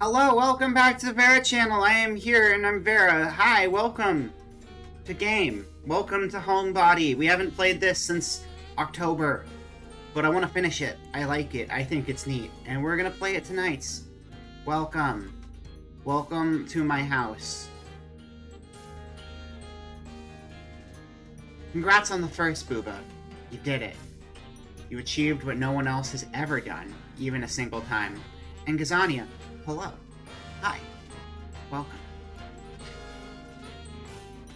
Hello, welcome back to the Vera channel. I am here and I'm Vera. Hi, welcome to game. Welcome to Homebody. We haven't played this since October, but I want to finish it. I like it. I think it's neat. And we're going to play it tonight. Welcome. Welcome to my house. Congrats on the first, Booba. You did it. You achieved what no one else has ever done, even a single time. And Gazania, hello. Hi. Welcome.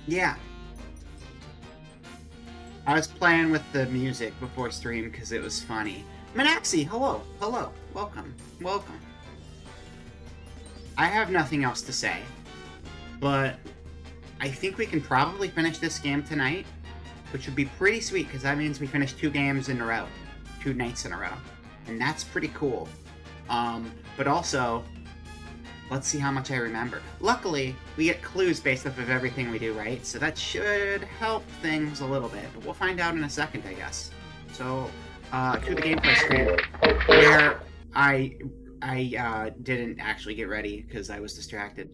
Yeah. I was playing with the music before stream because it was funny. Manaxi, hello. Hello. Welcome. Welcome. I have nothing else to say, but I think we can probably finish this game tonight, which would be pretty sweet because that means we finish 2 games in a row. 2 nights in a row. And that's pretty cool. But also, let's see how much I remember. Luckily, we get clues based off of everything we do, right? So that should help things a little bit, but we'll find out in a second, I guess. So, to the gameplay screen, where I didn't actually get ready because I was distracted.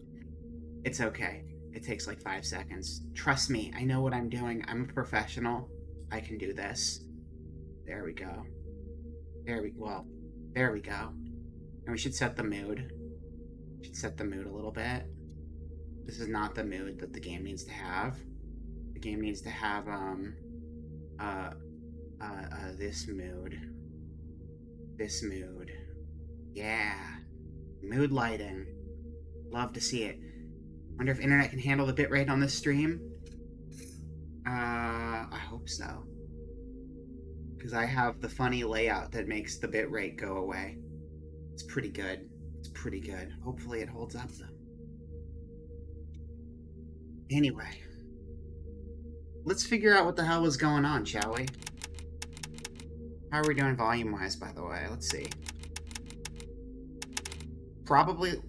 It's okay. It takes like 5 seconds. Trust me, I know what I'm doing. I'm a professional. I can do this. There we go. There we go. And we should set the mood. We should set the mood a little bit. This is not the mood that the game needs to have. The game needs to have, this mood. This mood. Yeah. Mood lighting. Love to see it. Wonder if internet can handle the bitrate on this stream? I hope so. Because I have the funny layout that makes the bitrate go away. It's pretty good. It's pretty good. Hopefully it holds up, though. Anyway. Let's figure out what the hell was going on, shall we? How are we doing volume-wise, by the way? Let's see. Probably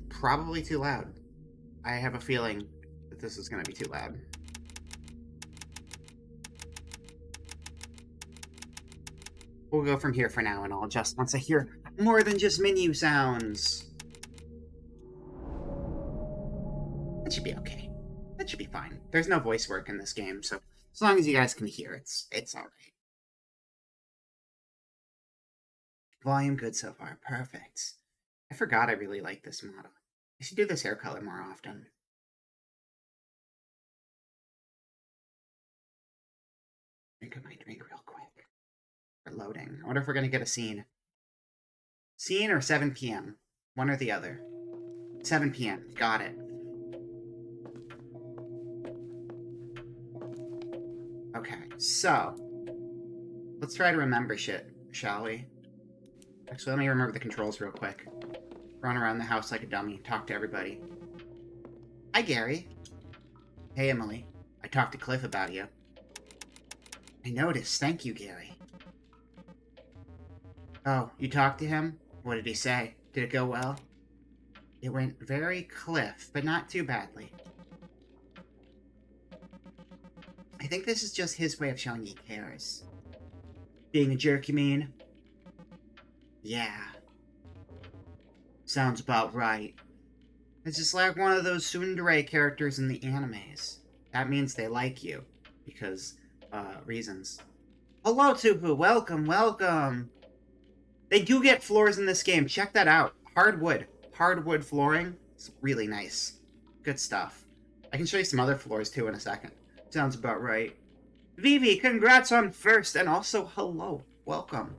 too loud. I have a feeling that this is going to be too loud. We'll go from here for now, and I'll adjust once I hear more than just menu sounds. That should be okay. That should be fine. There's no voice work in this game, so as long as you guys can hear, it's alright. Volume good so far. Perfect. I forgot I really like this model. I should do this hair color more often. Drink my drink real quick. We're loading. I wonder if we're going to get a scene. Scene or 7 p.m.? One or the other. 7 p.m. Got it. Okay, so let's try to remember shit, shall we? Actually, let me remember the controls real quick. Run around the house like a dummy. Talk to everybody. Hi, Gary. Hey, Emily. I talked to Cliff about you. I noticed. Thank you, Gary. Oh, you talked to him? What did he say? Did it go well? It went very Cliff, but not too badly. I think this is just his way of showing he cares. Being a jerk, you mean? Yeah. Sounds about right. It's just like one of those tsundere characters in the animes. That means they like you. Because, reasons. Hello, Tupu! Welcome, welcome! They do get floors in this game. Check that out. Hardwood. Hardwood flooring. It's really nice. Good stuff. I can show you some other floors, too, in a second. Sounds about right. Vivi, congrats on first, and also hello. Welcome.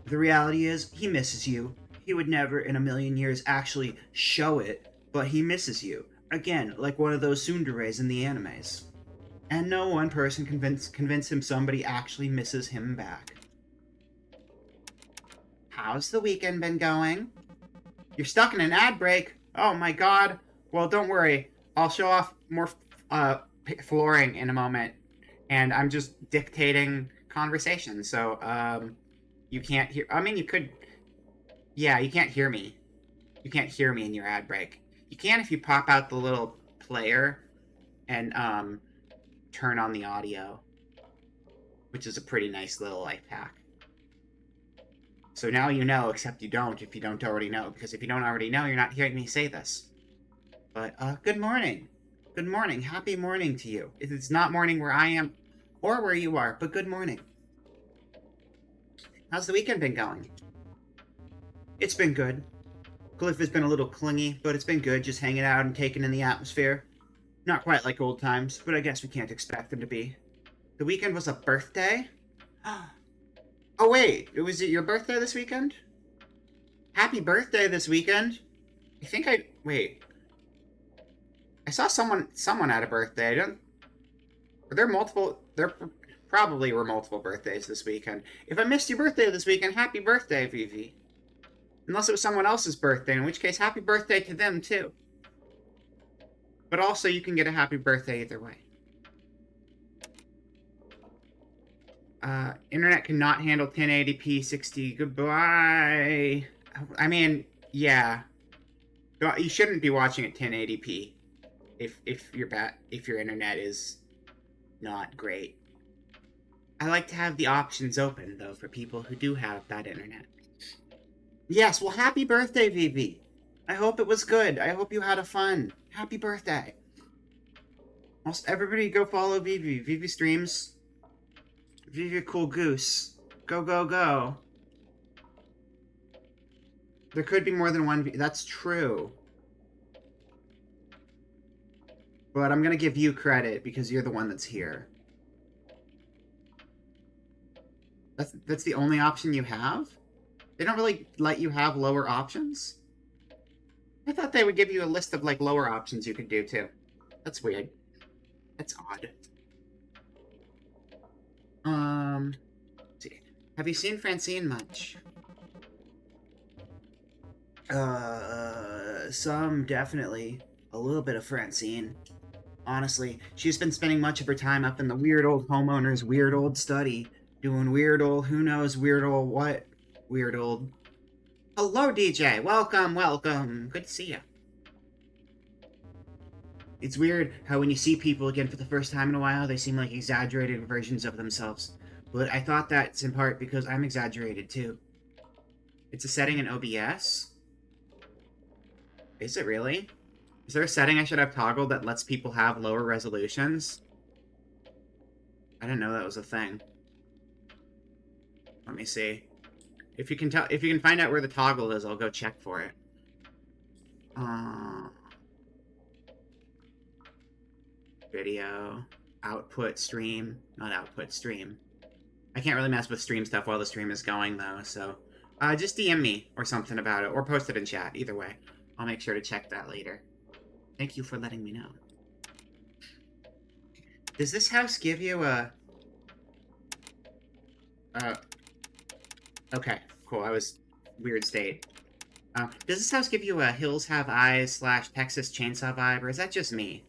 The reality is, he misses you. He would never in a million years actually show it, but he misses you. Again, like one of those tsunderes in the animes. And no one person convince him somebody actually misses him back. How's the weekend been going? You're stuck in an ad break. Oh my god. Well, don't worry. I'll show off more flooring in a moment. And I'm just dictating conversation. So, you can't hear... I mean, you could... Yeah, you can't hear me. You can't hear me in your ad break. You can if you pop out the little player and, turn on the audio. Which is a pretty nice little life hack. So now you know, except you don't if you don't already know, because if you don't already know, you're not hearing me say this. But, good morning. Good morning. Happy morning to you. It's not morning where I am or where you are, but good morning. How's the weekend been going? It's been good. Cliff has been a little clingy, but it's been good just hanging out and taking in the atmosphere. Not quite like old times, but I guess we can't expect them to be. The weekend was a birthday? Oh, wait. Was it your birthday this weekend? Happy birthday this weekend. Wait. I saw someone had a birthday. There probably were multiple birthdays this weekend. If I missed your birthday this weekend, happy birthday, Vivi. Unless it was someone else's birthday, in which case, happy birthday to them, too. But also, you can get a happy birthday either way. Internet cannot handle 1080p 60. Goodbye. I mean, yeah. You shouldn't be watching at 1080p if your internet is not great. I like to have the options open, though, for people who do have bad internet. Yes, well, happy birthday, Vivi. I hope it was good. I hope you had a fun. Happy birthday. Also, everybody go follow Vivi. Vivi streams. Vivi Cool Goose. Go, go, go. There could be more than one. That's true. But I'm going to give you credit because you're the one that's here. That's the only option you have? They don't really let you have lower options? I thought they would give you a list of, like, lower options you could do, too. That's weird. That's odd. Let's see. Have you seen Francine much? Some, definitely. A little bit of Francine. Honestly, she's been spending much of her time up in the weird old homeowner's weird old study, doing weird old who knows weird old what. Weird old... Hello, DJ! Welcome, welcome! Good to see you. It's weird how when you see people again for the first time in a while, they seem like exaggerated versions of themselves. But I thought that's in part because I'm exaggerated, too. It's a setting in OBS? Is it really? Is there a setting I should have toggled that lets people have lower resolutions? I didn't know that was a thing. Let me see. If you can find out where the toggle is, I'll go check for it. Video. Output stream. Not output stream. I can't really mess with stream stuff while the stream is going, though, so... just DM me or something about it, or post it in chat. Either way. I'll make sure to check that later. Thank you for letting me know. Does this house give you a... Okay, cool. I was... Weird state. Does this house give you a Hills Have Eyes / Texas Chainsaw vibe, or is that just me?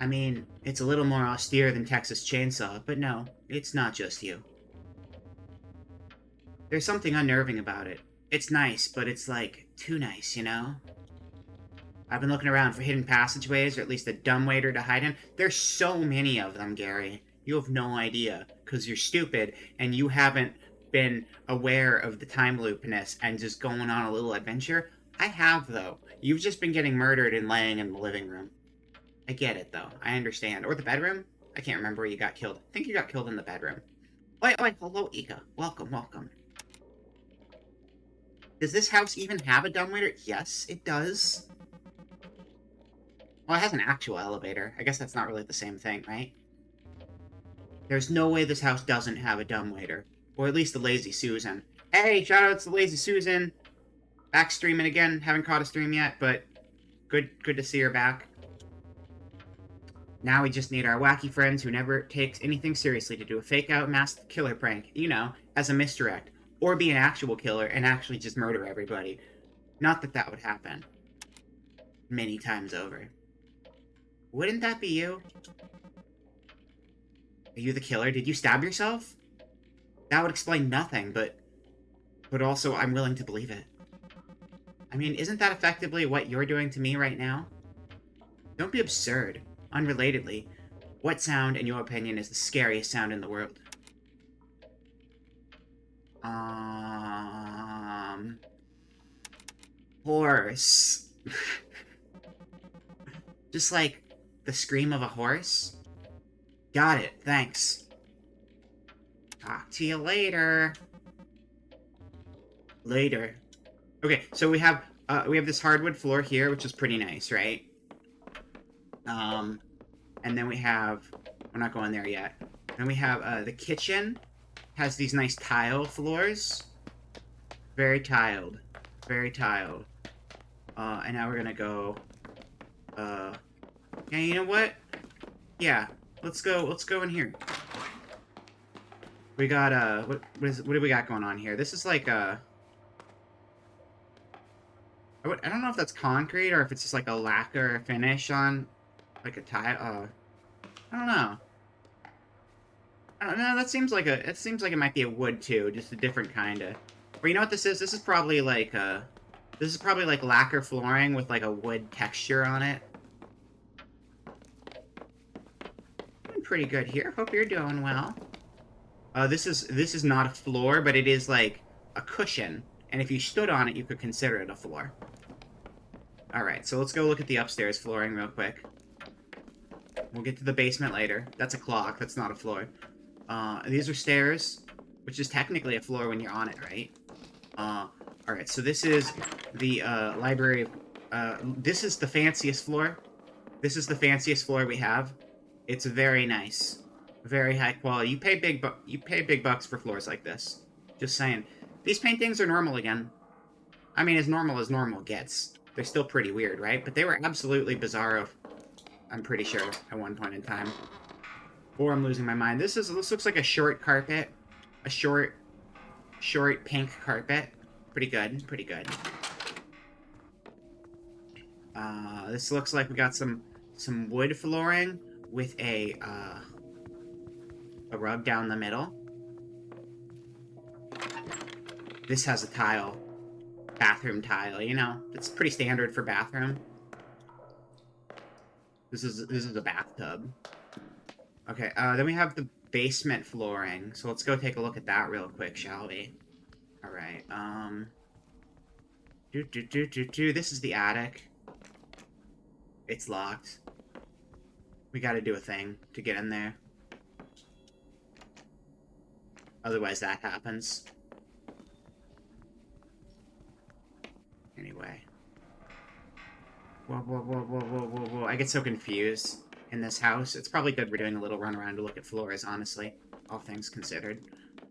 I mean, it's a little more austere than Texas Chainsaw, but no, it's not just you. There's something unnerving about it. It's nice, but it's like, too nice, you know? I've been looking around for hidden passageways, or at least a dumbwaiter to hide in. There's so many of them, Gary. You have no idea, because you're stupid, and you haven't been aware of the time loopness and just going on a little adventure. I have, though. You've just been getting murdered and laying in the living room. I get it, though. I understand. Or the bedroom? I can't remember where you got killed. I think you got killed in the bedroom. Wait, hello, Ika. Welcome, welcome. Does this house even have a dumbwaiter? Yes, it does. Well, it has an actual elevator. I guess that's not really the same thing, right? There's no way this house doesn't have a dumbwaiter. Or at least the Lazy Susan. Hey, shoutouts to Lazy Susan. Back streaming again. Haven't caught a stream yet, but good to see her back. Now we just need our wacky friends who never takes anything seriously to do a fake-out masked killer prank, you know, as a misdirect. Or be an actual killer and actually just murder everybody. Not that that would happen. Many times over. Wouldn't that be you? Are you the killer? Did you stab yourself? That would explain nothing, but also I'm willing to believe it. I mean, isn't that effectively what you're doing to me right now? Don't be absurd. Unrelatedly, What sound, in your opinion, is the scariest sound in the world? Horse. Just like the scream of a horse? Got it, thanks. Talk to you later. Later. Okay, so we have this hardwood floor here, which is pretty nice, right? And then we have... We're not going there yet. Then we have the kitchen. Has these nice tile floors. Very tiled. Very tiled. And now we're gonna go... Yeah, you know what? Yeah, let's go in here. We got, what do we got going on here? This is like, I don't know if that's concrete or if it's just like a lacquer finish on, like a tile, I don't know. I don't know, it seems like it might be a wood too, just a different kind of. Or you know what this is? This is probably like, lacquer flooring with like a wood texture on it. Doing pretty good here. Hope you're doing well. This is not a floor, but it is like a cushion. And if you stood on it, you could consider it a floor. Alright, so let's go look at the upstairs flooring real quick. We'll get to the basement later. That's a clock, that's not a floor. These are stairs, which is technically a floor when you're on it, right? Alright, so this is the library. This is the fanciest floor. This is the fanciest floor we have. It's very nice. Very high quality. You pay big bucks for floors like this. Just saying. These paintings are normal again. I mean, as normal gets. They're still pretty weird, right? But they were absolutely bizarro, I'm pretty sure, at one point in time. Or I'm losing my mind. This looks like a short carpet. A short pink carpet. Pretty good, pretty good. This looks like we got some wood flooring with a rug down the middle. This has a tile. Bathroom tile, you know. It's pretty standard for bathroom. This is a bathtub. Okay, then we have the basement flooring. So let's go take a look at that real quick, shall we? Alright, this is the attic. It's locked. We gotta do a thing to get in there. Otherwise that happens. Anyway. Whoa. I get so confused in this house. It's probably good we're doing a little run around to look at floors, honestly. All things considered.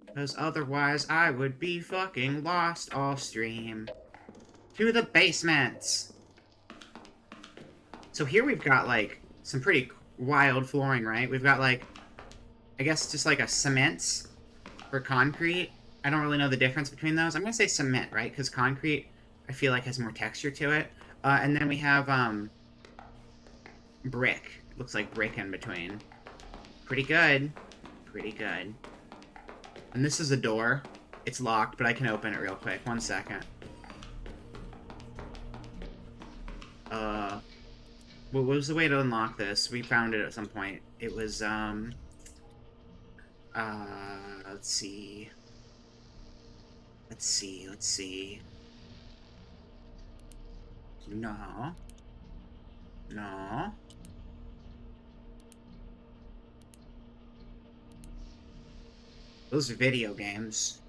Because otherwise I would be fucking lost all stream. To the basement! So here we've got, like, some pretty wild flooring, right? We've got, like, I guess just like a cement or concrete. I don't really know the difference between those. I'm gonna say cement, right? Because concrete, I feel like, has more texture to it. And then we have, brick. Looks like brick in between. Pretty good. Pretty good. And this is a door. It's locked, but I can open it real quick. 1 second. What was the way to unlock this? We found it at some point. It was, let's see. Let's see. No. Those are video games.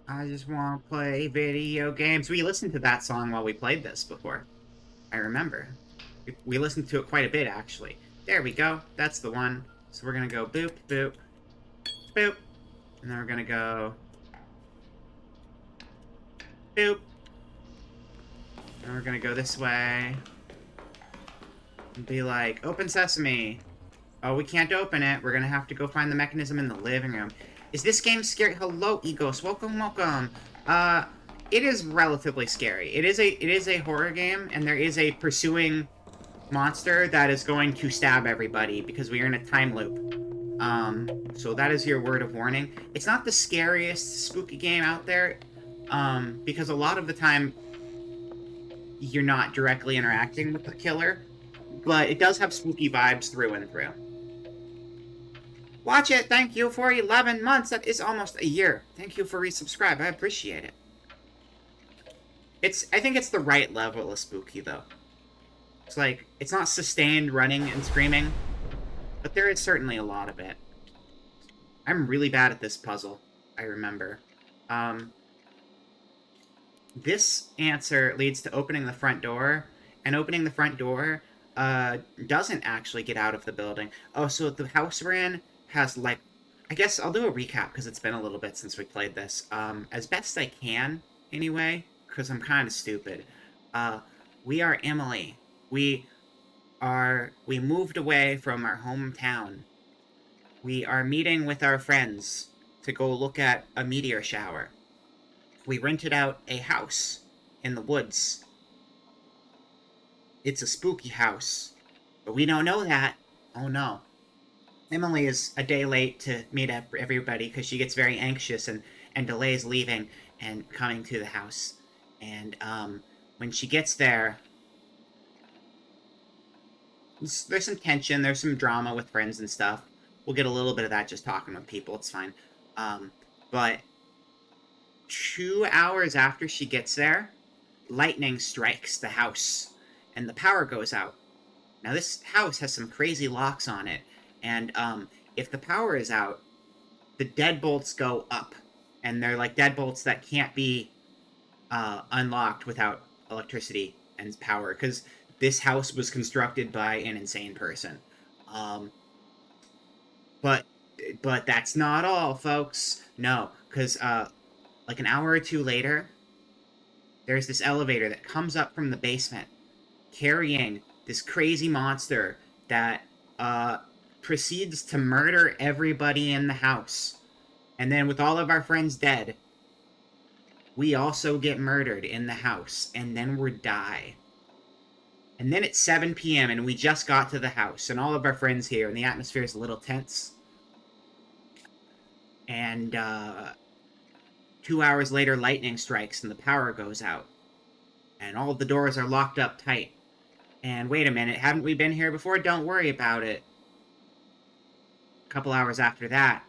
I just want to play video games. We listened to that song while we played this before. I remember. We listened to it quite a bit, actually. There we go. That's the one. So we're going to go boop, boop, boop. And then we're going to go boop. And we're going to go this way. And be like, open sesame. Oh, we can't open it. We're going to have to go find the mechanism in the living room. Is this game scary? Hello, Egos. Welcome. It is relatively scary. It is a horror game, and there is a pursuing monster that is going to stab everybody because we are in a time loop. So that is your word of warning. It's not the scariest spooky game out there, because a lot of the time you're not directly interacting with the killer. but it does have spooky vibes through and through. Watch it. Thank you for 11 months. That is almost a year. Thank you for resubscribe. I appreciate it. I think it's the right level of spooky, though. It's like, it's not sustained running and screaming, but there is certainly a lot of it. I'm really bad at this puzzle, I remember. This answer leads to opening the front door, and opening the front door doesn't actually get out of the building. Oh, so the house we're in has, like, I guess I'll do a recap because it's been a little bit since we played this. As best I can, anyway, because I'm kind of stupid. We are Emily. We moved away from our hometown. We are meeting with our friends to go look at a meteor shower. We rented out a house in the woods. It's a spooky house, but we don't know that. Oh no. Emily is a day late to meet up everybody because she gets very anxious and delays leaving and coming to the house. And when she gets there, there's some tension, there's some drama with friends and stuff. We'll get a little bit of that just talking with people, it's fine. But 2 hours after she gets there, lightning strikes the house, and the power goes out. Now, this house has some crazy locks on it, and if the power is out, the deadbolts go up, and they're like deadbolts that can't be unlocked without electricity and power, because this house was constructed by an insane person. But that's not all, folks. No, because like an hour or two later, there's this elevator that comes up from the basement carrying this crazy monster that proceeds to murder everybody in the house. And then with all of our friends dead, we also get murdered in the house, and then we die. And then it's 7 p.m. and we just got to the house, and all of our friends here, and the atmosphere is a little tense. And 2 hours later, lightning strikes and the power goes out. And all of the doors are locked up tight. And wait a minute, haven't we been here before? Don't worry about it. A couple hours after that,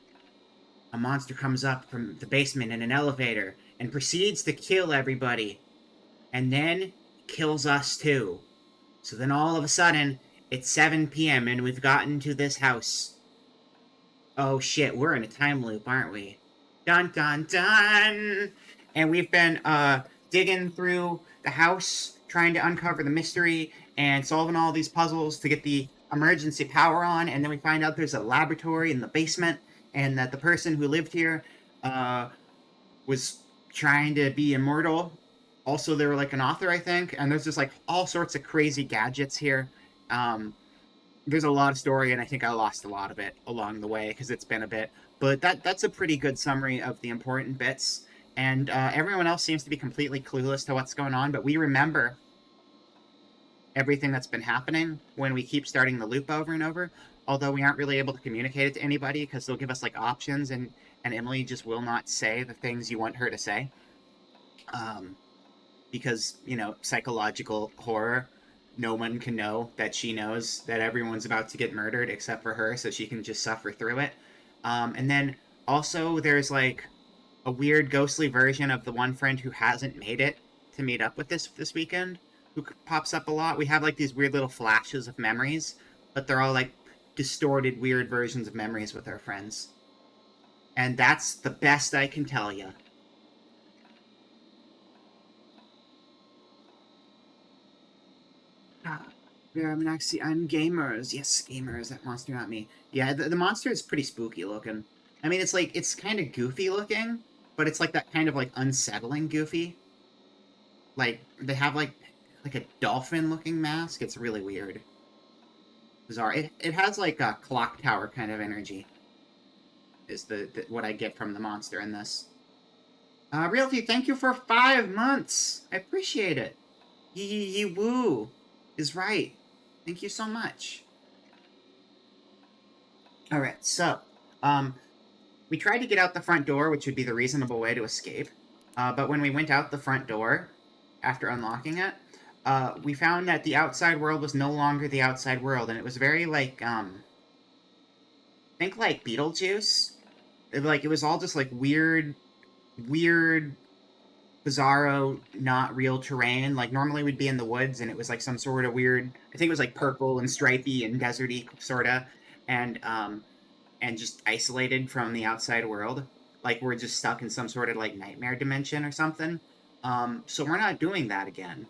a monster comes up from the basement in an elevator and proceeds to kill everybody. And then kills us too. So then all of a sudden, it's 7 p.m. and we've gotten to this house. Oh shit, we're in a time loop, aren't we? Dun dun dun! And we've been digging through the house, trying to uncover the mystery, and solving all these puzzles to get the emergency power on, and then we find out there's a laboratory in the basement, and that the person who lived here was trying to be immortal. Also, they were like an author, I think, and there's just like all sorts of crazy gadgets here. There's a lot of story, and I think I lost a lot of it along the way because it's been a bit. But that's a pretty good summary of the important bits. And everyone else seems to be completely clueless to what's going on, but we remember everything that's been happening when we keep starting the loop over and over. Although we aren't really able to communicate it to anybody because they'll give us like options, and Emily just will not say the things you want her to say. Because, you know, psychological horror, no one can know that she knows that everyone's about to get murdered except for her, so she can just suffer through it. And then also there's like a weird ghostly version of the one friend who hasn't made it to meet up with this weekend, who pops up a lot. We have like these weird little flashes of memories, but they're all like distorted, weird versions of memories with our friends. And that's the best I can tell you. Yeah, I mean, actually, I'm gamers. Yes, gamers. That monster, not me. Yeah, the monster is pretty spooky looking. I mean, it's like, it's kind of goofy looking, but it's like that kind of like unsettling goofy. Like, they have like a dolphin looking mask. It's really weird. Bizarre. It has like a clock tower kind of energy, is the what I get from the monster in this. Realty, thank you for 5 months. I appreciate it. Yee woo is right. Thank you so much. Alright, so, we tried to get out the front door, which would be the reasonable way to escape. But when we went out the front door, after unlocking it, we found that the outside world was no longer the outside world, and it was very like, think like Beetlejuice. It was all just like weird, bizarro, not real terrain. Like normally we'd be in the woods, and it was like some sort of weird. I think it was like purple and stripy and deserty sorta, and just isolated from the outside world. Like we're just stuck in some sort of like nightmare dimension or something. So we're not doing that again.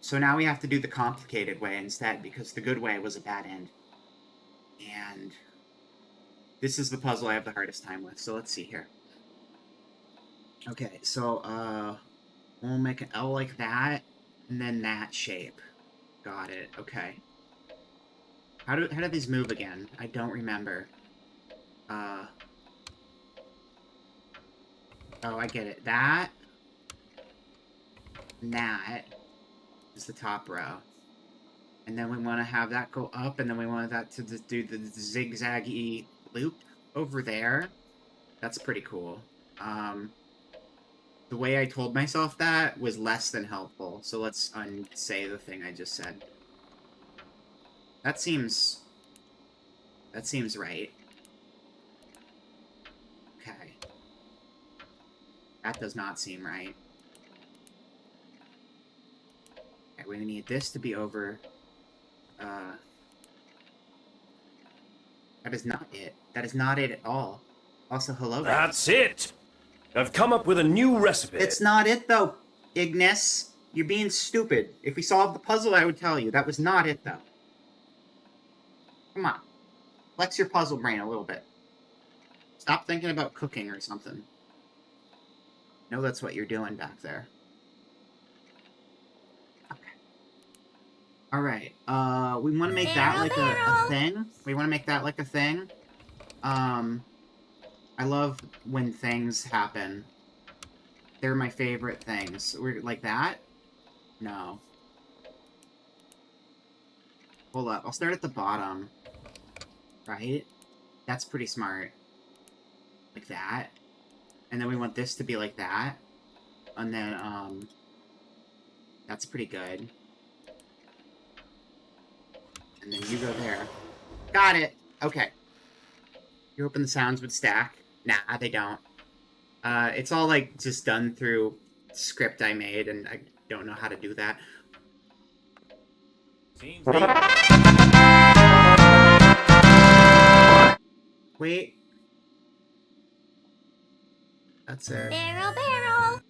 So now we have to do the complicated way instead, because the good way was a bad end. And this is the puzzle I have the hardest time with, so let's see here. Okay, so, we'll make an L like that, and then that shape. Got it, okay. How do these move again? I don't remember. Oh, I get it. That, and that is the top row. And then we want to have that go up, and then we want that to do the zigzaggy loop over there. That's pretty cool. The way I told myself that was less than helpful, so let's unsay the thing I just said. That seems right. Okay. That does not seem right. Okay, we need this to be over. That is not it. That is not it at all. Also, hello there. That's it! I've come up with a new recipe. It's not it, though, Ignis. You're being stupid. If we solved the puzzle, I would tell you. That was not it, though. Come on. Flex your puzzle brain a little bit. Stop thinking about cooking or something. I know that's what you're doing back there. Okay. Alright, we want to make that like a thing. We want to make that like a thing. I love when things happen. They're my favorite things. We're like that? No. Hold up. I'll start at the bottom. Right? That's pretty smart. Like that. And then we want this to be like that. And then, that's pretty good. And then you go there. Got it! Okay. You're hoping the sounds would stack? Nah, they don't. It's all, like, just done through script I made, and I don't know how to do that. Wait. That's it. Barrel.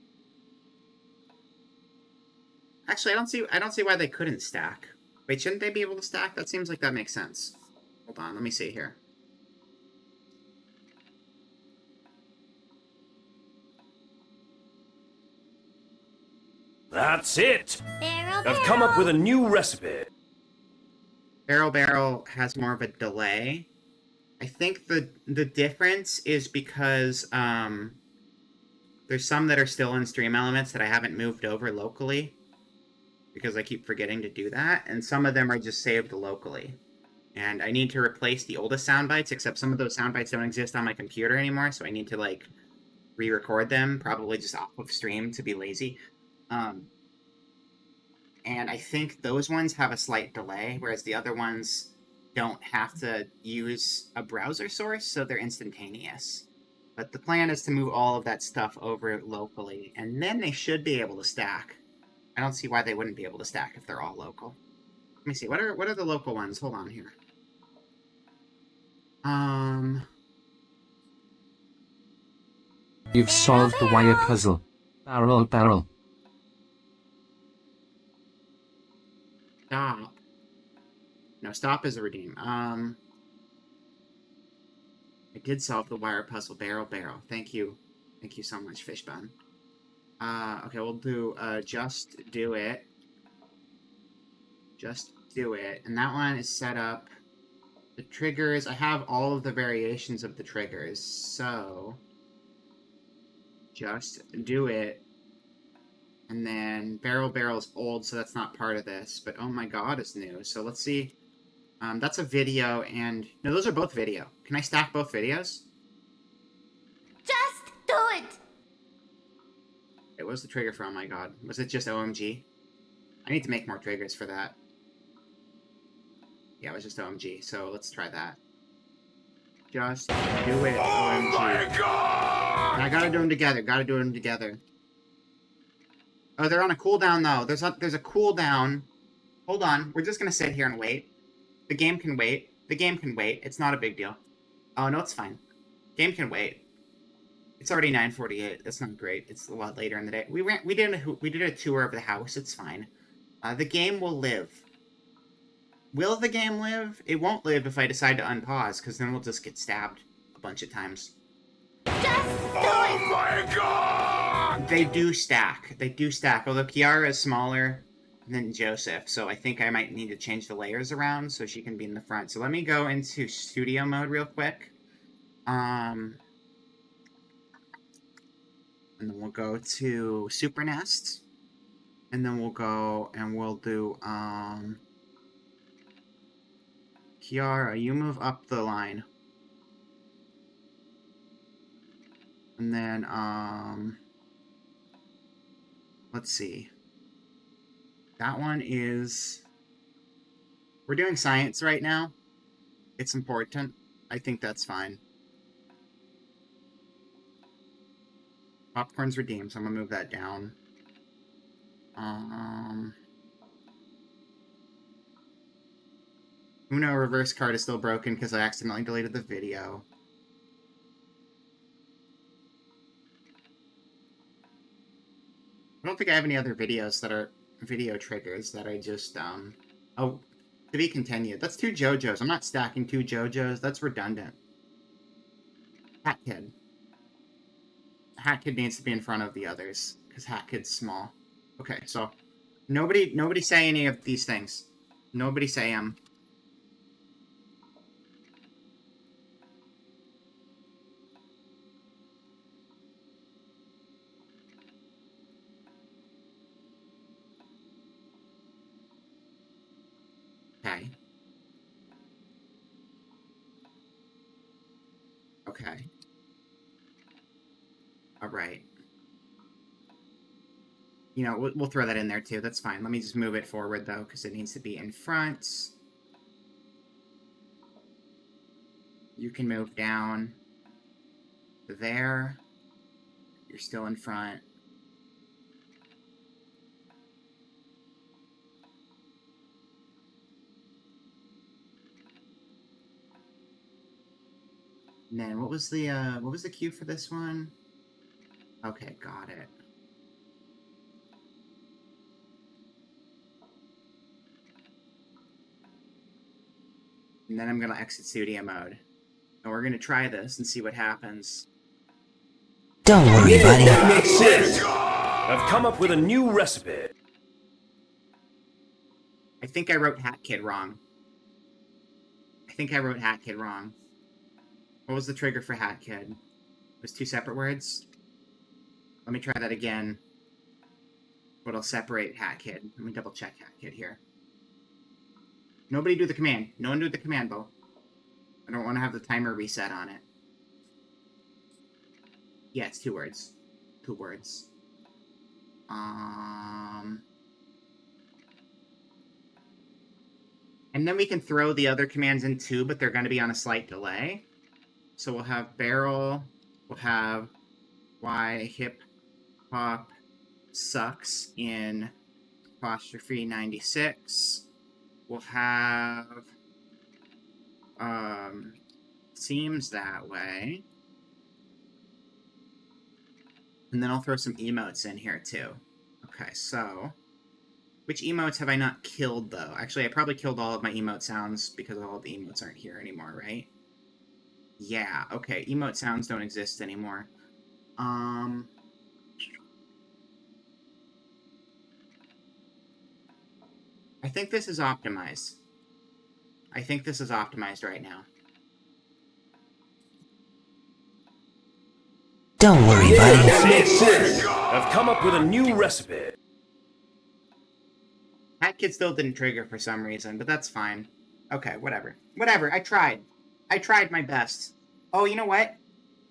Actually, I don't see why they couldn't stack. Wait, shouldn't they be able to stack? That seems like that makes sense. Hold on, let me see here. That's it! Barrel. I've come up with a new recipe. Barrel has more of a delay. I think the difference is because there's some that are still in Stream Elements that I haven't moved over locally because I keep forgetting to do that, and some of them are just saved locally. And I need to replace the oldest sound bites, except some of those sound bites don't exist on my computer anymore, so I need to like re-record them, probably just off of stream to be lazy. And I think those ones have a slight delay, whereas the other ones don't have to use a browser source, so they're instantaneous. But the plan is to move all of that stuff over locally, and then they should be able to stack. I don't see why they wouldn't be able to stack if they're all local. Let me see, what are the local ones? Hold on here. You've solved the wire puzzle. Barrel. Stop. No, stop is a redeem. I did solve the wire puzzle. Barrel. Thank you. Thank you so much, Fishbone. Okay, we'll do, just do it. Just do it. And that one is set up. The triggers, I have all of the variations of the triggers, so just do it. And then Barrel's old, so that's not part of this, but oh my god, it's new. So let's see. That's a video, and no, those are both video. Can I stack both videos? Just do it. What was the trigger for? Oh my god. Was it just OMG? I need to make more triggers for that. Yeah, it was just OMG, so let's try that. Just do it, OMG. my God! And I gotta do them together. Oh, they're on a cooldown, though. There's a cooldown. Hold on. We're just gonna sit here and wait. The game can wait. It's not a big deal. Oh, no, it's fine. Game can wait. It's already 9:48. That's not great. It's a lot later in the day. We did a tour of the house. It's fine. The game will live. Will the game live? It won't live if I decide to unpause, because then we'll just get stabbed a bunch of times. Oh my God! They do stack. Although Kiara is smaller than Joseph, so I think I might need to change the layers around so she can be in the front. So let me go into studio mode real quick. And then we'll go to Super Nest. And then we'll go and we'll do, Kiara, you move up the line. And then, let's see. That one is... We're doing science right now. It's important. I think that's fine. Popcorn's redeemed, so I'm gonna move that down. Uno reverse card is still broken because I accidentally deleted the video. I don't think I have any other videos that are video triggers that I just, Oh, to be continued. That's 2 JoJos. I'm not stacking 2 JoJos. That's redundant. Hat Kid. Hat Kid needs to be in front of the others, because Hat Kid's small. Okay, so, nobody say any of these things. Nobody say them. Okay. Okay. Alright. You know, we'll throw that in there too. That's fine. Let me just move it forward, though, because it needs to be in front. You can move down to there. You're still in front. And then what was the cue for this one? Okay, got it. And then I'm gonna exit studio mode. And we're gonna try this and see what happens. Don't worry, buddy. That makes sense. I've come up with a new recipe. I think I wrote Hat Kid wrong. What was the trigger for Hat Kid? It was 2 separate words? Let me try that again. But I'll separate Hat Kid. Let me double check Hat Kid here. Nobody do the command. No one do the command, Bo. I don't want to have the timer reset on it. Yeah, it's 2 words. 2 words. And then we can throw the other commands in too, but they're going to be on a slight delay. So we'll have barrel, we'll have why hip hop sucks in apostrophe 96. We'll have seems that way. And then I'll throw some emotes in here too. Okay, so which emotes have I not killed though? Actually, I probably killed all of my emote sounds because all of the emotes aren't here anymore, right? Yeah, okay, emote sounds don't exist anymore. I think this is optimized. I think this is optimized right now. Don't worry, buddy. That makes sense. I've come up with a new recipe. Hat Kid still didn't trigger for some reason, but that's fine. Okay, whatever. Whatever, I tried. I tried my best. Oh, you know what?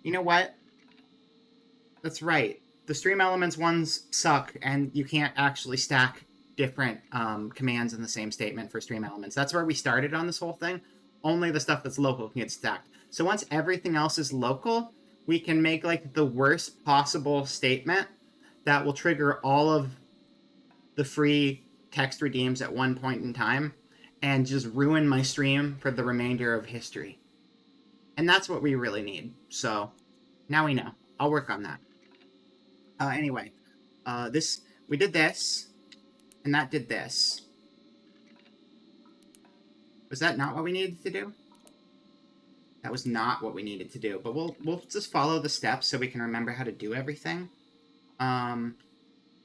You know what? That's right. The Stream Elements ones suck, and you can't actually stack different commands in the same statement for stream elements. That's where we started on this whole thing. Only the stuff that's local can get stacked. So once everything else is local, we can make like the worst possible statement that will trigger all of the free text redeems at one point in time and just ruin my stream for the remainder of history. And that's what we really need. So now we know. I'll work on that. Anyway, we did this, and that did this. Was that not what we needed to do? That was not what we needed to do, but we'll just follow the steps so we can remember how to do everything.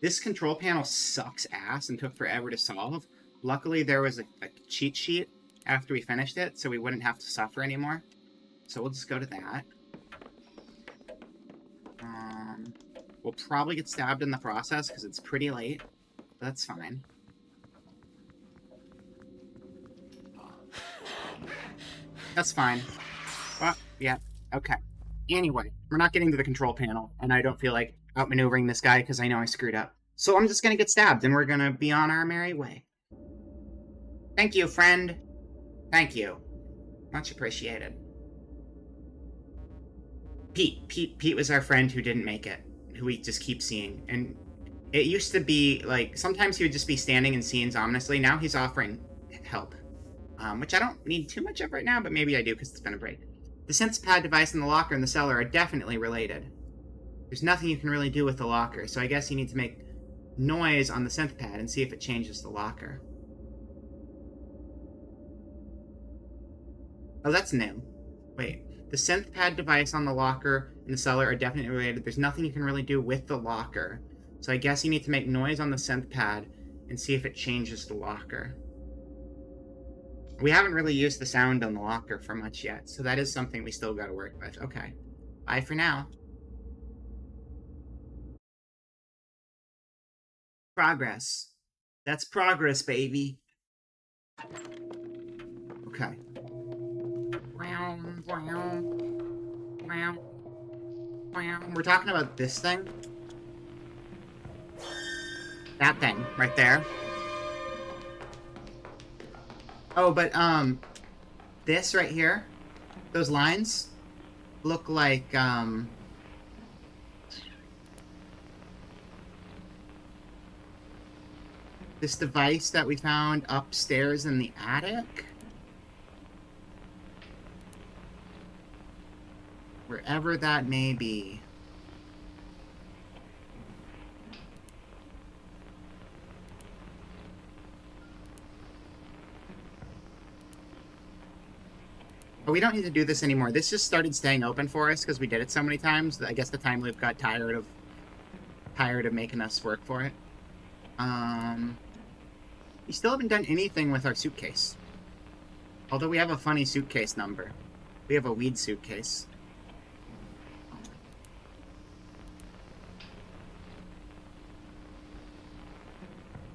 This control panel sucks ass and took forever to solve. Luckily, there was a cheat sheet after we finished it, so we wouldn't have to suffer anymore. So we'll just go to that. We'll probably get stabbed in the process because it's pretty late. But that's fine. That's fine. Well, yeah, okay. Anyway, we're not getting to the control panel, and I don't feel like outmaneuvering this guy because I know I screwed up. So I'm just gonna get stabbed, and we're gonna be on our merry way. Thank you, friend. Thank you. Much appreciated. Pete was our friend who didn't make it, who we just keep seeing. And it used to be, like, sometimes he would just be standing in scenes ominously. Now he's offering help, which I don't need too much of right now, but maybe I do because it's been a break. The synth pad device and the locker in the cellar are definitely related. There's nothing you can really do with the locker, so I guess you need to make noise on the synth pad and see if it changes the locker. Oh, that's new. Wait. The synth pad device on the locker and the cellar are definitely related. There's nothing you can really do with the locker. So I guess you need to make noise on the synth pad and see if it changes the locker. We haven't really used the sound on the locker for much yet, so that is something we still gotta work with. Okay. Bye for now. Progress. That's progress, baby. Okay. We're talking about this thing. That thing, right there. Oh, but, this right here, those lines, look like, this device that we found upstairs in the attic. Wherever that may be. But we don't need to do this anymore. This just started staying open for us because we did it so many times. I guess the time loop got tired of making us work for it. We still haven't done anything with our suitcase. Although we have a funny suitcase number. We have a weed suitcase.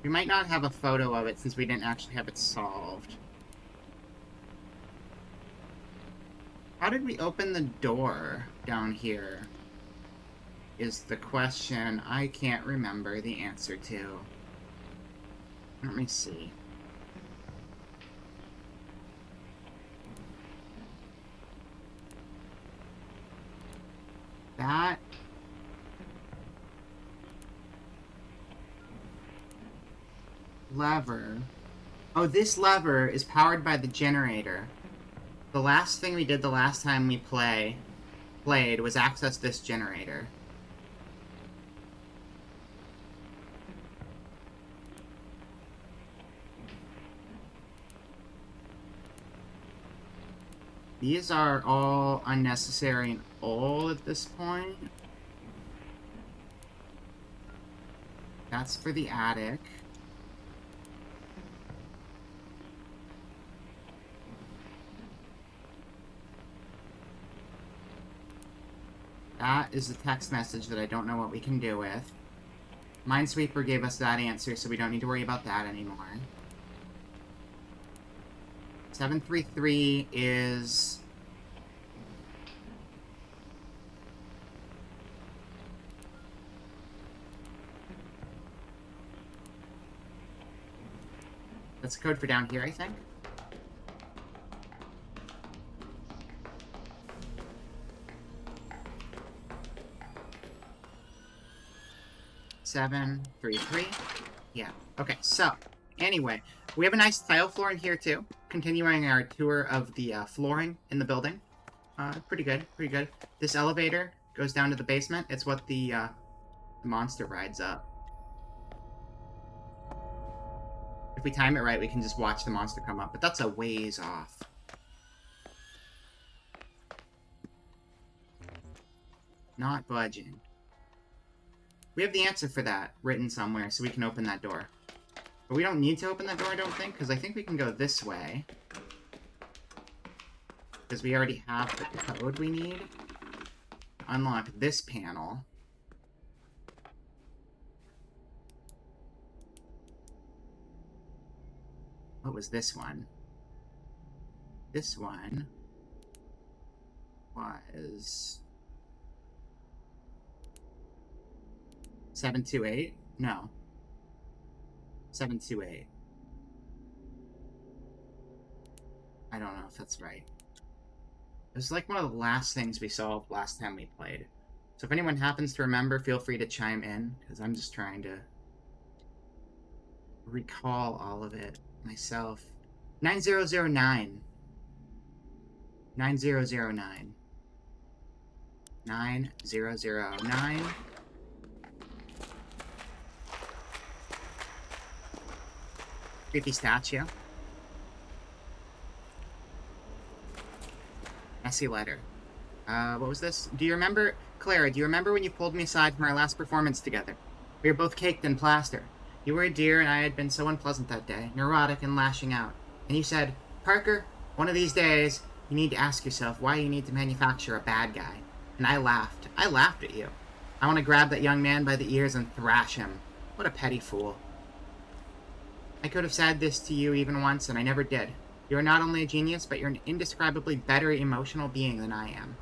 We might not have a photo of it since we didn't actually have it solved. How did we open the door down here? Is the question I can't remember the answer to. Let me see. That... lever. Oh, this lever is powered by the generator. The last thing we did the last time we played was access this generator. These are all unnecessary and old at this point. That's for the attic. That is a text message that I don't know what we can do with. Minesweeper gave us that answer, so we don't need to worry about that anymore. 733 is... That's the code for down here, I think. Seven, 3, 3. Yeah. Okay, so, anyway, we have a nice tile floor in here, too. Continuing our tour of the flooring in the building. Pretty good, pretty good. This elevator goes down to the basement. It's what the monster rides up. If we time it right, we can just watch the monster come up, but that's a ways off. Not budging. We have the answer for that written somewhere, so we can open that door. But we don't need to open that door, I don't think, because I think we can go this way. Because we already have the code we need to unlock this panel. What was this one? This one was 728? No. 728. I don't know if that's right. It was like one of the last things we solved last time we played. So if anyone happens to remember, feel free to chime in, because I'm just trying to recall all of it myself. 9009. 9009. 9009. Creepy statue. Messy letter. What was this? Do you remember, Clara, do you remember when you pulled me aside from our last performance together? We were both caked in plaster. You were a dear and I had been so unpleasant that day, neurotic and lashing out. And you said, Parker, one of these days, you need to ask yourself why you need to manufacture a bad guy. And I laughed. I laughed at you. I want to grab that young man by the ears and thrash him. What a petty fool. I could have said this to you even once, and I never did. You are not only a genius, but you're an indescribably better emotional being than I am.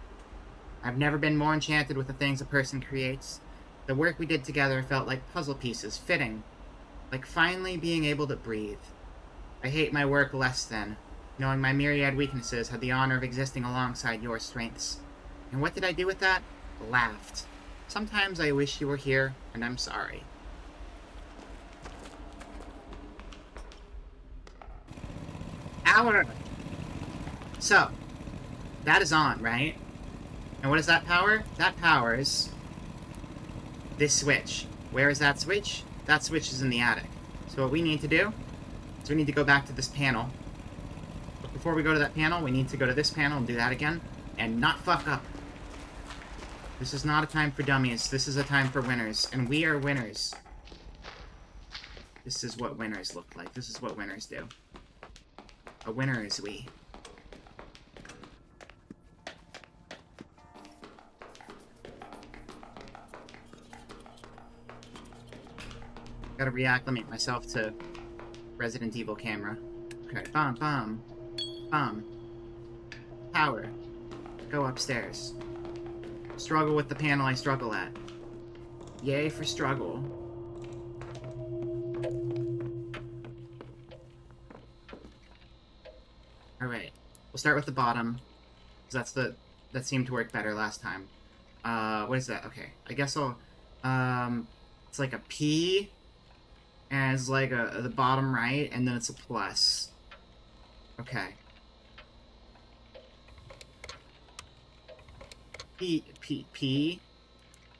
I've never been more enchanted with the things a person creates. The work we did together felt like puzzle pieces, fitting. Like finally being able to breathe. I hate my work less than, knowing my myriad weaknesses had the honor of existing alongside your strengths. And what did I do with that? Laughed. Sometimes I wish you were here, and I'm sorry. Power! So, that is on, right? And what does that power? That powers this switch. Where is that switch? That switch is in the attic. So what we need to do is we need to go back to this panel. But before we go to that panel, we need to go to this panel and do that again. And not fuck up. This is not a time for dummies. This is a time for winners. And we are winners. This is what winners look like. This is what winners do. A winner is we. Gotta reacclimate myself to Resident Evil camera. Okay, bomb, bomb, bomb. Power. Go upstairs. Struggle with the panel I struggle at. Yay for struggle. Alright, we'll start with the bottom, because that seemed to work better last time. What is that? Okay, I guess I'll, it's like a P, and it's like the bottom right, and then it's a plus. Okay. P,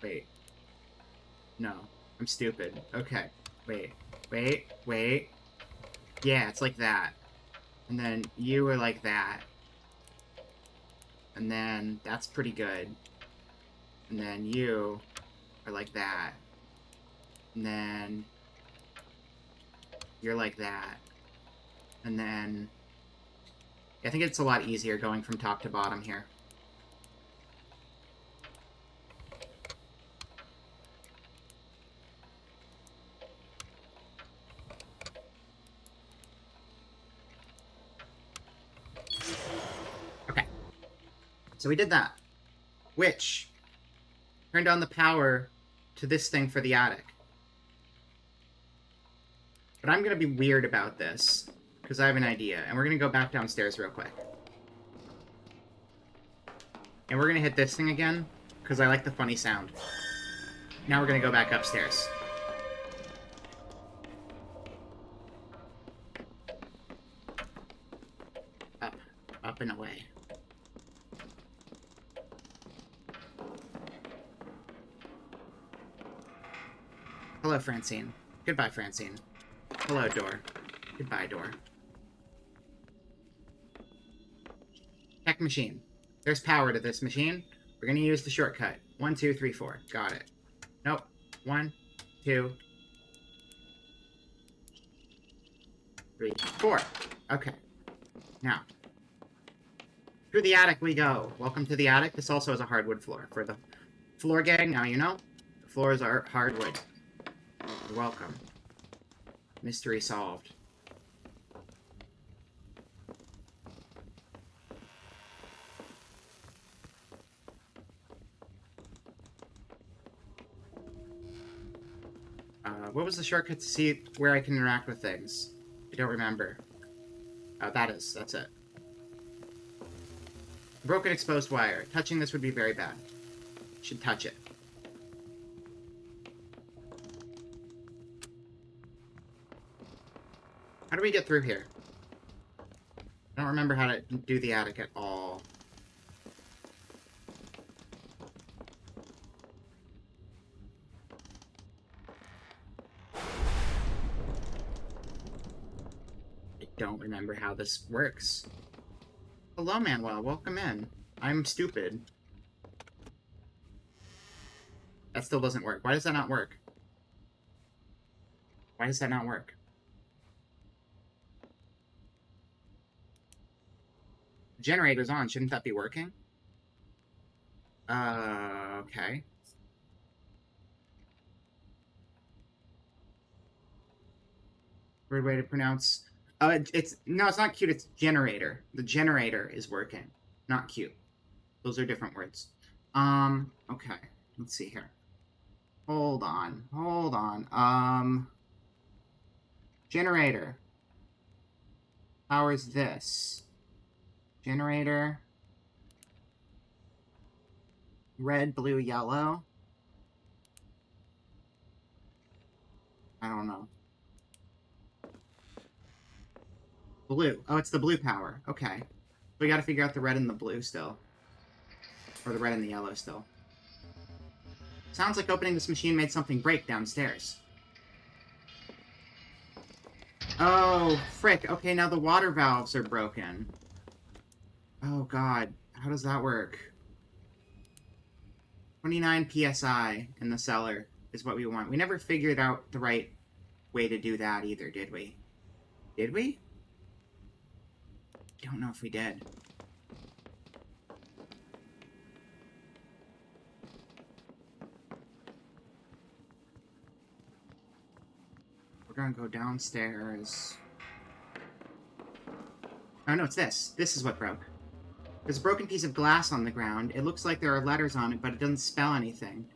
wait. No, I'm stupid. Okay, wait. Yeah, it's like that. And then you are like that. And then that's pretty good. And then you are like that. And then you're like that. And then I think it's a lot easier going from top to bottom here. So we did that, which turned on the power to this thing for the attic. But I'm gonna be weird about this, because I have an idea. And we're gonna go back downstairs real quick. And we're gonna hit this thing again, because I like the funny sound. Now we're gonna go back upstairs. Up and away. Hello, Francine. Goodbye, Francine. Hello, door. Goodbye, door. Tech machine. There's power to this machine. We're gonna use the shortcut. 1, 2, 3, 4. Got it. Nope. 1, 2, 3, 4. Okay. Now, through the attic we go. Welcome to the attic. This also has a hardwood floor. For the floor gang, now you know. The floors are hardwood. You're welcome. Mystery solved. What was the shortcut to see where I can interact with things? I don't remember. Oh, that's it. Broken exposed wire. Touching this would be very bad. Should touch it. How do we get through here? I don't remember how to do the attic at all. I don't remember how this works. Hello, Manuel. Welcome in. I'm stupid. That still doesn't work. Why does that not work? Why does that not work? Generator's on. Shouldn't that be working? Okay. Weird way to pronounce... no, it's not cute, it's generator. The generator is working, not cute. Those are different words. Okay. Let's see here. Hold on. Generator. Powers this. Generator. Red, blue, yellow. I don't know. Blue. Oh, it's the blue power. Okay. We gotta figure out the red and the blue still. Or the red and the yellow still. Sounds like opening this machine made something break downstairs. Oh, frick. Okay, now the water valves are broken. Oh, God. How does that work? 29 PSI in the cellar is what we want. We never figured out the right way to do that either, did we? Did we? I don't know if we did. We're gonna go downstairs. Oh no, it's this. This is what broke. There's a broken piece of glass on the ground. It looks like there are letters on it, but it doesn't spell anything.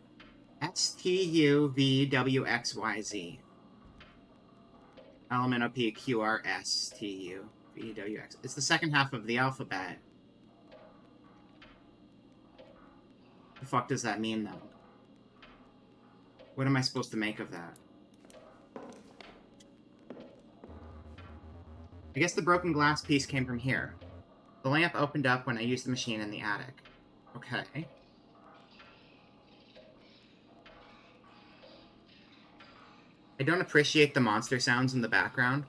STUVWXYZ. LMNOPQRSTUVWX. It's the second half of the alphabet. The fuck does that mean, though? What am I supposed to make of that? I guess the broken glass piece came from here. The lamp opened up when I used the machine in the attic. Okay. I don't appreciate the monster sounds in the background.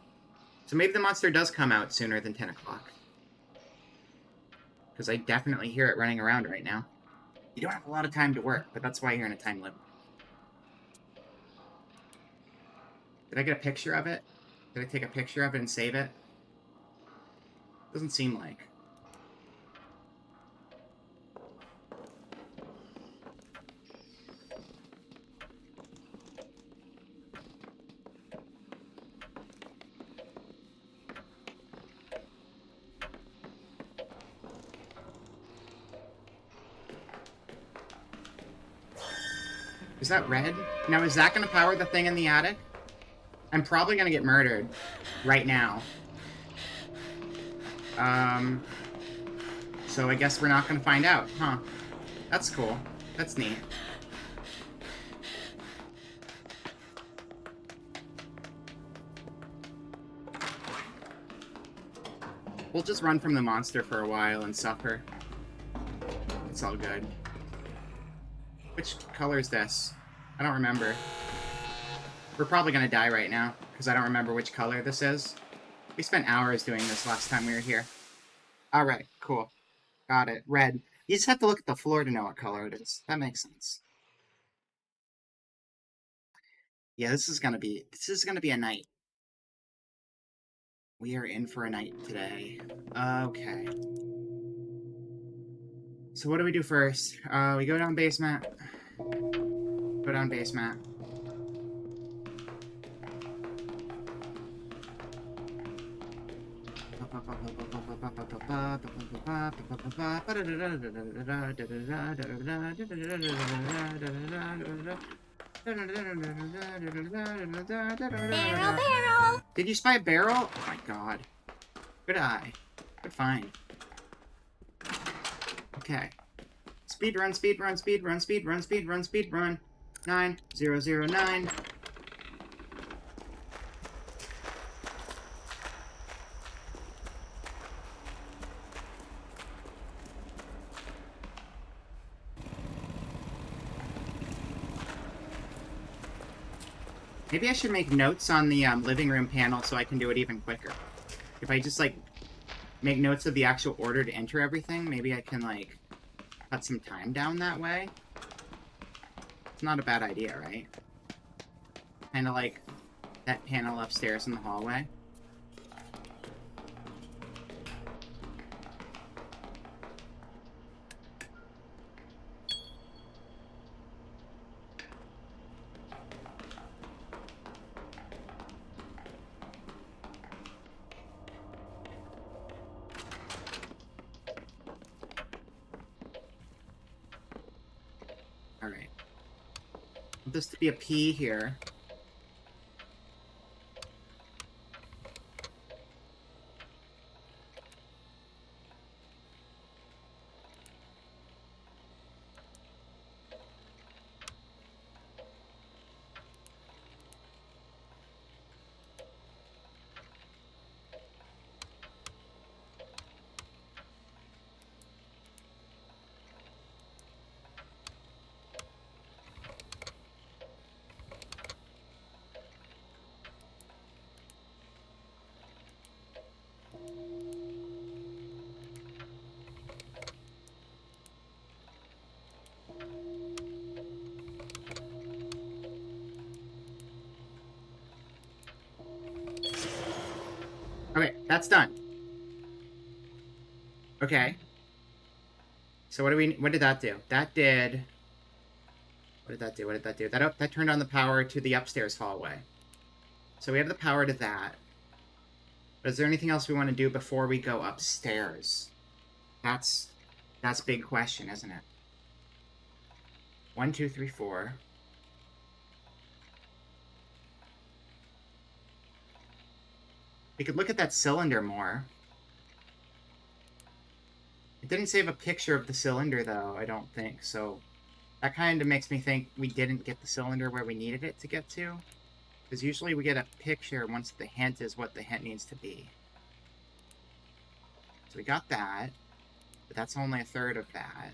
So maybe the monster does come out sooner than 10 o'clock. Because I definitely hear it running around right now. You don't have a lot of time to work, but that's why you're in a time limit. Did I get a picture of it? Did I take a picture of it and save it? Doesn't seem like. Is that red? Now, is that going to power the thing in the attic? I'm probably gonna get murdered right now. So I guess we're not gonna find out, huh? That's cool. That's neat. We'll just run from the monster for a while and suffer. It's all good. Which color is this? I don't remember. We're probably gonna die right now, because I don't remember which color this is. We spent hours doing this last time we were here. Alright, cool. Got it. Red. You just have to look at the floor to know what color it is. That makes sense. Yeah, this is gonna be a night. We are in for a night today. Okay. So what do we do first? We go down basement. Go down basement. Barrel! Did you spy a barrel? Oh my god. Good eye. Good find. Okay. Speed run, speed run, speed run, speed run, speed run, speed run. 9009. Maybe I should make notes on the living room panel so I can do it even quicker. If I just, like, make notes of the actual order to enter everything, maybe I can, like, cut some time down that way. It's not a bad idea, right? Kind of like that panel upstairs in the hallway. Alright. Want this to be a P here. Okay, that's done. Okay. So what did that do? That did... What did that do? What did that do? That turned on the power to the upstairs hallway. So we have the power to that. But is there anything else we want to do before we go upstairs? That's big question, isn't it? 1, 2, 3, 4. We could look at that cylinder more. It didn't save a picture of the cylinder, though, I don't think, so... That kind of makes me think we didn't get the cylinder where we needed it to get to. Because usually we get a picture once the hint is what the hint needs to be. So we got that, but that's only a third of that.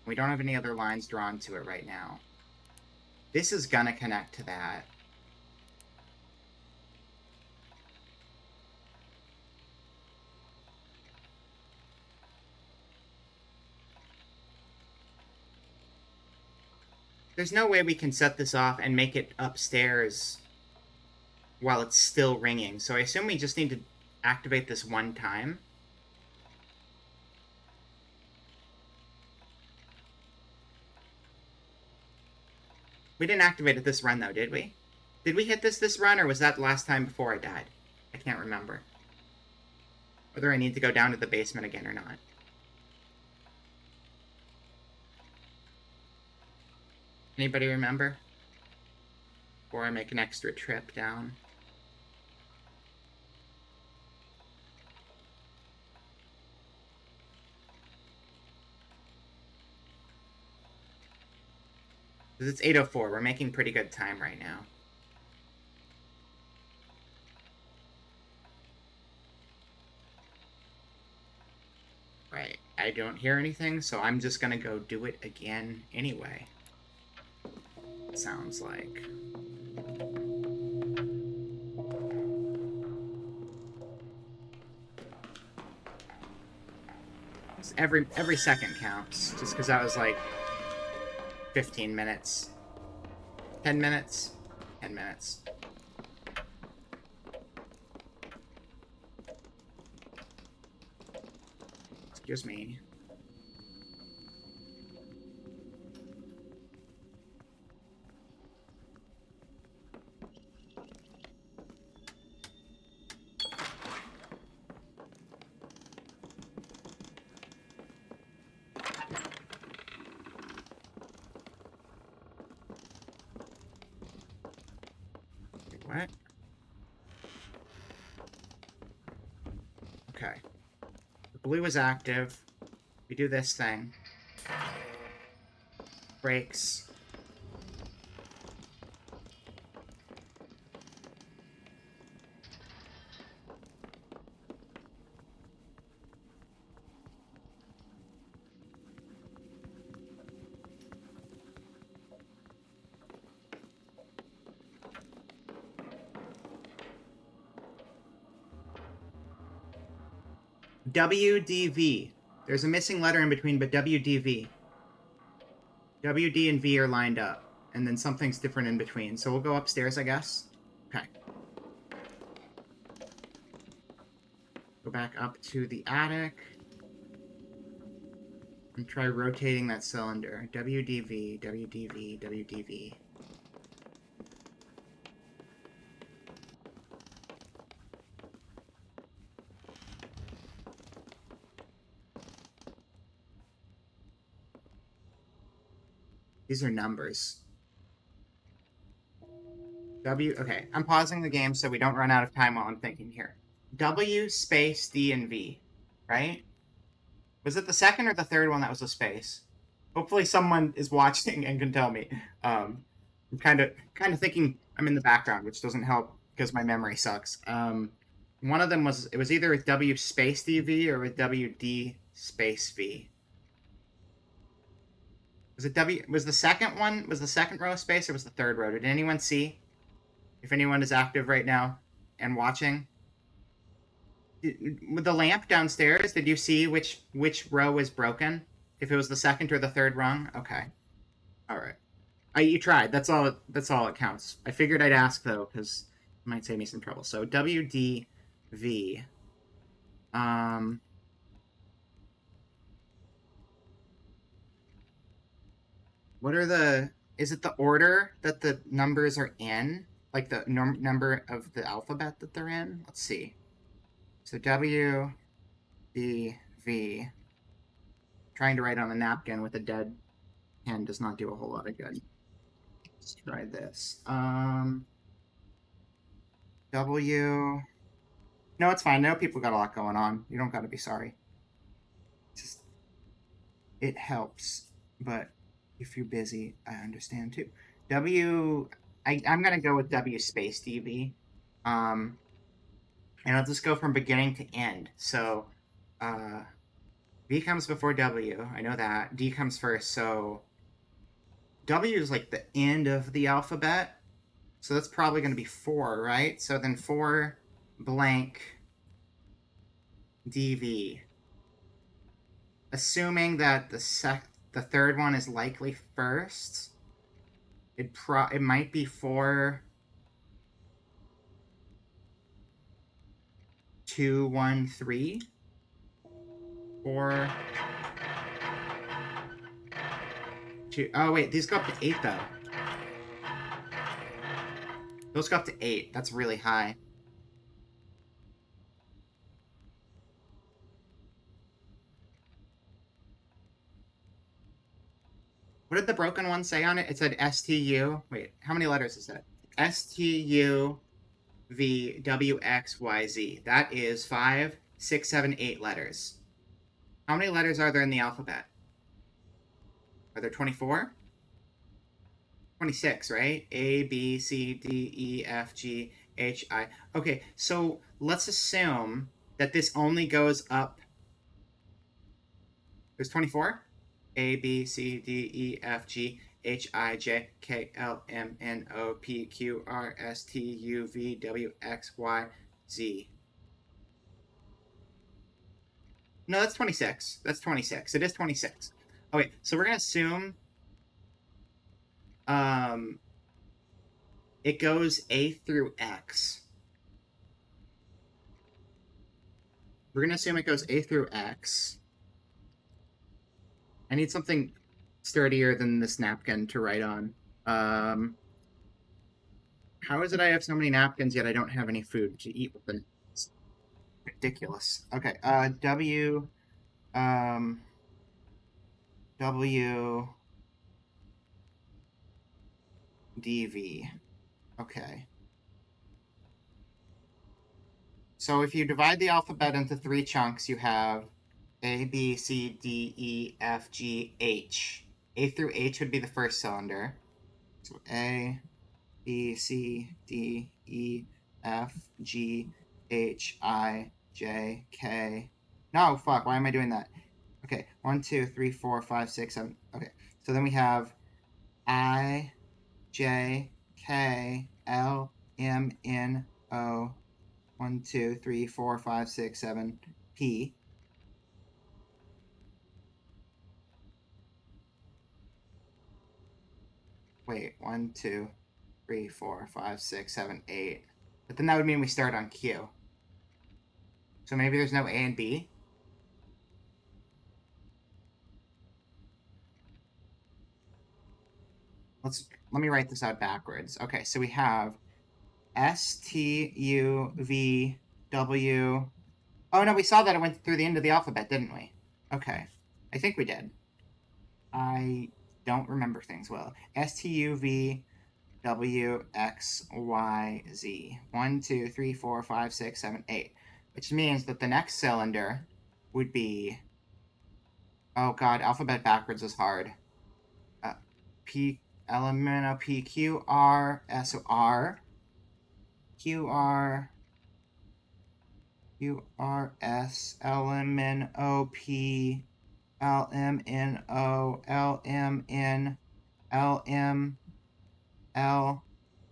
We don't have any other lines drawn to it right now. This is gonna connect to that. There's no way we can set this off and make it upstairs while it's still ringing. So I assume we just need to activate this one time. We didn't activate it this run, though, did we? Did we hit this run, or was that last time before I died? I can't remember. Whether I need to go down to the basement again or not. Anybody remember? before I make an extra trip down. It's 8:04. We're making pretty good time right now. Right. I don't hear anything, so I'm just gonna go do it again anyway. It sounds like. Every second counts, just because that was like 15 minutes. 10 minutes? 10 minutes. Excuse me. What? Okay. The blue is active. We do this thing. Brakes. WDV. There's a missing letter in between, but WDV. WD and V are lined up, and then something's different in between. So we'll go upstairs, I guess. Okay. Go back up to the attic. And try rotating that cylinder. WDV, WDV, WDV. These are numbers. Okay, I'm pausing the game so we don't run out of time while I'm thinking here. W space D and V, right? Was it the second or the third one that was a space? Hopefully someone is watching and can tell me. I'm kind of thinking I'm in the background, which doesn't help because my memory sucks. One of them was either with W space DV or with WD space V. Was the second one, was the second row a space or was the third row? Did anyone see? If anyone is active right now and watching. With the lamp downstairs, did you see which row is broken? If it was the second or the third rung? Okay. Alright. You tried. That's all it counts. I figured I'd ask though, because it might save me some trouble. So WDV. What are the... Is it the order that the numbers are in? Like the number of the alphabet that they're in? Let's see. So W, D, V. Trying to write on a napkin with a dead pen does not do a whole lot of good. Let's try this. W. No, it's fine. No, people got a lot going on. You don't got to be sorry. Just it helps, but if you're busy, I understand too. I'm gonna go with W space DV. And I'll just go from beginning to end. So, V comes before W. I know that. D comes first. So, W is like the end of the alphabet. So that's probably going to be 4, right? So then 4 blank DV. Assuming that the third one is likely first, it might be 4 2 1 3 4 2. Oh wait, these go up to 8 though. Those go up to 8. That's really high. What did the broken one say on it? It said STU. Wait, how many letters is it? STUVWXYZ. That is 5, 6, 7, 8 letters. How many letters are there in the alphabet? Are there 24? 26, right? A, B, C, D, E, F, G, H, I. Okay, so let's assume that this only goes up. There's 24? A, B, C, D, E, F, G, H, I, J, K, L, M, N, O, P, Q, R, S, T, U, V, W, X, Y, Z. No, that's 26. That's 26. It is 26. Okay, so we're going to assume it goes A through X. We're going to assume it goes A through X. I need something sturdier than this napkin to write on. How is it I have so many napkins yet I don't have any food to eat with them? It's ridiculous. Okay, W, W, DV. Okay. So if you divide the alphabet into 3 chunks, you have A, B, C, D, E, F, G, H. A through H would be the first cylinder. So A, B, C, D, E, F, G, H, I, J, K. No, fuck, why am I doing that? Okay, 1, 2, 3, 4, 5, 6, 7. Okay, so then we have I, J, K, L, M, N, O. 1, 2, 3, 4, 5, 6, 7, P. Wait, 1, 2, 3, 4, 5, 6, 7, 8. But then that would mean we start on Q. So maybe there's no A and B? Let me write this out backwards. Okay, so we have S, T, U, V, W. Oh no, we saw that it went through the end of the alphabet, didn't we? Okay. I think we did. I don't remember things well. S, T, U, V, W, X, Y, Z. 1, 2, 3, 4, 5, 6, 7, 8. Which means that the next cylinder would be... Oh god, alphabet backwards is hard. P, L-M-N-O, P, Q, R, S, O, R. Q, R, Q, R, S, L-M-N-O, P, L-M-N-O, L-M-N, L-M, L,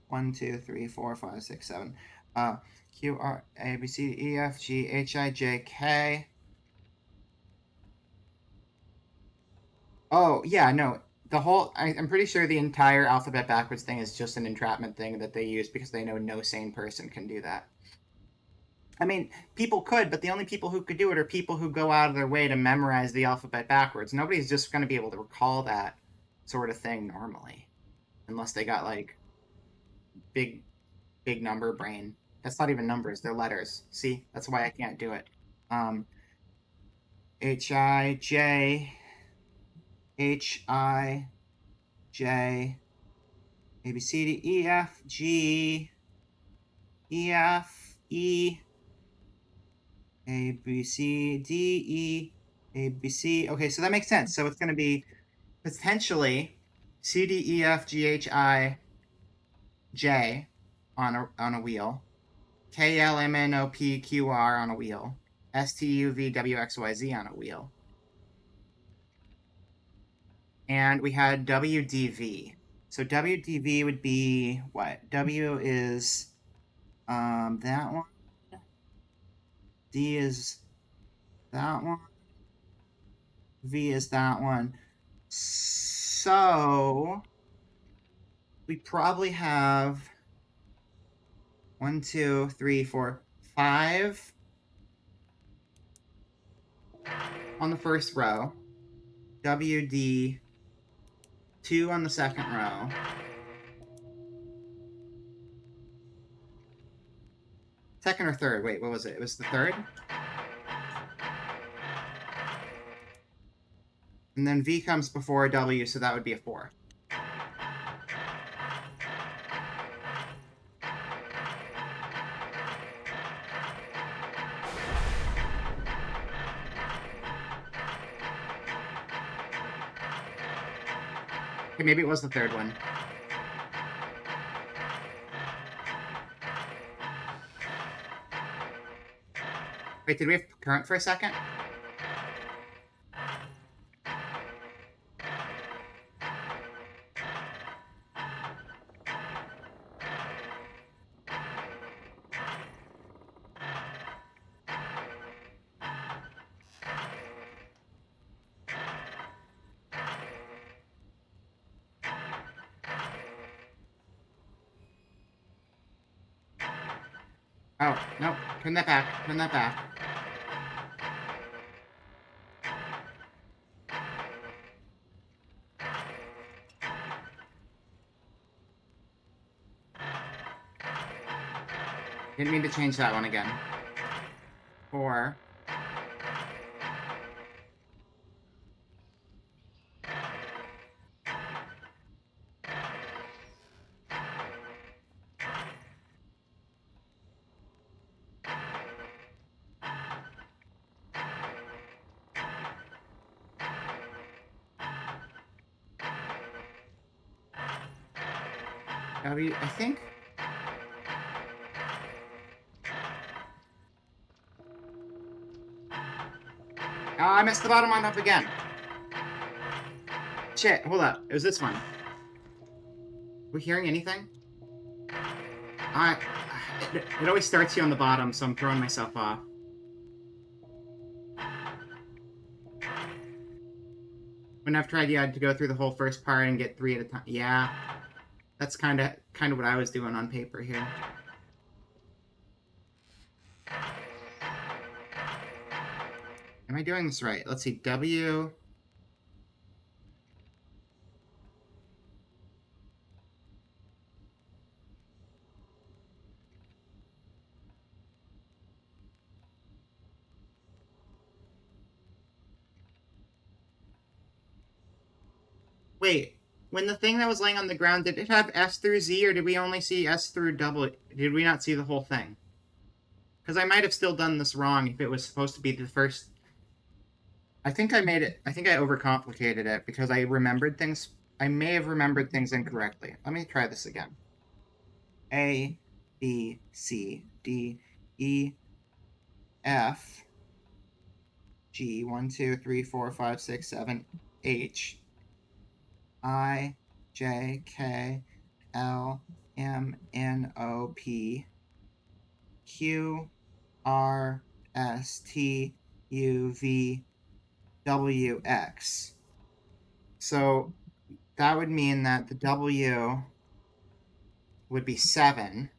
1, 2, 3, 4, 5, 6, 7. Q, R, A, B, C, D, E, F, G, H, I, J, K. Oh, yeah, no. I'm pretty sure the entire alphabet backwards thing is just an entrapment thing that they use because they know no sane person can do that. I mean, people could, but the only people who could do it are people who go out of their way to memorize the alphabet backwards. Nobody's just going to be able to recall that sort of thing normally. Unless they got, like, big number brain. That's not even numbers, they're letters. See? That's why I can't do it. H, I, J, H, I, J, A, B, C, D, E, F, G, E, F, E, A, B, C, D, E, A, B, C. Okay, so that makes sense. So it's going to be potentially C, D, E, F, G, H, I, J on a wheel. K, L, M, N, O, P, Q, R on a wheel. S, T, U, V, W, X, Y, Z on a wheel. And we had W, D, V. So W, D, V would be what? W is that one. D is that one. V is that one. So we probably have 1, 2, 3, 4, 5 on the first row. WD 2 on the second row. Second or third? Wait, what was it? It was the third? And then V comes before W, so that would be a 4. Okay, maybe it was the third one. Wait, did we have current for a second? Oh, nope. Turn that back. Turn that back. Didn't mean to change that one again. 4. W, I think. Oh, I messed the bottom one up again. Shit, hold up. It was this one. We hearing anything? It always starts you on the bottom, so I'm throwing myself off. When I've tried, you had to go through the whole first part and get 3 at a time. Yeah, that's kind of what I was doing on paper here. Am I doing this right? Let's see. W. Wait, when the thing that was laying on the ground, did it have S through Z, or did we only see S through W? Did we not see the whole thing? Because I might have still done this wrong if it was supposed to be the first. I think I overcomplicated it because I remembered things. I may have remembered things incorrectly. Let me try this again. A, B, C, D, E, F, G, 1, 2, 3, 4, 5, 6, 7, H, I, J, K, L, M, N, O, P, Q, R, S, T, U, V, W, X. So that would mean that the W would be 7.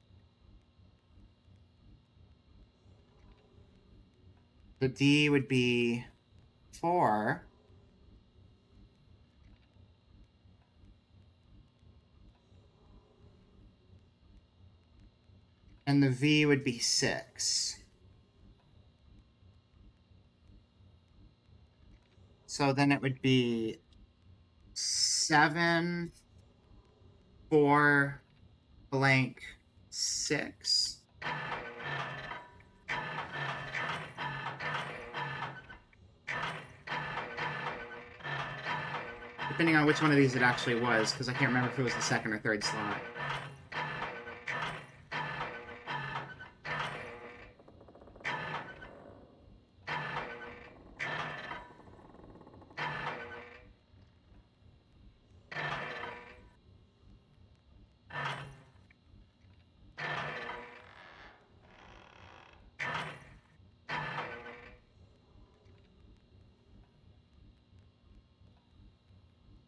The D would be 4. And the V would be 6. So then it would be 7, 4, blank, 6. Depending on which one of these it actually was, because I can't remember if it was the second or third slot.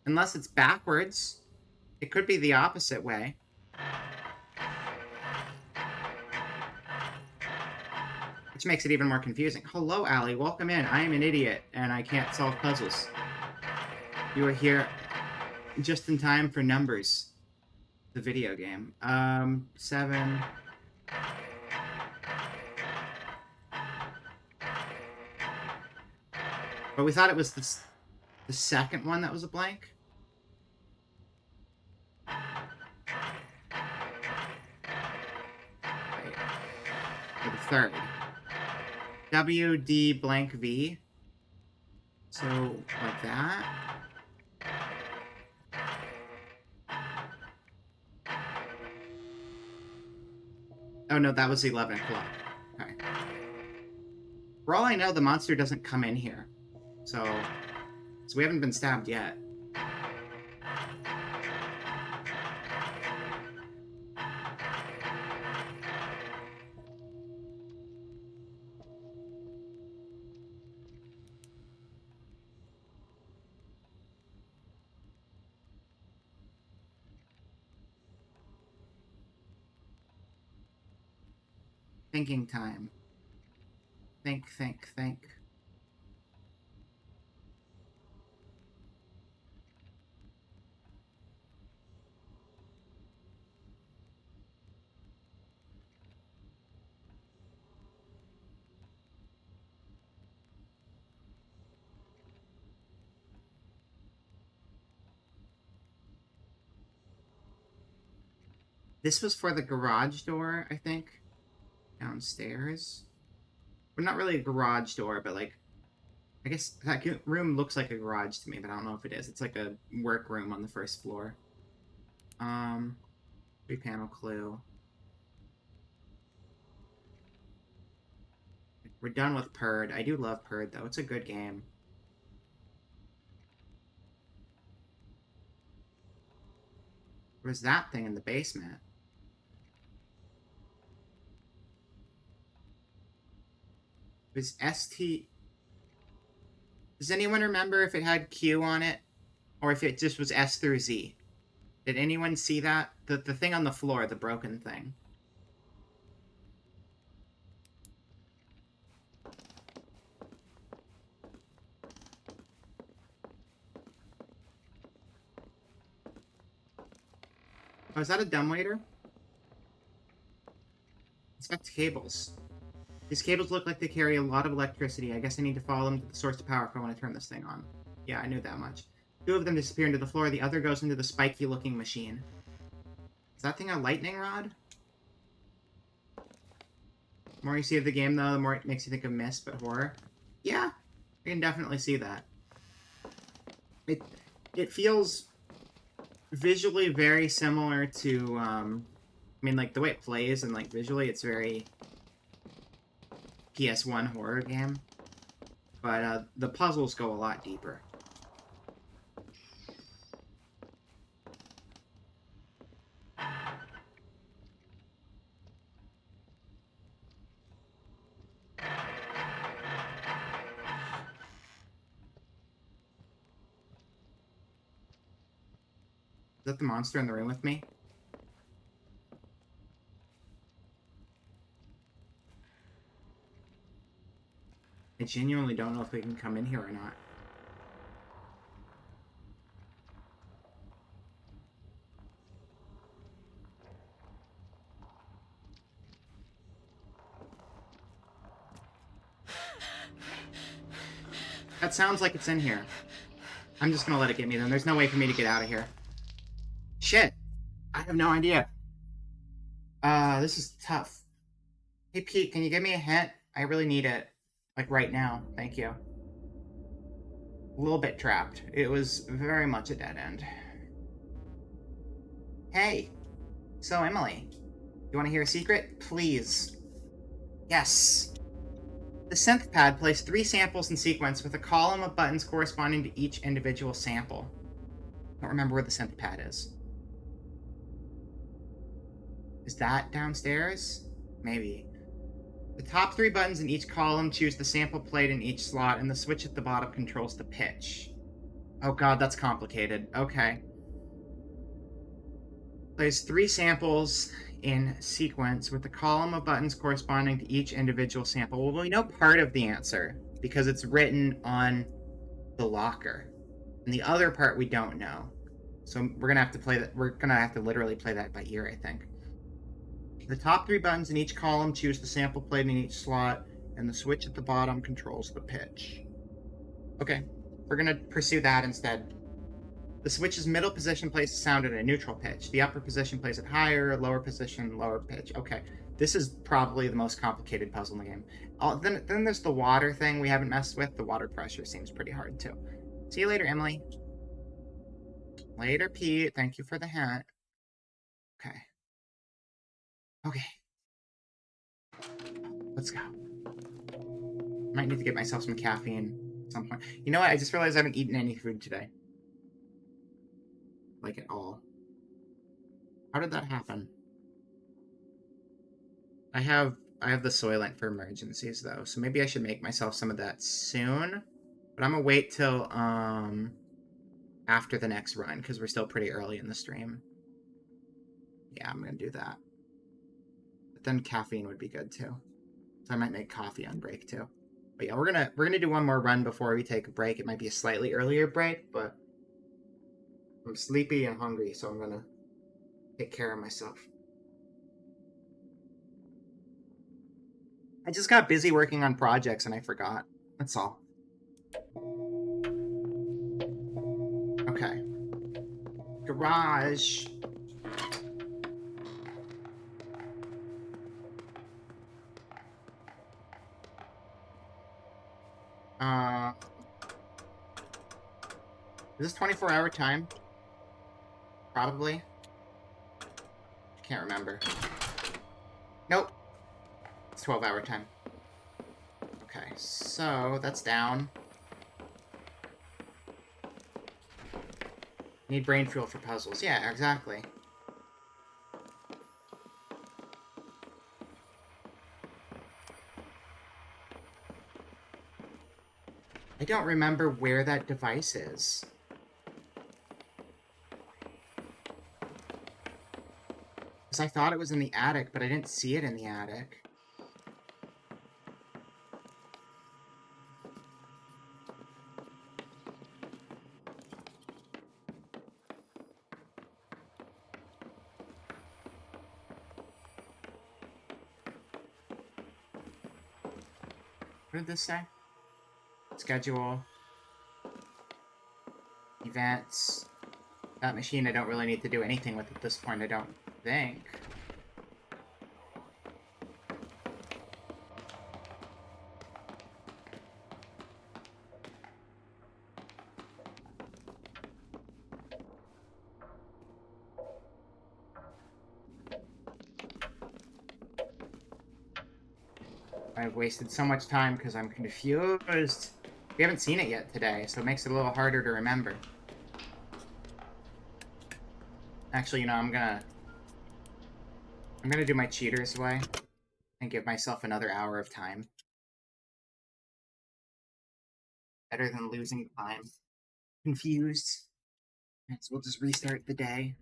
Unless it's backwards. It could be the opposite way. Which makes it even more confusing. Hello, Allie. Welcome in. I am an idiot, and I can't solve puzzles. You are here just in time for Numbers, the video game. 7... But we thought it was the second one that was a blank. Right. Or the third. W, D, blank, V. So, like that. Oh no, that was 11 o'clock. Okay. For all I know, the monster doesn't come in here. So we haven't been stabbed yet. Thinking time. Think. This was for the garage door, I think. Downstairs. Well, not really a garage door, but like, I guess that room looks like a garage to me, but I don't know if it is. It's like a work room on the first floor. 3-panel clue. We're done with Purd. I do love Purd, though. It's a good game. Where's that thing in the basement? Was ST... Does anyone remember if it had Q on it? Or if it just was S through Z? Did anyone see that? The thing on the floor, the broken thing. Oh, is that a dumbwaiter? Inspect cables. These cables look like they carry a lot of electricity. I guess I need to follow them to the source of power if I want to turn this thing on. Yeah, I knew that much. 2 of them disappear into the floor, the other goes into the spiky-looking machine. Is that thing a lightning rod? The more you see of the game, though, the more it makes you think of Myst, but horror. Yeah, I can definitely see that. It feels visually very similar to, I mean, like, the way it plays and, like, visually, it's very PS1 horror game. But, the puzzles go a lot deeper. Is that the monster in the room with me? I genuinely don't know if we can come in here or not. That sounds like it's in here. I'm just gonna let it get me then. There's no way for me to get out of here. Shit! I have no idea. This is tough. Hey, Pete, can you give me a hint? I really need it. Like, right now. Thank you. A little bit trapped. It was very much a dead end. Hey! So, Emily, you want to hear a secret? Please. Yes! The synth pad placed 3 samples in sequence with a column of buttons corresponding to each individual sample. I don't remember where the synth pad is. Is that downstairs? Maybe. The top 3 buttons in each column choose the sample played in each slot, and the switch at the bottom controls the pitch. Oh god, that's complicated. Okay. Plays 3 samples in sequence with a column of buttons corresponding to each individual sample. Well, we know part of the answer because it's written on the locker. And the other part we don't know. So we're gonna have to play that. We're gonna have to literally play that by ear, I think. The top 3 buttons in each column choose the sample played in each slot, and the switch at the bottom controls the pitch. Okay, we're gonna pursue that instead. The switch's middle position plays the sound at a neutral pitch. The upper position plays it higher, lower position, lower pitch. Okay, this is probably the most complicated puzzle in the game. Then there's the water thing we haven't messed with. The water pressure seems pretty hard too. See you later, Emily. Later, Pete. Thank you for the hint. Okay. Okay. Let's go. Might need to get myself some caffeine at some point. You know what? I just realized I haven't eaten any food today. Like, at all. How did that happen? I have the Soylent for emergencies, though, so maybe I should make myself some of that soon. But I'm gonna wait till, after the next run, because we're still pretty early in the stream. Yeah, I'm gonna do that. But then caffeine would be good, too. So I might make coffee on break, too. But yeah, we're gonna do one more run before we take a break. It might be a slightly earlier break, but I'm sleepy and hungry, so I'm gonna take care of myself. I just got busy working on projects and I forgot. That's all. Okay. Garage. Is this 24-hour time? Probably. Can't remember. Nope. It's 12-hour time. Okay, so that's down. Need brain fuel for puzzles. Yeah, exactly. I don't remember where that device is. Because I thought it was in the attic, but I didn't see it in the attic. What did this say? Schedule. Events. That machine I don't really need to do anything with at this point, I don't think. I've wasted so much time because I'm confused. We haven't seen it yet today, so it makes it a little harder to remember. Actually, you know, I'm gonna do my cheater's way and give myself another hour of time. Better than losing time. Confused. So we'll just restart the day.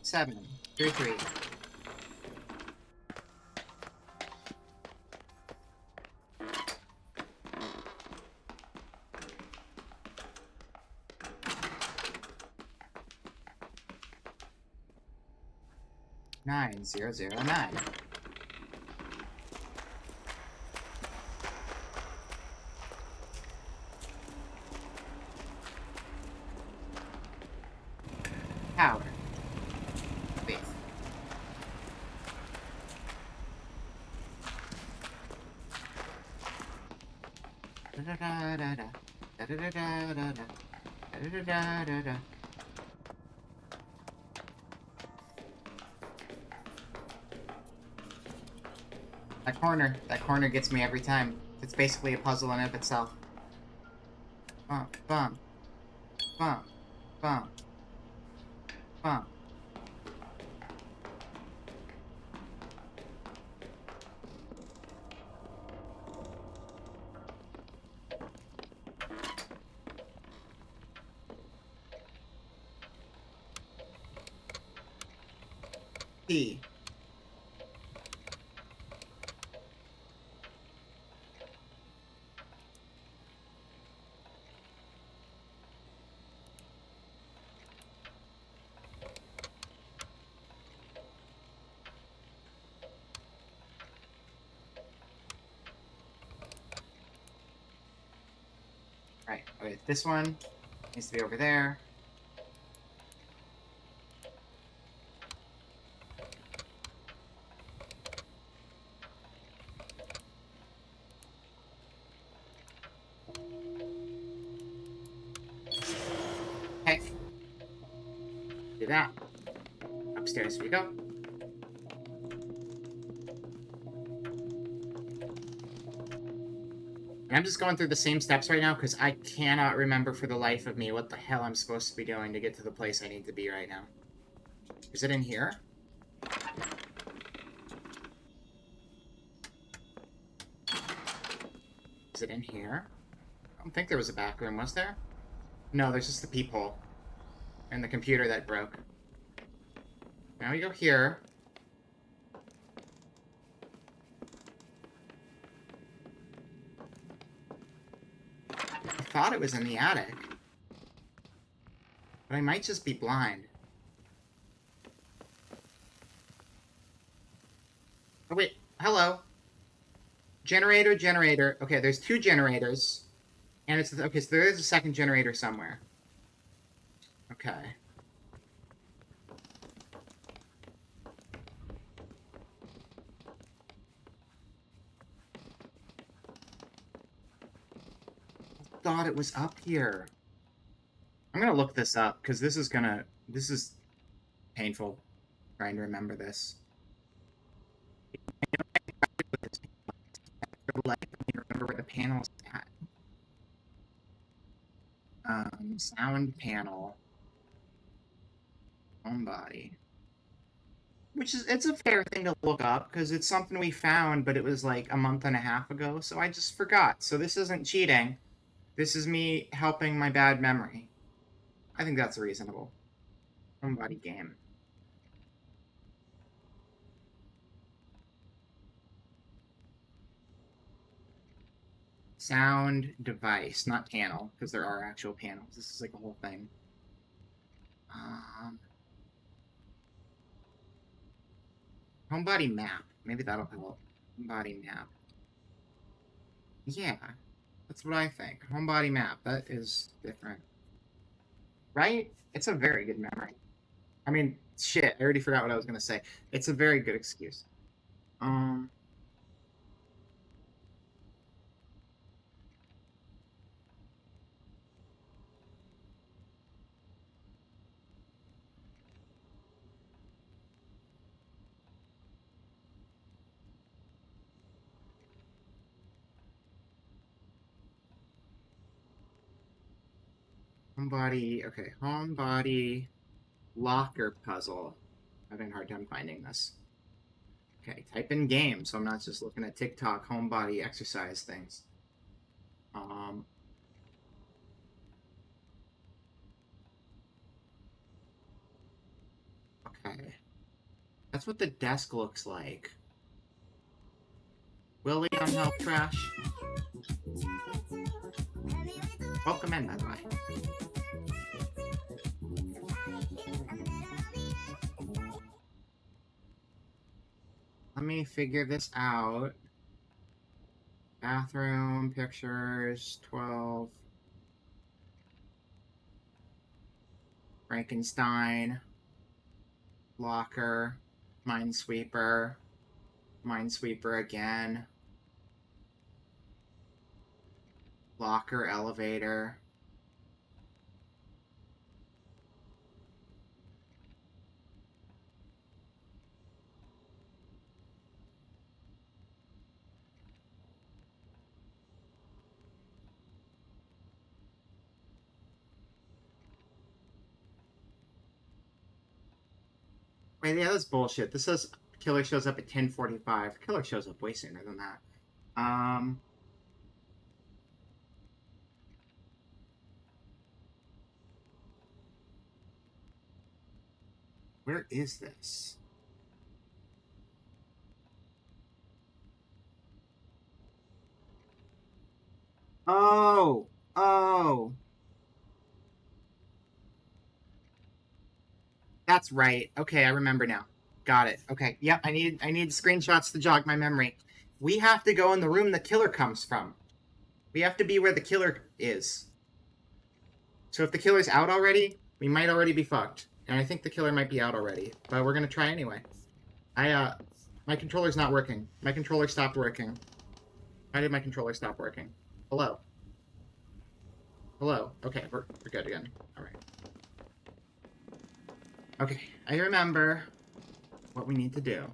Seven. 3-3. Nine 009. Power. Faith. Da da da da da da da da da da da da da. That corner gets me every time. It's basically a puzzle in and of itself. Bump, bump, bump, bump, bump. P. Right. Okay, this one needs to be over there. Okay. Do that. Upstairs we go. And I'm just going through the same steps right now because I cannot remember for the life of me what the hell I'm supposed to be doing to get to the place I need to be right now. Is it in here? Is it in here? I don't think there was a back room, was there? No, there's just the peephole. And the computer that broke. Now we go here. I thought it was in the attic. But I might just be blind. Oh, wait. Hello. Generator, generator. Okay, there's 2 generators. And it's... Okay, so there is a second generator somewhere. Okay. I thought it was up here. I'm gonna look this up, because this is painful, trying to remember this. I can't remember where the panel's at. Sound panel. Homebody. Which is, it's a fair thing to look up, because it's something we found, but it was like a month and a half ago, so I just forgot. So this isn't cheating. This is me helping my bad memory. I think that's reasonable. Homebody game. Sound device, not panel, because there are actual panels. This is like a whole thing. Homebody map. Maybe that'll help. Homebody map. Yeah, that's what I think. Homebody map. That is different. Right? It's a very good memory. I mean, shit, I already forgot what I was gonna say. It's a very good excuse. Homebody, okay, homebody locker puzzle. Having a hard time finding this. Okay, type in game, so I'm not just looking at TikTok homebody exercise things. Okay. That's what the desk looks like. Willie on help trash. Welcome in, by the way. Let me figure this out. Bathroom, pictures, 12. Frankenstein. Locker. Minesweeper. Minesweeper again. Locker, elevator. Wait, yeah, that's bullshit. This says killer shows up at 10:45. Killer shows up way sooner than that. Where is this? Oh! Oh! That's right. Okay, I remember now. Got it. Okay. Yep, I need screenshots to jog my memory. We have to go in the room the killer comes from. We have to be where the killer is. So if the killer's out already, we might already be fucked. And I think the killer might be out already. But we're gonna try anyway. My controller's not working. My controller stopped working. Why did my controller stop working? Hello? Hello? Okay, we're good again. Alright. Okay, I remember what we need to do.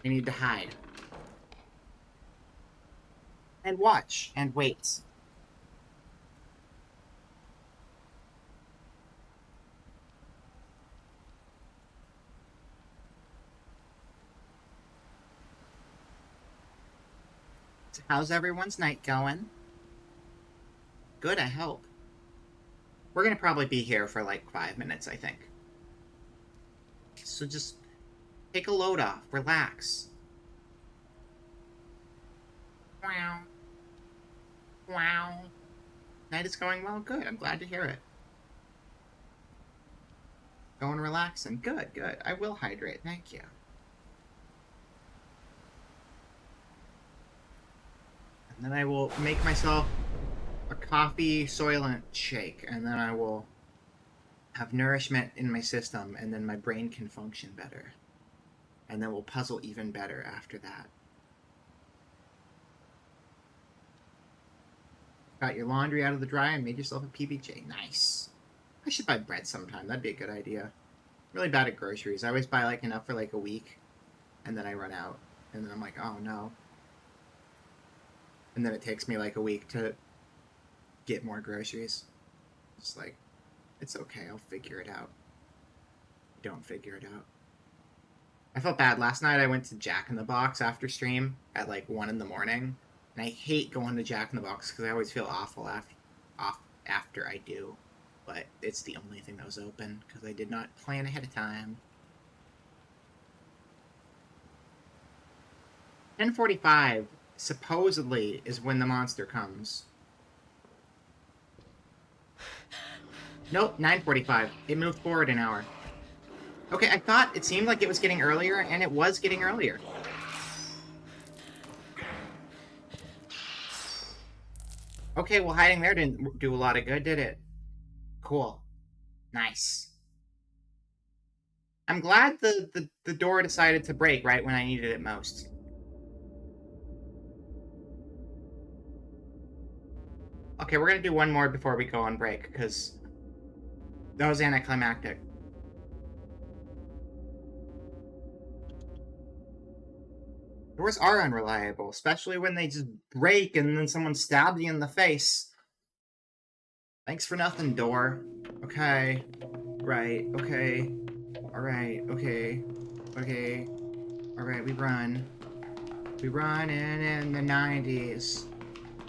We need to hide. And watch. And wait. How's everyone's night going? Good, I hope. We're gonna probably be here for like 5 minutes, I think. So just take a load off, relax. Wow. Wow. Night is going well? Good, I'm glad to hear it. Going relaxing? Good, good. I will hydrate, thank you. And then I will make myself a coffee Soylent shake, and then I will have nourishment in my system, and then my brain can function better. And then we'll puzzle even better after that. Got your laundry out of the dryer and made yourself a PBJ. Nice. I should buy bread sometime. That'd be a good idea. I'm really bad at groceries. I always buy like enough for like a week, and then I run out. And then I'm like, oh no. And then it takes me like a week to get more groceries. It's like, it's okay, I'll figure it out. Don't figure it out. I felt bad. Last night I went to Jack in the Box after stream at like 1 in the morning. And I hate going to Jack in the Box because I always feel awful after I do. But it's the only thing that was open because I did not plan ahead of time. 10:45 supposedly is when the monster comes. Nope, 9:45. It moved forward an hour. Okay, I thought it seemed like it was getting earlier, and it was getting earlier. Okay, well, hiding there didn't do a lot of good, did it? Cool. Nice. I'm glad the door decided to break right when I needed it most. Okay, we're gonna do one more before we go on break, because that was anticlimactic. Doors are unreliable, especially when they just break and then someone stabs you in the face. Thanks for nothing, door. Okay. Right, okay. Alright, okay. Okay. Alright, we run. We run in the 90s.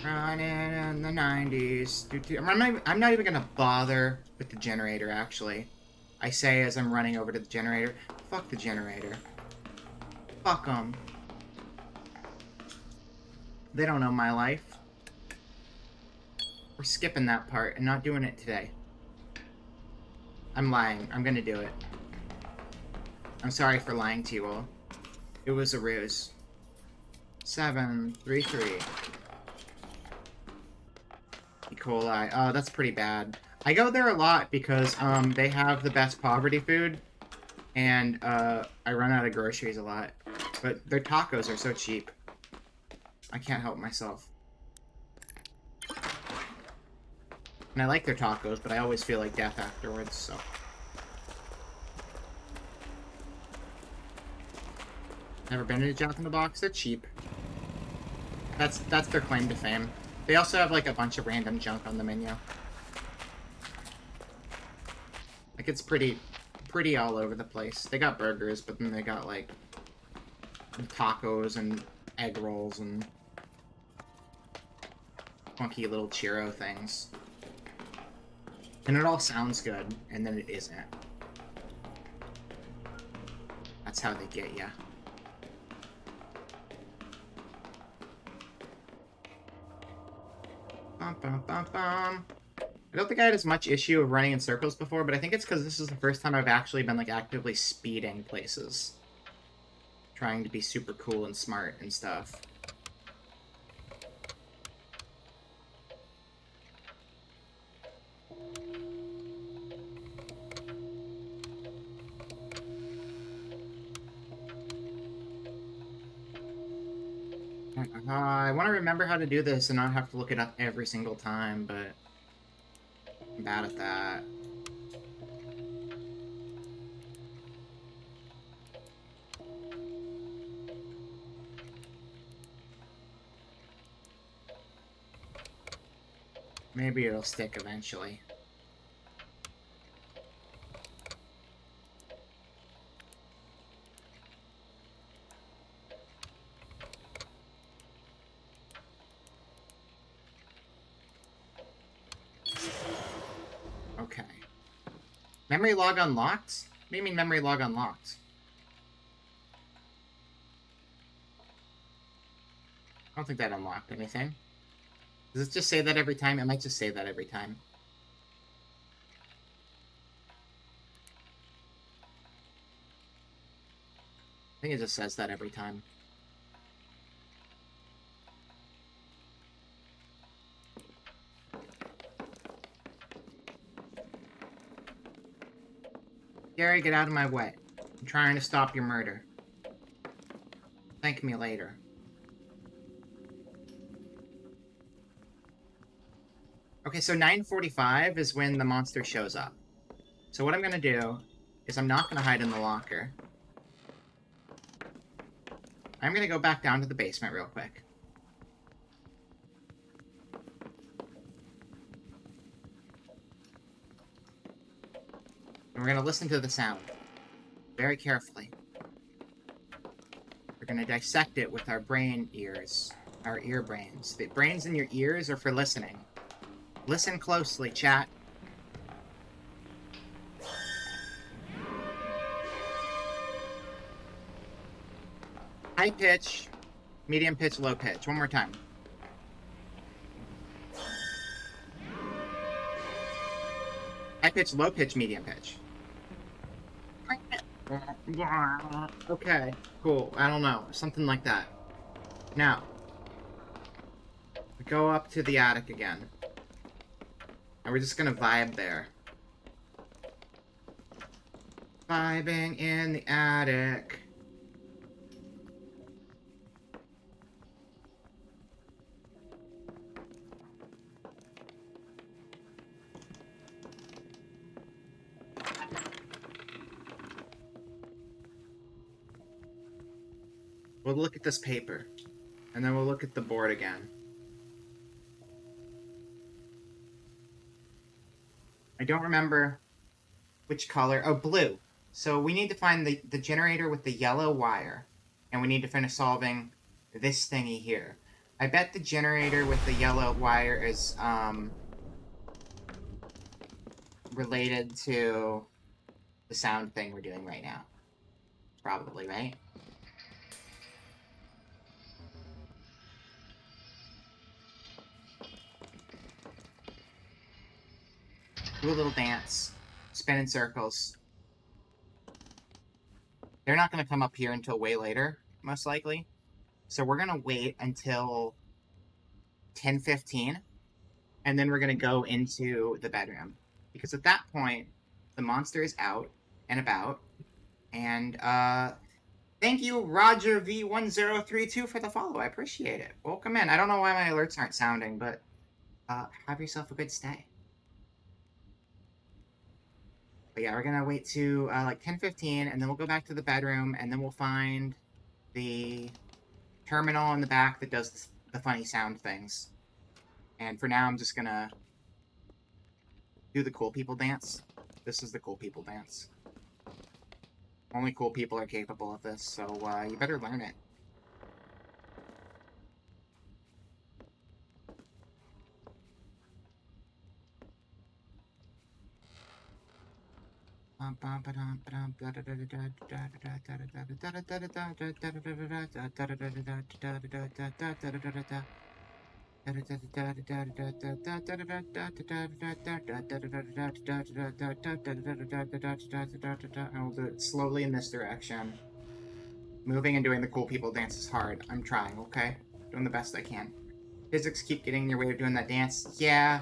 Running in the 90s. I'm not even gonna bother with the generator, actually. I say as I'm running over to the generator. Fuck the generator. Fuck them. They don't know my life. We're skipping that part and not doing it today. I'm lying. I'm gonna do it. I'm sorry for lying to you all. It was a ruse. 733. E. coli. Oh, that's pretty bad. I go there a lot because they have the best poverty food, and I run out of groceries a lot. But their tacos are so cheap. I can't help myself. And I like their tacos, but I always feel like death afterwards, so. Never been to Jack in the Box? They're cheap. That's their claim to fame. They also have like a bunch of random junk on the menu. Like it's pretty all over the place. They got burgers, but then they got like tacos and egg rolls and funky little churro things. And it all sounds good, and then it isn't. That's how they get ya. Bum, bum, bum, bum. I don't think I had as much issue of running in circles before, but I think it's because this is the first time I've actually been like actively speeding places. Trying to be super cool and smart and stuff. I want to remember how to do this and not have to look it up every single time, but I'm bad at that. Maybe it'll stick eventually. Okay. Memory log unlocked? What do you mean memory log unlocked? I don't think that unlocked anything. Does it just say that every time? It might just say that every time. I think it just says that every time. Gary, get out of my way. I'm trying to stop your murder. Thank me later. Okay, so 9:45 is when the monster shows up. So what I'm gonna do is I'm not gonna hide in the locker. I'm gonna go back down to the basement real quick. And we're gonna listen to the sound very carefully. We're gonna dissect it with our brain ears, our ear brains. The brains in your ears are for listening. Listen closely, chat. High pitch, medium pitch, low pitch. One more time. High pitch, low pitch, medium pitch. Okay, cool. I don't know. Something like that. Now, we go up to the attic again. And we're just gonna vibe there. Vibing in the attic. We'll look at this paper, and then we'll look at the board again. I don't remember which color. Oh, blue. So we need to find the generator with the yellow wire, and we need to finish solving this thingy here. I bet the generator with the yellow wire is related to the sound thing we're doing right now. Probably, right? Do a little dance. Spin in circles. They're not going to come up here until way later, most likely. So we're going to wait until 10:15, and then we're going to go into the bedroom. Because at that point, the monster is out and about. And, thank you, Roger V1032, for the follow. I appreciate it. Welcome in. I don't know why my alerts aren't sounding, but, have yourself a good stay. But yeah, we're gonna wait to like 10:15, and then we'll go back to the bedroom, and then we'll find the terminal in the back that does the funny sound things. And for now, I'm just gonna do the cool people dance. This is the cool people dance. Only cool people are capable of this, so you better learn it. I'll do it slowly in this direction. Moving and doing the cool people dance is hard. I'm trying, okay? Doing the best I can. Physics keep getting in your way of doing that dance. Yeah,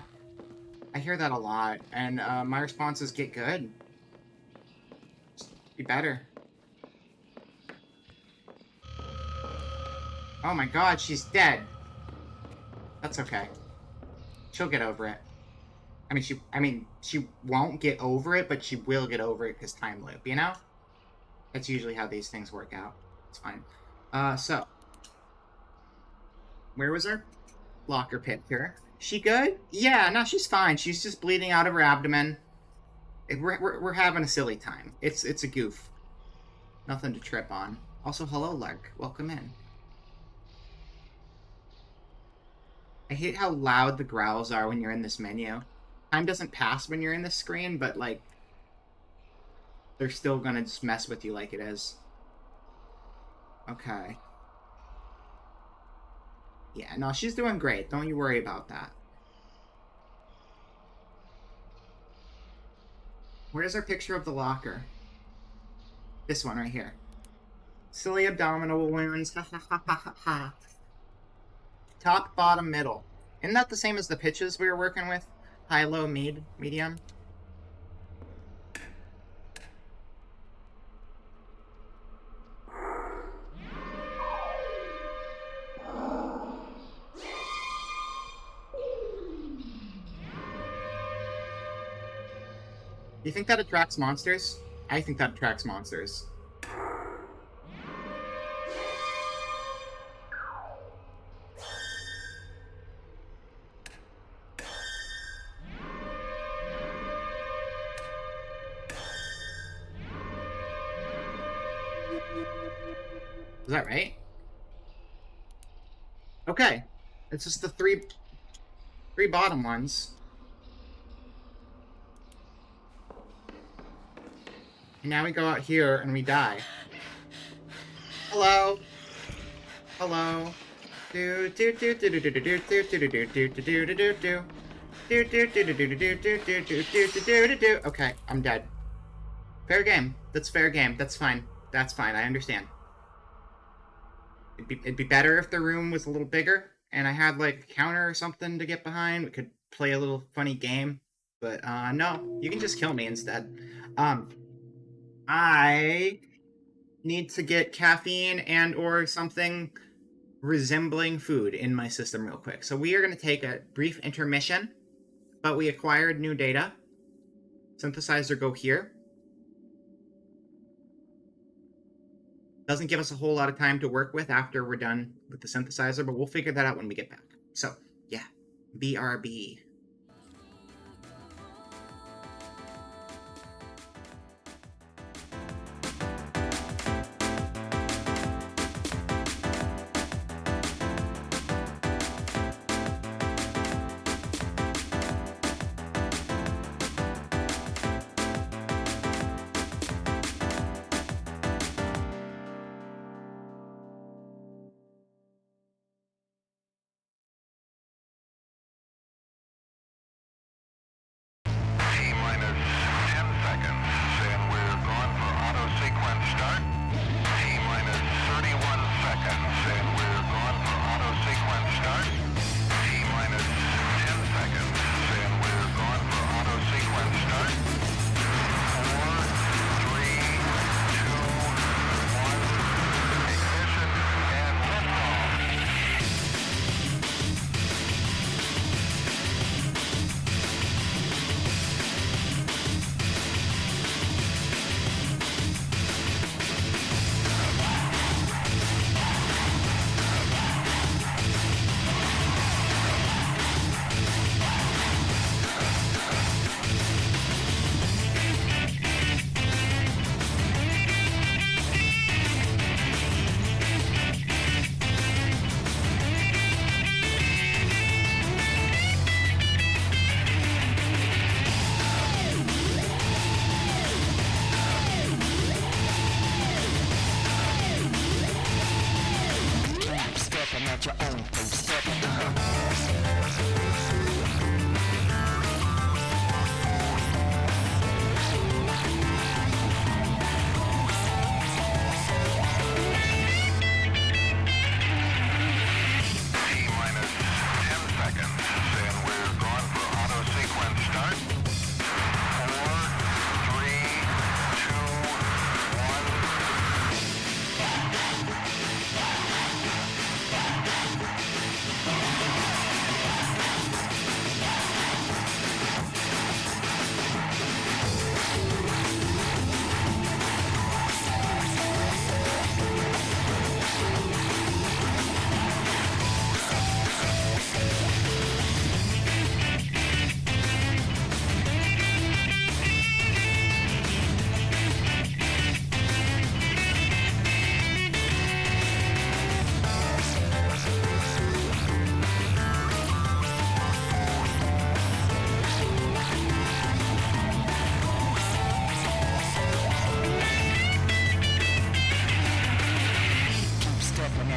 I hear that a lot, and my response is get good. Just be better. Oh my god, she's dead. That's okay. She'll get over it. I mean, she won't get over it, but she will get over it because time loop, you know? That's usually how these things work out. It's fine. So. Where was her locker picture? She good? Yeah, no, she's fine. She's just bleeding out of her abdomen. We're having a silly time. It's a goof. Nothing to trip on. Also, hello, Lark. Welcome in. I hate how loud the growls are when you're in this menu. Time doesn't pass when you're in this screen, but, like, they're still gonna just mess with you like it is. Okay. Yeah, no, she's doing great. Don't you worry about that. Where's our picture of the locker? This one right here. Silly abdominal wounds. Ha ha ha ha ha ha. Top, bottom, middle. Isn't that the same as the pitches we were working with? High, low, mid, medium? You think that attracts monsters? I think that attracts monsters. Is that right? Okay. It's just the three bottom ones. And now we go out here and we die. Hello. Hello. Do do do do do do do do do do do do do do do do do. Do do do do do do do do do do do do do. Okay, I'm dead. Fair game. That's fair game. That's fine. That's fine. I understand. It'd be better if the room was a little bigger and I had like a counter or something to get behind. We could play a little funny game. But no, you can just kill me instead. I need to get caffeine and or something resembling food in my system real quick. So we are going to take a brief intermission, but we acquired new data. Synthesizer go here. Doesn't give us a whole lot of time to work with after we're done with the synthesizer, but we'll figure that out when we get back. So, yeah, BRB.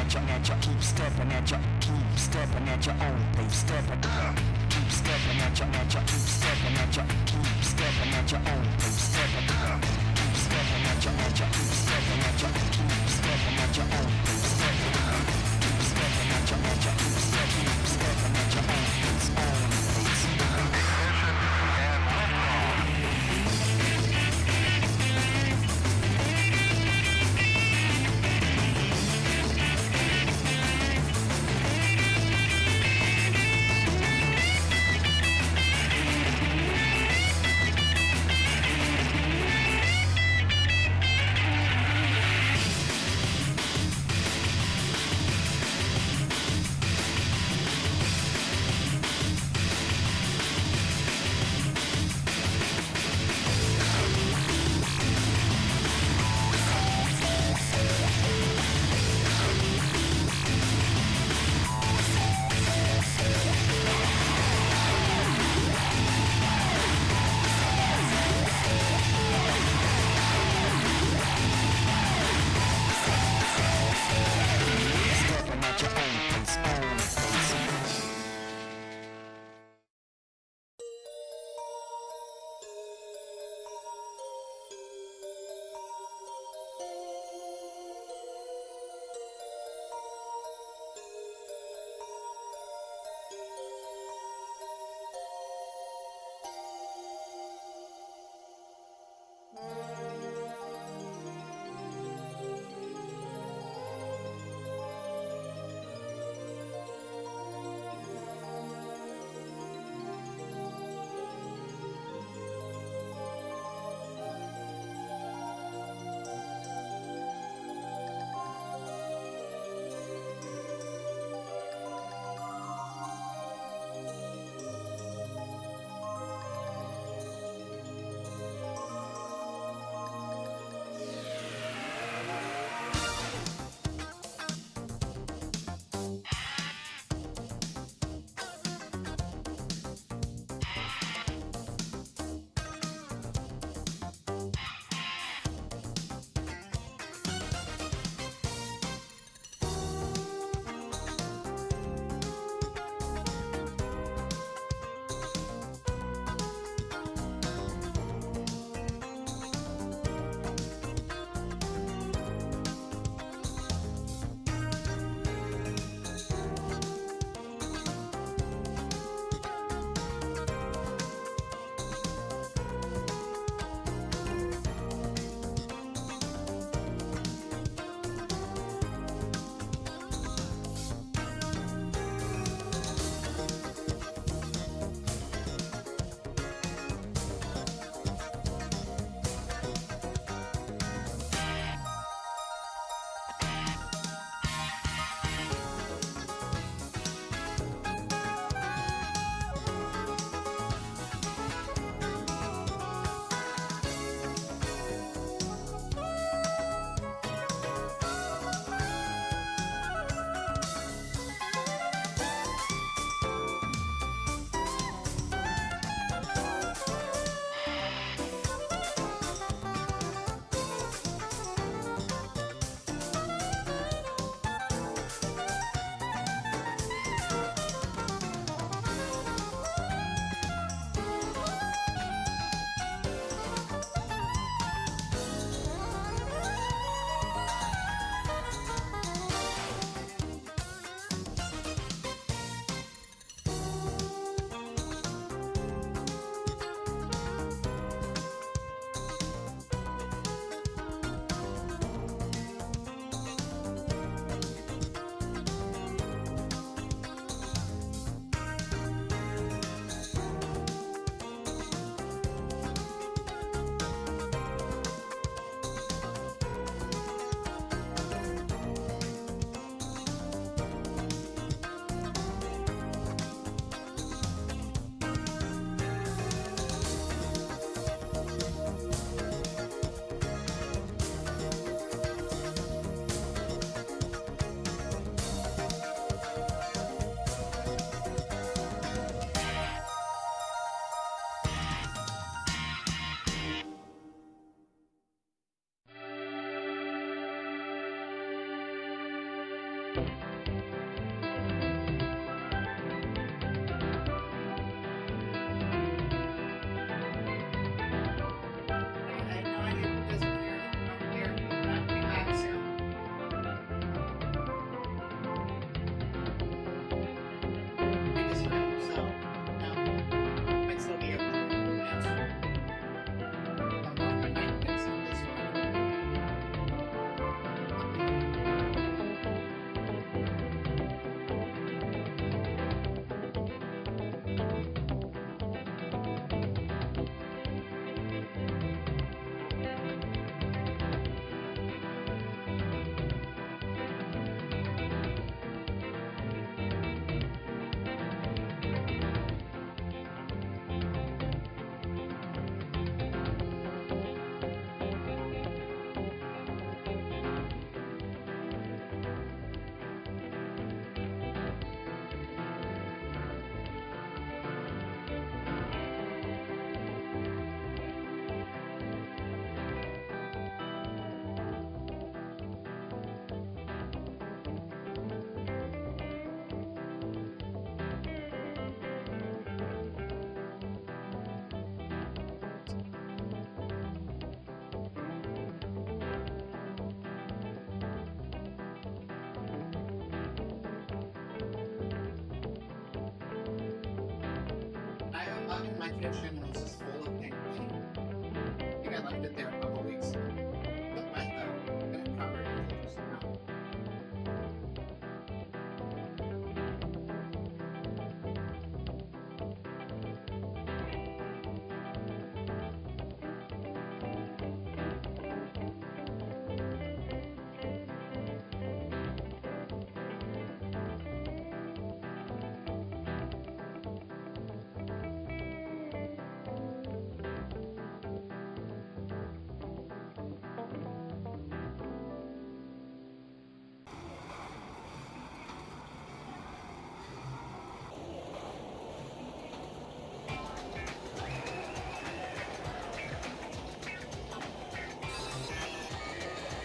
keep stepping at your own pace, keep stepping at your own pace, keep stepping at your own pace, keep stepping at your own pace, keep stepping at your own pace, I unlocked my kitchen and it's just full of pink paint. I think I left it there a couple weeks ago. But wet though, I'm gonna cover it until just now.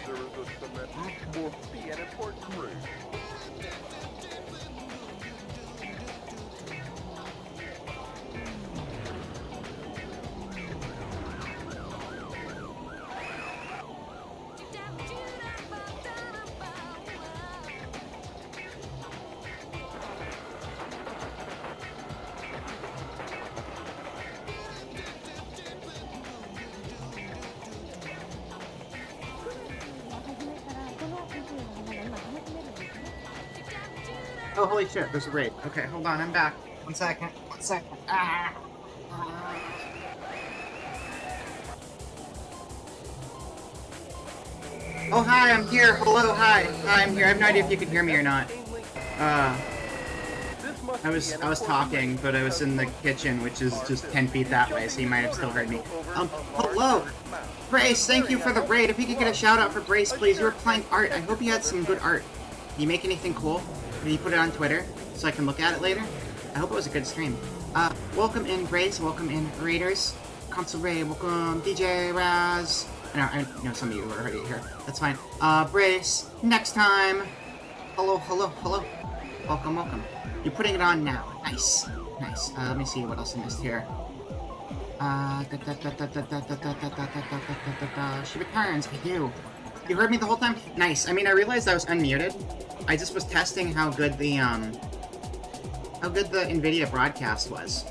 There is a cement will be an important route. Oh, holy shit, there's a raid. Okay, hold on, I'm back. One second. Ah. Oh, hi, I'm here. Hello, hi. Hi, I'm here. I have no idea if you could hear me or not. I was talking, but I was in the kitchen, which is just 10 feet that way, so you might have still heard me. Hello! Brace, thank you for the raid. If you could get a shout out for Brace, please. You were playing art. I hope you had some good art. Did you make anything cool? Did you put it on Twitter so I can look at it later? I hope it was a good stream. Welcome in, Brace. Welcome in, Raiders. Console Raid. Welcome, DJ Raz. I know some of you are already here. That's fine. Brace. Next time. Hello. Welcome. You're putting it on now. Nice. Let me see what else I missed here. She returns. I do. You heard me the whole time? Nice. I mean, I realized I was unmuted. I just was testing how good the NVIDIA broadcast was.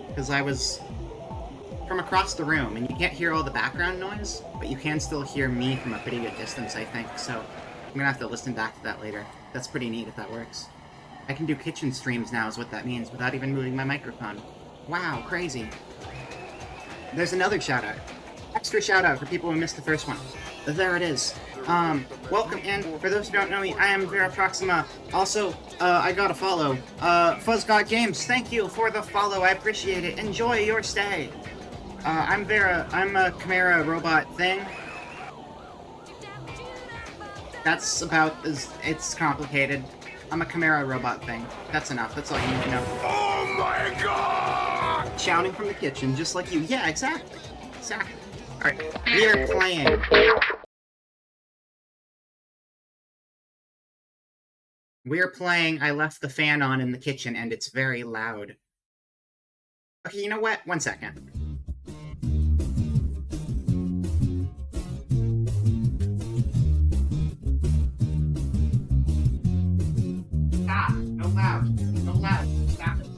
Because I was from across the room, and you can't hear all the background noise, but you can still hear me from a pretty good distance, I think. So I'm gonna have to listen back to that later. That's pretty neat if that works. I can do kitchen streams now is what that means, without even moving my microphone. Wow, crazy. There's another shout-out. Extra shout-out for people who missed the first one. There it is. Welcome in. For those who don't know me, I am Vera Proxima. Also, I got a follow. FuzzGod Games, thank you for the follow. I appreciate it. Enjoy your stay. I'm Vera. I'm a Chimera robot thing. That's about as... It's complicated. I'm a Chimera robot thing. That's enough. That's all you need to know. Oh my god! Shouting from the kitchen, just like you. Yeah, exactly. Alright, we are playing We're playing I Left the Fan On in the Kitchen and it's very loud. Okay, you know what? 1 second. Stop. No loud. No loud. Stop it.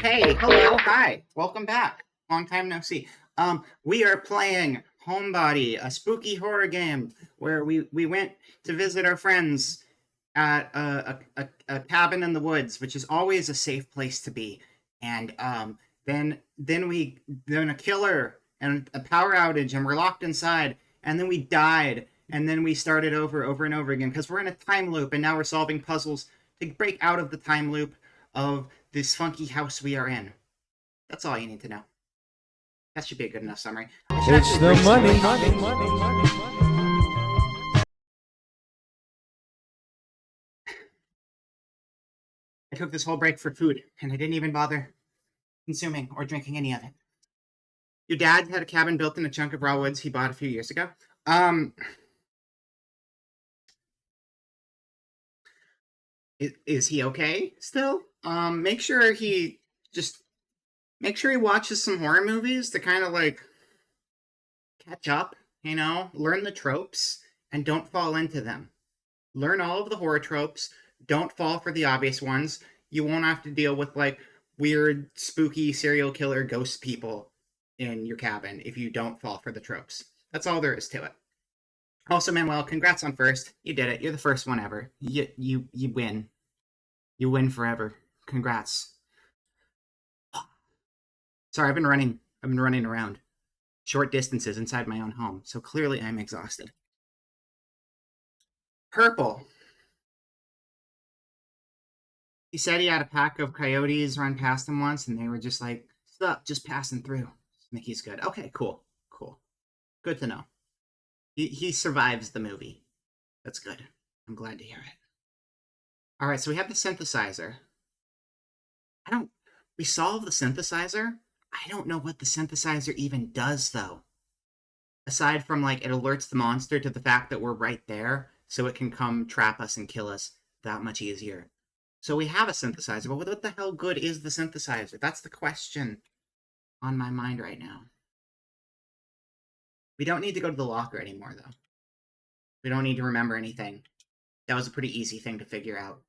Hey, hello, hi, welcome back. Long time no see. We are playing Homebody, a spooky horror game where we went to visit our friends at a cabin in the woods, which is always a safe place to be. And then a killer and a power outage, and we're locked inside. And then we died, and then we started over and over again because we're in a time loop, and now we're solving puzzles to break out of the time loop of this funky house we are in. That's all you need to know. That should be a good enough summary. It's the money. I took this whole break for food, and I didn't even bother consuming or drinking any of it. Your dad had a cabin built in a chunk of raw woods he bought a few years ago. Is he okay still? Make sure he watches some horror movies to kind of like catch up, learn the tropes and don't fall into them. Learn all of the horror tropes, don't fall for the obvious ones. You won't have to deal with like weird, spooky serial killer ghost people in your cabin if you don't fall for the tropes. That's all there is to it. Also, Manuel, congrats on first. You did it. You're the first one ever. You win. You win forever. Congrats. Sorry, I've been running around short distances inside my own home, so clearly I'm exhausted. Purple. He said he had a pack of coyotes run past him once, and they were just like, "Stop, just passing through." Mickey's good. Okay, cool. Good to know. He survives the movie. That's good. I'm glad to hear it. All right, so we have the synthesizer. We solve the synthesizer. I don't know what the synthesizer even does, though. Aside from, like, it alerts the monster to the fact that we're right there, so it can come trap us and kill us that much easier. So we have a synthesizer, but what the hell good is the synthesizer? That's the question on my mind right now. We don't need to go to the locker anymore, though. We don't need to remember anything. That was a pretty easy thing to figure out,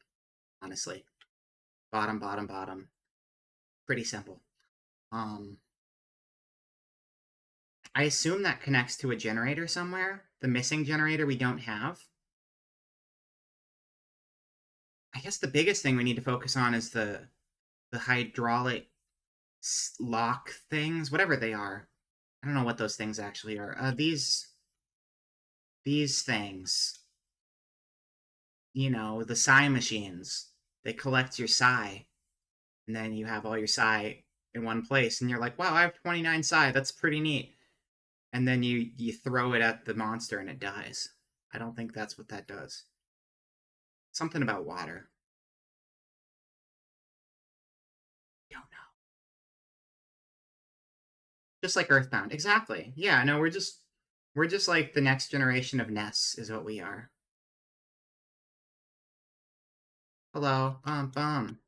honestly. Bottom. Pretty simple. I assume that connects to a generator somewhere. The missing generator we don't have. I guess the biggest thing we need to focus on is the hydraulic lock things, whatever they are. I don't know what those things actually are. These things. The psi machines. They collect your psi. And then you have all your psi in one place. And you're like, wow, I have 29 psi. That's pretty neat. And then you throw it at the monster and it dies. I don't think that's what that does. Something about water. Don't know. Just like Earthbound. Exactly. Yeah, no, we're just like the next generation of Ness is what we are. Hello. Bum.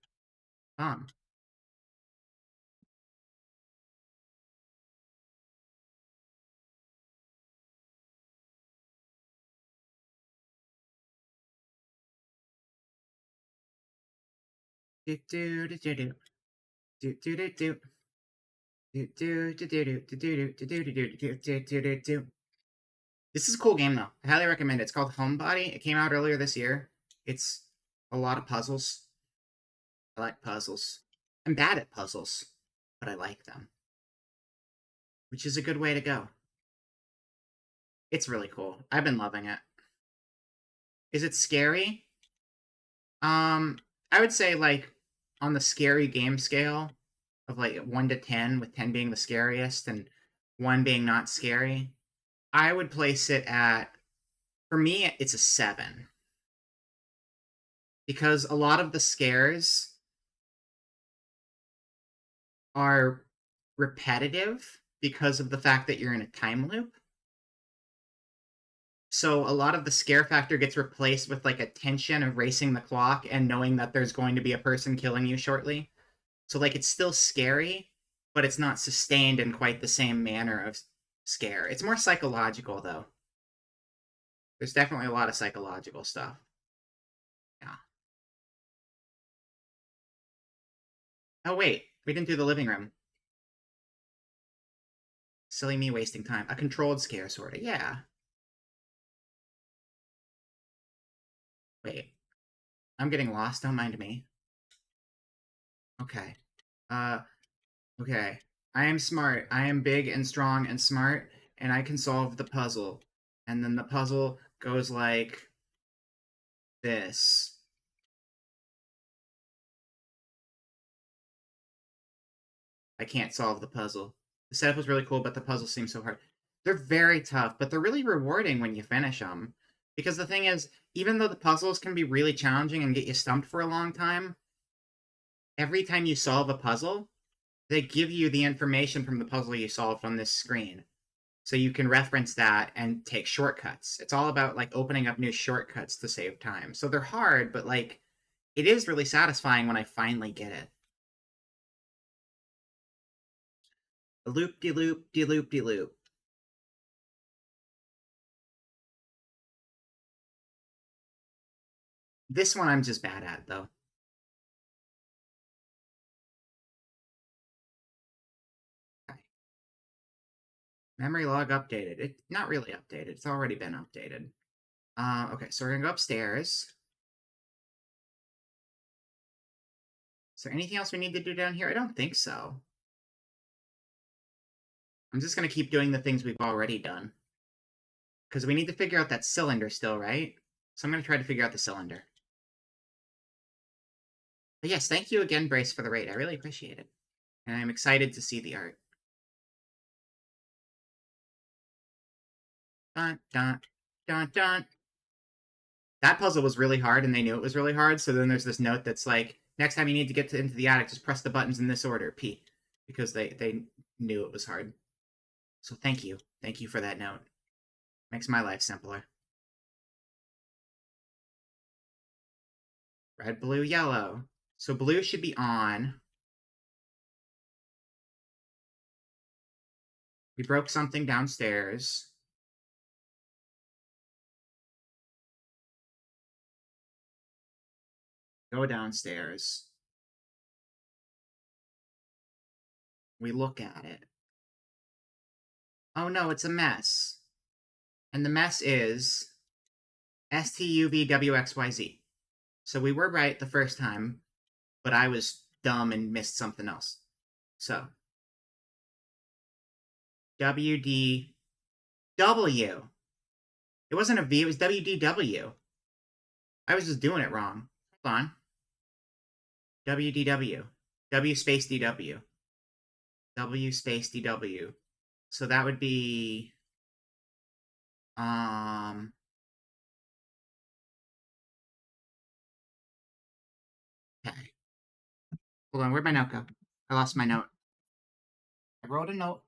This is a cool game, though. I highly recommend it. It's called Homebody. It came out earlier this year. It's a lot of puzzles. I like puzzles. I'm bad at puzzles, but I like them. Which is a good way to go. It's really cool. I've been loving it. Is it scary? I would say, like, on the scary game scale of, like, 1 to 10, with 10 being the scariest and 1 being not scary, I would place it at, for me, it's a 7. Because a lot of the scares are repetitive because of the fact that you're in a time loop. So a lot of the scare factor gets replaced with like a tension of racing the clock and knowing that there's going to be a person killing you shortly. So like it's still scary, but it's not sustained in quite the same manner of scare. It's more psychological though. There's definitely a lot of psychological stuff. Yeah. Oh wait, we didn't do the living room. Silly me wasting time. A controlled scare sorta. Yeah. Wait. I'm getting lost, don't mind me. Okay. Okay. I am smart. I am big and strong and smart, and I can solve the puzzle. And then the puzzle goes like this. I can't solve the puzzle. The setup was really cool, but the puzzle seems so hard. They're very tough, but they're really rewarding when you finish them. Because the thing is, even though the puzzles can be really challenging and get you stumped for a long time, every time you solve a puzzle, they give you the information from the puzzle you solved on this screen. So you can reference that and take shortcuts. It's all about like opening up new shortcuts to save time. So they're hard, but like it is really satisfying when I finally get it. A loop-de-loop-de-loop-de-loop. This one I'm just bad at, though. Okay. Memory log updated. It's not really updated. It's already been updated. Okay, so we're gonna go upstairs. Is there anything else we need to do down here? I don't think so. I'm just gonna keep doing the things we've already done. Because we need to figure out that cylinder still, right? So I'm gonna try to figure out the cylinder. But yes, thank you again, Brace, for the raid. I really appreciate it. And I'm excited to see the art. Dun, dun, dun, dun. That puzzle was really hard, and they knew it was really hard, so then there's this note that's like, next time you need to get into the attic, just press the buttons in this order, P. Because they knew it was hard. So thank you. Thank you for that note. Makes my life simpler. Red, blue, yellow. So blue should be on. We broke something downstairs. Go downstairs. We look at it. Oh no, it's a mess. And the mess is STUVWXYZ. So we were right the first time, but I was dumb and missed something else. So WDW. It wasn't a V, it was WDW. I was just doing it wrong. Hold on. WDW. W space DW. W space DW. So that would be okay. Hold on, where'd my note go? I lost my note. I wrote a note.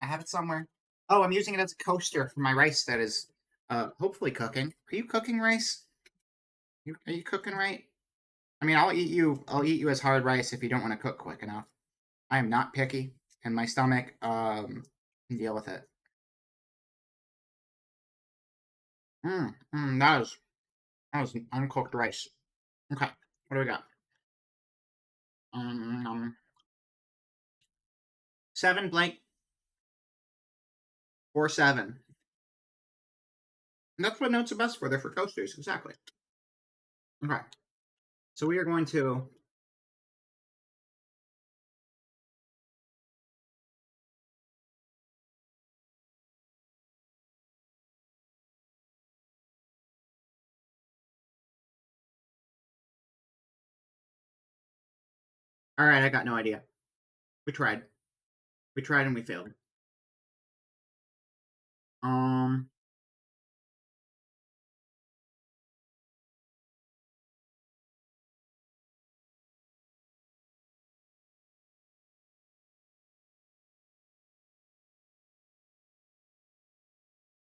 I have it somewhere. Oh, I'm using it as a coaster for my rice that is hopefully cooking. Are you cooking rice? Are you cooking right? I mean, I'll eat you as hard rice if you don't want to cook quick enough. I am not picky, and my stomach can deal with it. That was uncooked rice. Okay, what do we got? 7 blank 4-7. And that's what notes are best for. They're for coasters, exactly. Okay, so we are going to all right, I got no idea. We tried. We tried and we failed.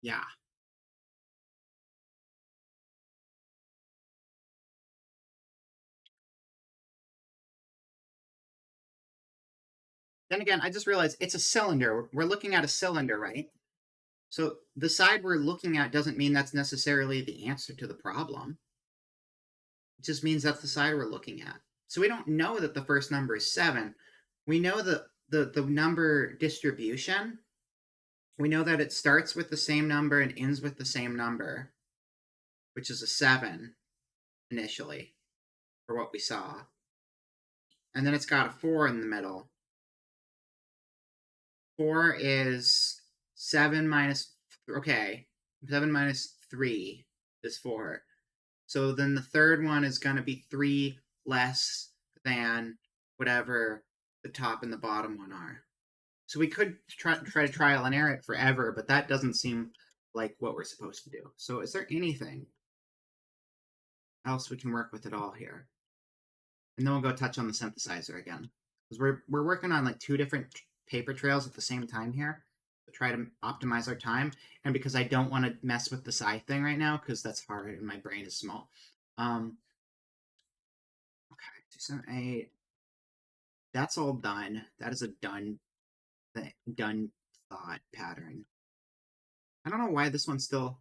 Yeah. Then again, I just realized it's a cylinder. We're looking at a cylinder, right? So the side we're looking at doesn't mean that's necessarily the answer to the problem. It just means that's the side we're looking at. So we don't know that the first number is 7. We know the number distribution. We know that it starts with the same number and ends with the same number, which is a 7 initially, for what we saw. And then it's got a 4 in the middle. 4 is 7 minus, okay, 7 minus 3 is 4. So then the third one is going to be 3 less than whatever the top and the bottom one are. So we could try to trial and error it forever, but that doesn't seem like what we're supposed to do. So is there anything else we can work with at all here? And then we'll go touch on the synthesizer again. Because we're working on like 2 different paper trails at the same time here to try to optimize our time. And because I don't want to mess with the psi thing right now, because that's hard and my brain is small. Okay, 2, 7, 8. That's all done. That is a done thought pattern. I don't know why this one still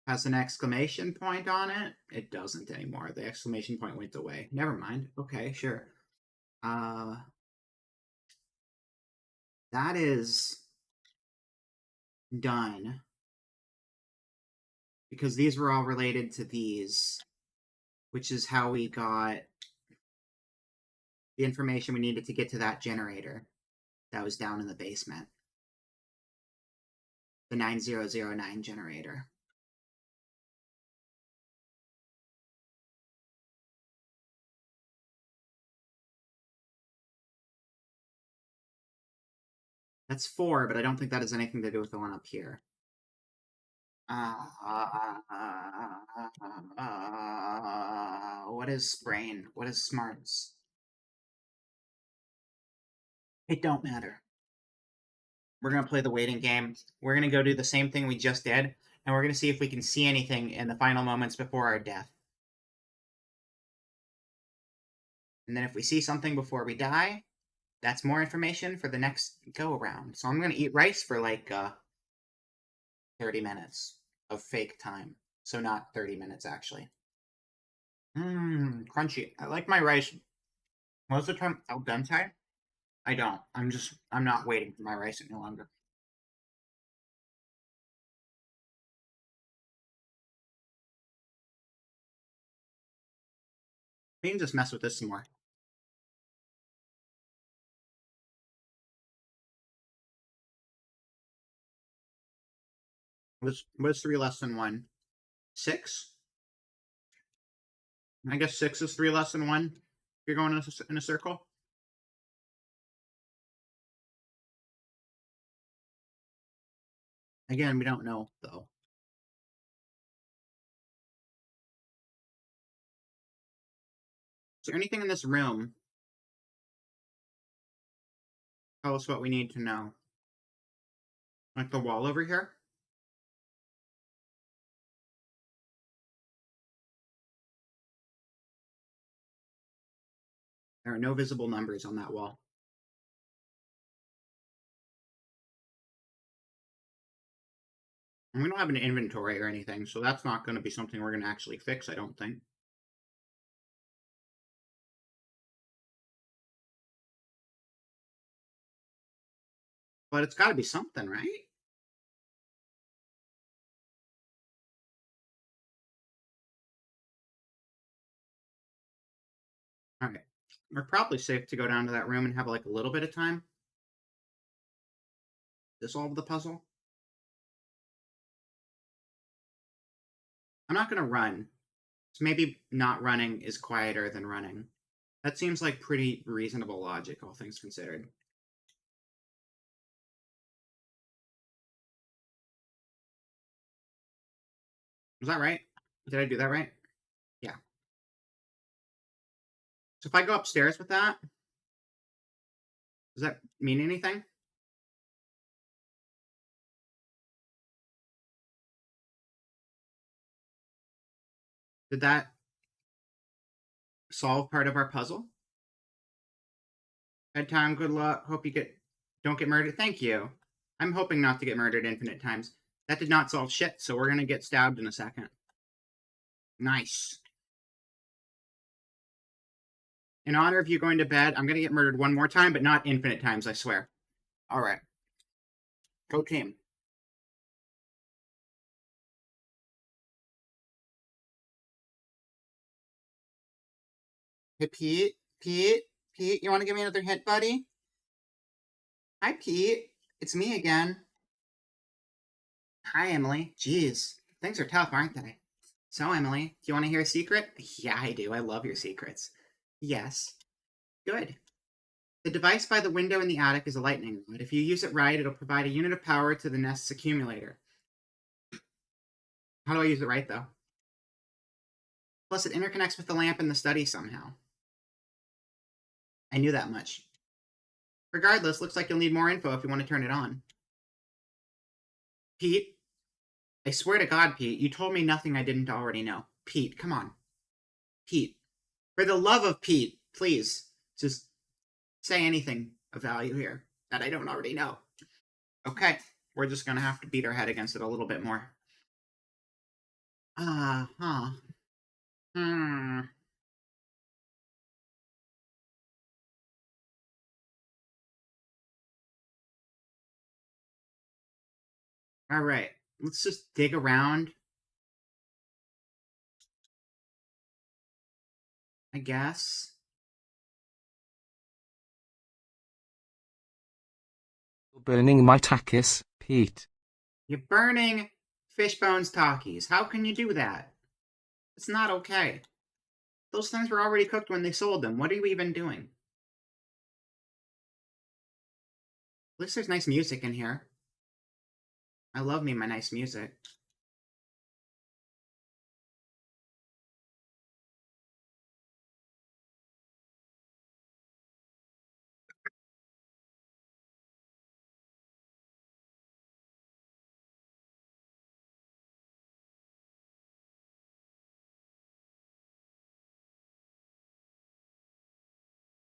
has an exclamation point on it. It doesn't anymore. The exclamation point went away. Never mind. Okay, sure. That is done. Because these were all related to these, which is how we got the information we needed to get to that generator that was down in the basement. The 9009 generator. That's 4, but I don't think that has anything to do with the one up here. What is brain? What is smarts? It don't matter. We're going to play the waiting game. We're going to go do the same thing we just did, and we're going to see if we can see anything in the final moments before our death. And then if we see something before we die, that's more information for the next go-around. So I'm going to eat rice for like 30 minutes of fake time. So not 30 minutes, actually. Crunchy. I like my rice. Most of the time, al dente. I don't. I'm not waiting for my rice any longer. We can just mess with this some more. What's 3 less than 1? 6? I guess 6 is 3 less than 1. If you're going in a circle. Again, we don't know, though. Is there anything in this room? Tell us what we need to know. Like the wall over here? There are no visible numbers on that wall. And we don't have an inventory or anything, so that's not going to be something we're going to actually fix, I don't think. But it's got to be something, right? Alright. We're probably safe to go down to that room and have like a little bit of time to solve the puzzle. I'm not going to run. So maybe not running is quieter than running. That seems like pretty reasonable logic, all things considered. Was that right? Did I do that right? Yeah. So if I go upstairs with that, does that mean anything? Did that solve part of our puzzle? Bedtime, good luck. Hope you don't get murdered. Thank you. I'm hoping not to get murdered infinite times. That did not solve shit, so we're gonna get stabbed in a second. Nice. In honor of you going to bed, I'm gonna get murdered one more time, but not infinite times, I swear. Alright. Go team. Hey, Pete? Pete, you want to give me another hint, buddy? Hi, Pete. It's me again. Hi, Emily. Jeez, things are tough, aren't they? So, Emily, do you want to hear a secret? Yeah, I do. I love your secrets. Yes. Good. The device by the window in the attic is a lightning rod. If you use it right, it'll provide a unit of power to the nest's accumulator. How do I use it right, though? Plus, it interconnects with the lamp in the study somehow. I knew that much. Regardless, looks like you'll need more info if you want to turn it on. Pete? I swear to God, Pete, you told me nothing I didn't already know. Pete, come on. Pete. For the love of Pete, please, just say anything of value here that I don't already know. Okay, we're just gonna have to beat our head against it a little bit more. Alright, let's just dig around. I guess. You're burning my takis, Pete. You're burning Fishbone's Takis. How can you do that? It's not okay. Those things were already cooked when they sold them. What are you even doing? At least there's nice music in here. I love me my nice music.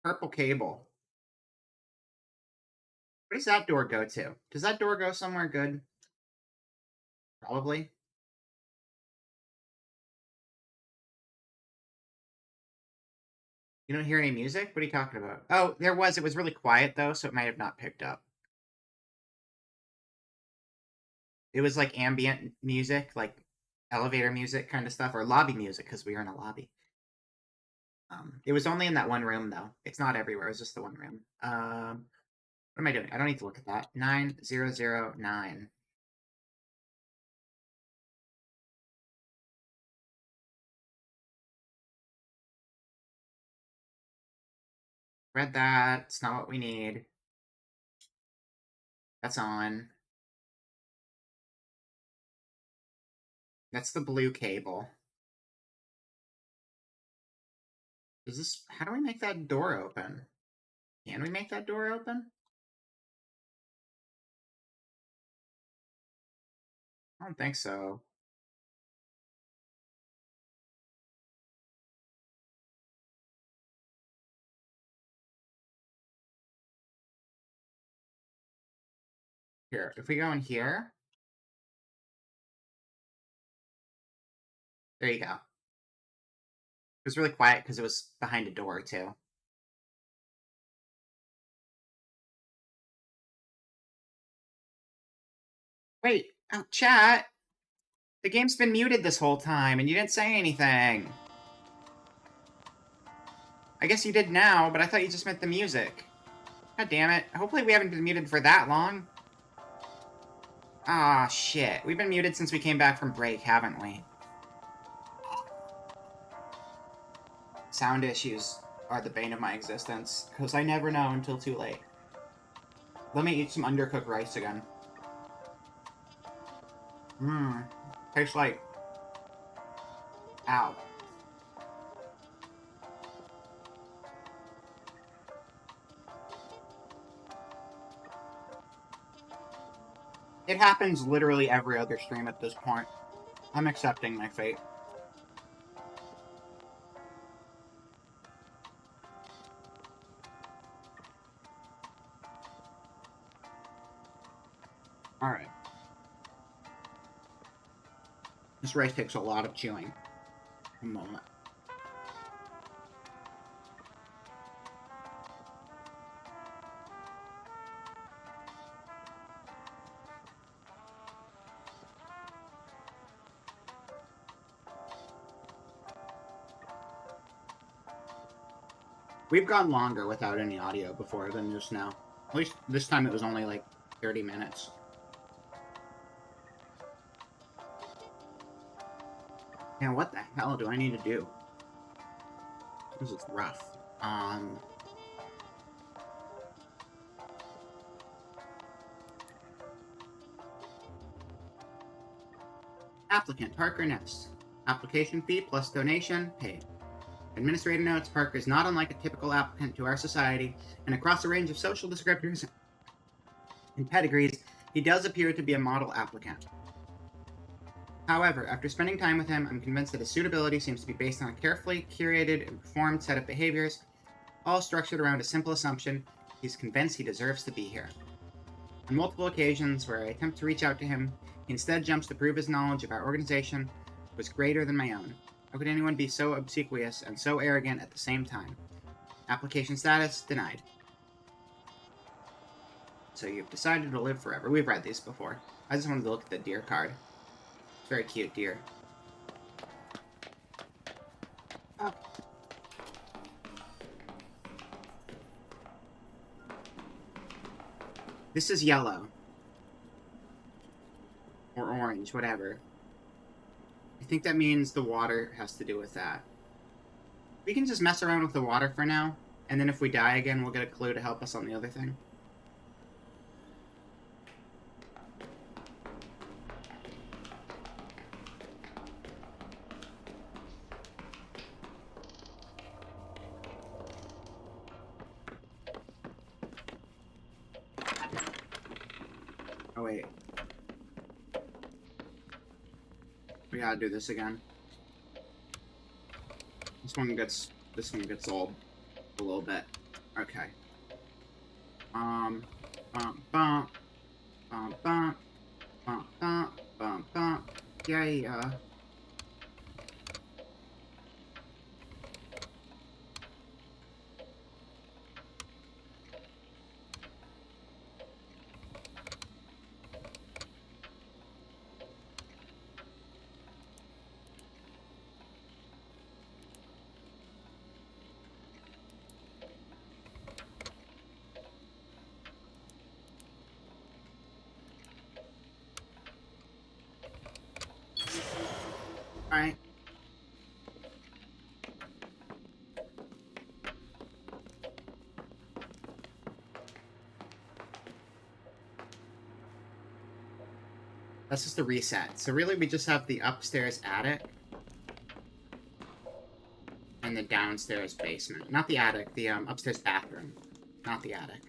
Purple cable. Where does that door go to? Does that door go somewhere good? Probably. You don't hear any music? What are you talking about? Oh, there was. It was really quiet, though, so it might have not picked up. It was like ambient music, like elevator music kind of stuff, or lobby music, because we were in a lobby. It was only in that one room, though. It's not everywhere. It was just the one room. What am I doing? I don't need to look at that. 9009. Read that. It's not what we need. That's on. That's the blue cable. Is this... How do we make that door open? Can we make that door open? I don't think so. Here, if we go in here... There you go. It was really quiet because it was behind a door, too. Wait, oh, chat! The game's been muted this whole time, and you didn't say anything! I guess you did now, but I thought you just meant the music. God damn it. Hopefully we haven't been muted for that long. Ah, shit. We've been muted since we came back from break, haven't we? Sound issues are the bane of my existence, because I never know until too late. Let me eat some undercooked rice again. Tastes like... Ow. It happens literally every other stream at this point. I'm accepting my fate. Alright. This rice takes a lot of chewing. A moment. We've gone longer without any audio before than just now. At least this time it was only like 30 minutes. Man, what the hell do I need to do? This is rough. Applicant, Parker Ness. Application fee plus donation paid. Administrator notes Parker is not unlike a typical applicant to our society, and across a range of social descriptors and pedigrees, he does appear to be a model applicant. However, after spending time with him, I'm convinced that his suitability seems to be based on a carefully curated and performed set of behaviors, all structured around a simple assumption: he's convinced he deserves to be here. On multiple occasions where I attempt to reach out to him, he instead jumps to prove his knowledge of our organization was greater than my own. How could anyone be so obsequious and so arrogant at the same time? Application status denied. So you've decided to live forever. We've read these before. I just wanted to look at the deer card. It's very cute deer. Oh. This is yellow. Or orange, whatever. I think that means the water has to do with that. We can just mess around with the water for now, and then if we die again, we'll get a clue to help us on the other thing. Oh wait. We gotta do this again. This one gets old a little bit. Okay. Bump, bump, bump, bump, bump, bump, bump, bump. Yeah. Alright. That's just a reset. So really we just have the upstairs attic and the downstairs basement. Not the attic, the upstairs bathroom. Not the attic.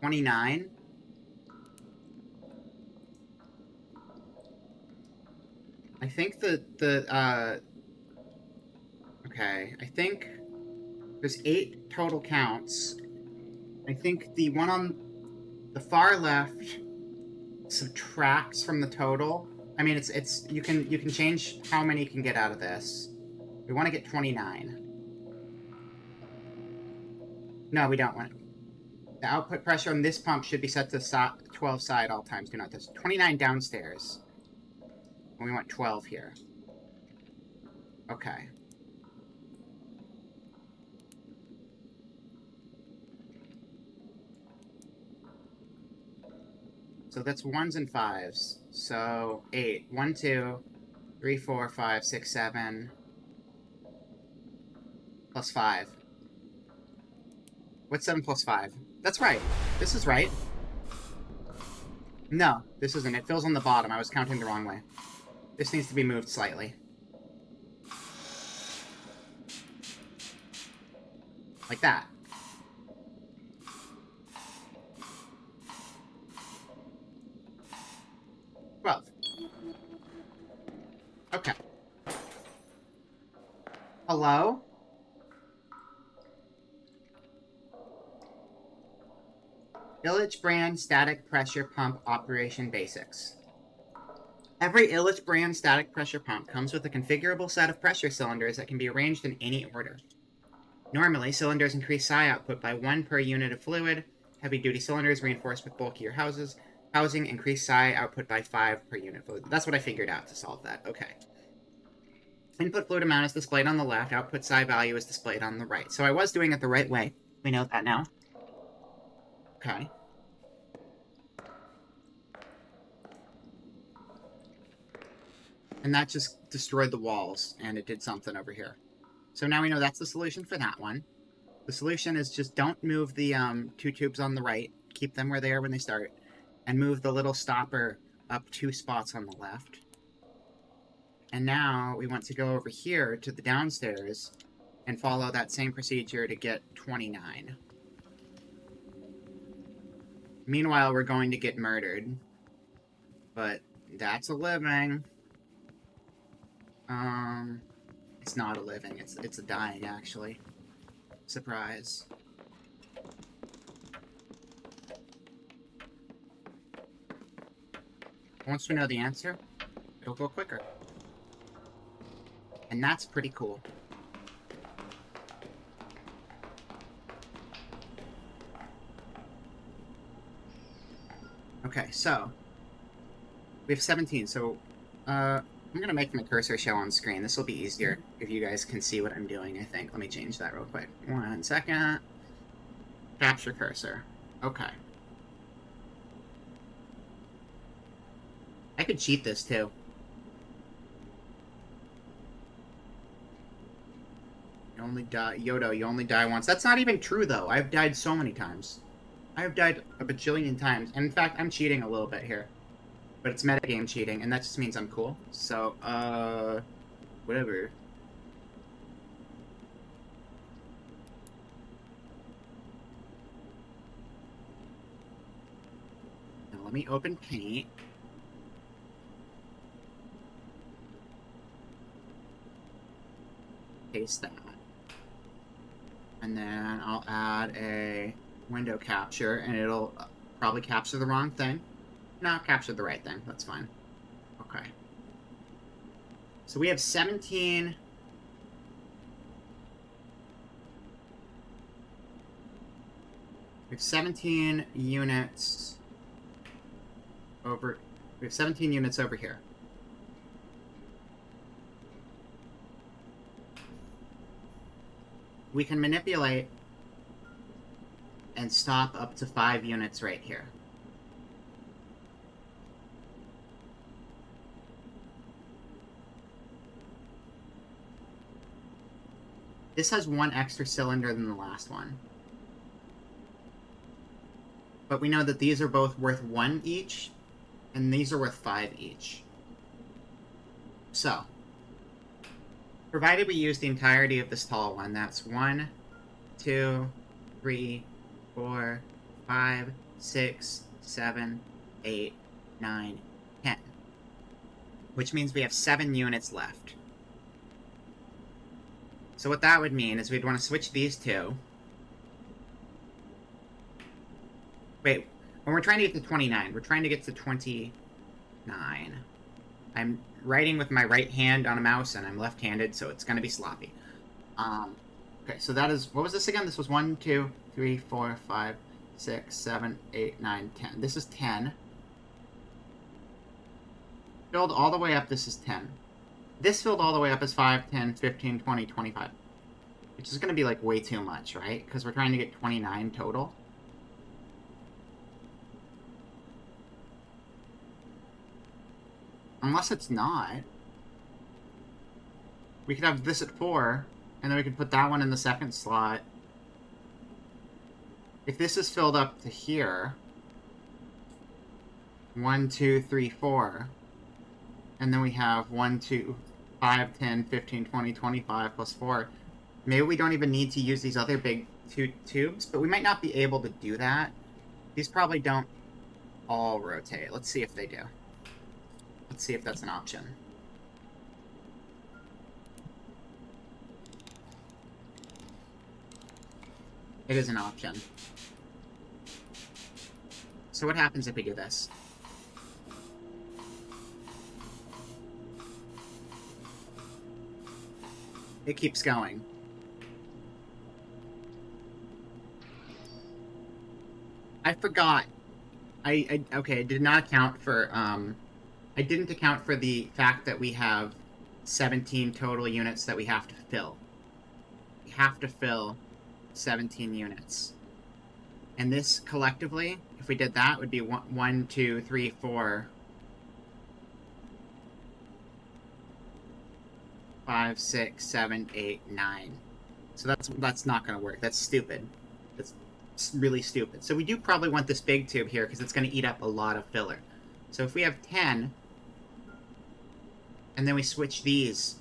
$29. I think okay, I think there's 8 total counts. I think the one on the far left subtracts from the total. I mean, it's you can change how many you can get out of this. We want to get 29. No, we don't want it. The output pressure on this pump should be set to 12 side all times. Do not this. 29 downstairs. And we want 12 here. Okay. So that's 1s and 5s. So 8. 1, 2, 3, 4, 5, 6, 7. Plus 5. What's 7 plus 5? That's right. This is right. No, this isn't. It fills on the bottom. I was counting the wrong way. This needs to be moved slightly. Like that. Okay. Hello? Illich brand static pressure pump operation basics. Every Illich brand static pressure pump comes with a configurable set of pressure cylinders that can be arranged in any order. Normally, cylinders increase psi output by 1 per unit of fluid. Heavy-duty cylinders reinforced with bulkier housing increase psi output by 5 per unit of fluid. That's what I figured out to solve that. Okay. Input fluid amount is displayed on the left. Output psi value is displayed on the right. So I was doing it the right way. We know that now. Okay. And that just destroyed the walls, and it did something over here. So now we know that's the solution for that one. The solution is just don't move the 2 tubes on the right. Keep them where they are when they start. And move the little stopper up 2 spots on the left. And now we want to go over here to the downstairs and follow that same procedure to get 29. Meanwhile, we're going to get murdered. But that's a living. It's not a living. It's a dying, actually. Surprise. Once we know the answer, it'll go quicker. And that's pretty cool. Okay, so we have 17, so I'm gonna make my cursor show on screen. This will be easier if you guys can see what I'm doing, I think. Let me change that real quick. 1 second. Capture cursor. Okay. I could cheat this too. You only die, Yodo, you only die once. That's not even true though. I've died so many times. I've died a bajillion times. And in fact, I'm cheating a little bit here. But it's metagame cheating, and that just means I'm cool. So, whatever. Now let me open Paint. Paste that. And then I'll add a window capture, and it'll probably capture the wrong thing. No, capture the right thing. That's fine. Okay. So we have 17... We have 17 units over... We have 17 units over here. We can manipulate and stop up to 5 units right here. This has 1 extra cylinder than the last one. But we know that these are both worth 1 each, and these are worth 5 each. So, provided we use the entirety of this tall one, that's 1, 2, 3, 4, 5, 6, 7, 8, 9, 10. Which means we have 7 units left. So what that would mean is we'd want to switch these two. Wait, when we're trying to get to 29, we're trying to get to 29. I'm writing with my right hand on a mouse, and I'm left-handed, so it's going to be sloppy. Okay, so that is... What was this again? This was 1, 2, 3, 4, 5, 6, 7, 8, 9, 10. This is 10. Filled all the way up, this is 10. This filled all the way up is 5, 10, 15, 20, 25. Which is going to be, like, way too much, right? Because we're trying to get 29 total. Unless it's not. We could have this at 4, and then we could put that one in the second slot. If this is filled up to here... 1, 2, 3, 4... And then we have 1, 2, 5, 10, 15, 20, 25 plus 4. Maybe we don't even need to use these other big 2 tubes, but we might not be able to do that. These probably don't all rotate. Let's see if they do. Let's see if that's an option. It is an option. So what happens if we do this? It keeps going. I forgot. Okay, I did not account for, I didn't account for the fact that we have 17 total units that we have to fill. We have to fill 17 units. And this, collectively, if we did that, would be 1, 2, 3, 4, 5, 6, 7, 8, 9. So that's not going to work. That's stupid. That's really stupid. So we do probably want this big tube here because it's going to eat up a lot of filler. So if we have 10, and then we switch these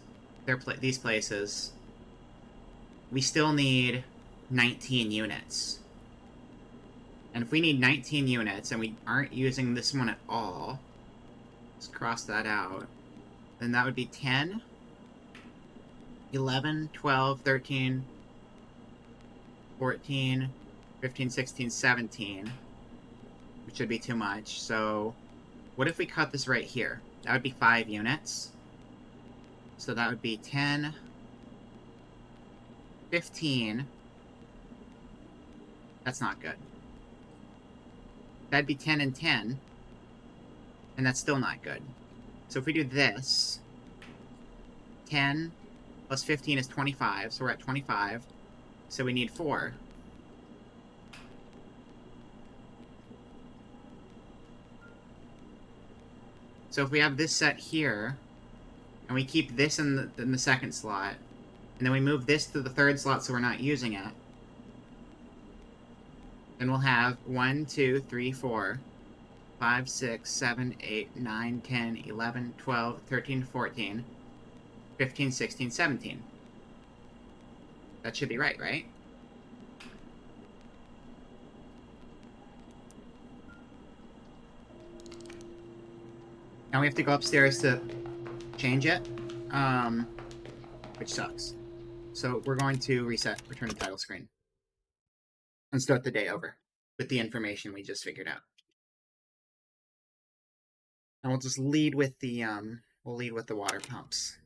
places, we still need 19 units. And if we need 19 units and we aren't using this one at all, let's cross that out, then that would be 10, 11, 12, 13, 14, 15, 16, 17, which would be too much. So what if we cut this right here? That would be 5 units. So that would be 10, 15. That's not good. That'd be 10 and 10. And that's still not good. So if we do this, 10 plus 15 is 25. So we're at 25. So we need 4. So if we have this set here, and we keep this in the second slot, and then we move this to the third slot so we're not using it, then we'll have 1, 2, 3, 4, 5, 6, 7, 8, 9, 10, 11, 12, 13, 14, 15, 16, 17. That should be right, right? Now we have to go upstairs to change it, which sucks. So we're going to reset, return to title screen, and start the day over with the information we just figured out. And we'll just lead with the we'll lead with the water pumps.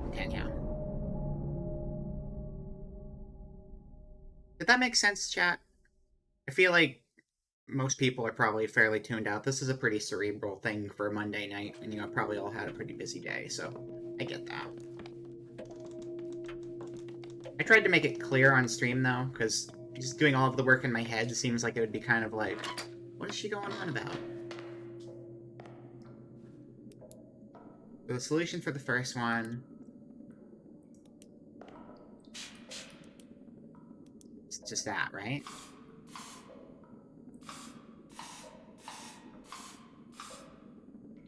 Continue. Did that make sense, chat? I feel like most people are probably fairly tuned out. This is a pretty cerebral thing for a Monday night, and probably all had a pretty busy day, so I get that. I tried to make it clear on stream, though, because just doing all of the work in my head seems like it would be kind of like, what is she going on about? So the solution for the first one, it's just that, right?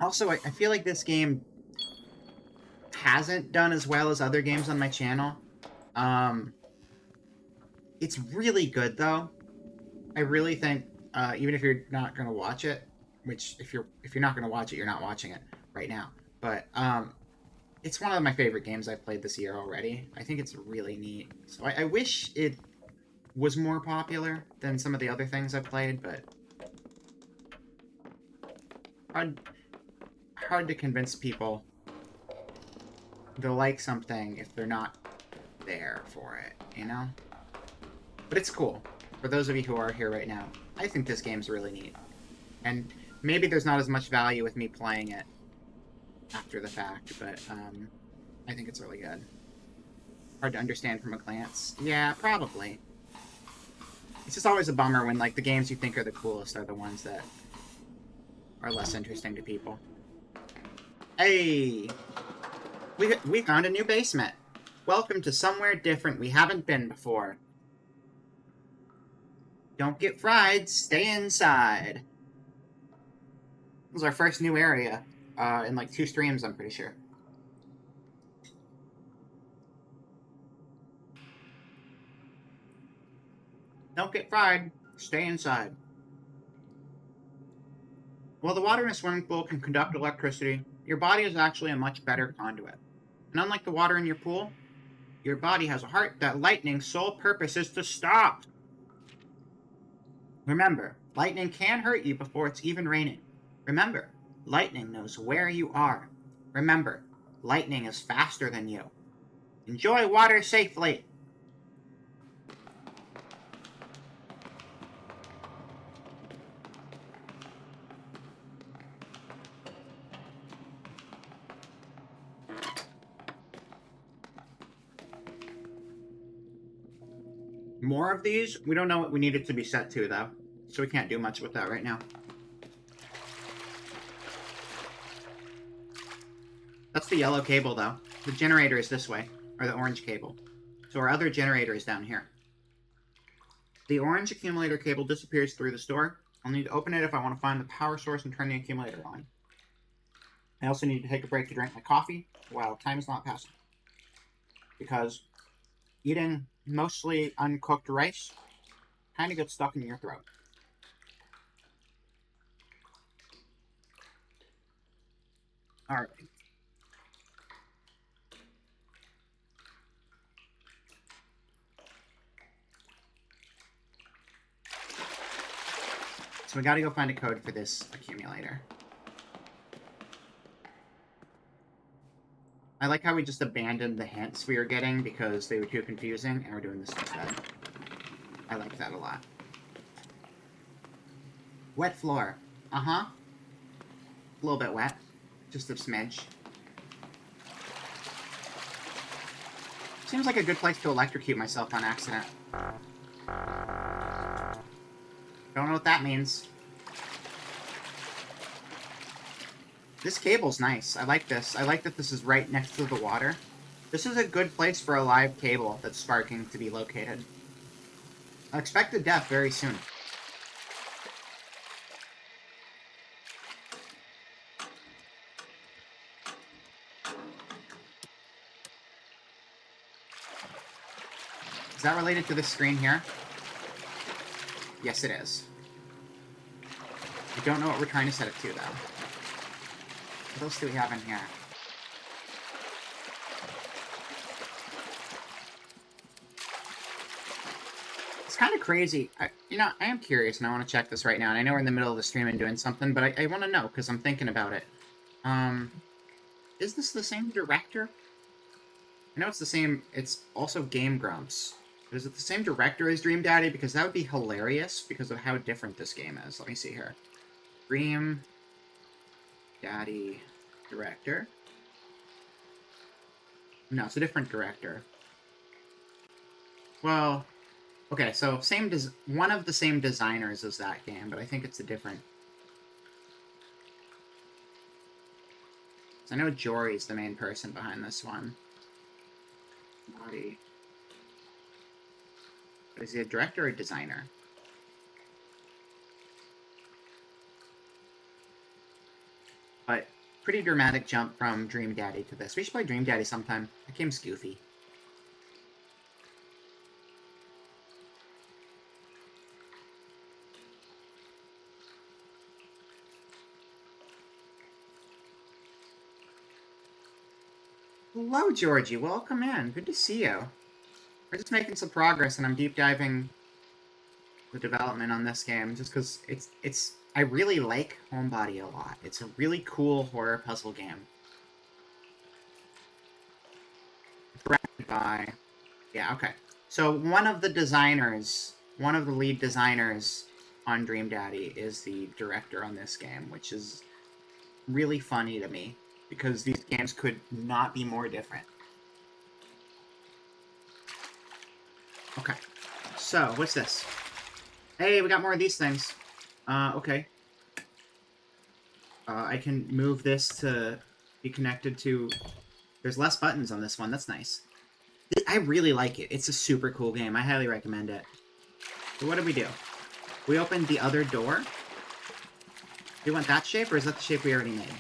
Also, I feel like this game hasn't done as well as other games on my channel. It's really good, though. I really think, even if you're not gonna watch it, which if you're not gonna watch it, you're not watching it right now. But it's one of my favorite games I've played this year already. I think it's really neat. So I wish it was more popular than some of the other things I've played, but hard to convince people they'll like something if they're not there for it, you know? But it's cool. For those of you who are here right now, I think this game's really neat. And maybe there's not as much value with me playing it after the fact, but I think it's really good. Hard to understand from a glance. Yeah, probably. It's just always a bummer when, like, the games you think are the coolest are the ones that are less interesting to people. Hey! We found a new basement. Welcome to somewhere different we haven't been before. Don't get fried, stay inside. This was our first new area in like 2 streams, I'm pretty sure. Don't get fried, stay inside. While the water in a swimming pool can conduct electricity, your body is actually a much better conduit. And unlike the water in your pool, Your body has a heart that lightning's sole purpose is to stop. Remember, lightning can hurt you before it's even raining. Remember, lightning knows where you are. Remember, lightning is faster than you. Enjoy water safely. More of these? We don't know what we need it to be set to, though. So we can't do much with that right now. That's the yellow cable, though. The generator is this way. Or the orange cable. So our other generator is down here. The orange accumulator cable disappears through the store. I'll need to open it if I want to find the power source and turn the accumulator on. I also need to take a break to drink my coffee while time is not passing. Because eating mostly uncooked rice kind of gets stuck in your throat. Alright. So we gotta go find a code for this accumulator. I like how we just abandoned the hints we were getting because they were too confusing, and we're doing this instead. I like that a lot. Wet floor. Uh-huh. A little bit wet. Just a smidge. Seems like a good place to electrocute myself on accident. Don't know what that means. This cable's nice. I like this. I like that this is right next to the water. This is a good place for a live cable that's sparking to be located. I expect a death very soon. Is that related to this screen here? Yes, it is. I don't know what we're trying to set it to, though. What else do we have in here? It's kind of crazy. I am curious, and I want to check this right now. And I know we're in the middle of the stream and doing something, but I want to know, because I'm thinking about it. Is this the same director? I know it's the same. It's also Game Grumps. But is it the same director as Dream Daddy? Because that would be hilarious because of how different this game is. Let me see here. Dream Daddy director. No, it's a different director. Well, okay, so one of the same designers as that game, but I think it's a different. So I know Jory's the main person behind this one. Body. Is he a director or a designer? But pretty dramatic jump from Dream Daddy to this. We should play Dream Daddy sometime. That game's goofy. Hello, Georgie. Welcome in. Good to see you. We're just making some progress, and I'm deep diving the development on this game just because I really like Homebody a lot. It's a really cool horror puzzle game. Directed by... Yeah, okay. So one of the lead designers on Dream Daddy is the director on this game, which is really funny to me because these games could not be more different. Okay, so what's this? Hey, we got more of these things. Okay. I can move this to be connected to... There's less buttons on this one. That's nice. I really like it. It's a super cool game. I highly recommend it. So what did we do? We opened the other door. Do you want that shape, or is that the shape we already made?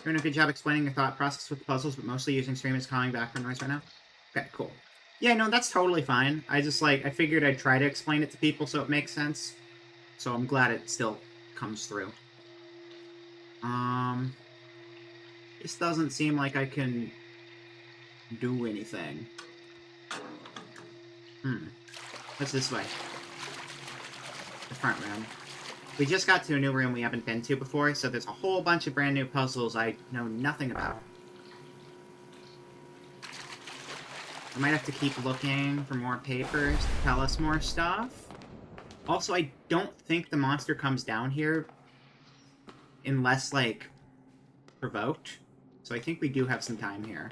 You're doing a good job explaining your thought process with puzzles, but mostly using stream as calming background noise right now? Okay, cool. Yeah, no, that's totally fine. I just, I figured I'd try to explain it to people so it makes sense. So I'm glad it still comes through. This doesn't seem like I can do anything. What's this way? The front room. We just got to a new room we haven't been to before, so there's a whole bunch of brand new puzzles I know nothing about. I might have to keep looking for more papers to tell us more stuff. Also, I don't think the monster comes down here unless, like, provoked. So I think we do have some time here.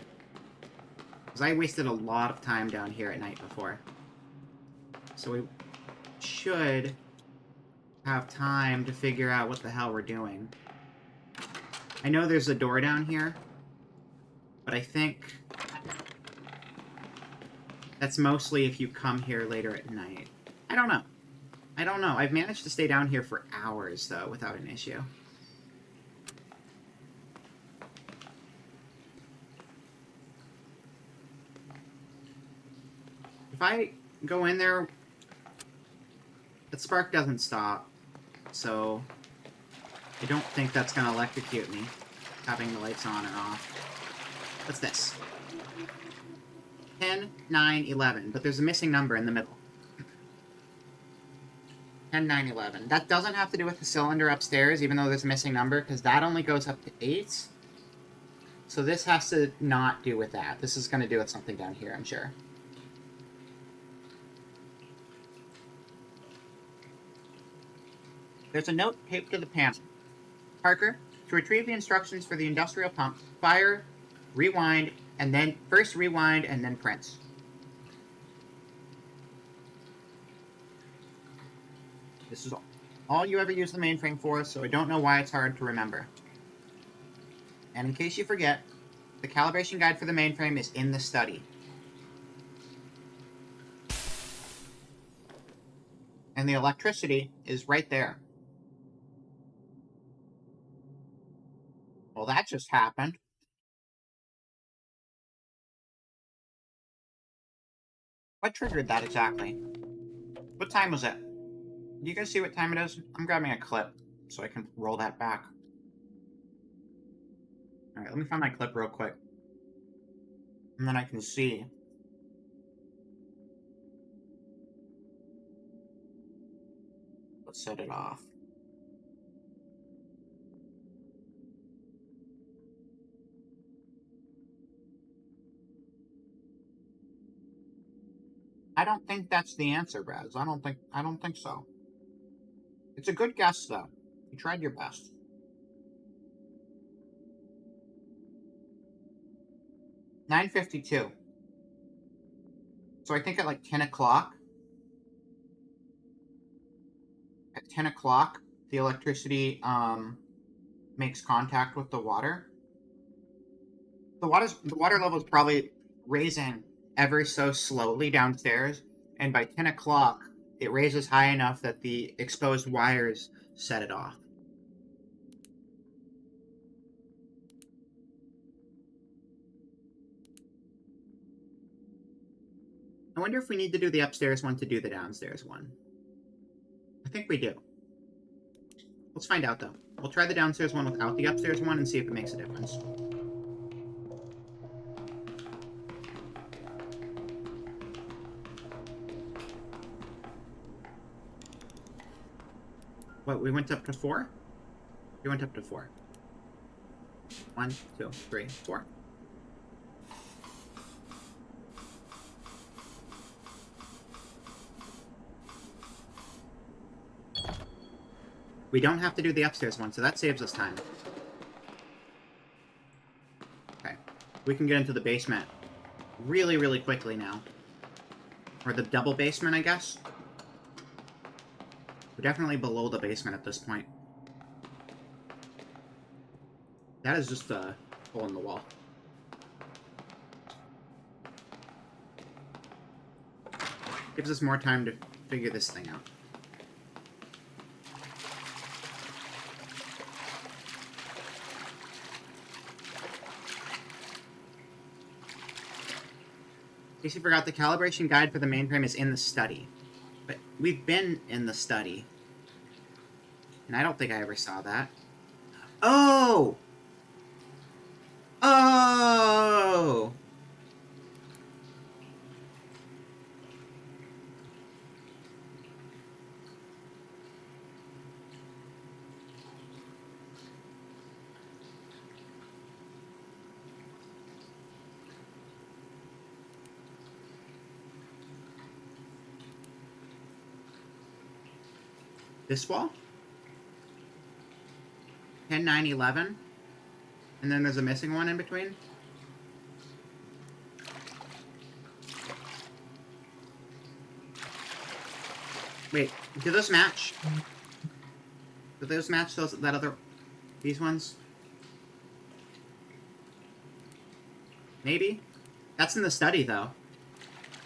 Because I wasted a lot of time down here at night before. So we should have time to figure out what the hell we're doing. I know there's a door down here, but I think that's mostly if you come here later at night. I don't know. I don't know. I've managed to stay down here for hours, though, without an issue. If I go in there, the spark doesn't stop, so I don't think that's going to electrocute me, having the lights on or off. What's this? 10, 9, 11, but there's a missing number in the middle. 10, 9, 11. That doesn't have to do with the cylinder upstairs, even though there's a missing number, because that only goes up to 8. So this has to not do with that. This is going to do with something down here, I'm sure. There's a note taped to the panel. Parker, to retrieve the instructions for the industrial pump, fire, rewind, and then first rewind and then print. This is all you ever use the mainframe for, so I don't know why it's hard to remember. And in case you forget, the calibration guide for the mainframe is in the study. And the electricity is right there. Well, that just happened. What triggered that exactly? What time was it? Do you guys see what time it is? I'm grabbing a clip so I can roll that back. Alright, let me find my clip real quick. And then I can see. Let's set it off. I don't think that's the answer, Braz. I don't think so. It's a good guess, though. You tried your best. $9:52. So I think at like 10 o'clock. At 10 o'clock, the electricity makes contact with the water. The water level is probably raising ever so slowly downstairs, and by 10 o'clock, it raises high enough that the exposed wires set it off. I wonder if we need to do the upstairs one to do the downstairs one. I think we do. Let's find out, though. We'll try the downstairs one without the upstairs one and see if it makes a difference. What, we went up to 4? We went up to 4. 1, 2, 3, 4. We don't have to do the upstairs one, so that saves us time. Okay. We can get into the basement really, really quickly now. Or the double basement, I guess. We're definitely below the basement at this point. That is just a hole in the wall. Gives us more time to figure this thing out. In case you forgot, the calibration guide for the mainframe is in the study. But we've been in the study. And I don't think I ever saw that. Oh! Oh! This wall? 10, 9, 11? And then there's a missing one in between? Wait, do those match? Do those match those, that other... these ones? Maybe? That's in the study, though.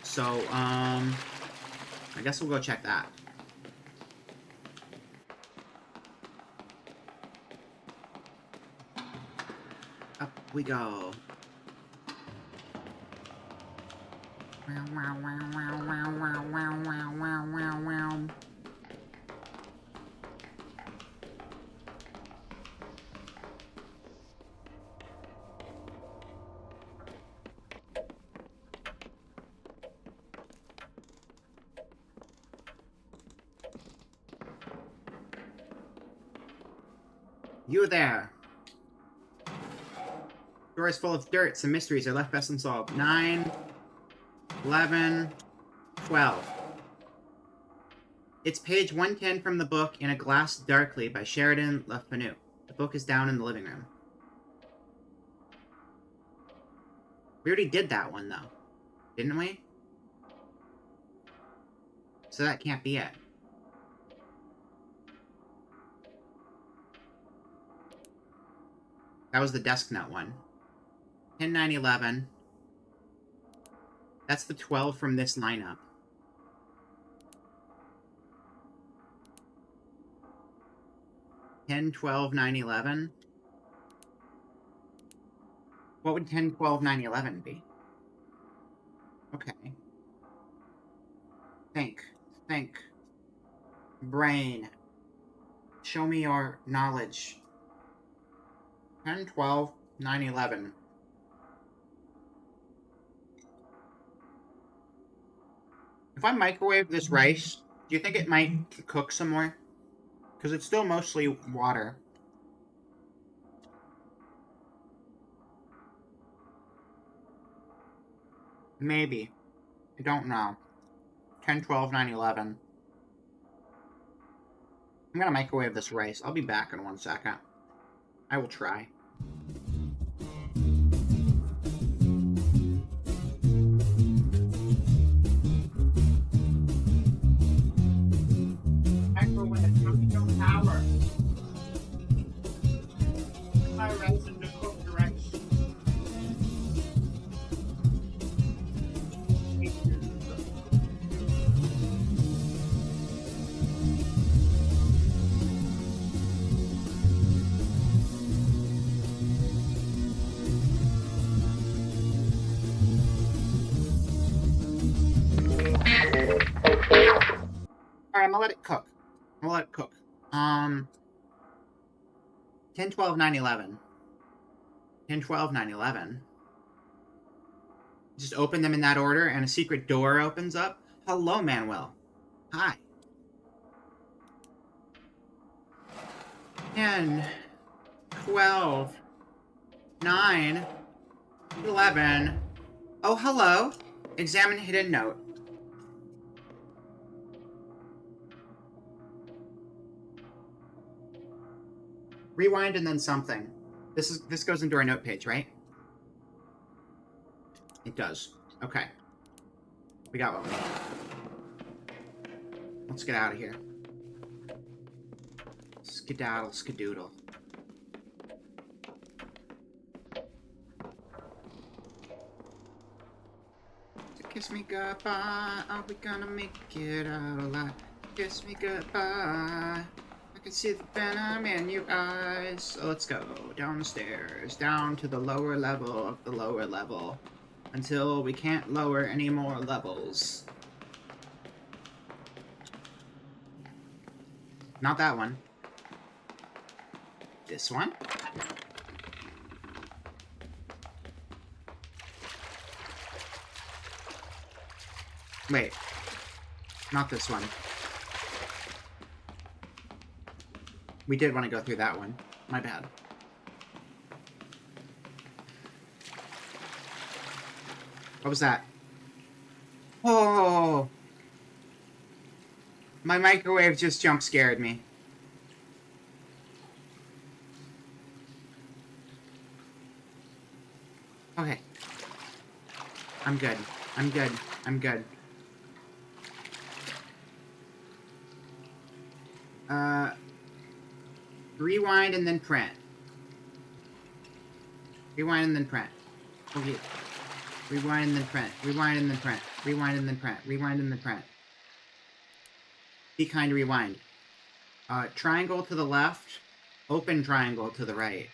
So, I guess we'll go check that. Up we go. Wow, wow, wow, wow, wow, wow, wow, wow, wow, wow, wow. You there. Door is full of dirt. Some mysteries are left best unsolved. 9, 11, 12. It's page 110 from the book In a Glass Darkly by Sheridan Le Fanu. The book is down in the living room. We already did that one, though. Didn't we? So that can't be it. That was the desk note one. 10, 9, 11. That's the 12 from this lineup. 10, 12, 9, 11. What would 10, 12, 9, 11 be? Okay. Think. Brain. Show me your knowledge. 10, 12, 9, 11. If I microwave this rice, do you think it might cook some more? Because it's still mostly water. Maybe. I don't know. 10, 12, 9, 11. I'm gonna microwave this rice. I'll be back in 1 second. I will try. Microwave, don't power. My rice and the cooked rice. Alright, I'm gonna let it cook. 10, 12, 9, 11. 10, 12, 9, 11. Just open them in that order, and a secret door opens up. Hello, Manuel. Hi. 10, 12, 9, 11. Oh, hello. Examine hidden note. Rewind and then something. This goes into our note page, right? It does. Okay. We got what we need. Let's get out of here. Skedaddle, skedoodle. So kiss me goodbye. Are we gonna make it out alive? Kiss me goodbye. I can see the venom in your eyes. So let's go down the stairs, down to the lower level of the lower level, until we can't lower any more levels. Not that one. This one. Wait. Not this one. We did want to go through that one. My bad. What was that? Oh! My microwave just jump scared me. Okay. I'm good. I'm good. I'm good. Rewind and then print. Rewind and then print. Okay. Rewind and then print. Rewind and then print. Rewind and then print. Rewind and then print. Be kind, rewind. Triangle to the left. Open triangle to the right.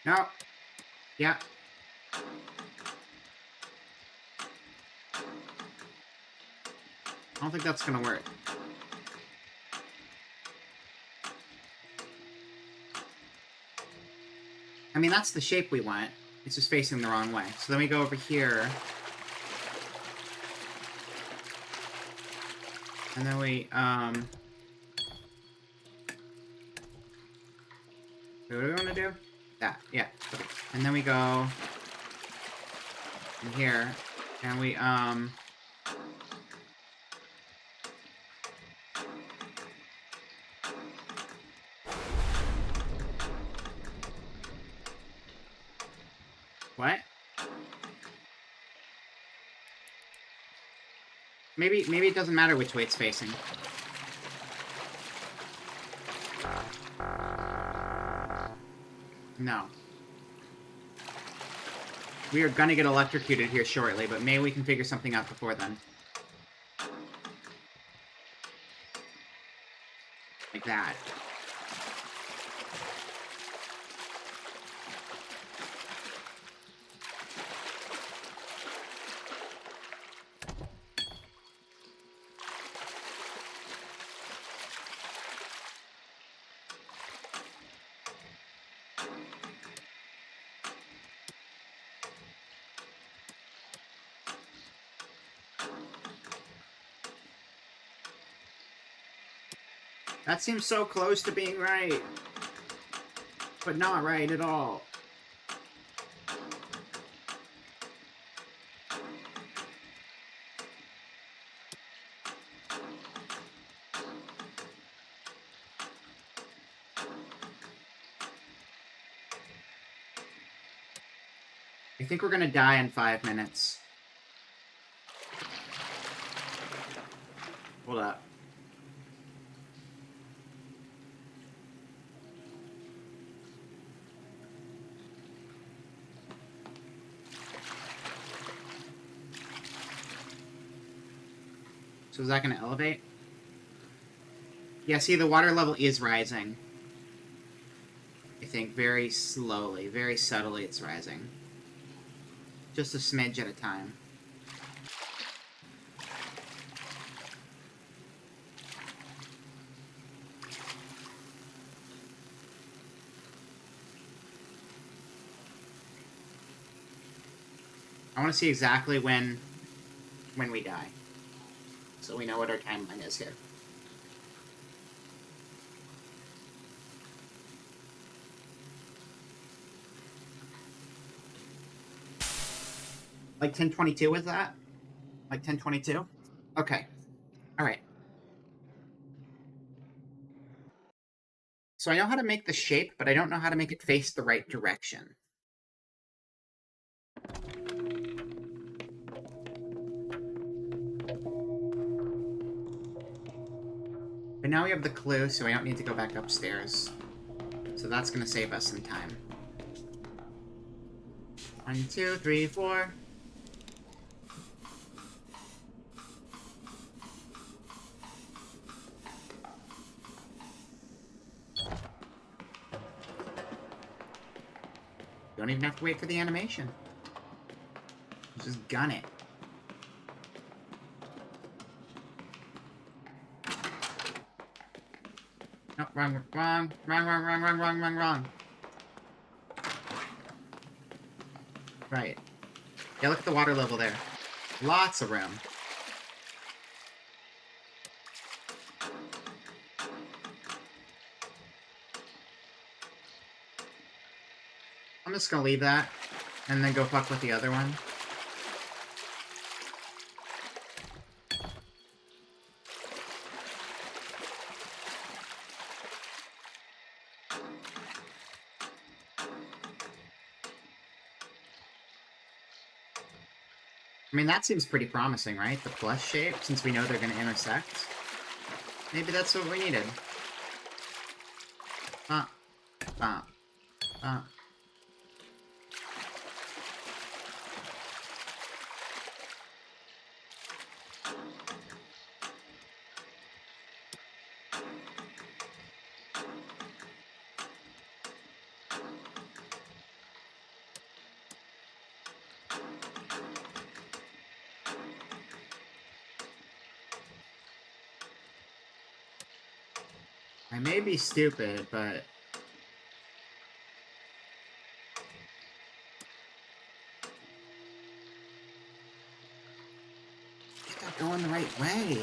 No. Yeah. I don't think that's gonna work. I mean, that's the shape we want. It's just facing the wrong way. So then we go over here. And then we, what do we want to do? That, yeah. Okay. And then we go in here, and we, what? Maybe it doesn't matter which way it's facing. No. We are gonna get electrocuted here shortly, but maybe we can figure something out before then. Like that. That seems so close to being right. But not right at all. I think we're gonna die in 5 minutes. Hold up. So is that going to elevate? Yeah, see, the water level is rising. I think very slowly, very subtly it's rising. Just a smidge at a time. I want to see exactly when we die. So we know what our timeline is here. Like 1022 is that? Like 1022? Okay. Alright. So I know how to make the shape, but I don't know how to make it face the right direction. But now we have the clue, so I don't need to go back upstairs. So that's gonna save us some time. 1, 2, 3, 4. Don't even have to wait for the animation. Just gun it. No, wrong. Right. Yeah, look at the water level there. Lots of room. I'm just gonna leave that, and then go fuck with the other one. I mean, that seems pretty promising, right? The plus shape, since we know they're gonna intersect. Maybe that's what we needed. Bump. Bump. Bump. I may be stupid, but... get that going the right way.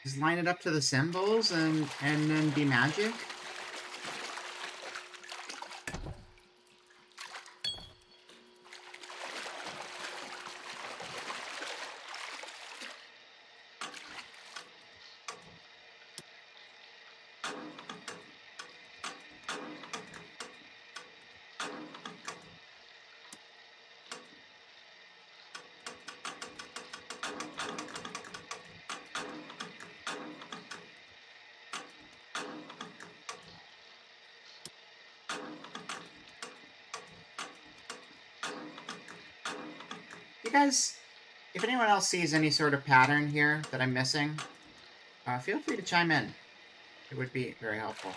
Just line it up to the symbols and then be magic. You guys, if anyone else sees any sort of pattern here that I'm missing, feel free to chime in. It would be very helpful.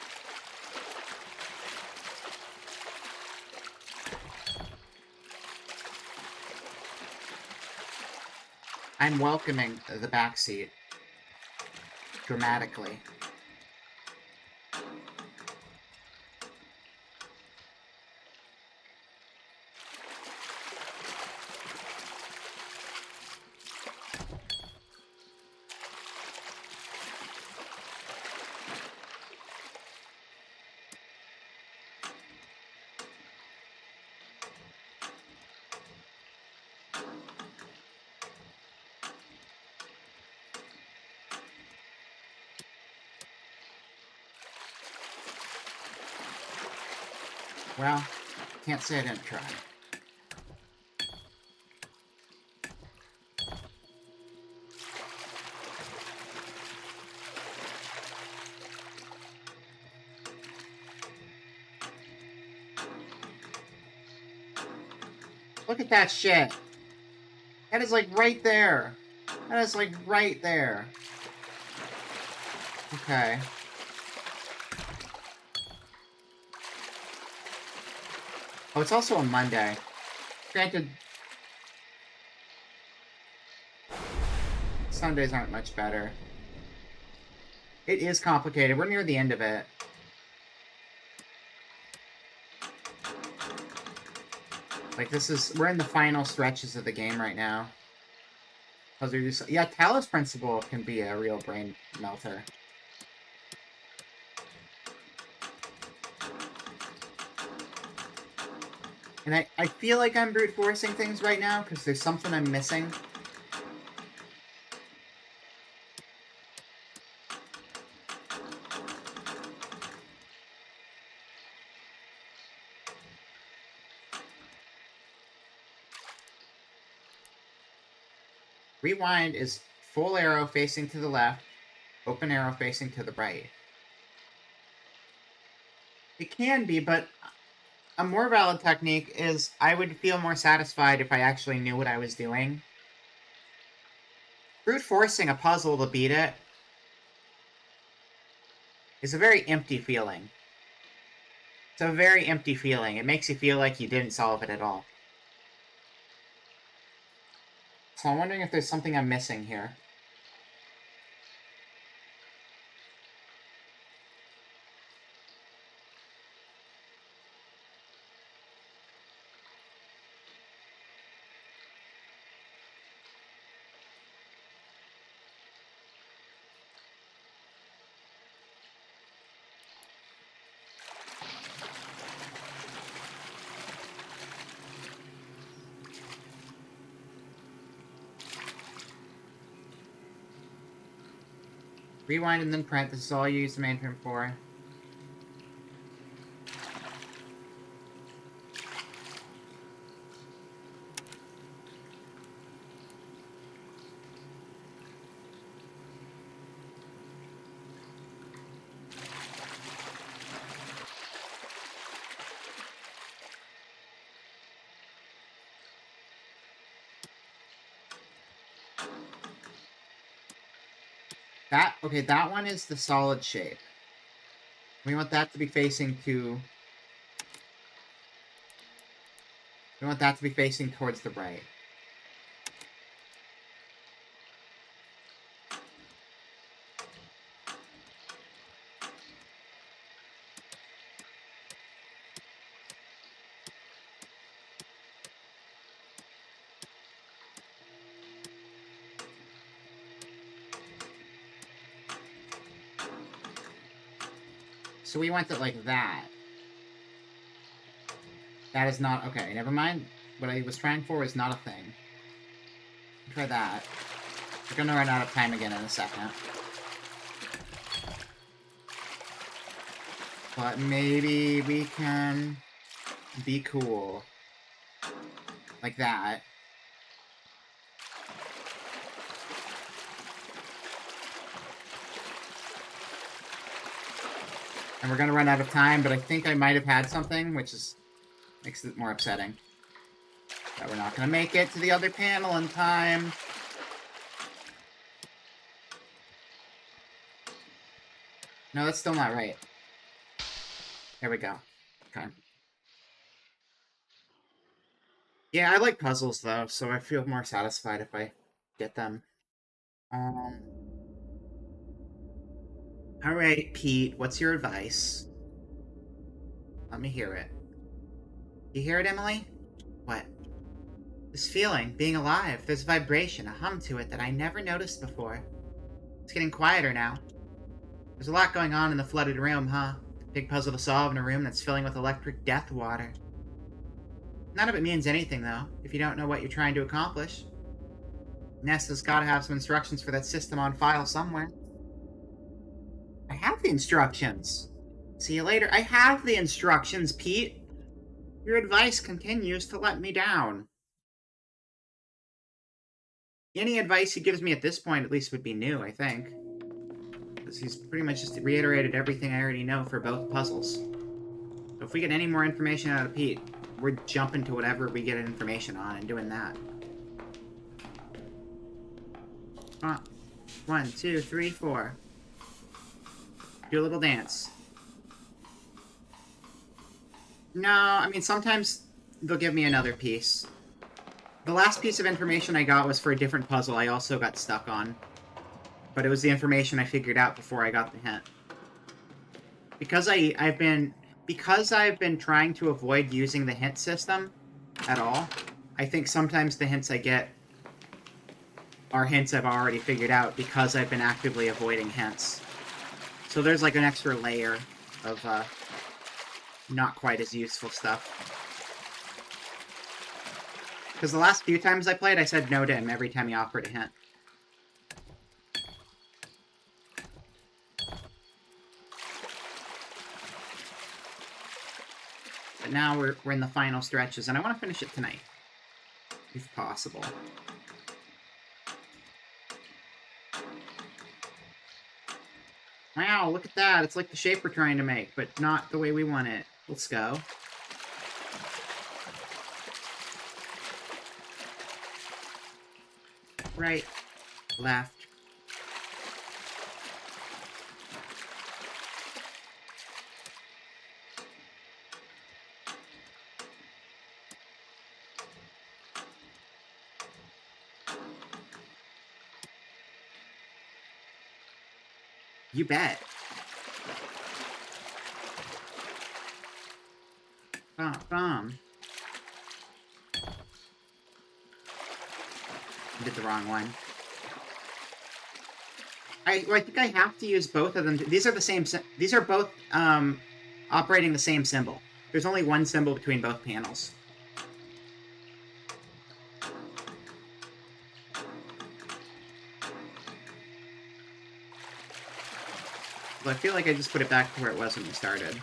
I'm welcoming the backseat dramatically. Well, can't say I didn't try. Look at that shit. That is like right there. That is like right there. Okay. Oh, it's also a Monday. Granted, Sundays aren't much better. It is complicated. We're near the end of it. Like, we're in the final stretches of the game right now. Yeah, Talos Principle can be a real brain melter. And I feel like I'm brute forcing things right now, because there's something I'm missing. Rewind is full arrow facing to the left, open arrow facing to the right. It can be, but a more valid technique is I would feel more satisfied if I actually knew what I was doing. Brute forcing a puzzle to beat it is a very empty feeling. It's a very empty feeling. It makes you feel like you didn't solve it at all. So I'm wondering if there's something I'm missing here. Rewind and then print. This is all you use the mainframe for. Okay, that one is the solid shape. We want that to be facing to... We want that to be facing towards the right. So we want it like that. That is not... Okay, never mind. What I was trying for was not a thing. Try that. We're gonna run out of time again in a second. But maybe we can be cool. Like that. And we're gonna run out of time, but I think I might have had something, which is makes it more upsetting. That we're not gonna make it to the other panel in time. No, that's still not right. There we go. Okay. Yeah, I like puzzles though, so I feel more satisfied if I get them. Alright, Pete, what's your advice? Let me hear it. You hear it, Emily? What? This feeling, being alive, there's a vibration, a hum to it that I never noticed before. It's getting quieter now. There's a lot going on in the flooded room, huh? Big puzzle to solve in a room that's filling with electric death water. None of it means anything, though, if you don't know what you're trying to accomplish. Nesta's gotta have some instructions for that system on file somewhere. I have the instructions. See you later. I have the instructions, Pete. Your advice continues to let me down. Any advice he gives me at this point, at least, would be new, I think. Because he's pretty much just reiterated everything I already know for both puzzles. So if we get any more information out of Pete, we're jumping to whatever we get information on and doing that. 1, 2, 3, 4. Do a little dance. No, I mean, sometimes they'll give me another piece. The last piece of information I got was for a different puzzle I also got stuck on. But it was the information I figured out before I got the hint. Because I've been trying to avoid using the hint system at all, I think sometimes the hints I get are hints I've already figured out because I've been actively avoiding hints. So there's like an extra layer of not quite as useful stuff. Because the last few times I played, I said no to him every time he offered a hint. But now we're in the final stretches, and I want to finish it tonight, if possible. Wow, look at that. It's like the shape we're trying to make, but not the way we want it. Let's go. Right. Left. You bet. Bomb. I did the wrong one. I think I have to use both of them. These are the same. These are both operating the same symbol. There's only one symbol between both panels. Well, I feel like I just put it back to where it was when we started.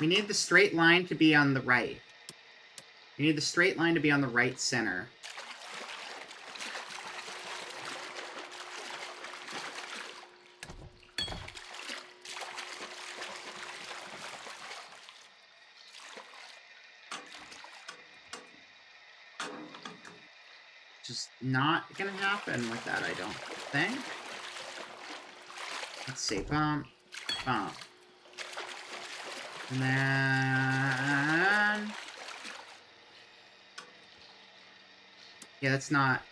We need the straight line to be on the right. We need the straight line to be on the right center. Just not gonna happen with that, I don't think. Let's see. Bump. Bump. And then... yeah, that's not...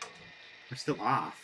we're still off.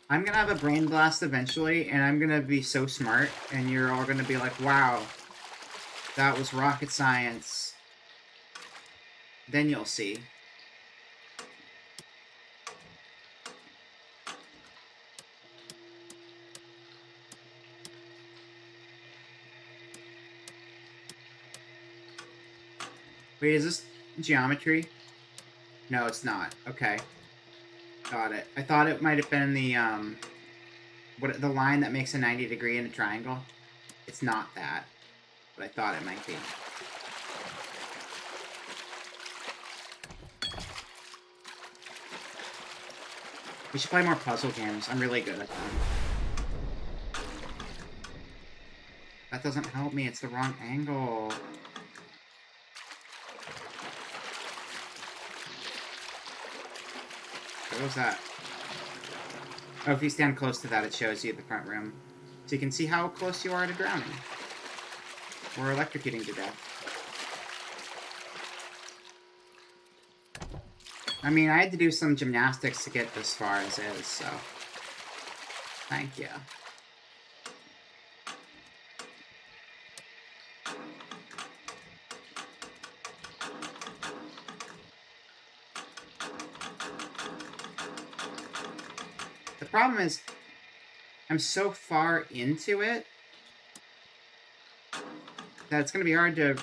I'm gonna have a brain blast eventually, and I'm gonna be so smart, and you're all gonna be like, wow, that was rocket science. Then you'll see. Wait, is this geometry? No, it's not. Okay. Got it. I thought it might have been the, the line that makes a 90 degree in a triangle. It's not that, but I thought it might be. We should play more puzzle games. I'm really good at them. That doesn't help me. It's the wrong angle. What was that? Oh, if you stand close to that, it shows you the front room. So you can see how close you are to drowning. Or electrocuting to death. I mean, I had to do some gymnastics to get this far as is, so... thank you. The problem is, I'm so far into it that it's going to be hard to...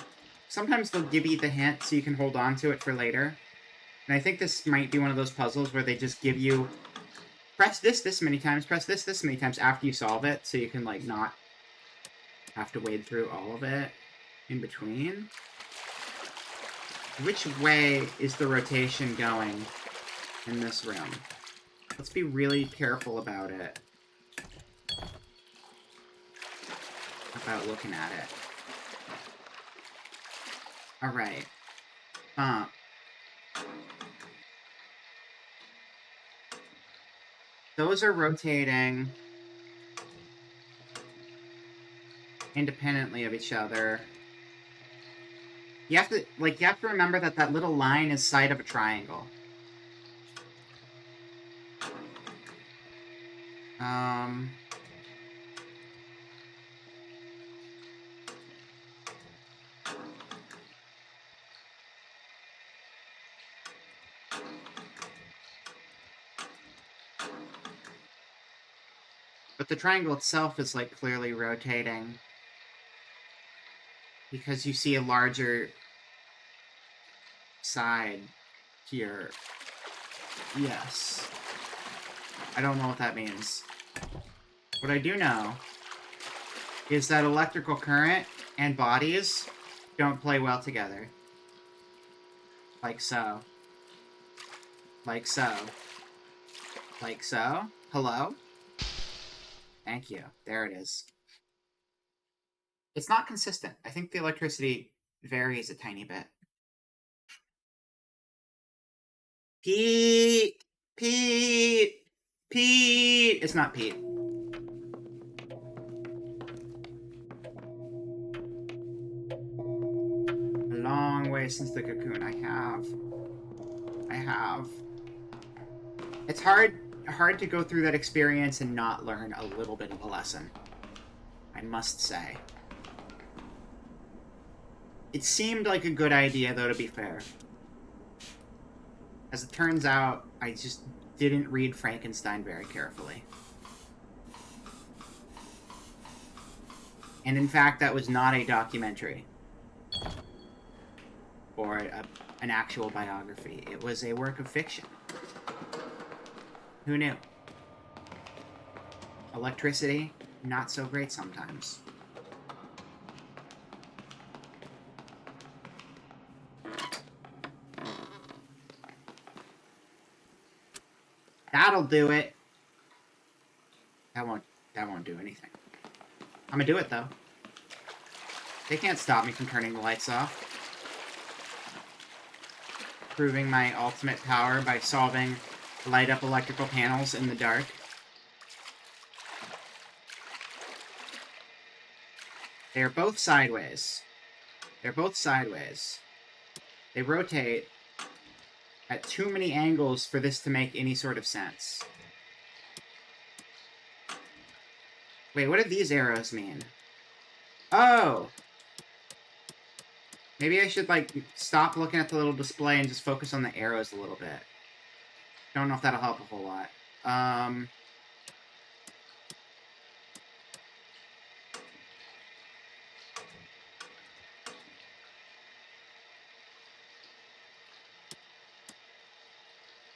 sometimes they'll give you the hint so you can hold on to it for later. And I think this might be one of those puzzles where they just give you... press this many times, press this many times after you solve it, so you can, like, not have to wade through all of it in between. Which way is the rotation going in this room? Let's be really careful about it. About looking at it. Alright. Those are rotating independently of each other. You have to remember that that little line is side of a triangle. But the triangle itself is, like, clearly rotating. Because you see a larger side here. Yes. I don't know what that means. What I do know is that electrical current and bodies don't play well together. Like so. Like so. Like so. Hello? Thank you. There it is. It's not consistent. I think the electricity varies a tiny bit. Pete! Pete! Pete! It's not Pete. A long way since the cocoon. I have. It's hard to go through that experience and not learn a little bit of a lesson. I must say. It seemed like a good idea, though, to be fair. As it turns out, I just didn't read Frankenstein very carefully. And in fact, that was not a documentary. Or an actual biography. It was a work of fiction. Who knew? Electricity, not so great sometimes. That'll do it. That won't do anything. I'm gonna do it though. They can't stop me from turning the lights off. Proving my ultimate power by solving light up electrical panels in the dark. They're both sideways. They're both sideways. They rotate at too many angles for this to make any sort of sense. Wait, what do these arrows mean? Oh! Maybe I should, like, stop looking at the little display and just focus on the arrows a little bit. Don't know if that'll help a whole lot.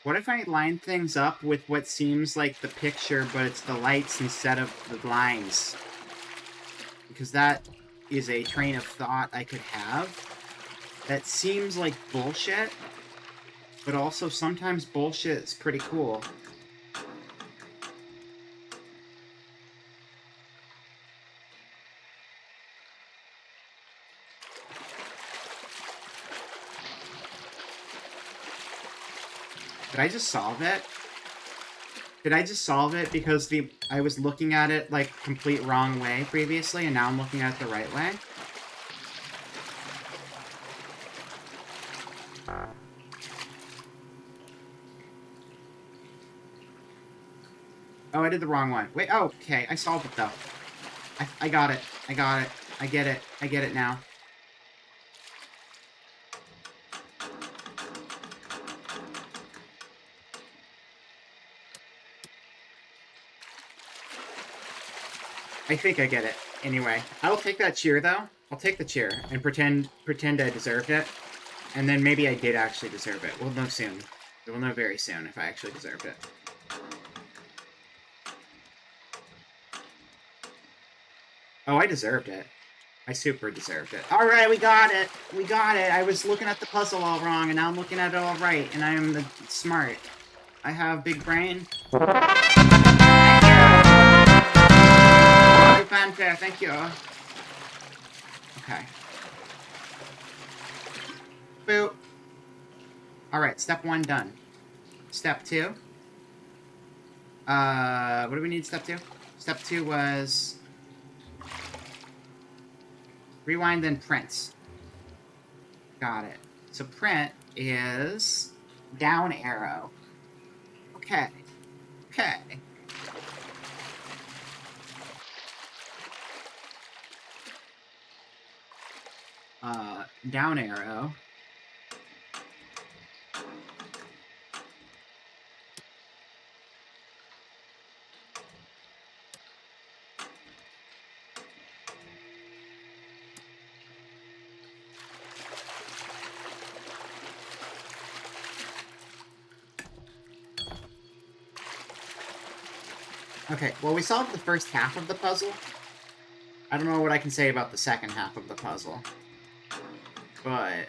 What if I line things up with what seems like the picture, but it's the lights instead of the lines? Because that is a train of thought I could have. That seems like bullshit, but also sometimes bullshit is pretty cool. Did I just solve it? Did I just solve it because I was looking at it like complete wrong way previously, and now I'm looking at it the right way? Oh, I did the wrong one. Wait, oh, okay, I solved it though. I got it. I got it. I get it. I get it now. I think I get it. Anyway, I will take that cheer, though. I'll take the cheer and pretend I deserved it. And then maybe I did actually deserve it. We'll know soon. We'll know very soon if I actually deserved it. Oh, I deserved it. I super deserved it. Alright, we got it! We got it! I was looking at the puzzle all wrong, and now I'm looking at it all right, and I am smart. I have big brain. Fanfare, thank you. Okay. Boop. Alright, step 1 done. Step 2. What do we need step 2? Step 2 was... rewind, then print. Got it. So print is... down arrow. Okay. Okay. Down arrow. Okay, well, we solved the first half of the puzzle. I don't know what I can say about the second half of the puzzle. But...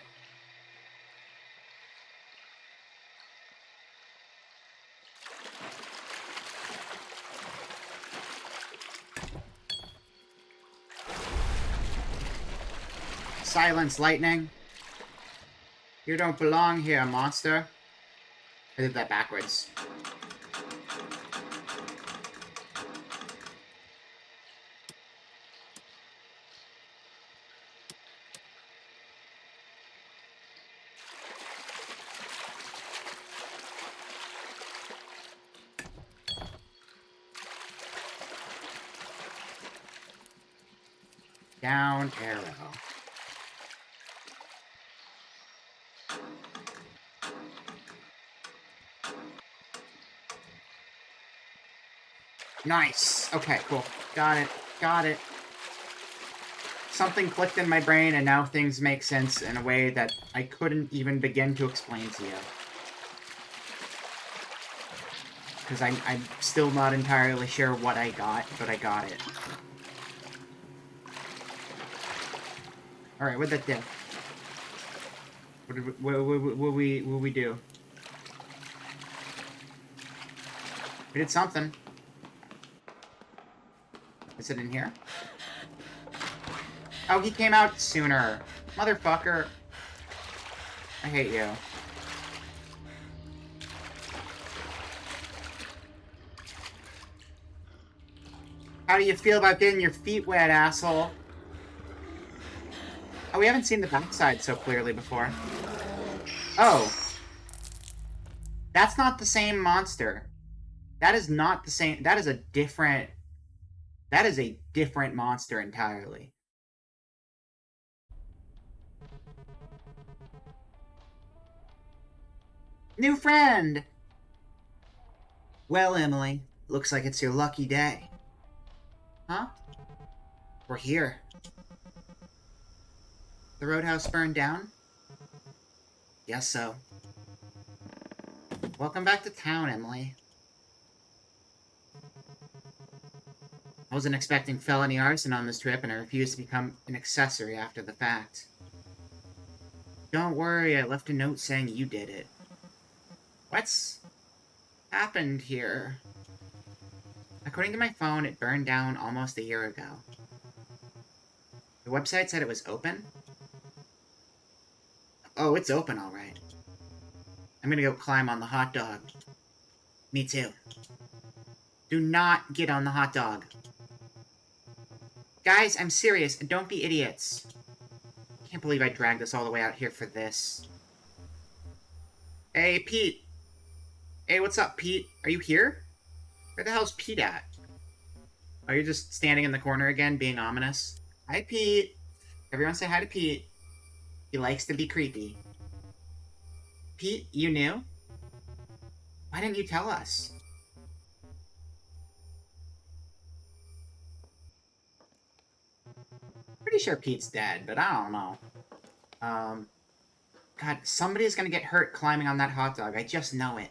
Silence, lightning. You don't belong here, monster. I did that backwards. Down arrow. Nice. Okay, cool. Got it. Got it. Something clicked in my brain, and now things make sense in a way that I couldn't even begin to explain to you. Because I'm still not entirely sure what I got, but I got it. Alright, what'd that do? What we do? We did something. Is it in here? Oh, he came out sooner. Motherfucker. I hate you. How do you feel about getting your feet wet, asshole? Oh, we haven't seen the backside so clearly before. Oh. That's not the same monster. That is not the same. That is a different... That is a different monster entirely. New friend! Well, Emily, looks like it's your lucky day. Huh? We're here. The roadhouse burned down? Guess so. Welcome back to town, Emily. I wasn't expecting felony arson on this trip, and I refused to become an accessory after the fact. Don't worry, I left a note saying you did it. What's happened here? According to my phone, it burned down almost a year ago. The website said it was open? Oh, it's open, alright. I'm gonna go climb on the hot dog. Me too. Do not get on the hot dog. Guys, I'm serious, and don't be idiots. Can't believe I dragged us all the way out here for this. Hey, Pete. Hey, what's up, Pete? Are you here? Where the hell's Pete at? Are you just standing in the corner again, being ominous? Hi, Pete. Everyone say hi to Pete. He likes to be creepy. Pete, you knew? Why didn't you tell us? Pretty sure Pete's dead, but I don't know. God, somebody's gonna get hurt climbing on that hot dog. I just know it.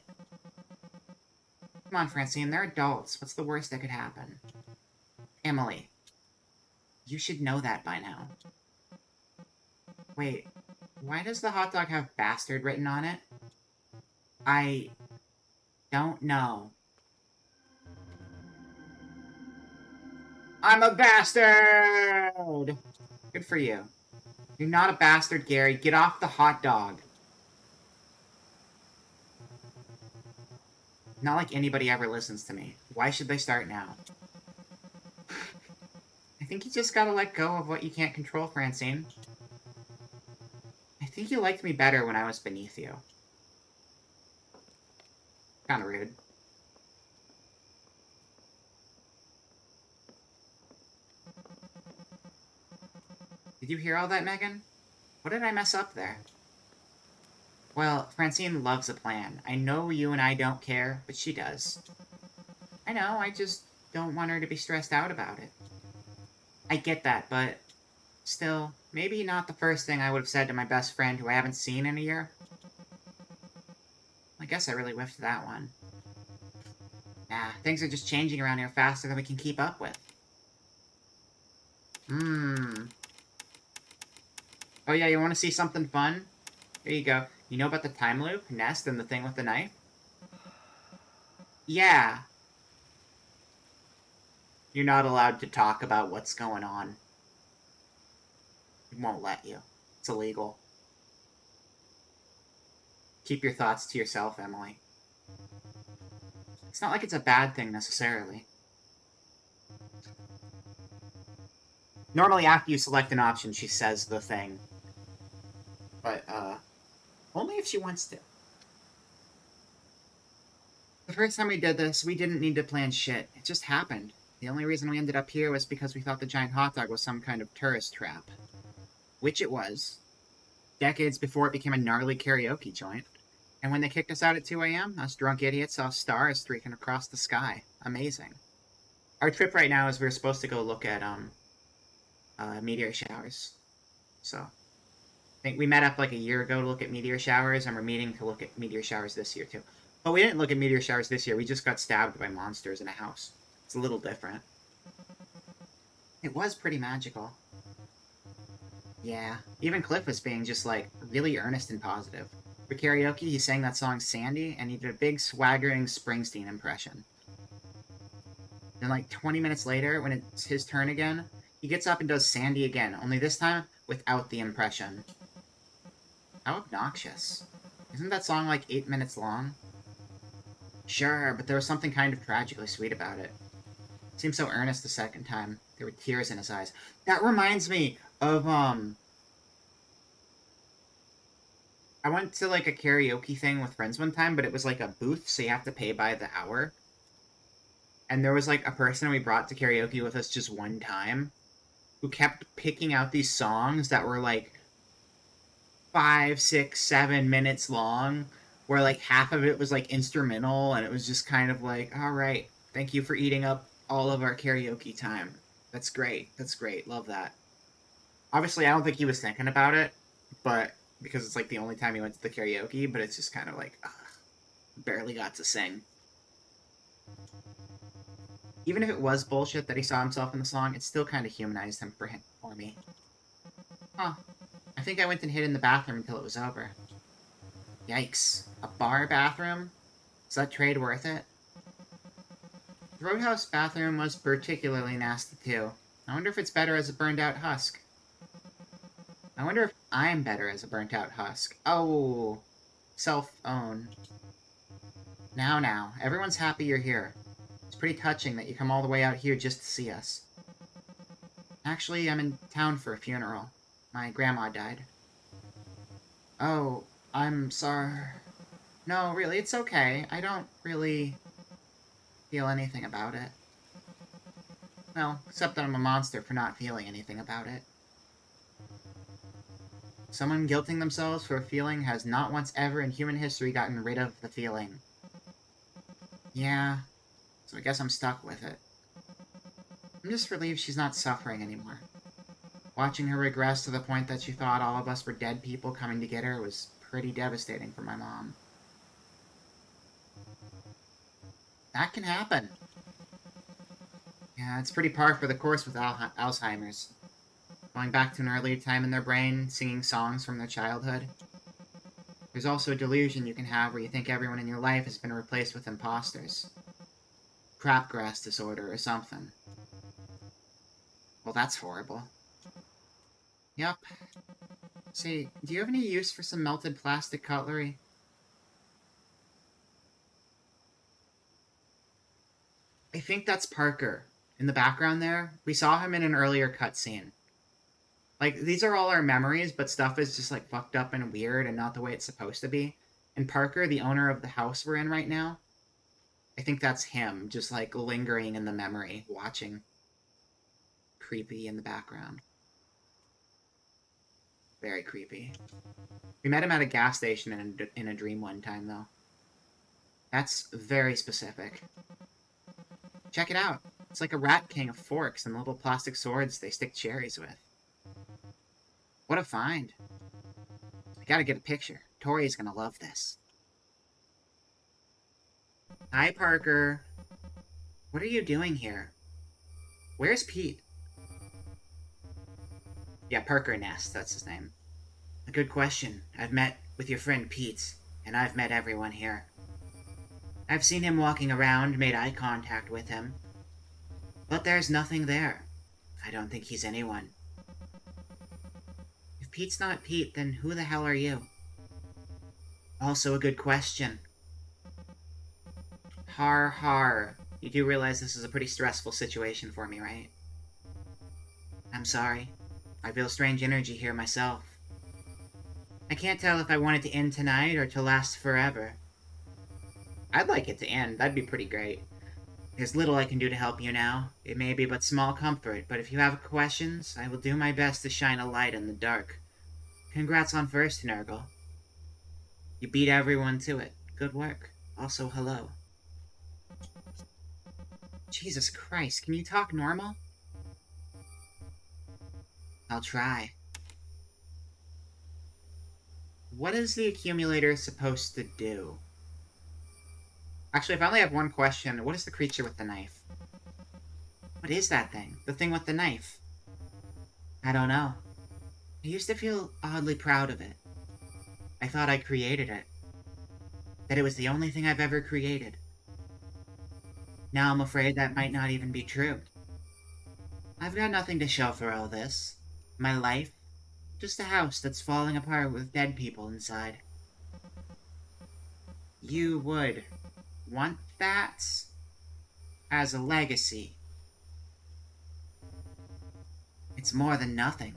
Come on, Francine, they're adults. What's the worst that could happen? Emily, you should know that by now. Wait, why does the hot dog have bastard written on it? I don't know. I'm a bastard! Good for you. You're not a bastard, Gary. Get off the hot dog. Not like anybody ever listens to me. Why should they start now? I think you just gotta let go of what you can't control, Francine. I think you liked me better when I was beneath you. Kinda rude. Did you hear all that, Megan? What did I mess up there? Well, Francine loves a plan. I know you and I don't care, but she does. I know, I just don't want her to be stressed out about it. I get that, but still, maybe not the first thing I would have said to my best friend who I haven't seen in a year. I guess I really whiffed that one. Nah, things are just changing around here faster than we can keep up with. Oh yeah, you want to see something fun? Here you go. You know about the time loop, Nest, and the thing with the knife? Yeah. You're not allowed to talk about what's going on. It won't let you. It's illegal. Keep your thoughts to yourself, Emily. It's not like it's a bad thing, necessarily. Normally, after you select an option, she says the thing. But, only if she wants to. The first time we did this, we didn't need to plan shit. It just happened. The only reason we ended up here was because we thought the giant hot dog was some kind of tourist trap. Which it was. Decades before it became a gnarly karaoke joint. And when they kicked us out at 2 a.m., us drunk idiots saw stars streaking across the sky. Amazing. Our trip right now is we're supposed to go look at, meteor showers. So, I think we met up like a year ago to look at meteor showers, and we're meeting to look at meteor showers this year, too. But we didn't look at meteor showers this year, we just got stabbed by monsters in a house. It's a little different. It was pretty magical. Yeah, even Cliff was being just, like, really earnest and positive. For karaoke, he sang that song Sandy, and he did a big swaggering Springsteen impression. Then, like, 20 minutes later, when it's his turn again, he gets up and does Sandy again, only this time without the impression. How obnoxious. Isn't that song like 8 minutes long? Sure, but there was something kind of tragically sweet about it. It seemed so earnest the second time. There were tears in his eyes. That reminds me of, I went to, like, a karaoke thing with friends one time, but it was, like, a booth, so you have to pay by the hour. And there was, like, a person we brought to karaoke with us just one time who kept picking out these songs that were, like, 5, 6, 7 minutes long, where, like, half of it was, like, instrumental, and it was just kind of like, alright, thank you for eating up all of our karaoke time. That's great. That's great. Love that. Obviously, I don't think he was thinking about it, but because it's, like, the only time he went to the karaoke, but it's just kind of like, ugh, barely got to sing. Even if it was bullshit that he saw himself in the song, it still kind of humanized him for me. Huh. I think I went and hid in the bathroom until it was over. Yikes. A bar bathroom? Is that trade worth it? The Roadhouse bathroom was particularly nasty, too. I wonder if it's better as a burned-out husk. I wonder if I'm better as a burnt-out husk. Oh, self-own. Now, everyone's happy you're here. It's pretty touching that you come all the way out here just to see us. Actually, I'm in town for a funeral. My grandma died. Oh, I'm sorry. No, really, it's okay. I don't really feel anything about it. Well, except that I'm a monster for not feeling anything about it. Someone guilting themselves for a feeling has not once ever in human history gotten rid of the feeling. Yeah, so I guess I'm stuck with it. I'm just relieved she's not suffering anymore. Watching her regress to the point that she thought all of us were dead people coming to get her was pretty devastating for my mom. That can happen. Yeah, it's pretty par for the course with Alzheimer's. Going back to an earlier time in their brain, singing songs from their childhood. There's also a delusion you can have where you think everyone in your life has been replaced with imposters. Crapgrass disorder or something. Well, that's horrible. Yep. Say, do you have any use for some melted plastic cutlery? I think that's Parker. In the background there, we saw him in an earlier cutscene. Like, these are all our memories, but stuff is just, like, fucked up and weird and not the way it's supposed to be. And Parker, the owner of the house we're in right now, I think that's him, just, like, lingering in the memory, watching. Creepy in the background. Very creepy. We met him at a gas station in a dream one time, though. That's very specific. Check it out. It's like a rat king of forks and little plastic swords they stick cherries with. What a find. I gotta get a picture. Tori's gonna love this. Hi, Parker. What are you doing here? Where's Pete? Yeah, Parker Ness, that's his name. A good question. I've met with your friend Pete, and I've met everyone here. I've seen him walking around, made eye contact with him. But there's nothing there. I don't think he's anyone. If Pete's not Pete, then who the hell are you? Also a good question. Har har. You do realize this is a pretty stressful situation for me, right? I'm sorry. I feel strange energy here myself. I can't tell if I want it to end tonight or to last forever. I'd like it to end. That'd be pretty great. There's little I can do to help you now. It may be but small comfort, but if you have questions, I will do my best to shine a light in the dark. Congrats on first, Nurgle. You beat everyone to it. Good work. Also, hello. Jesus Christ, can you talk normal? I'll try. What is the accumulator supposed to do? Actually, if I only have one question, what is the creature with the knife? What is that thing? The thing with the knife? I don't know. I used to feel oddly proud of it. I thought I created it. That it was the only thing I've ever created. Now I'm afraid that might not even be true. I've got nothing to show for all this. My life? Just a house that's falling apart with dead people inside. You would want that as a legacy. It's more than nothing.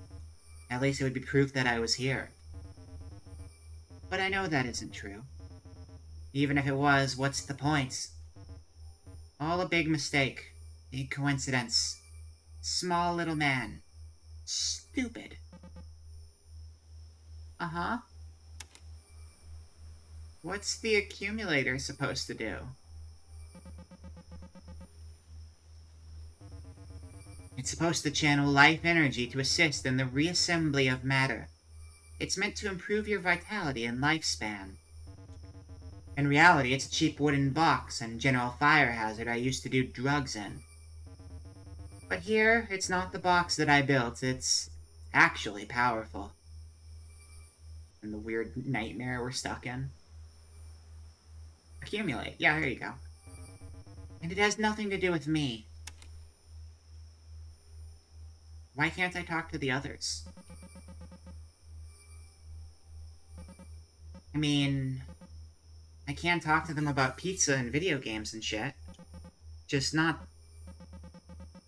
At least it would be proof that I was here. But I know that isn't true. Even if it was, what's the point? All a big mistake. Big coincidence. Small little man. Stupid. Uh-huh. What's the accumulator supposed to do? It's supposed to channel life energy to assist in the reassembly of matter. It's meant to improve your vitality and lifespan. In reality, it's a cheap wooden box and general fire hazard I used to do drugs in. But here, it's not the box that I built, it's actually powerful. And the weird nightmare we're stuck in. Accumulate. Yeah, there you go. And it has nothing to do with me. Why can't I talk to the others? I mean, I can talk to them about pizza and video games and shit. Just not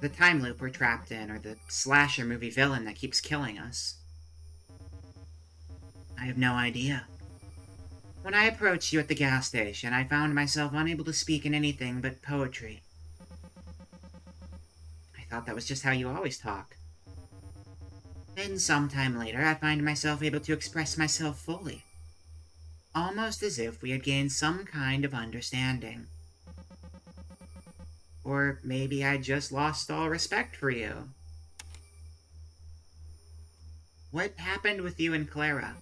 the time loop we're trapped in, or the slasher movie villain that keeps killing us. I have no idea. When I approached you at the gas station, I found myself unable to speak in anything but poetry. I thought that was just how you always talk. Then sometime later, I find myself able to express myself fully. Almost as if we had gained some kind of understanding. Or maybe I just lost all respect for you. What happened with you and Clara?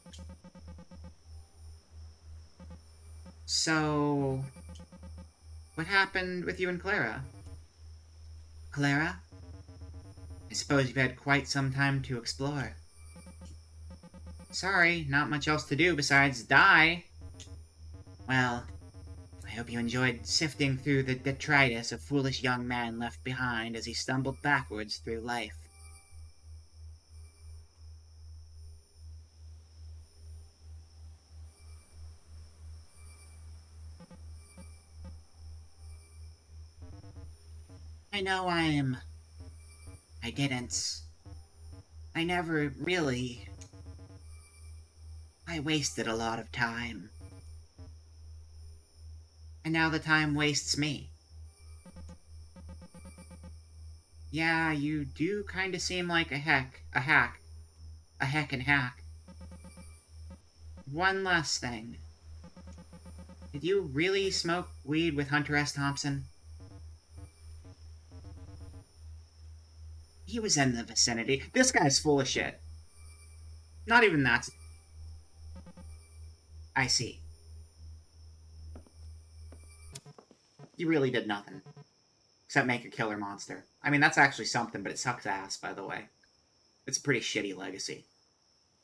So, what happened with you and Clara? Clara? I suppose you've had quite some time to explore. Sorry, not much else to do besides die. Well, I hope you enjoyed sifting through the detritus a foolish young man left behind as he stumbled backwards through life. I know I didn't. I never really... I wasted a lot of time. And now the time wastes me. Yeah, you do kinda seem like a heckin' hack. One last thing. Did you really smoke weed with Hunter S. Thompson? He was in the vicinity. This guy's full of shit. Not even that. I see. You really did nothing. Except make a killer monster. I mean, that's actually something, but it sucks ass, by the way. It's a pretty shitty legacy.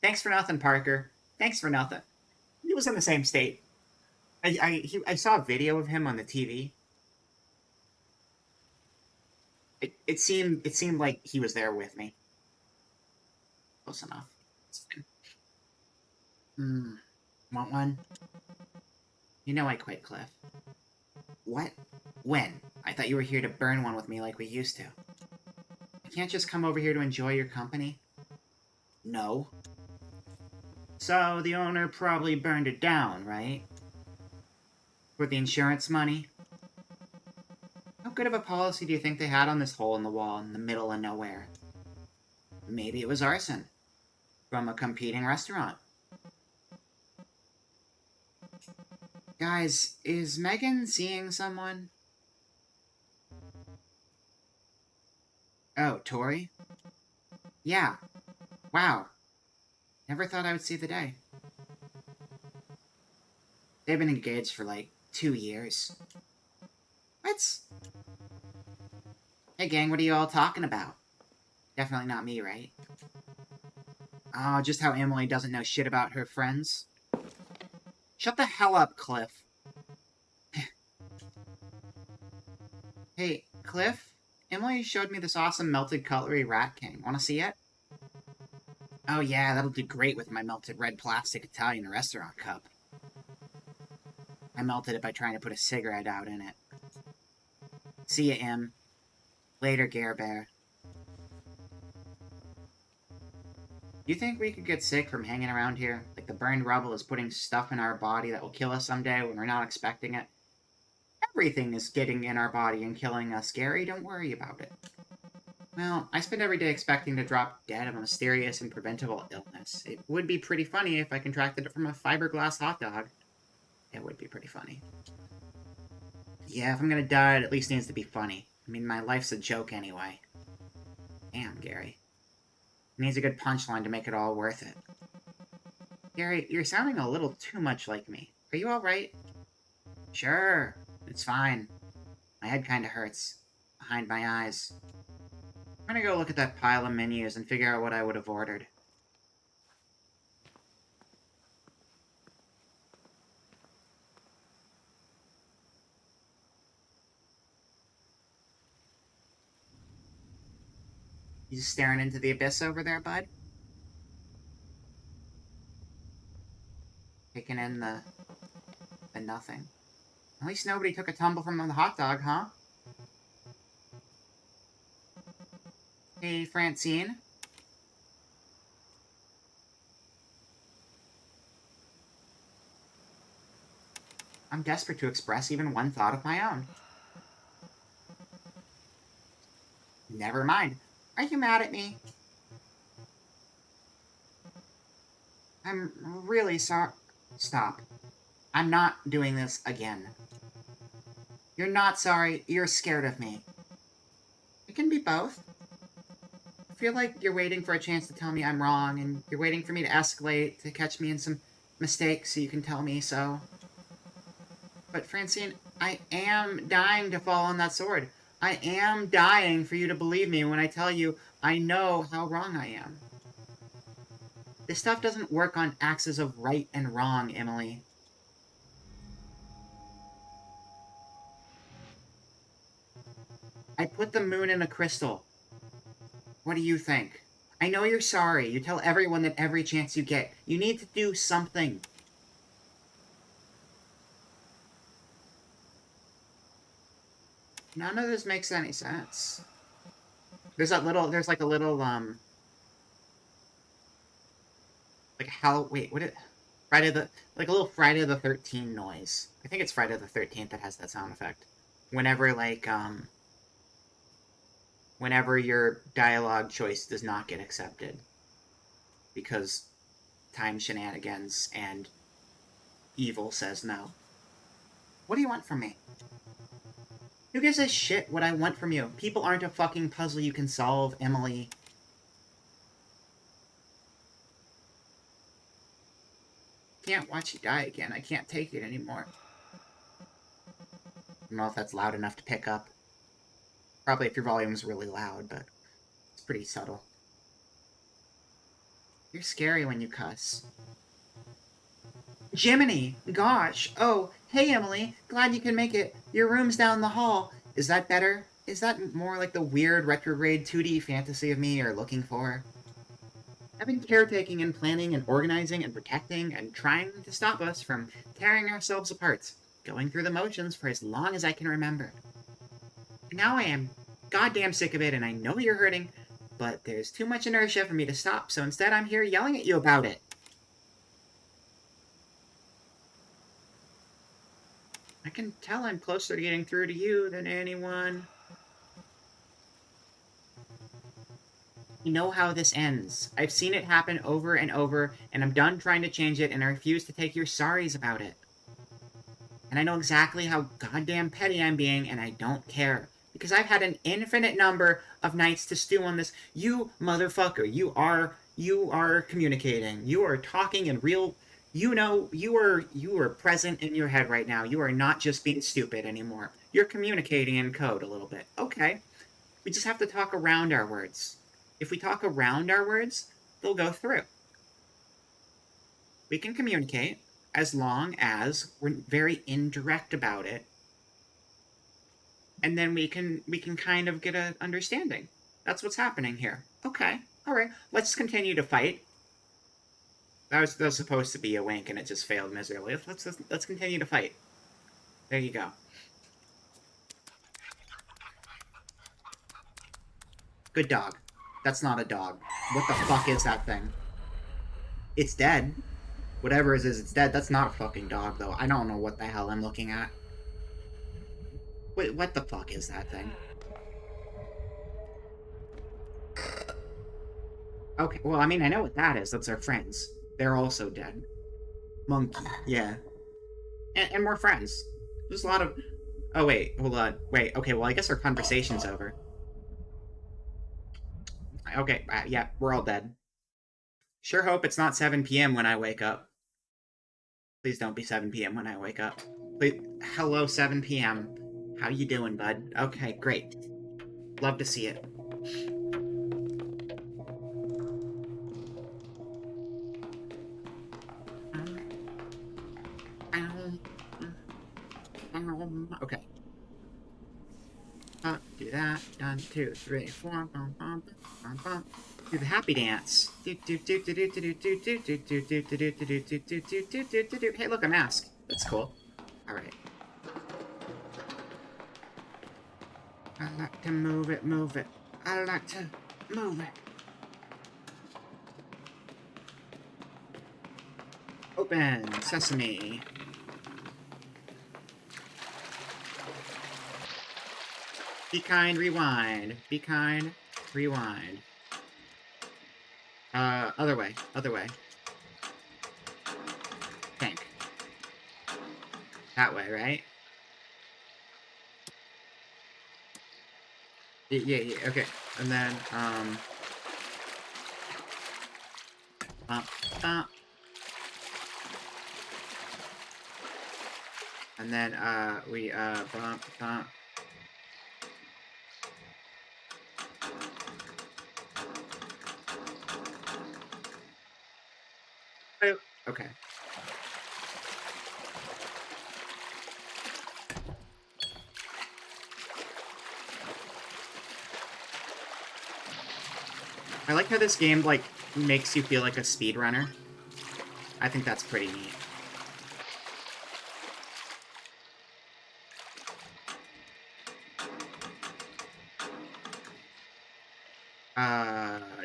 Thanks for nothing, Parker. Thanks for nothing. He was in the same state. I saw a video of him on the TV. It seemed like he was there with me. Close enough. It's fine. Want one? You know I quit, Cliff. What? When? I thought you were here to burn one with me like we used to. I can't just come over here to enjoy your company? No. So, the owner probably burned it down, right? For the insurance money? How good of a policy do you think they had on this hole in the wall in the middle of nowhere? Maybe it was arson. From a competing restaurant. Guys, is Megan seeing someone? Oh, Tori? Yeah. Wow. Never thought I would see the day. They've been engaged for like 2 years. What? Hey gang, what are you all talking about? Definitely not me, right? Oh, just how Emily doesn't know shit about her friends. Shut the hell up, Cliff. Hey, Cliff? Emily showed me this awesome melted cutlery Rat King. Wanna see it? Oh yeah, that'll do great with my melted red plastic Italian restaurant cup. I melted it by trying to put a cigarette out in it. See ya, Em. Later, Gare Bear. You think we could get sick from hanging around here? Like the burned rubble is putting stuff in our body that will kill us someday when we're not expecting it? Everything is getting in our body and killing us, Gary. Don't worry about it. Well, I spend every day expecting to drop dead of a mysterious and preventable illness. It would be pretty funny if I contracted it from a fiberglass hot dog. It would be pretty funny. Yeah, if I'm gonna die, it at least needs to be funny. I mean, my life's a joke anyway. Damn, Gary. It needs a good punchline to make it all worth it. Gary, you're sounding a little too much like me. Are you alright? Sure, it's fine. My head kinda hurts. Behind my eyes. I'm gonna go look at that pile of menus and figure out what I would have ordered. You just staring into the abyss over there, bud? Taking in the nothing. At least nobody took a tumble from the hot dog, huh? Hey, Francine? I'm desperate to express even one thought of my own. Never mind. Are you mad at me? I'm really sorry. Stop. I'm not doing this again. You're not sorry. You're scared of me. It can be both. I feel like you're waiting for a chance to tell me I'm wrong, and you're waiting for me to escalate, to catch me in some mistakes so you can tell me so. But Francine, I am dying to fall on that sword. I am dying for you to believe me when I tell you I know how wrong I am. This stuff doesn't work on axes of right and wrong, Emily. I put the moon in a crystal. What do you think? I know you're sorry. You tell everyone that every chance you get. You need to do something. None of this makes any sense. There's like a little, like how, wait, what it, like a little Friday the 13th noise. I think it's Friday the 13th that has that sound effect. Whenever, like, whenever your dialogue choice does not get accepted. Because time shenanigans and evil says no. What do you want from me? Who gives a shit what I want from you? People aren't a fucking puzzle you can solve, Emily. Can't watch you die again. I can't take it anymore. I don't know if that's loud enough to pick up. Probably if your volume's really loud, but it's pretty subtle. You're scary when you cuss. Jiminy! Gosh! Oh, hey Emily! Glad you can make it. Your room's down the hall. Is that better? Is that more like the weird retrograde 2D fantasy of me you're looking for? I've been caretaking and planning and organizing and protecting and trying to stop us from tearing ourselves apart, going through the motions for as long as I can remember. Now I am goddamn sick of it, and I know you're hurting, but there's too much inertia for me to stop, so instead I'm here yelling at you about it. I can tell I'm closer to getting through to you than anyone. You know how this ends. I've seen it happen over and over, and I'm done trying to change it, and I refuse to take your sorries about it. And I know exactly how goddamn petty I'm being, and I don't care. Because I've had an infinite number of nights to stew on this. You motherfucker, you are communicating. You are talking in real... You know, you are present in your head right now. You are not just being stupid anymore. You're communicating in code a little bit. Okay. We just have to talk around our words. If we talk around our words, they'll go through. We can communicate as long as we're very indirect about it. And then we can kind of get an understanding. That's what's happening here. Okay. All right. Let's continue to fight. That was supposed to be a wink, and it just failed miserably. Let's continue to fight. There you go. Good dog. That's not a dog. What the fuck is that thing? It's dead. Whatever it is, it's dead. That's not a fucking dog, though. I don't know what the hell I'm looking at. Wait, what the fuck is that thing? Okay, well, I mean, I know what that is. That's our friends. They're also dead. Monkey, yeah. And more friends. There's a lot of... Oh, wait, hold on. Wait, okay, well, I guess our conversation's over. Okay, yeah, we're all dead. Sure hope it's not 7 p.m. when I wake up. Please don't be 7 p.m. when I wake up. Please, hello, 7 p.m. How you doing, bud? Okay, great. Love to see it. Okay. Do that. 1, 2, 3, 4. Bum, bum, bum, bum. Do the happy dance. Hey, look, a mask. That's cool. Alright. I like to move it, move it. I like to move it. Open sesame. Be kind, rewind. Be kind, rewind. Other way, other way. Think. That way, right? Yeah, okay. And then, bump, bump. And then, we, bump, bump. Oh, okay. I like how this game, like, makes you feel like a speedrunner. I think that's pretty neat.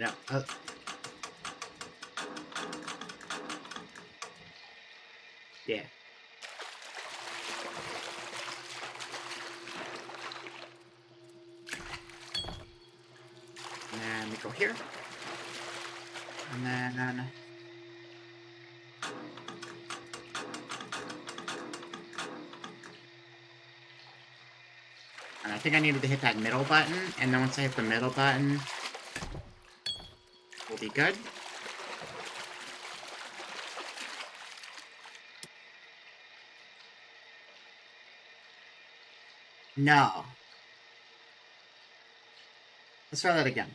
No. Yeah. And we go here. And then... And I think I needed to hit that middle button, and then once I hit the middle button, we'll be good. No. Let's try that again.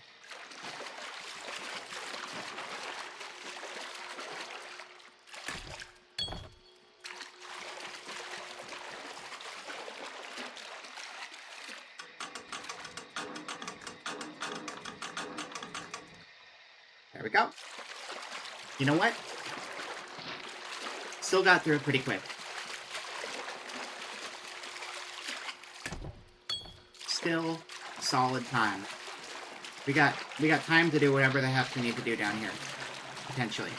There we go. You know what? Still got through it pretty quick. Still solid time. We got time to do whatever the heck we need to do down here. Potentially.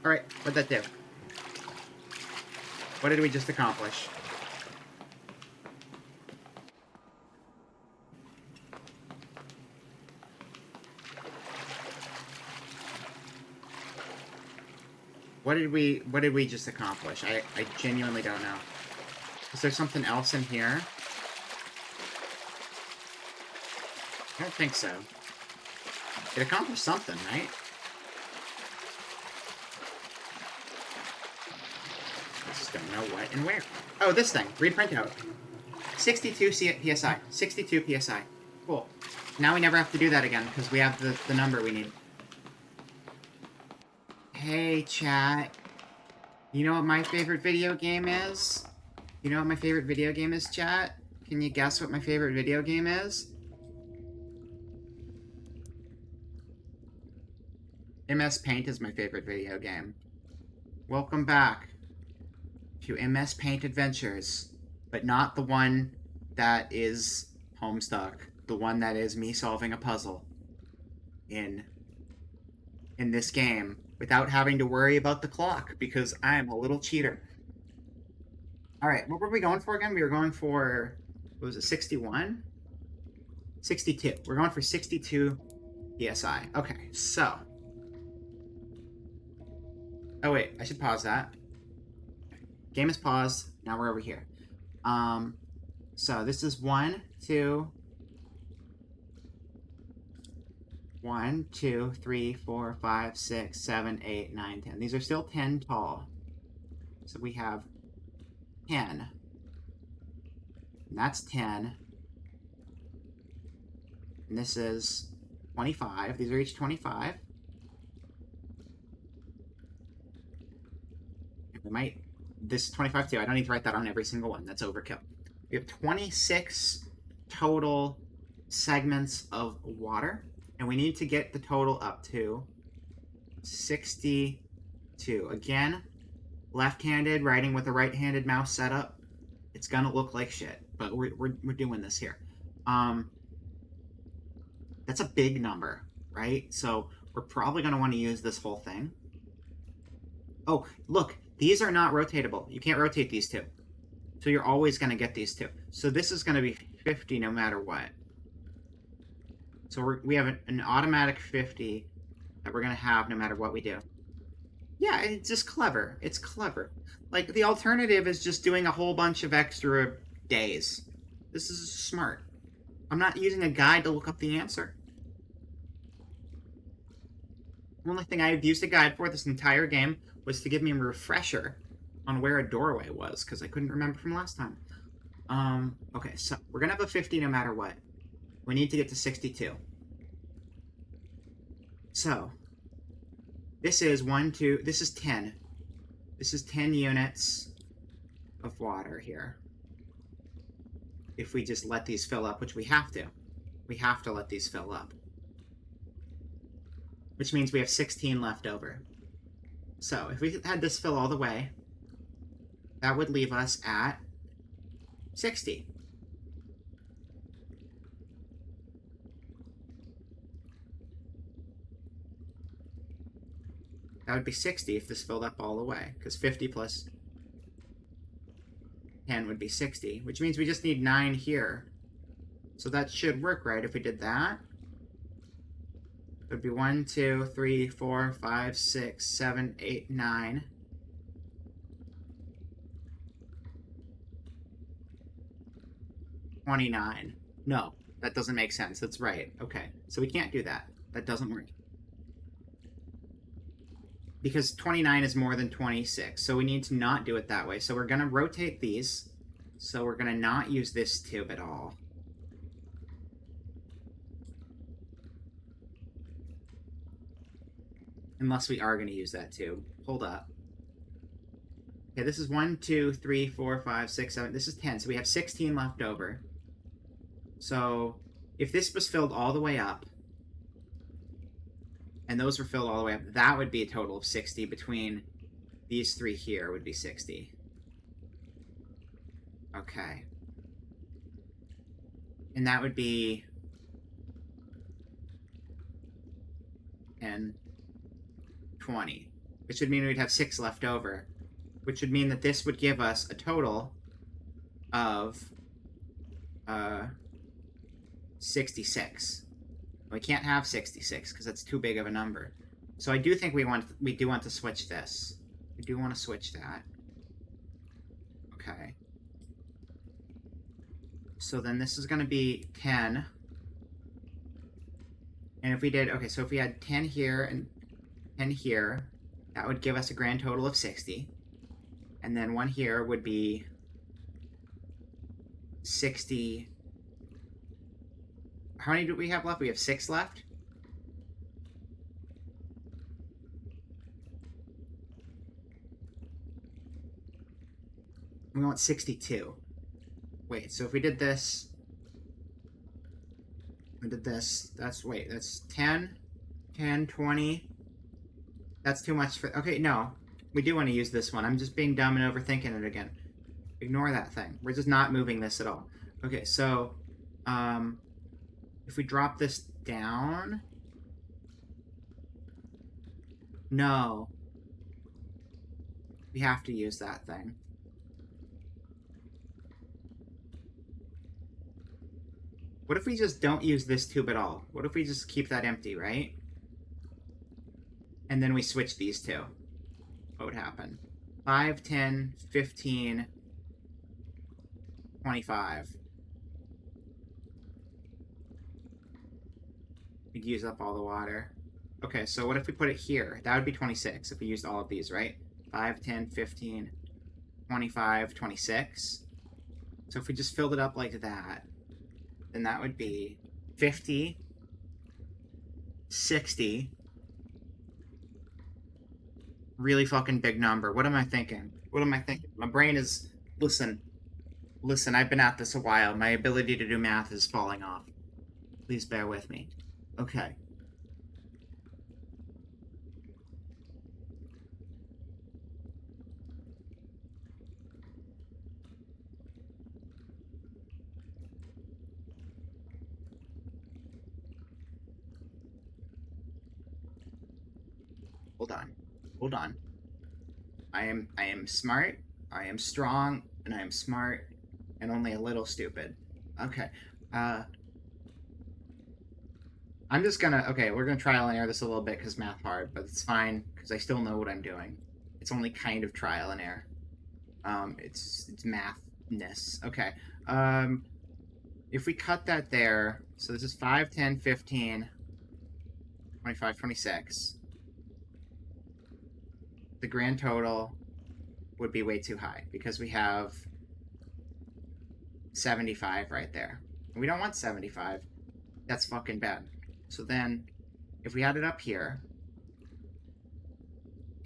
Alright, what'd that do? What did we just accomplish? What did we just accomplish? I genuinely don't know. Is there something else in here? I don't think so. It accomplished something, right? I just don't know what and where. Oh, this thing. Read printout. 62 PSI. 62 PSI. Cool. Now we never have to do that again, because we have the number we need. Hey, chat. You know what my favorite video game is? You know what my favorite video game is, chat? Can you guess what my favorite video game is? MS Paint is my favorite video game. Welcome back to MS Paint Adventures, but not the one that is Homestuck. The one that is me solving a puzzle in this game without having to worry about the clock, because I'm a little cheater. Alright, what were we going for again? We were going for, what was it, 61? 62. We're going for 62 PSI. Okay, so. Oh wait, I should pause that. Game is paused. Now we're over here. So this is 1, 2, 1, 2, 3, 4, 5, 6, 7, 8, 9, 10. These are still 10 tall. So we have 10. And that's 10. And this is 25. These are each 25. And we might... This is 25 too. I don't need to write that on every single one. That's overkill. We have 26 total segments of water. And we need to get the total up to 62. Again, left-handed, writing with a right-handed mouse setup. It's gonna look like shit, but we're doing this here. That's a big number, right? So we're probably gonna want to use this whole thing. Oh, look, these are not rotatable. You can't rotate these two. So you're always gonna get these two. So this is gonna be 50 no matter what. So we have an automatic 50 that we're going to have no matter what we do. Yeah, it's just clever. It's clever. Like, the alternative is just doing a whole bunch of extra days. This is smart. I'm not using a guide to look up the answer. The only thing I've used a guide for this entire game was to give me a refresher on where a doorway was, because I couldn't remember from last time. Okay, so we're going to have a 50 no matter what. We need to get to 62. So, this is 1, 2, this is 10. This is 10 units of water here. If we just let these fill up, which we have to. We have to let these fill up. Which means we have 16 left over. So, if we had this fill all the way, that would leave us at 60. That would be 60 if this filled up all the way, because 50 plus 10 would be 60, which means we just need 9 here. So that should work, right, if we did that? It would be 1, 2, 3, 4, 5, 6, 7, 8, 9. $29. No, that doesn't make sense. That's right. Okay, so we can't do that. That doesn't work. Because 29 is more than 26, so we need to not do it that way. So we're going to rotate these. So we're going to not use this tube at all. Unless we are going to use that too. Hold up. Okay, this is 1, 2, 3, 4, 5, 6, 7. This is 10. So we have 16 left over. So if this was filled all the way up, and those were filled all the way up, that would be a total of 60 between these three here would be 60. Okay. And that would be 10, 20, which would mean we'd have 6 left over, which would mean that this would give us a total of 66. We can't have 66 because that's too big of a number. So I do think we do want to switch this. We do want to switch that. Okay. So then this is going to be 10. And if we did, okay, so if we had 10 here and 10 here, that would give us a grand total of 60. And then one here would be 60. How many do we have left? We have 6 left. We want 62. Wait, so if we did this, that's 10, 10, 20. That's too much for, okay, no. We do want to use this one. I'm just being dumb and overthinking it again. Ignore that thing. We're just not moving this at all. Okay, so, if we drop this down, no. We have to use that thing. What if we just don't use this tube at all? What if we just keep that empty, right? And then we switch these two. What would happen? 5, 10, 15, 25. We'd use up all the water. Okay, so what if we put it here? That would be 26 if we used all of these, right? 5, 10, 15, 25, 26. So if we just filled it up like that, then that would be 50, 60. Really fucking big number. What am I thinking? What am I thinking? My brain is... Listen, I've been at this a while. My ability to do math is falling off. Please bear with me. Okay. Hold on. I am smart, I am strong, and I am smart, and only a little stupid. Okay. I'm just gonna, okay, we're gonna trial and error this a little bit because math hard, but it's fine because I still know what I'm doing. It's only kind of trial and error. It's mathness. Okay. If we cut that there, so this is 5, 10, 15, 25, 26. The grand total would be way too high because we have 75 right there. We don't want 75. That's fucking bad. So then, if we had it up here,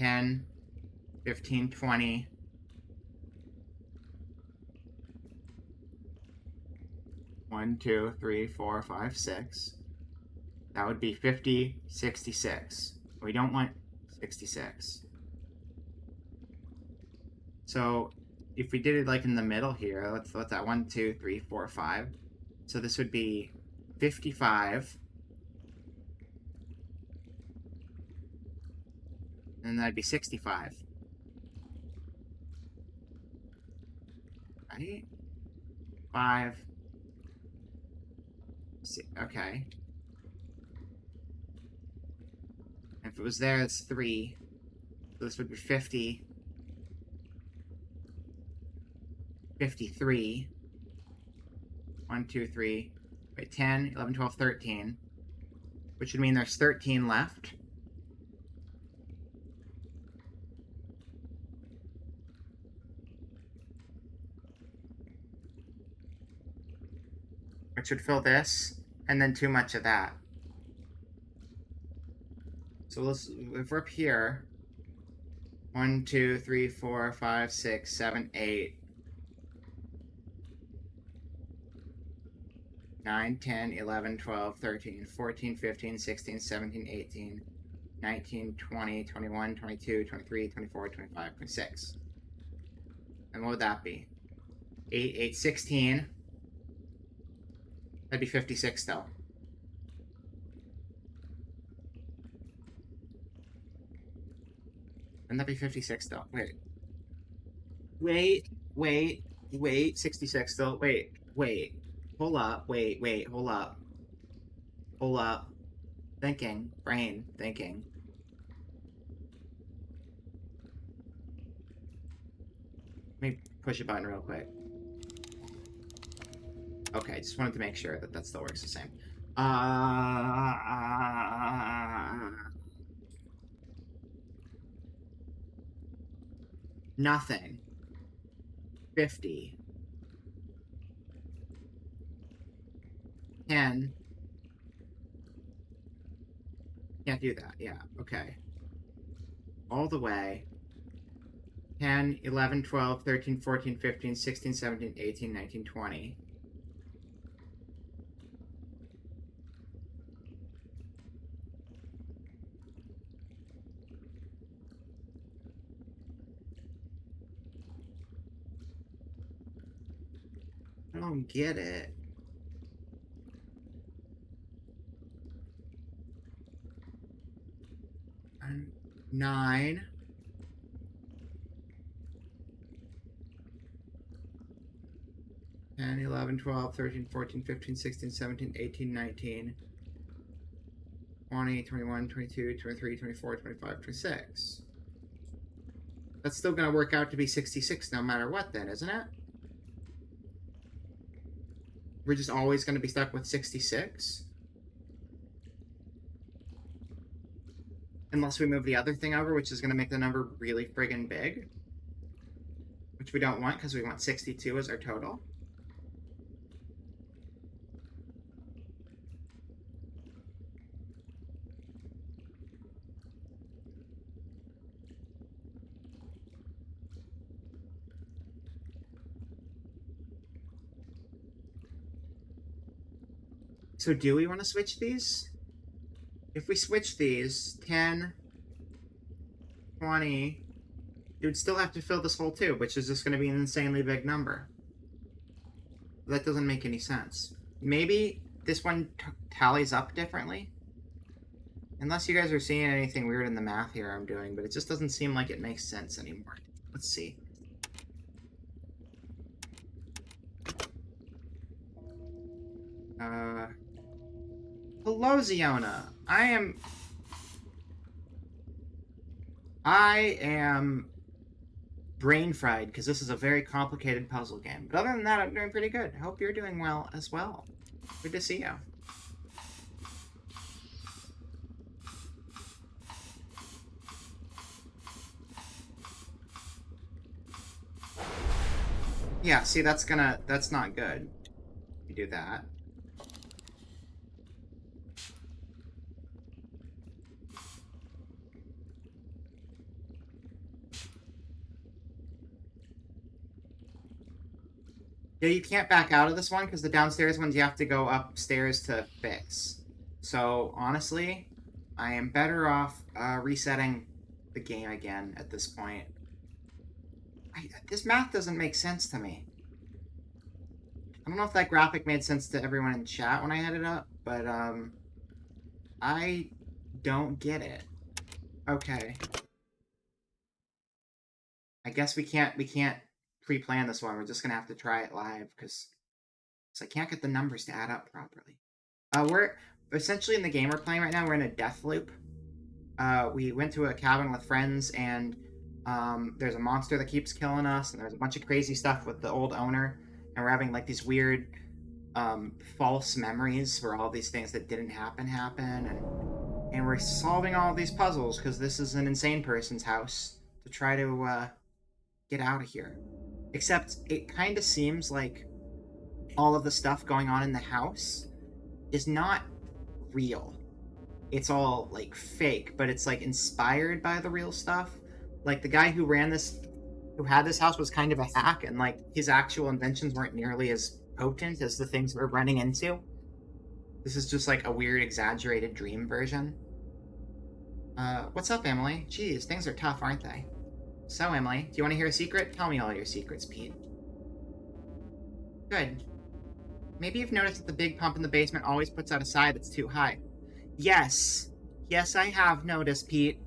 10, 15, 20, one, 2, 3, 4, 5, 6. That would be 50, 66. We don't want 66. So if we did it like in the middle here, what's that? 1, 2, 3, 4, 5. So this would be 55. And that'd be 65. Right? 5. 6, okay. If it was there, it's 3. So this would be 50. 53. 1, 2, 3. Wait, 10, 11, 12, 13. Which would mean there's 13 left. Which would fill this, and then too much of that. So let's, if we're up here, 1, 2, 3, 4, 5, 6, 7, 8, 9, 10, 11, 12, 13, 14, 15, 16, 17, 18, 19, 20, 21, 22, 23, 24, 25, 26. And what would that be? 8, 8, 16. That'd be 56 still. Wouldn't that be 56 still? Wait. 66 still. Wait. Hold up. Hold up. Thinking. Brain. Thinking. Let me push a button real quick. Okay, just wanted to make sure that that still works the same. Nothing. 50. 10. Can't do that. Yeah, okay. All the way. 10, 11, 12, 13, 14, 15, 16, 17, 18, 19, 20. I don't get it. And 9. 10, 11, 12, 13, 14, 15, 16, 17, 18, 19, 20, 21, 22, 23, 24, 25, 26. That's still going to work out to be 66 no matter what then, isn't it? We're just always going to be stuck with 66? Unless we move the other thing over, which is going to make the number really friggin' big. Which we don't want, because we want 62 as our total. So do we want to switch these? If we switch these, 10, 20, you would still have to fill this hole too, which is just going to be an insanely big number. That doesn't make any sense. Maybe this one tallies up differently? Unless you guys are seeing anything weird in the math here I'm doing, but it just doesn't seem like it makes sense anymore. Let's see. Hello, Ziona. I am brain fried because this is a very complicated puzzle game. But other than that, I'm doing pretty good. I hope you're doing well as well. Good to see you. Yeah, see, that's not good. You do that. Yeah, you can't back out of this one because the downstairs ones you have to go upstairs to fix. So, honestly, I am better off resetting the game again at this point. This math doesn't make sense to me. I don't know if that graphic made sense to everyone in chat when I had it up, but I don't get it. Okay. I guess we can't pre-plan this one. We're just gonna have to try it live because I can't get the numbers to add up properly. We're essentially in the game we're playing right now. We're in a death loop. We went to a cabin with friends, and there's a monster that keeps killing us, and there's a bunch of crazy stuff with the old owner, and we're having like these weird false memories where all these things that didn't happen, and we're solving all these puzzles because this is an insane person's house to try to get out of here. Except it kind of seems like all of the stuff going on in the house is not real. it's all like fake, but it's like inspired by the real stuff. Like the guy who had this house was kind of a hack, and like his actual inventions weren't nearly as potent as the things we're running into. This is just like a weird, exaggerated dream version. What's up, Emily? Jeez, things are tough, aren't they? So, Emily, do you want to hear a secret? Tell me all your secrets, Pete. Good. Maybe you've noticed that the big pump in the basement always puts out a sigh that's too high. Yes. Yes, I have noticed, Pete.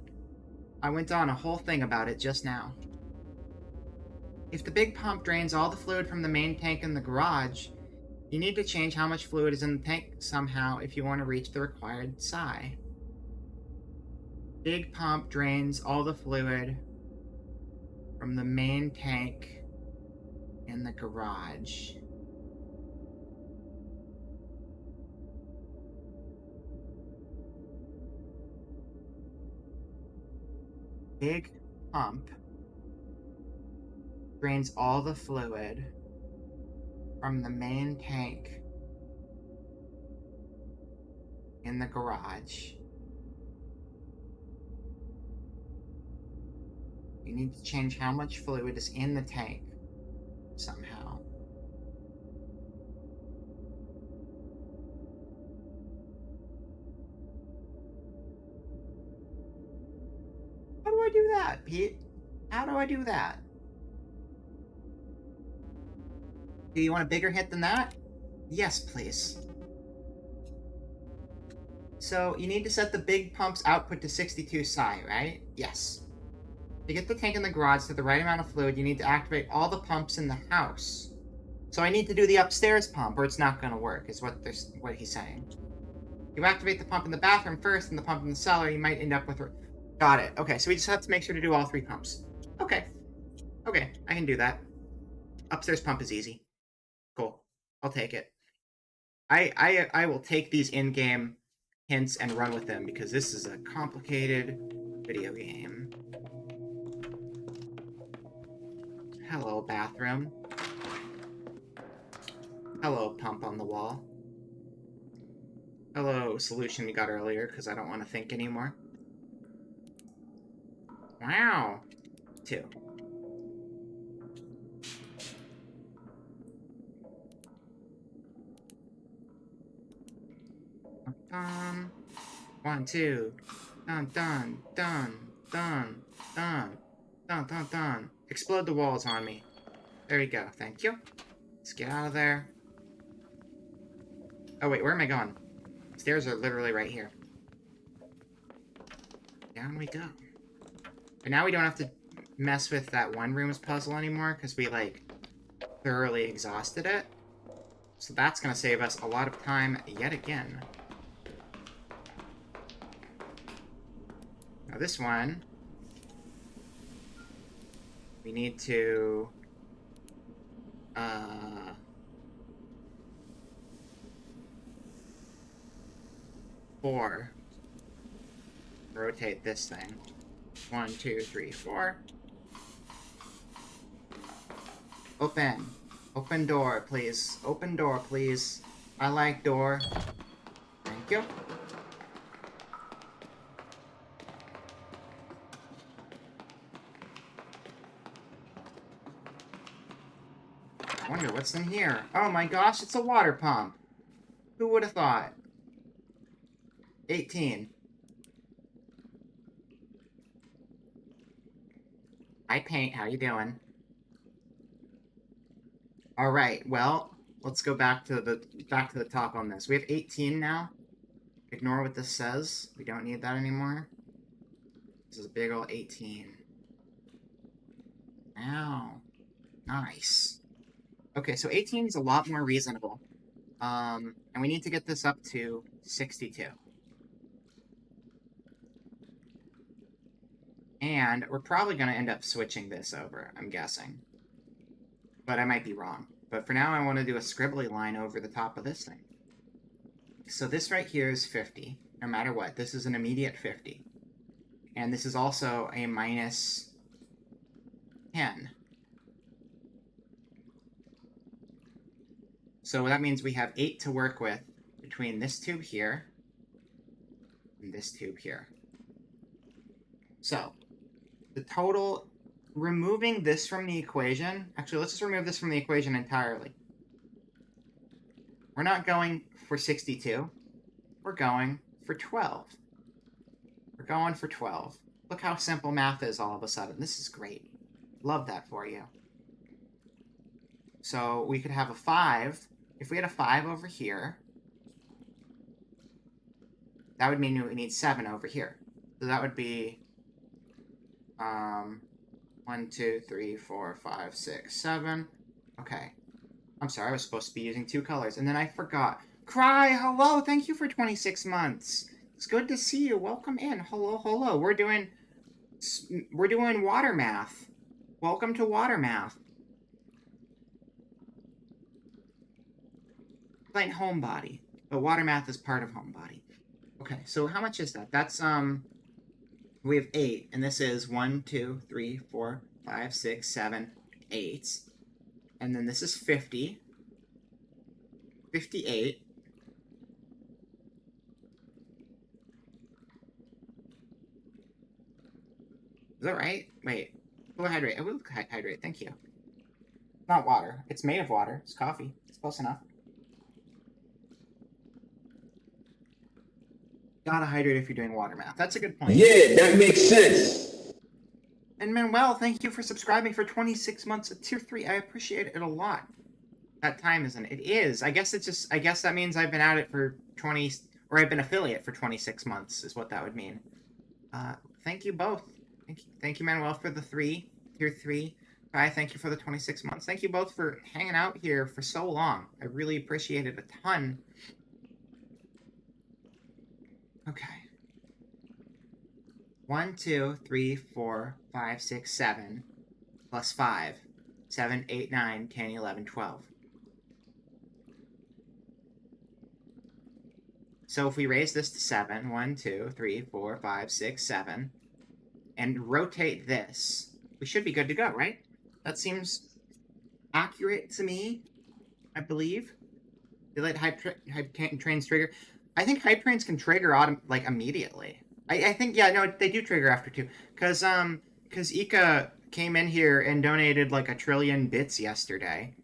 I went on a whole thing about it just now. If the big pump drains all the fluid from the main tank in the garage, you need to change how much fluid is in the tank somehow if you want to reach the required sigh. Big pump drains all the fluid from the main tank in the garage. Big pump drains all the fluid from the main tank in the garage. You need to change how much fluid is in the tank somehow. How do I do that, Pete? How do I do that? Do you want a bigger hit than that? Yes, please. So, you need to set the big pump's output to 62 psi, right? Yes. To get the tank in the garage to the right amount of fluid, you need to activate all the pumps in the house. So I need to do the upstairs pump, or it's not going to work, is what he's saying. You activate the pump in the bathroom first, and the pump in the cellar, you might end up with... Got it. Okay, so we just have to make sure to do all 3 pumps. Okay. Okay, I can do that. Upstairs pump is easy. Cool. I'll take it. I will take these in-game hints and run with them, because this is a complicated video game. Hello, bathroom. Hello, pump on the wall. Hello, solution we got earlier, because I don't want to think anymore. Wow. 2. Dun. 1, 2. Dun, dun, dun, dun, dun, dun, dun, dun. Explode the walls on me. There we go. Thank you. Let's get out of there. Oh, wait. Where am I going? Stairs are literally right here. Down we go. And now we don't have to mess with that one room's puzzle anymore, because we, like, thoroughly exhausted it. So that's going to save us a lot of time yet again. Now this one... we need to... rotate this thing. 1, 2, 3, 4. Open. Open door, please. Open door, please. I like door. Thank you. I wonder what's in here. Oh my gosh, it's a water pump. Who would have thought? 18. Hi, Paint. How you doing? All right. Well, let's go back to the top on this. We have 18 now. Ignore what this says. We don't need that anymore. This is a big old 18. Ow. Nice. Okay, so 18 is a lot more reasonable. And we need to get this up to 62. And we're probably going to end up switching this over, I'm guessing. But I might be wrong. But for now, I want to do a scribbly line over the top of this thing. So this right here is 50, no matter what. This is an immediate 50. And this is also a minus 10. So that means we have 8 to work with between this tube here in this tube here. So, the total, removing this from the equation, actually, let's just remove this from the equation entirely. We're not going for 62. We're going for 12. We're going for 12. Look how simple math is all of a sudden. This is great. Love that for you. So we could have a 5. If we had a 5 over here, that would mean we need 7 over here. So that would be 1, 2, 3, 4, 5, 6, 7. Okay. I'm sorry, I was supposed to be using 2 colors, and then I forgot. Cry, hello, thank you for 26 months. It's good to see you. Welcome in. Hello, hello. We're doing water math. Welcome to water math. Playing Homebody, but water math is part of Homebody. Okay, so how much is that? That's we have 8, and this is 1, 2, 3, 4, 5, 6, 7, 8. And then this is 50. 58. Is that right? Wait. We'll hydrate. I will hydrate. Thank you. Not water. It's made of water. It's coffee. It's close enough. Gotta hydrate if you're doing water math. That's a good point. Yeah, that makes sense. And Manuel, thank you for subscribing for 26 months at Tier 3. I appreciate it a lot. That time, isn't it? It is. I guess that means I've been at it for 20, or I've been affiliate for 26 months, is what that would mean. Thank you both. Thank you, Manuel, for the 3, Tier 3. Kai, thank you for the 26 months. Thank you both for hanging out here for so long. I really appreciate it a ton. Okay. 1, 2, 3, 4, 5, 6, 7, plus 5. 7, 8, 9, 10, 11, 12. So if we raise this to 7, 1, 2, 3, 4, 5, 6, 7, and rotate this, we should be good to go, right? That seems accurate to me, I believe. They let hype trains trigger. I think hype trains can trigger immediately. I think, yeah, no, they do trigger after 2. Because Ika came in here and donated like 1 trillion bits yesterday.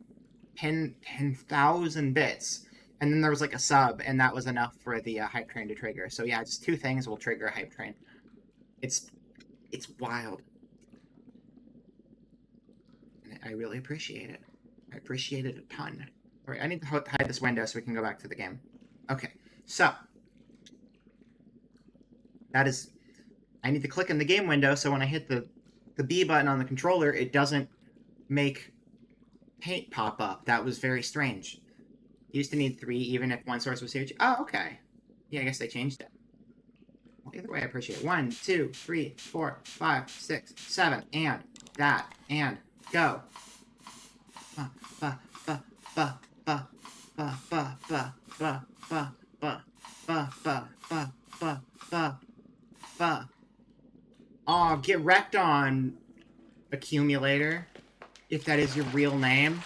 10,000 bits. And then there was like a sub, and that was enough for the hype train to trigger. So yeah, just 2 things will trigger a hype train. It's wild. And I really appreciate it. I appreciate it a ton. Alright, I need to hide this window so we can go back to the game. Okay, so. That is, I need to click in the game window so when I hit the B button on the controller, it doesn't make paint pop up. That was very strange. You used to need 3 even if one source was huge. Oh, okay. Yeah, I guess they changed it. Well, either way, I appreciate it. 1, 2, 3, 4, 5, 6, 7, and that, and go. Ba ba ba ba ba ba ba ba ba ba ba ba ba ba ba ba. Aw, get wrecked on, Accumulator. If that is your real name.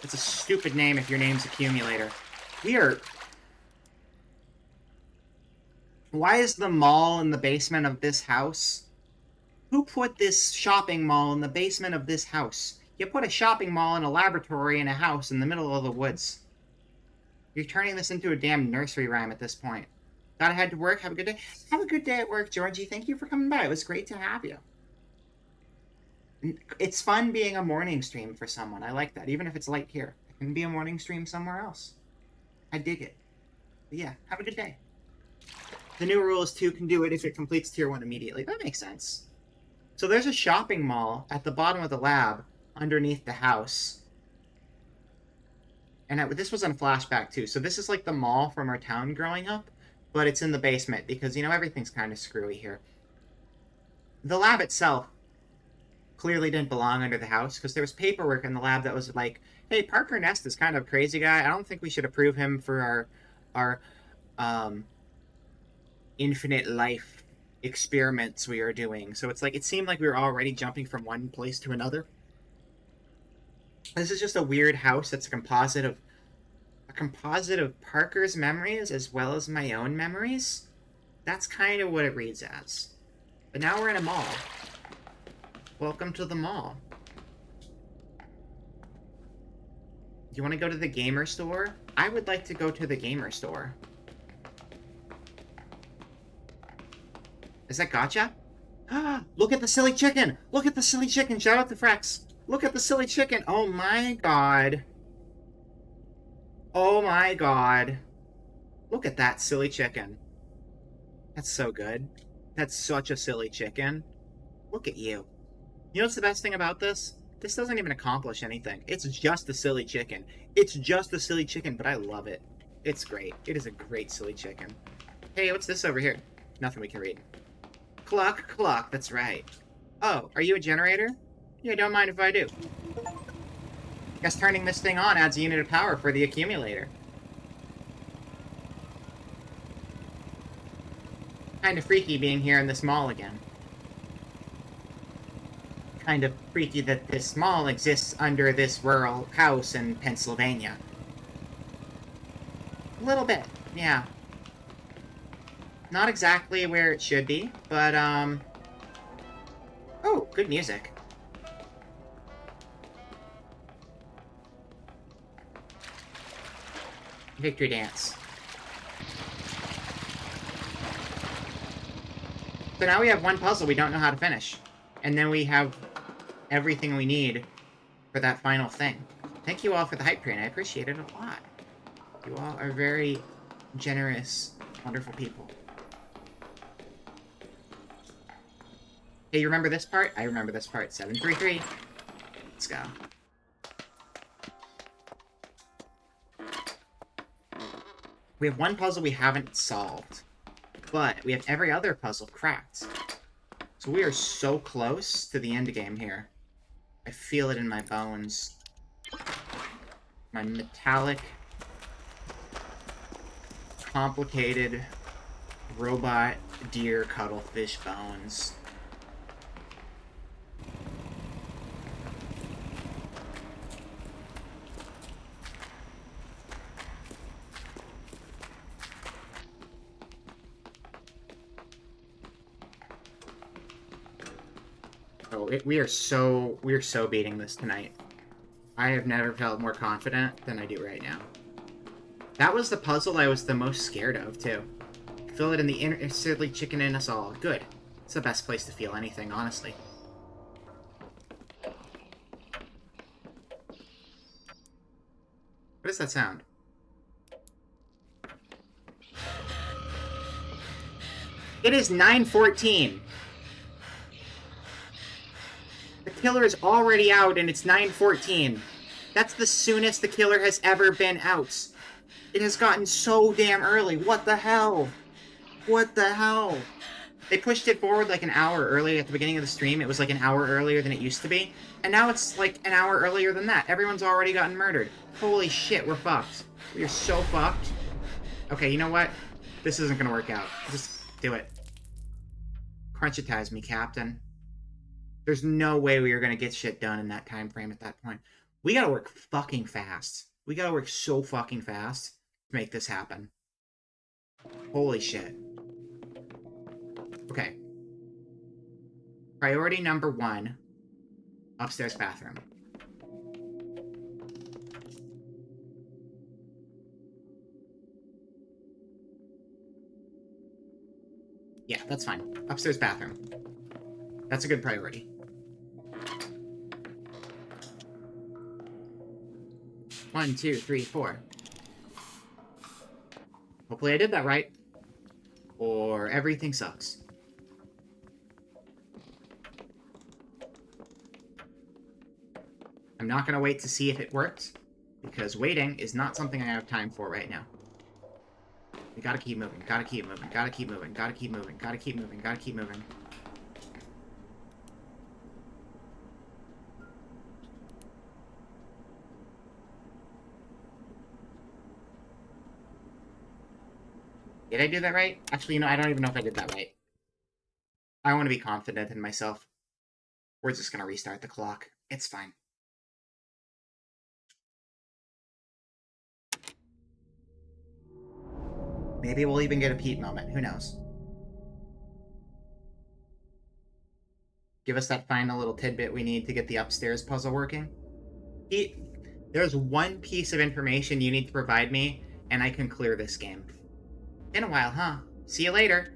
It's a stupid name if your name's Accumulator. Why is the mall in the basement of this house? Who put this shopping mall in the basement of this house? You put a shopping mall and a laboratory in a house in the middle of the woods. You're turning this into a damn nursery rhyme at this point. Gotta head to work. Have a good day. Have a good day at work, Georgie. Thank you for coming by. It was great to have you. It's fun being a morning stream for someone. I like that. Even if it's late here. It can be a morning stream somewhere else. I dig it. But yeah, have a good day. The new rule is 2 can do it if it completes Tier 1 immediately. That makes sense. So there's a shopping mall at the bottom of the lab underneath the house. And this was on flashback too. So this is like the mall from our town growing up. But it's in the basement because, you know, everything's kind of screwy here. The lab itself clearly didn't belong under the house because there was paperwork in the lab that was like, hey, Parker Nest is kind of a crazy guy. I don't think we should approve him for our infinite life experiments we are doing. So it's like, it seemed like we were already jumping from one place to another. This is just a weird house that's a composite of Parker's memories as well as my own memories. That's kind of what it reads as. But now we're in a mall. Welcome to the mall. You want to go to the gamer store? I would like to go to the gamer store. Is that gotcha? Look at the silly chicken! Look at the silly chicken! Shout out to Frex! Look at the silly chicken! Oh my god. Oh my god. Look at that silly chicken. That's so good. That's such a silly chicken. Look at you. You know what's the best thing about this? This doesn't even accomplish anything. It's just a silly chicken. It's just a silly chicken, but I love it. It's great. It is a great silly chicken. Hey, what's this over here? Nothing we can read. Clock, clock, that's right. Oh, are you a generator? Yeah, don't mind if I do. Guess turning this thing on adds a unit of power for the accumulator. Kind of freaky being here in this mall again. Kind of freaky that this mall exists under this rural house in Pennsylvania. A little bit, yeah. Not exactly where it should be, but, oh, good music. Victory dance. So now we have one puzzle we don't know how to finish. And then we have everything we need for that final thing. Thank you all for the hype train. I appreciate it a lot. You all are very generous, wonderful people. Hey, you remember this part? I remember this part. 733. Let's go. We have one puzzle we haven't solved, but we have every other puzzle cracked. So we are so close to the end game here. I feel it in my bones. My metallic, complicated, robot deer cuttlefish bones. We are so beating this tonight. I have never felt more confident than I do right now. That was the puzzle I was the most scared of, too. Feel it in the inner silly chicken in us all. Good. It's the best place to feel anything, honestly. What does that sound? It is 9:14. The killer is already out and it's 9:14. That's the soonest the killer has ever been out. It has gotten so damn early. What the hell? What the hell? They pushed it forward like an hour early at the beginning of the stream. It was like an hour earlier than it used to be. And now it's like an hour earlier than that. Everyone's already gotten murdered. Holy shit, we're fucked. We are so fucked. Okay, you know what? This isn't gonna work out. Just do it. Crunchitize me, Captain. There's no way we are going to get shit done in that time frame at that point. We got to work fucking fast. We got to work so fucking fast to make this happen. Holy shit. Okay. Priority number 1. Upstairs bathroom. Yeah, that's fine. Upstairs bathroom. That's a good priority. 1, 2, 3, 4. Hopefully I did that right. Or everything sucks. I'm not going to wait to see if it worked, because waiting is not something I have time for right now. We gotta keep moving, gotta keep moving, gotta keep moving, gotta keep moving, gotta keep moving, gotta keep moving. Did I do that right? Actually, you know, I don't even know if I did that right. I want to be confident in myself. We're just going to restart the clock. It's fine. Maybe we'll even get a Pete moment. Who knows? give us that final little tidbit we need to get the upstairs puzzle working. There's one piece of information you need to provide me, and I can clear this game. In a while, huh? See you later.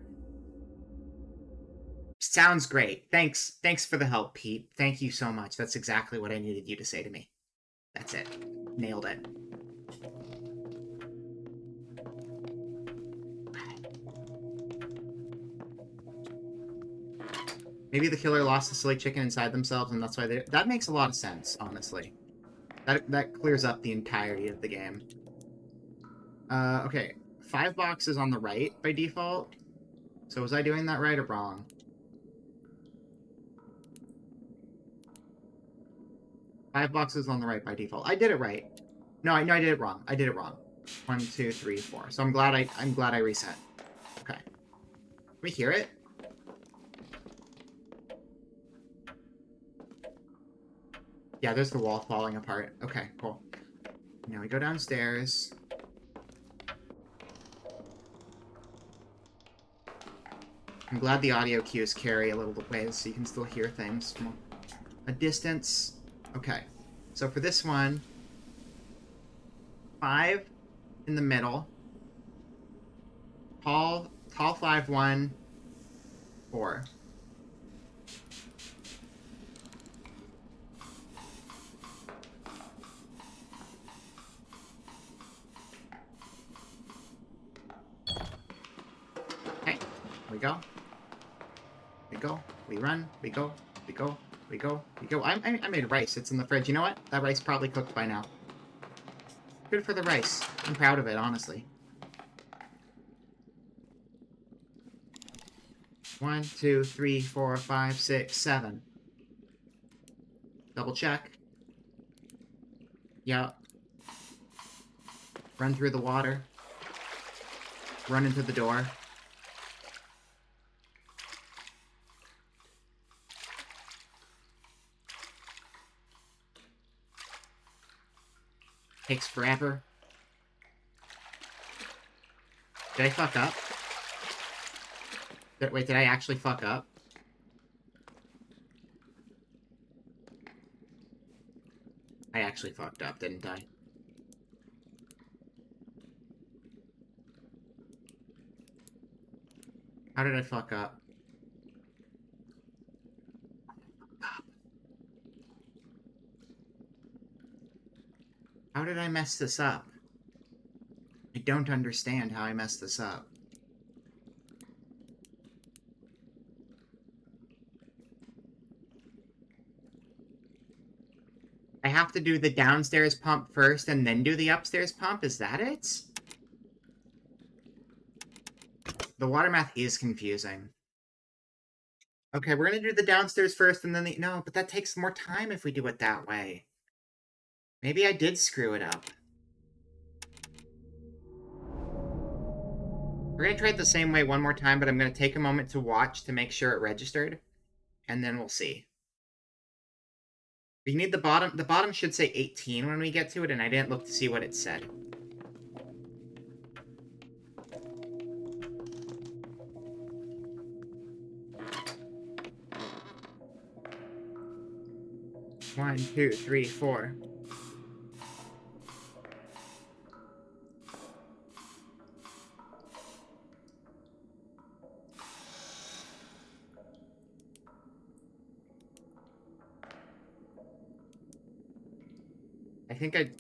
Sounds great. Thanks for the help, Pete. Thank you so much. That's exactly what I needed you to say to me. That's it. Nailed it. Maybe the killer lost the silly chicken inside themselves, and that's why they... That makes a lot of sense, honestly. That clears up the entirety of the game. Okay. 5 boxes on the right by default. So was I doing that right or wrong? Five boxes on the right by default. I did it right. No, I did it wrong. I did it wrong. 1, 2, 3, 4. So I'm glad I reset. Okay. Can we hear it? Yeah, there's the wall falling apart. Okay, cool. Now we go downstairs. I'm glad the audio cues carry a little ways so you can still hear things from a distance. Okay, so for this one, 5 in the middle. Tall 5, 1, 4. Okay, here we go. We go. We run. We go. We go. We go. We go. I made rice. It's in the fridge. You know what? That rice probably cooked by now. Good for the rice. I'm proud of it, honestly. 1, 2, 3, 4, 5, 6, 7. Double check. Yep. Run through the water. Run into the door. Takes forever. Did I fuck up? Wait, did I actually fuck up? I actually fucked up, didn't I? How did I fuck up? How did I mess this up? I don't understand how I messed this up. I have to do the downstairs pump first and then do the upstairs pump? Is that it? The water math is confusing. Okay, we're gonna do the downstairs first and then the... No, but that takes more time if we do it that way. Maybe I did screw it up. We're gonna try it the same way one more time, but I'm gonna take a moment to watch to make sure it registered. And then we'll see. You need the bottom. The bottom should say 18 when we get to it, and I didn't look to see what it said. One, 2, 3, 4. I think I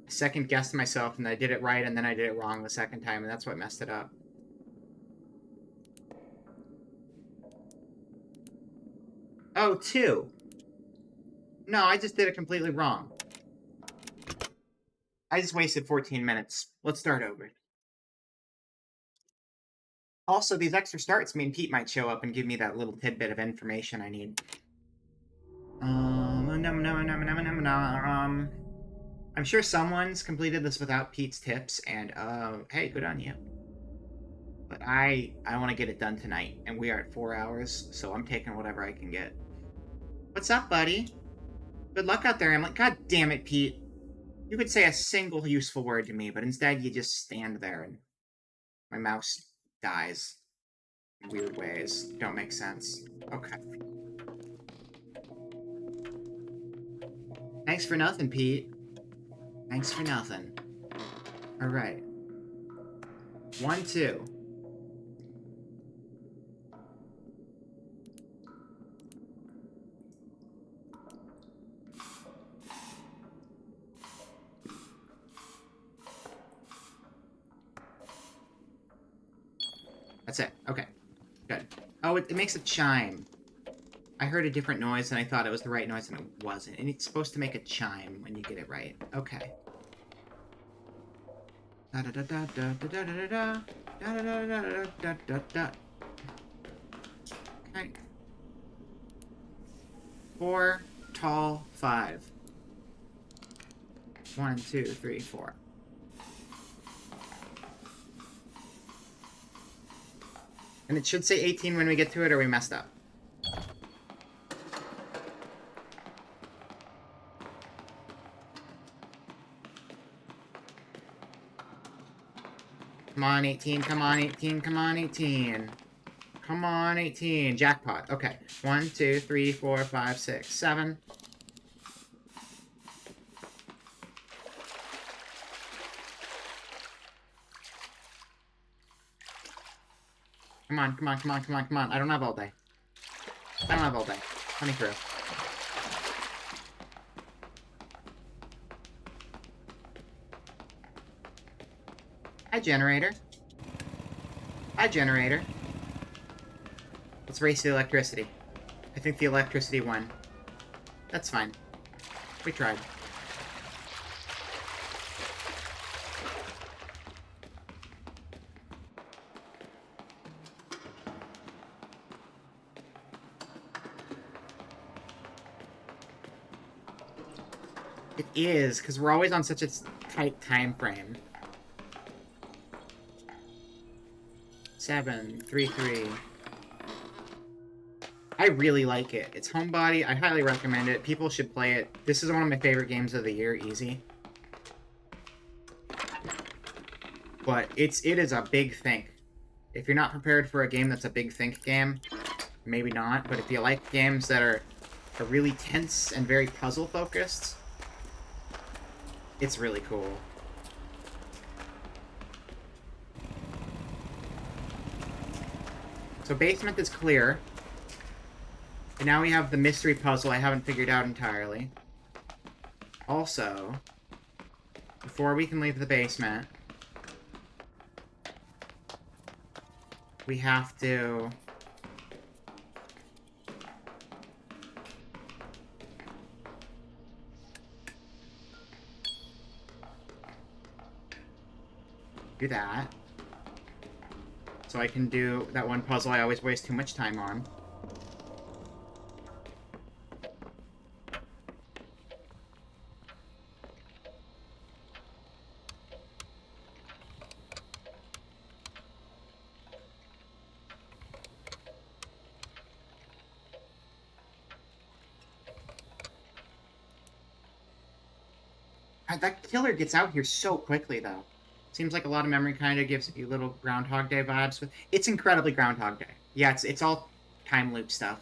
second guessed myself and I did it right and then I did it wrong the second time and that's what messed it up. Oh, 2. No, I just did it completely wrong. I just wasted 14 minutes. Let's start over. Also, these extra starts mean Pete might show up and give me that little tidbit of information I need. I'm sure someone's completed this without Pete's tips, and, hey, good on you. But I want to get it done tonight, and we are at 4 hours, so I'm taking whatever I can get. What's up, buddy? Good luck out there, Emily. God damn it, Pete. You could say a single useful word to me, but instead you just stand there, and my mouse dies in weird ways. Don't make sense. Okay. Thanks for nothing, Pete. Thanks for nothing. Alright. 1, 2. That's it. Okay. Good. Oh, it makes a chime. I heard a different noise and I thought it was the right noise and it wasn't. And it's supposed to make a chime when you get it right. Okay. Da da da da da da da da da da da da da da da da. Okay. 4, tall, 5. 1, 2, 3, 4. And it should say 18 when we get to it, or we messed up. Come on, 18, come on, 18, come on, 18. Come on, 18. Jackpot. Okay. 1, 2, 3, 4, 5, 6, 7. Come on, come on, come on, come on, come on. I don't have all day. I don't have all day. Let me through. Hi, generator. Hi, generator. Let's race the electricity. I think the electricity won. That's fine. We tried. It is, because we're always on such a tight time frame. 7, 3, 3. I really like it. It's Homebody. I highly recommend it. People should play it. This is one of my favorite games of the year, easy. But it is a big think. If you're not prepared for a game that's a big think game, maybe not. But if you like games that are really tense and very puzzle focused, it's really cool. So basement is clear. And now we have the mystery puzzle I haven't figured out entirely. Also, before we can leave the basement, we have to... do that. So I can do that one puzzle I always waste too much time on. That killer gets out here so quickly, though. Seems like a lot of memory kind of gives you little Groundhog Day vibes. But it's incredibly Groundhog Day. Yeah, it's all time loop stuff.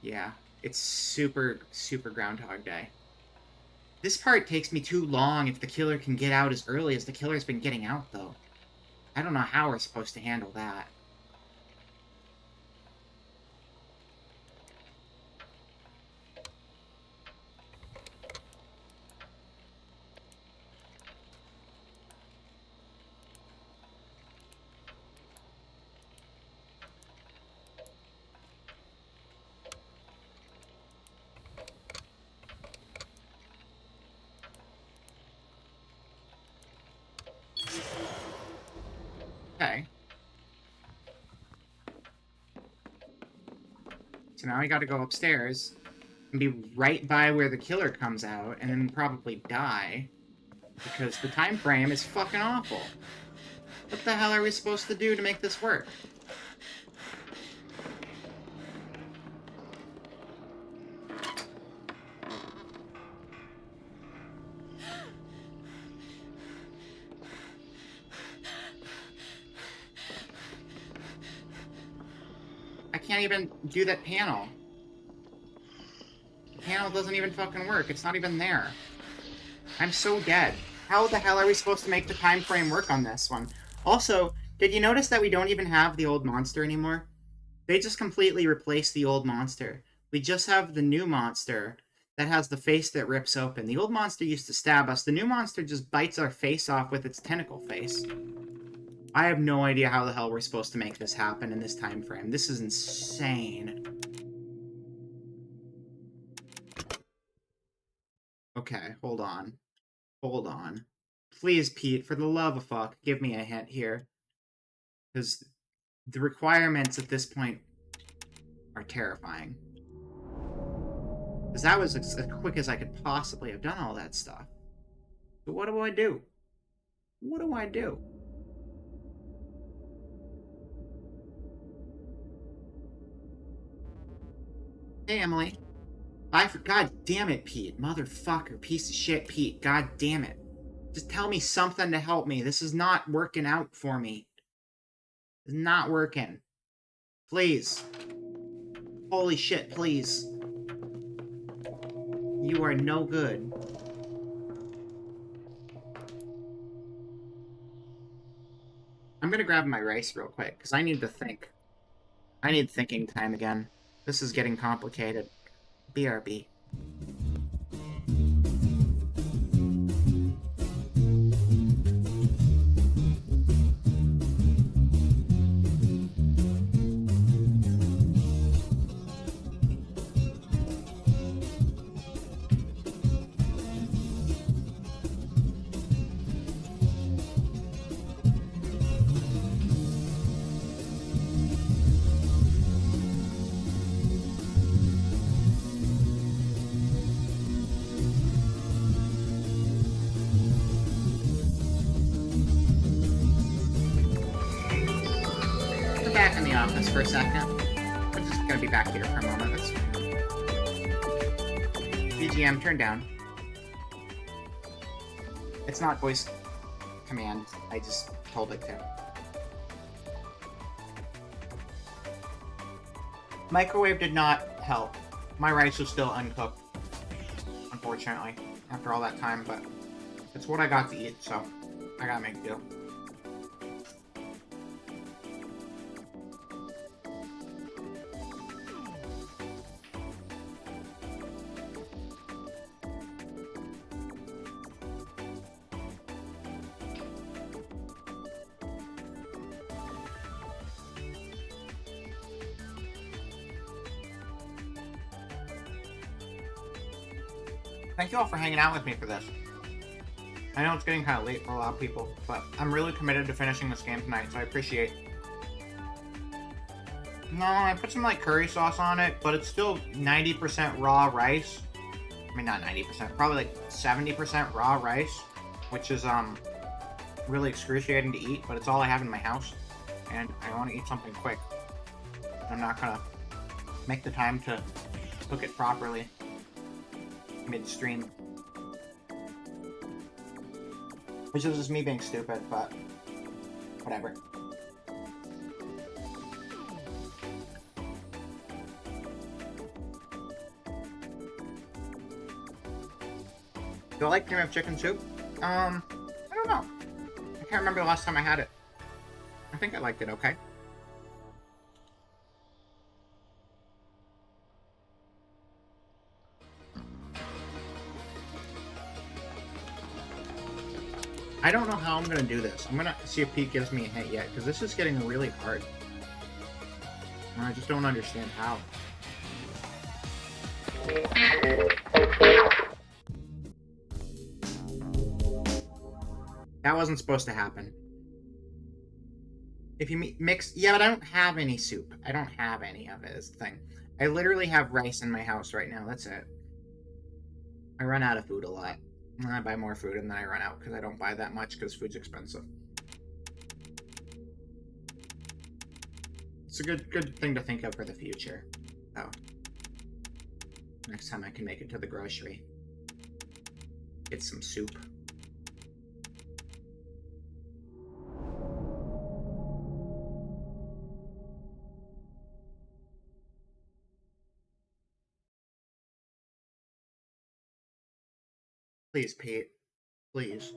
Yeah, it's super, super Groundhog Day. This part takes me too long if the killer can get out as early as the killer's been getting out, though. I don't know how we're supposed to handle that. Okay. So now I gotta go upstairs and be right by where the killer comes out and then probably die because the time frame is fucking awful. What the hell are we supposed to do to make this work? I can't even do that panel. The panel doesn't even fucking work. It's not even there. I'm so dead. How the hell are we supposed to make the time frame work on this one? Also, did you notice that we don't even have the old monster anymore? They just completely replaced the old monster. We just have the new monster that has the face that rips open. The old monster used to stab us. The new monster just bites our face off with its tentacle face. I have no idea how the hell we're supposed to make this happen in this time frame. This is insane. Okay, hold on. Hold on. Please, Pete, for the love of fuck, give me a hint here. Because the requirements at this point are terrifying. Because that was as quick as I could possibly have done all that stuff. But what do I do? What do I do? Hey, Emily. God damn it, Pete. Motherfucker. Piece of shit, Pete. God damn it. Just tell me something to help me. This is not working out for me. It's not working. Please. Holy shit, please. You are no good. I'm gonna grab my rice real quick, because I need to think. I need thinking time again. This is getting complicated. BRB. We're back in the office for a second. We're just gonna be back here for a moment. That's fine. BGM, turn down. It's not voice command. I just told it to. Microwave did not help. My rice was still uncooked, unfortunately, after all that time, but it's what I got to eat, so I gotta make do. Thank you all for hanging out with me for this. I know it's getting kind of late for a lot of people, but I'm really committed to finishing this game tonight, so I appreciate. No, I put some like curry sauce on it, but it's still 90% raw rice. I mean, not 90%, probably like 70% raw rice, which is really excruciating to eat, but it's all I have in my house, and I want to eat something quick. I'm not gonna make the time to cook it properly midstream. Which is just me being stupid, but whatever. Do I like cream of chicken soup? I don't know. I can't remember the last time I had it. I think I liked it okay. I don't know how I'm gonna do this. I'm gonna see if Pete gives me a hint yet, because this is getting really hard. And I just don't understand how. That wasn't supposed to happen. If you mix... Yeah, but I don't have any soup. I don't have any of it, is the thing. I literally have rice in my house right now. That's it. I run out of food a lot. And I buy more food and then I run out because I don't buy that much because food's expensive. It's a good thing to think of for the future. Oh. Next time I can make it to the grocery. Get some soup. Please, Pete. Please.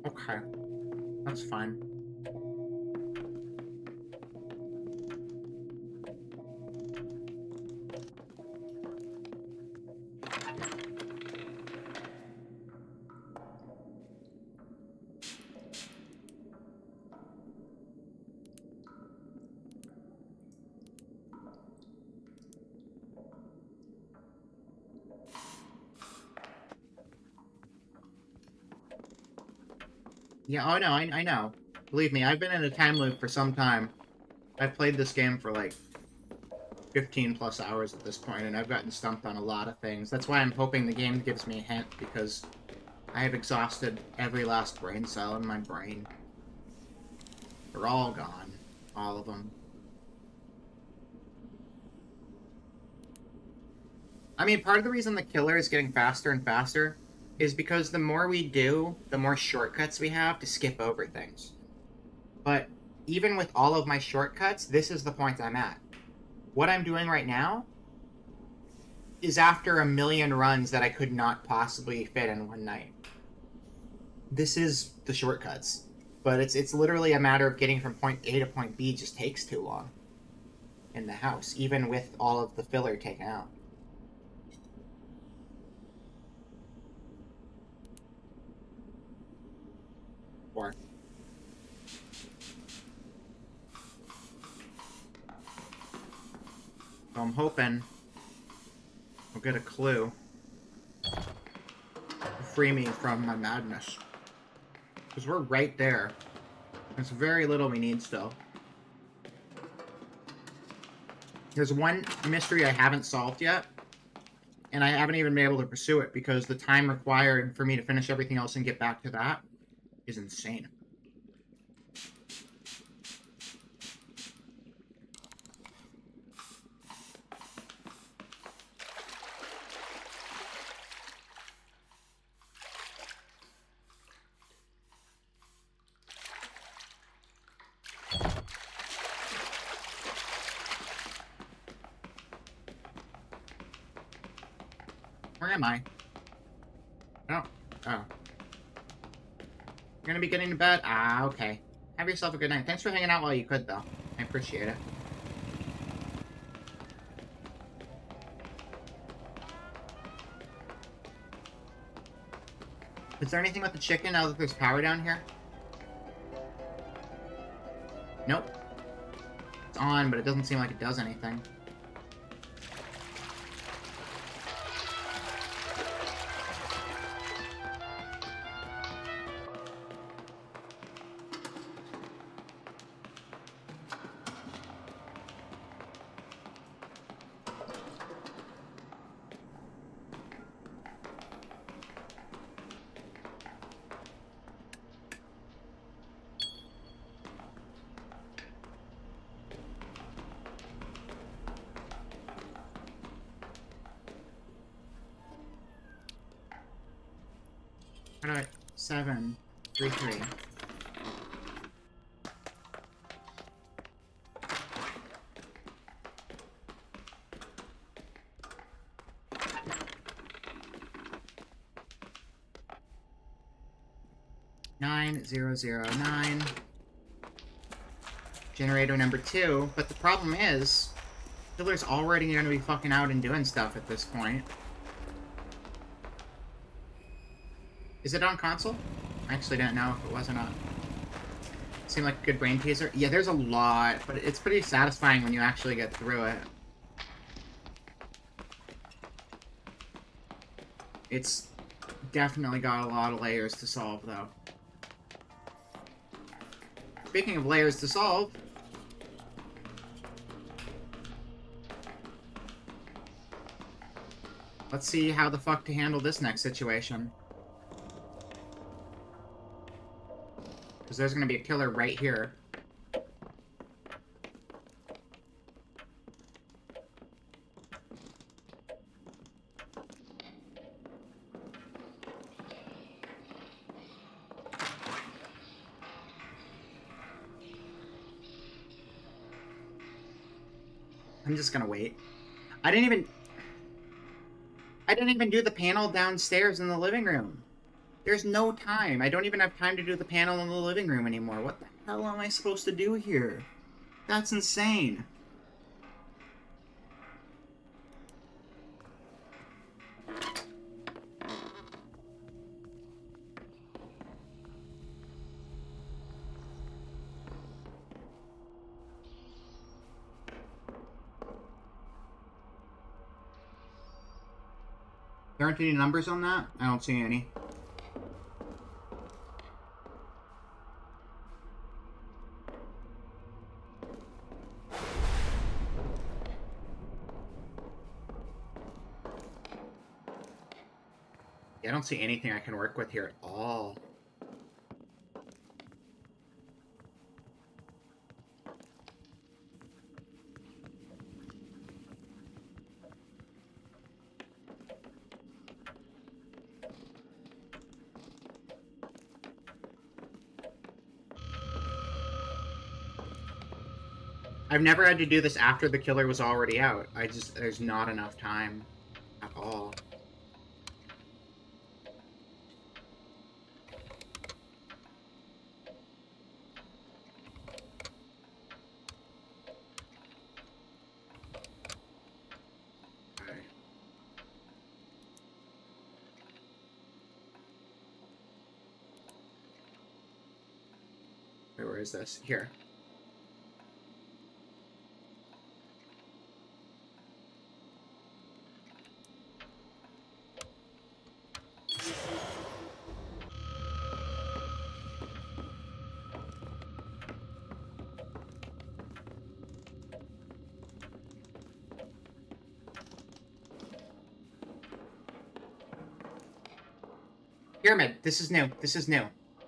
Okay. That's fine. Yeah, oh no, I know. Believe me, I've been in a time loop for some time. I've played this game for like 15 plus hours at this point, and I've gotten stumped on a lot of things. That's why I'm hoping the game gives me a hint, because I have exhausted every last brain cell in my brain. They're all gone. All of them. I mean, part of the reason the killer is getting faster and faster is because the more we do, the more shortcuts we have to skip over things. But even with all of my shortcuts, this is the point I'm at. What I'm doing right now is after a million runs that I could not possibly fit in one night. This is the shortcuts. But it's literally a matter of getting from point A to point B just takes too long in the house, even with all of the filler taken out. Or so I'm hoping we'll get a clue to free me from my madness. Because we're right there. There's very little we need still. There's one mystery I haven't solved yet, and I haven't even been able to pursue it because the time required for me to finish everything else and get back to that is insane. Where am I? Oh. Oh. You're gonna be getting to bed? Ah, okay. Have yourself a good night. Thanks for hanging out while you could, though. I appreciate it. Is there anything with the chicken now that there's power down here? Nope. It's on, but it doesn't seem like it does anything. Alright, 7, 3, 3. Nine, 0, 0, 9. Generator number 2, but the problem is, killer's already gonna be fucking out and doing stuff at this point. Is it on console? I actually didn't know if it was or not. Seemed like a good brain teaser. Yeah, there's a lot, but it's pretty satisfying when you actually get through it. It's definitely got a lot of layers to solve, though. Speaking of layers to solve... let's see how the fuck to handle this next situation. Because there's going to be a killer right here. I'm just going to wait. I I didn't even do the panel downstairs in the living room. There's no time. I don't even have time to do the panel in the living room anymore. What the hell am I supposed to do here? That's insane. There aren't any numbers on that? I don't see any. Yeah, I don't see anything I can work with here at all. I've never had to do this after the killer was already out. There's not enough time at all. Okay. Wait, where is this? Here. Pyramid. This is new. This is new.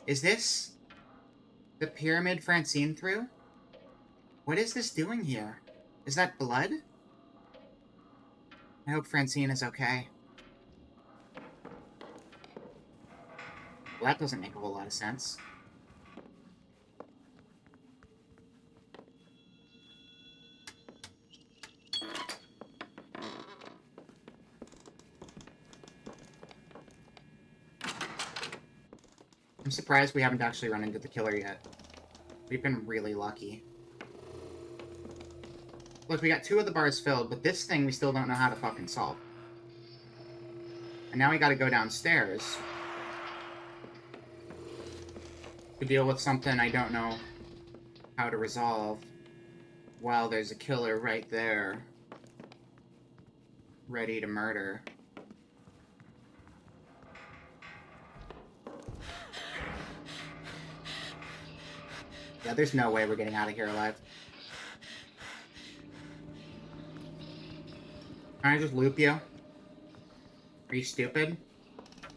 Is this the pyramid Francine threw? What is this doing here? Is that blood? I hope Francine is okay. Well, that doesn't make a whole lot of sense. I'm surprised we haven't actually run into the killer yet. We've been really lucky. Look, we got 2 of the bars filled, but this thing we still don't know how to fucking solve. And now we gotta go downstairs to deal with something I don't know how to resolve while there's a killer right there ready to murder. Yeah, there's no way we're getting out of here alive. Can I just loop you? Are you stupid?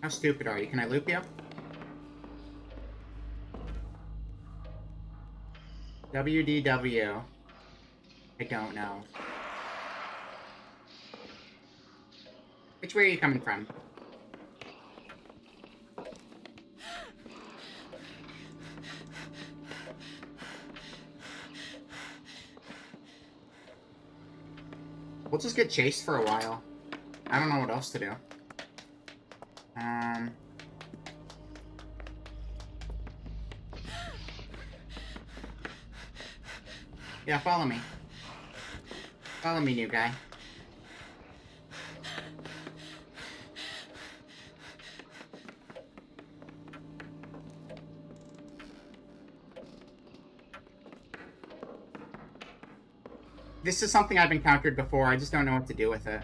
How stupid are you? Can I loop you? WDW. I don't know. Which way are you coming from? We'll just get chased for a while. I don't know what else to do. Yeah, follow me. Follow me, new guy. This is something I've encountered before, I just don't know what to do with it.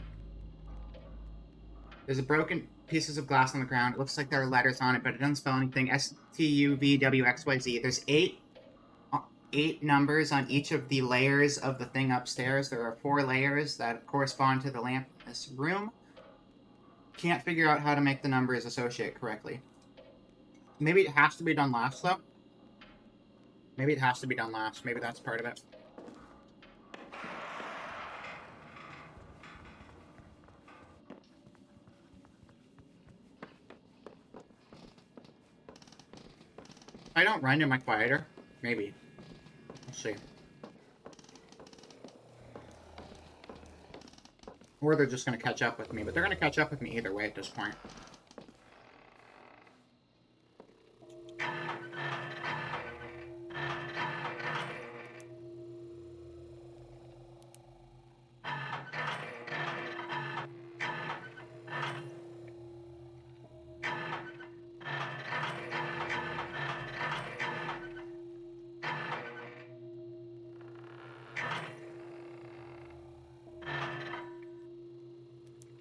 There's a broken pieces of glass on the ground. It looks like there are letters on it, but it doesn't spell anything. STUVWXYZ. There's eight numbers on each of the layers of the thing upstairs. There are 4 layers that correspond to the lamp in this room. Can't figure out how to make the numbers associate correctly. Maybe it has to be done last, though. Maybe it has to be done last. Maybe that's part of it. I don't run, am I quieter? Maybe. Let's see. Or they're just going to catch up with me, but they're going to catch up with me either way at this point.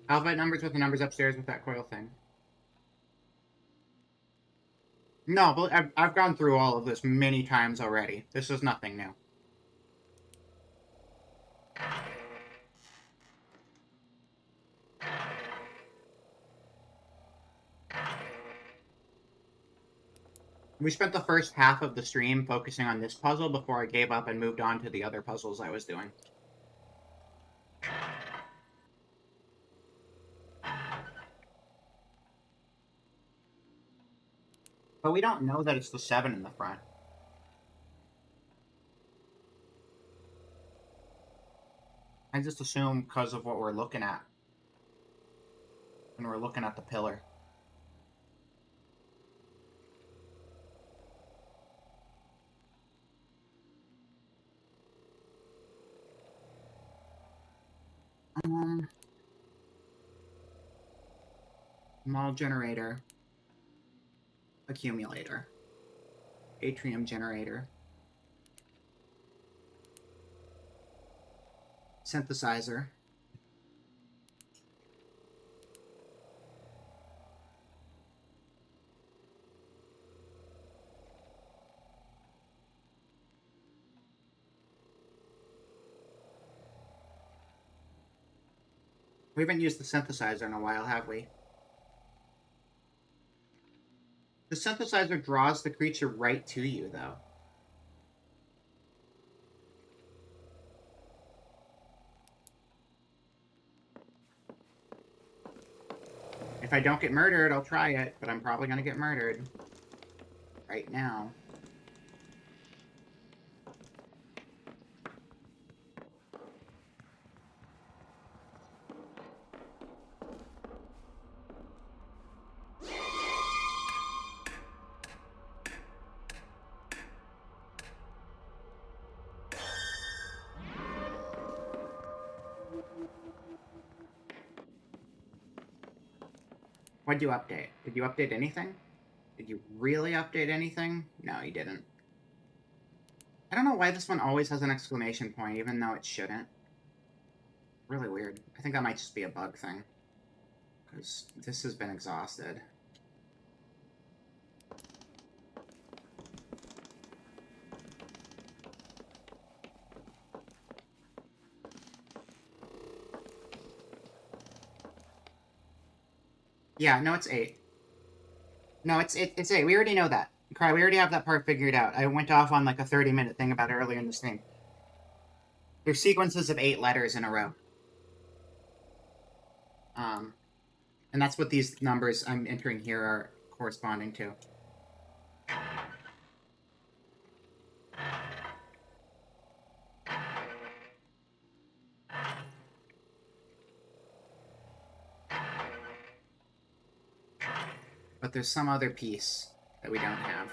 Alphabet numbers with the numbers upstairs with that coil thing. No, but I've gone through all of this many times already. This is nothing new. We spent the first half of the stream focusing on this puzzle before I gave up and moved on to the other puzzles I was doing. But we don't know that it's the 7 in the front. I just assume because of what we're looking at. When we're looking at the pillar. Small generator. Accumulator. Atrium generator. Synthesizer. We haven't used the synthesizer in a while, have we? The synthesizer draws the creature right to you, though. If I don't get murdered, I'll try it, but I'm probably gonna get murdered. Right now. What'd you update? Did you update anything? Did you really update anything? No, you didn't. I don't know why this one always has an exclamation point, even though it shouldn't. Really weird. I think that might just be a bug thing. Because this has been exhausted. Yeah, no, it's 8. No, it's 8. We already know that. Cry, we already have that part figured out. I went off on like a 30-minute thing about it earlier in the stream. There's sequences of 8 letters in a row. And that's what these numbers I'm entering here are corresponding to. But there's some other piece that we don't have.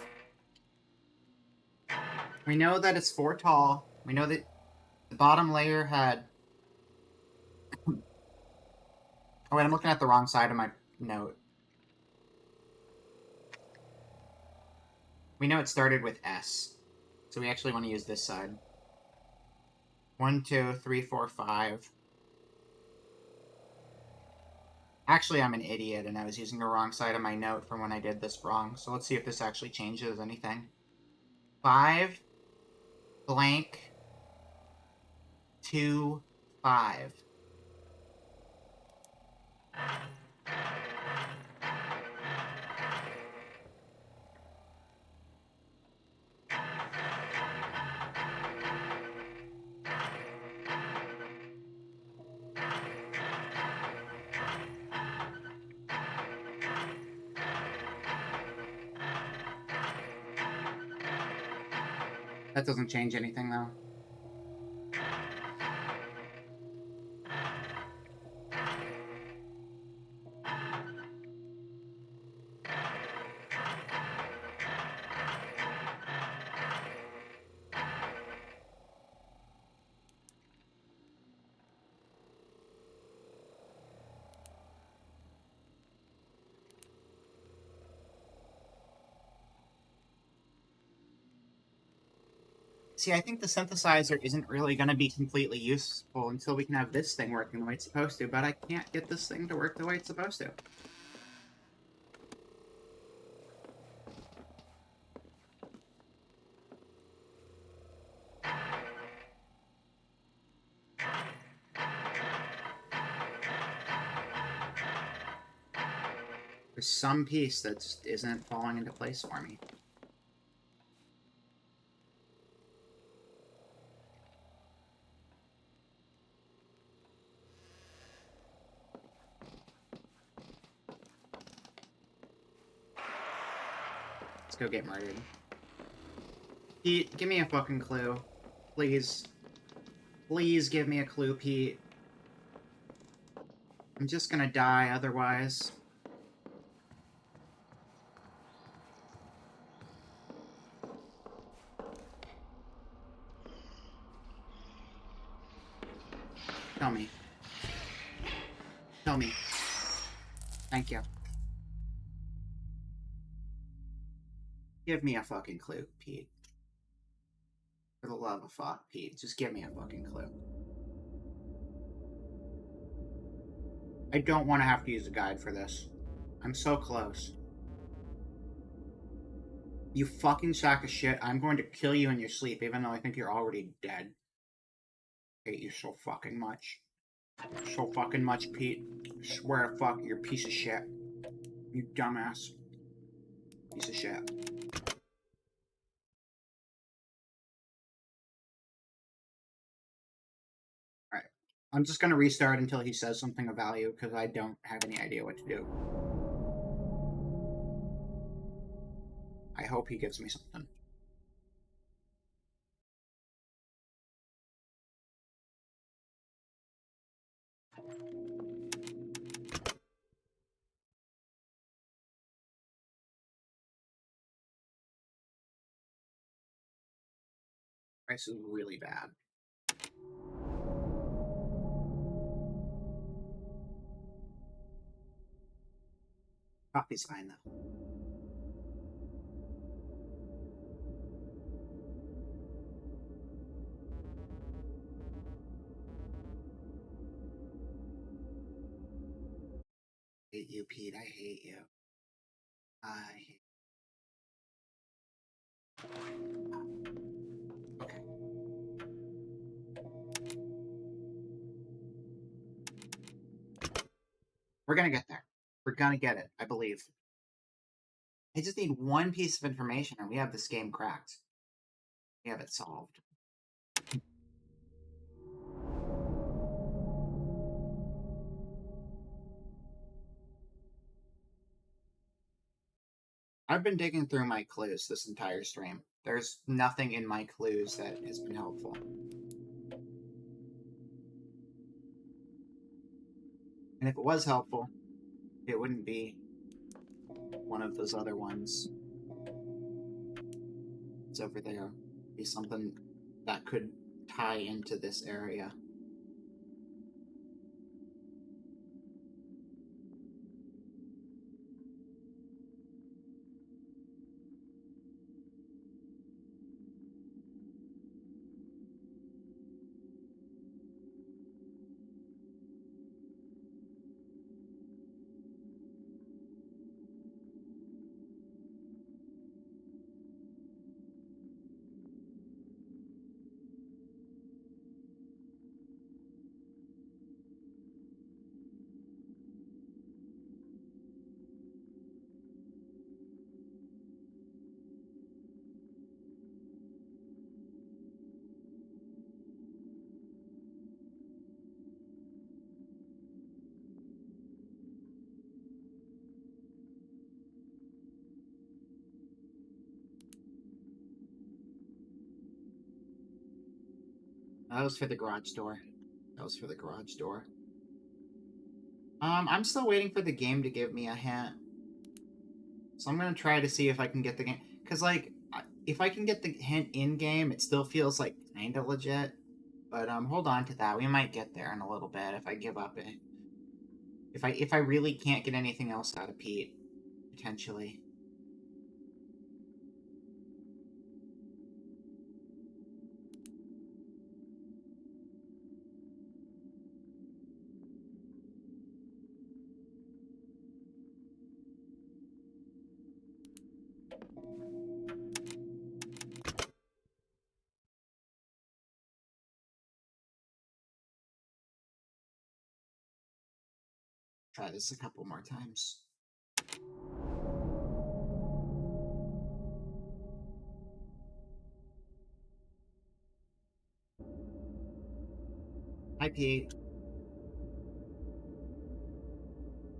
We know that it's 4 tall. We know that the bottom layer had... Oh wait, I'm looking at the wrong side of my note. We know it started with S. So we actually want to use this side. 1, 2, 3, 4, 5. Actually, I'm an idiot, and I was using the wrong side of my note from when I did this wrong. So let's see if this actually changes anything. 5, blank, 2, 5. That doesn't change anything, though. See, I think the synthesizer isn't really going to be completely useful until we can have this thing working the way it's supposed to, but I can't get this thing to work the way it's supposed to. There's some piece that just isn't falling into place for me. Let's go get murdered. Pete, give me a fucking clue. Please. Please give me a clue, Pete. I'm just gonna die otherwise. Tell me. Tell me. Thank you. Give me a fucking clue, Pete. For the love of fuck, Pete. Just give me a fucking clue. I don't want to have to use a guide for this. I'm so close. You fucking sack of shit. I'm going to kill you in your sleep, even though I think you're already dead. I hate you so fucking much. So fucking much, Pete. I swear to fuck, you're a piece of shit. You dumbass. Piece of shit. Alright. I'm just gonna restart until he says something of value, because I don't have any idea what to do. I hope he gives me something. This is really bad. Coffee's fine, though. I hate you, Pete. I hate you. Okay. We're gonna get there. We're gonna get it, I believe. I just need one piece of information and we have this game cracked. We have it solved. I've been digging through my clues this entire stream. There's nothing in my clues that has been helpful. And if it was helpful, it wouldn't be one of those other ones. It's over there. It'd be something that could tie into this area. That was for the garage door. That was for the garage door. I'm still waiting for the game to give me a hint. So I'm gonna try to see if I can get the game. Because, like, if I can get the hint in-game, it still feels, like, kinda legit. But, hold on to that. We might get there in a little bit if I give up it. If I really can't get anything else out of Pete. Potentially. Try this a couple more times. Hi, Pete.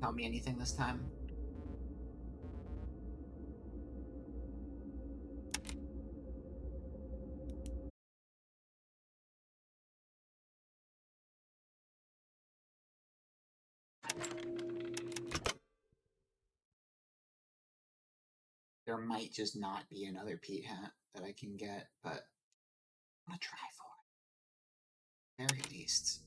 Tell me anything this time. There might just not be another Pete hat that I can get, but I'm gonna try for it. Very least.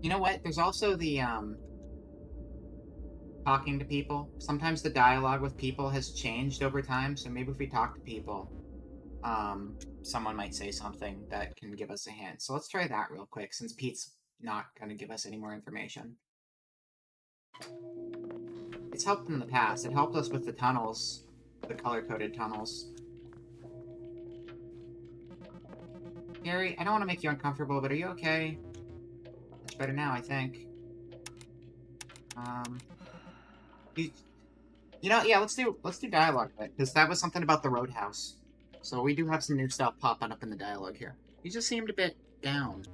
You know what? There's also the talking to people. Sometimes the dialogue with people has changed over time, so maybe if we talk to people, someone might say something that can give us a hint. So let's try that real quick, since Pete's not gonna give us any more information. It's helped in the past. It helped us with the tunnels, the color-coded tunnels. Gary, I don't want to make you uncomfortable, but are you okay? It's better now, I think. You know, yeah, let's do dialogue, because that was something about the Roadhouse. So we do have some new stuff popping up in the dialogue here. You just seemed a bit down.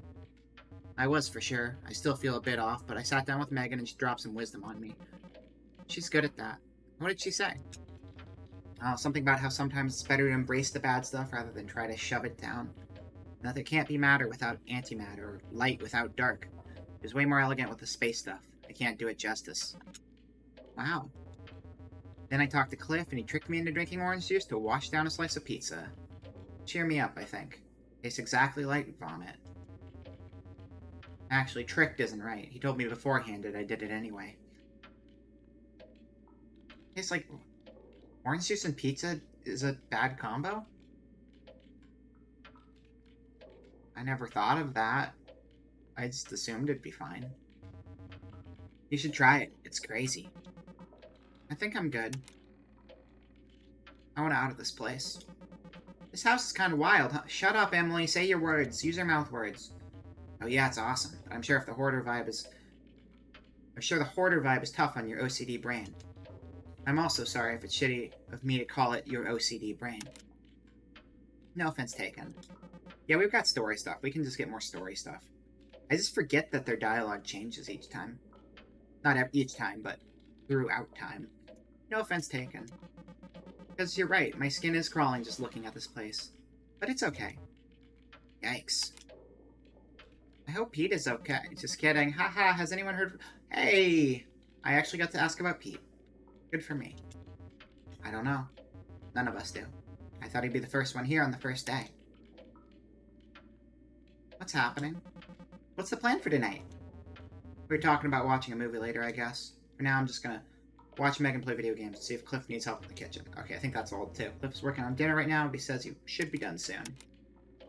I was, for sure. I still feel a bit off, but I sat down with Megan and she dropped some wisdom on me. She's good at that. What did she say? Something about how sometimes it's better to embrace the bad stuff rather than try to shove it down. That there can't be matter without antimatter, or light without dark. It was way more elegant with the space stuff. I can't do it justice. Wow. Then I talked to Cliff, and he tricked me into drinking orange juice to wash down a slice of pizza. Cheer me up, I think. Tastes exactly like vomit. Actually, tricked isn't right. He told me beforehand that I did it anyway. Tastes like... Orange juice and pizza is a bad combo? I never thought of that. I just assumed it'd be fine. You should try it. It's crazy. I think I'm good. I want out of this place. This house is kind of wild, huh? Shut up, Emily. Say your words. Use your mouth words. Oh yeah, it's awesome. But I'm sure the hoarder vibe is tough on your OCD brain. I'm also sorry if it's shitty of me to call it your OCD brain. No offense taken. Yeah, we've got story stuff. We can just get more story stuff. I just forget that their dialogue changes each time. Not each time, but throughout time. No offense taken. Because you're right, my skin is crawling just looking at this place. But it's okay. Yikes. I hope Pete is okay. Just kidding. Haha, has anyone heard... Hey! I actually got to ask about Pete. Good for me. I don't know. None of us do. I thought he'd be the first one here on the first day. What's happening? What's the plan for tonight? We were talking about watching a movie later, I guess. For now, I'm just gonna watch Megan play video games and see if Cliff needs help in the kitchen. Okay, I think that's all, too. Cliff's working on dinner right now, but he says he should be done soon.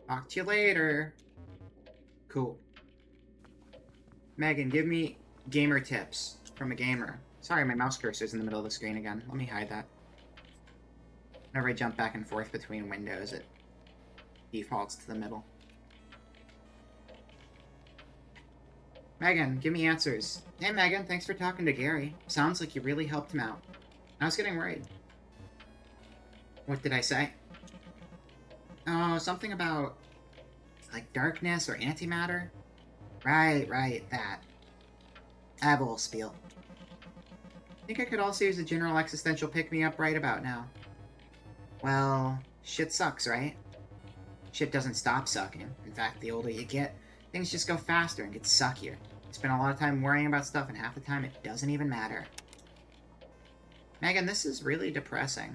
Talk to you later. Cool. Megan, give me gamer tips from a gamer. Sorry, my mouse cursor's in the middle of the screen again. Let me hide that. Whenever I jump back and forth between windows, it defaults to the middle. Megan, give me answers. Hey, Megan, thanks for talking to Gary. Sounds like you really helped him out. I was getting worried. What did I say? Oh, something about, like, darkness or antimatter? Right, that. I have a whole spiel. I think I could also use a general existential pick-me-up right about now. Well, shit sucks, right? Shit doesn't stop sucking. In fact, the older you get, things just go faster and get suckier. You spend a lot of time worrying about stuff, and half the time it doesn't even matter. Megan, this is really depressing.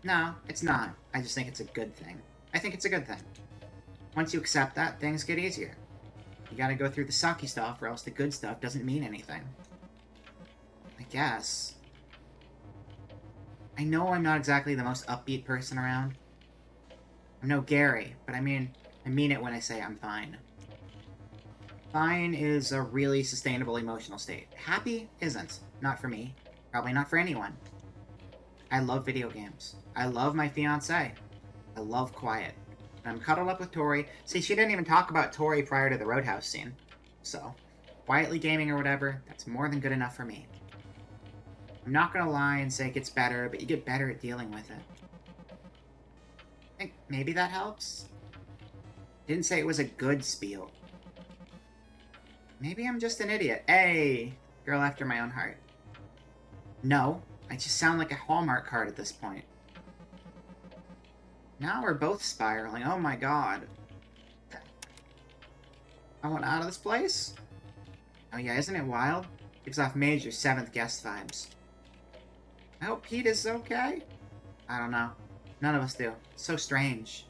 No, it's not. I just think it's a good thing. I think it's a good thing. Once you accept that, things get easier. You gotta go through the sucky stuff, or else the good stuff doesn't mean anything. I guess. I know I'm not exactly the most upbeat person around. I'm no Gary, but I mean it when I say I'm fine. Fine is a really sustainable emotional state. Happy isn't. Not for me. Probably not for anyone. I love video games. I love my fiancé. I love quiet. And I'm cuddled up with Tori. See, she didn't even talk about Tori prior to the Roadhouse scene. So, quietly gaming or whatever, that's more than good enough for me. I'm not gonna lie and say it gets better, but you get better at dealing with it. I think maybe that helps. Didn't say it was a good spiel. Maybe I'm just an idiot. Hey, girl after my own heart. No, I just sound like a Hallmark card at this point. Now we're both spiraling. Oh my god. I want out of this place? Oh yeah, isn't it wild? Gives off major 7th guest vibes. I hope Pete is okay? I don't know. None of us do. It's so strange.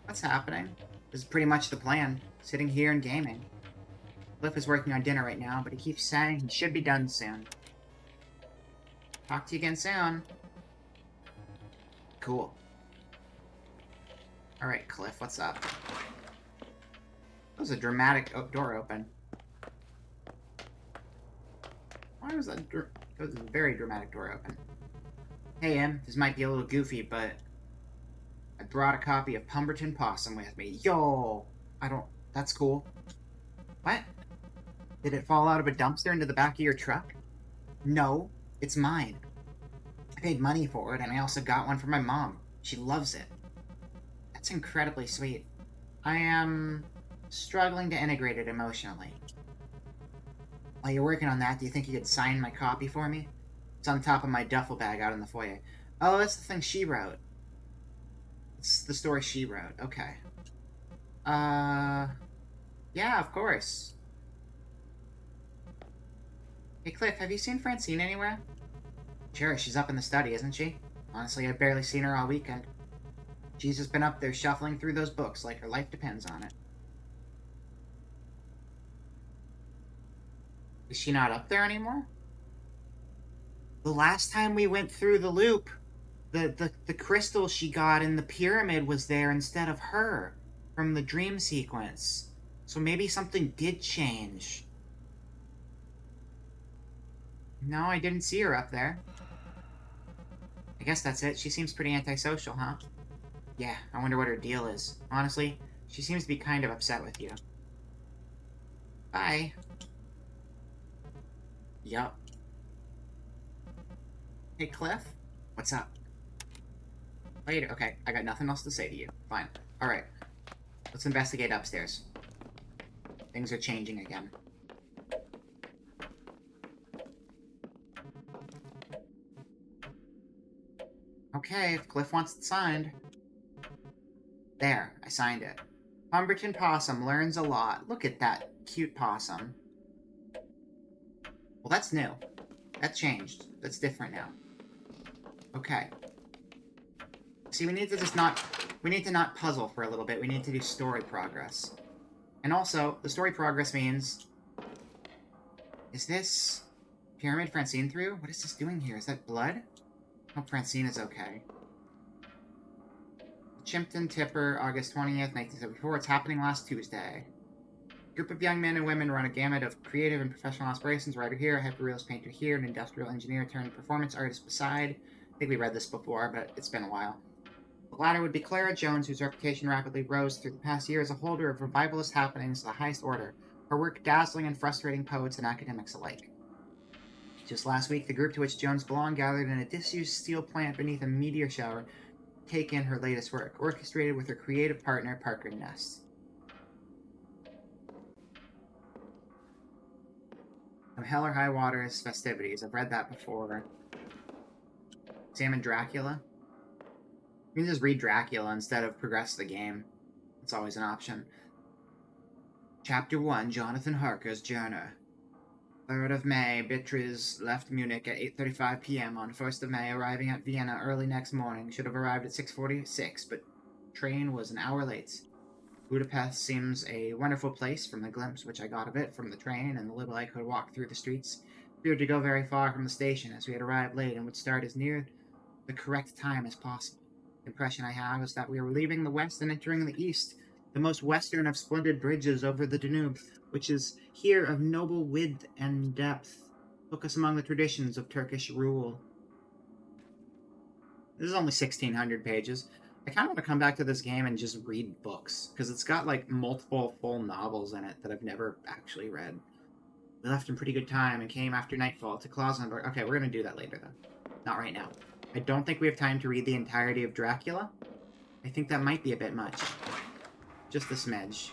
What's happening? This is pretty much the plan. Sitting here and gaming. Cliff is working on dinner right now, but he keeps saying he should be done soon. Talk to you again soon. Cool. Alright, Cliff, what's up? That was a dramatic door open. Why was that it was a very dramatic door open. Hey, Em, this might be a little goofy, but I brought a copy of Pumberton Possum with me. Yo! That's cool. What? Did it fall out of a dumpster into the back of your truck? No, it's mine. I paid money for it, and I also got one for my mom. She loves it. That's incredibly sweet. I am struggling to integrate it emotionally. While you're working on that, do you think you could sign my copy for me? It's on top of my duffel bag out in the foyer. Oh, that's the thing she wrote. It's the story she wrote. Okay. Yeah, of course. Hey, Cliff, have you seen Francine anywhere? Sure, she's up in the study, isn't she? Honestly, I've barely seen her all weekend. She's just been up there shuffling through those books like her life depends on it. Is she not up there anymore? The last time we went through the loop, the crystal she got in the pyramid was there instead of her from the dream sequence. So maybe something did change. No, I didn't see her up there. I guess that's it. She seems pretty antisocial, huh? Yeah, I wonder what her deal is. Honestly, she seems to be kind of upset with you. Bye. Yup. Hey, Cliff? What's up? Later. Okay, I got nothing else to say to you. Fine. Alright. Let's investigate upstairs. Things are changing again. Okay, if Cliff wants it signed. There, I signed it. Pumberton Possum learns a lot. Look at that cute possum. Well, that's new. That changed. That's different now. Okay. See, we need to not puzzle for a little bit. We need to do story progress. And also, the story progress means... Is this Pyramid Francine through? What is this doing here? Is that blood? Hope Francine is okay. Chimpton Tipper, August 20th, 1974. It's happening last Tuesday. Group of young men and women run a gamut of creative and professional aspirations. Writer here, a hyperrealist painter here, an industrial engineer turned performance artist beside. I think we read this before, but it's been a while. The latter would be Clara Jones, whose reputation rapidly rose through the past year as a holder of revivalist happenings of the highest order, her work dazzling and frustrating poets and academics alike. Just last week, the group to which Jones belonged gathered in a disused steel plant beneath a meteor shower to take in her latest work, orchestrated with her creative partner, Parker Nest. From Hell or High Water's festivities. I've read that before. Examine Dracula. You can just read Dracula instead of progress the game. It's always an option. Chapter 1, Jonathan Harker's Journey. 3rd of May, Beatrice left Munich at 8:35 p.m. on 1st of May, arriving at Vienna early next morning. Should have arrived at 6:46, but train was an hour late. Budapest seems a wonderful place from the glimpse which I got of it from the train, and the little I could walk through the streets. Appeared to go very far from the station, as we had arrived late and would start as near the correct time as possible. The impression I have is that we were leaving the west and entering the east, the most western of splendid bridges over the Danube, which is here of noble width and depth, took us among the traditions of Turkish rule. This is only 1,600 pages. I kind of want to come back to this game and just read books, because it's got, like, multiple full novels in it that I've never actually read. We left in pretty good time and came after nightfall to Klausenberg. Okay, we're going to do that later, though. Not right now. I don't think we have time to read the entirety of Dracula. I think that might be a bit much. Just a smidge.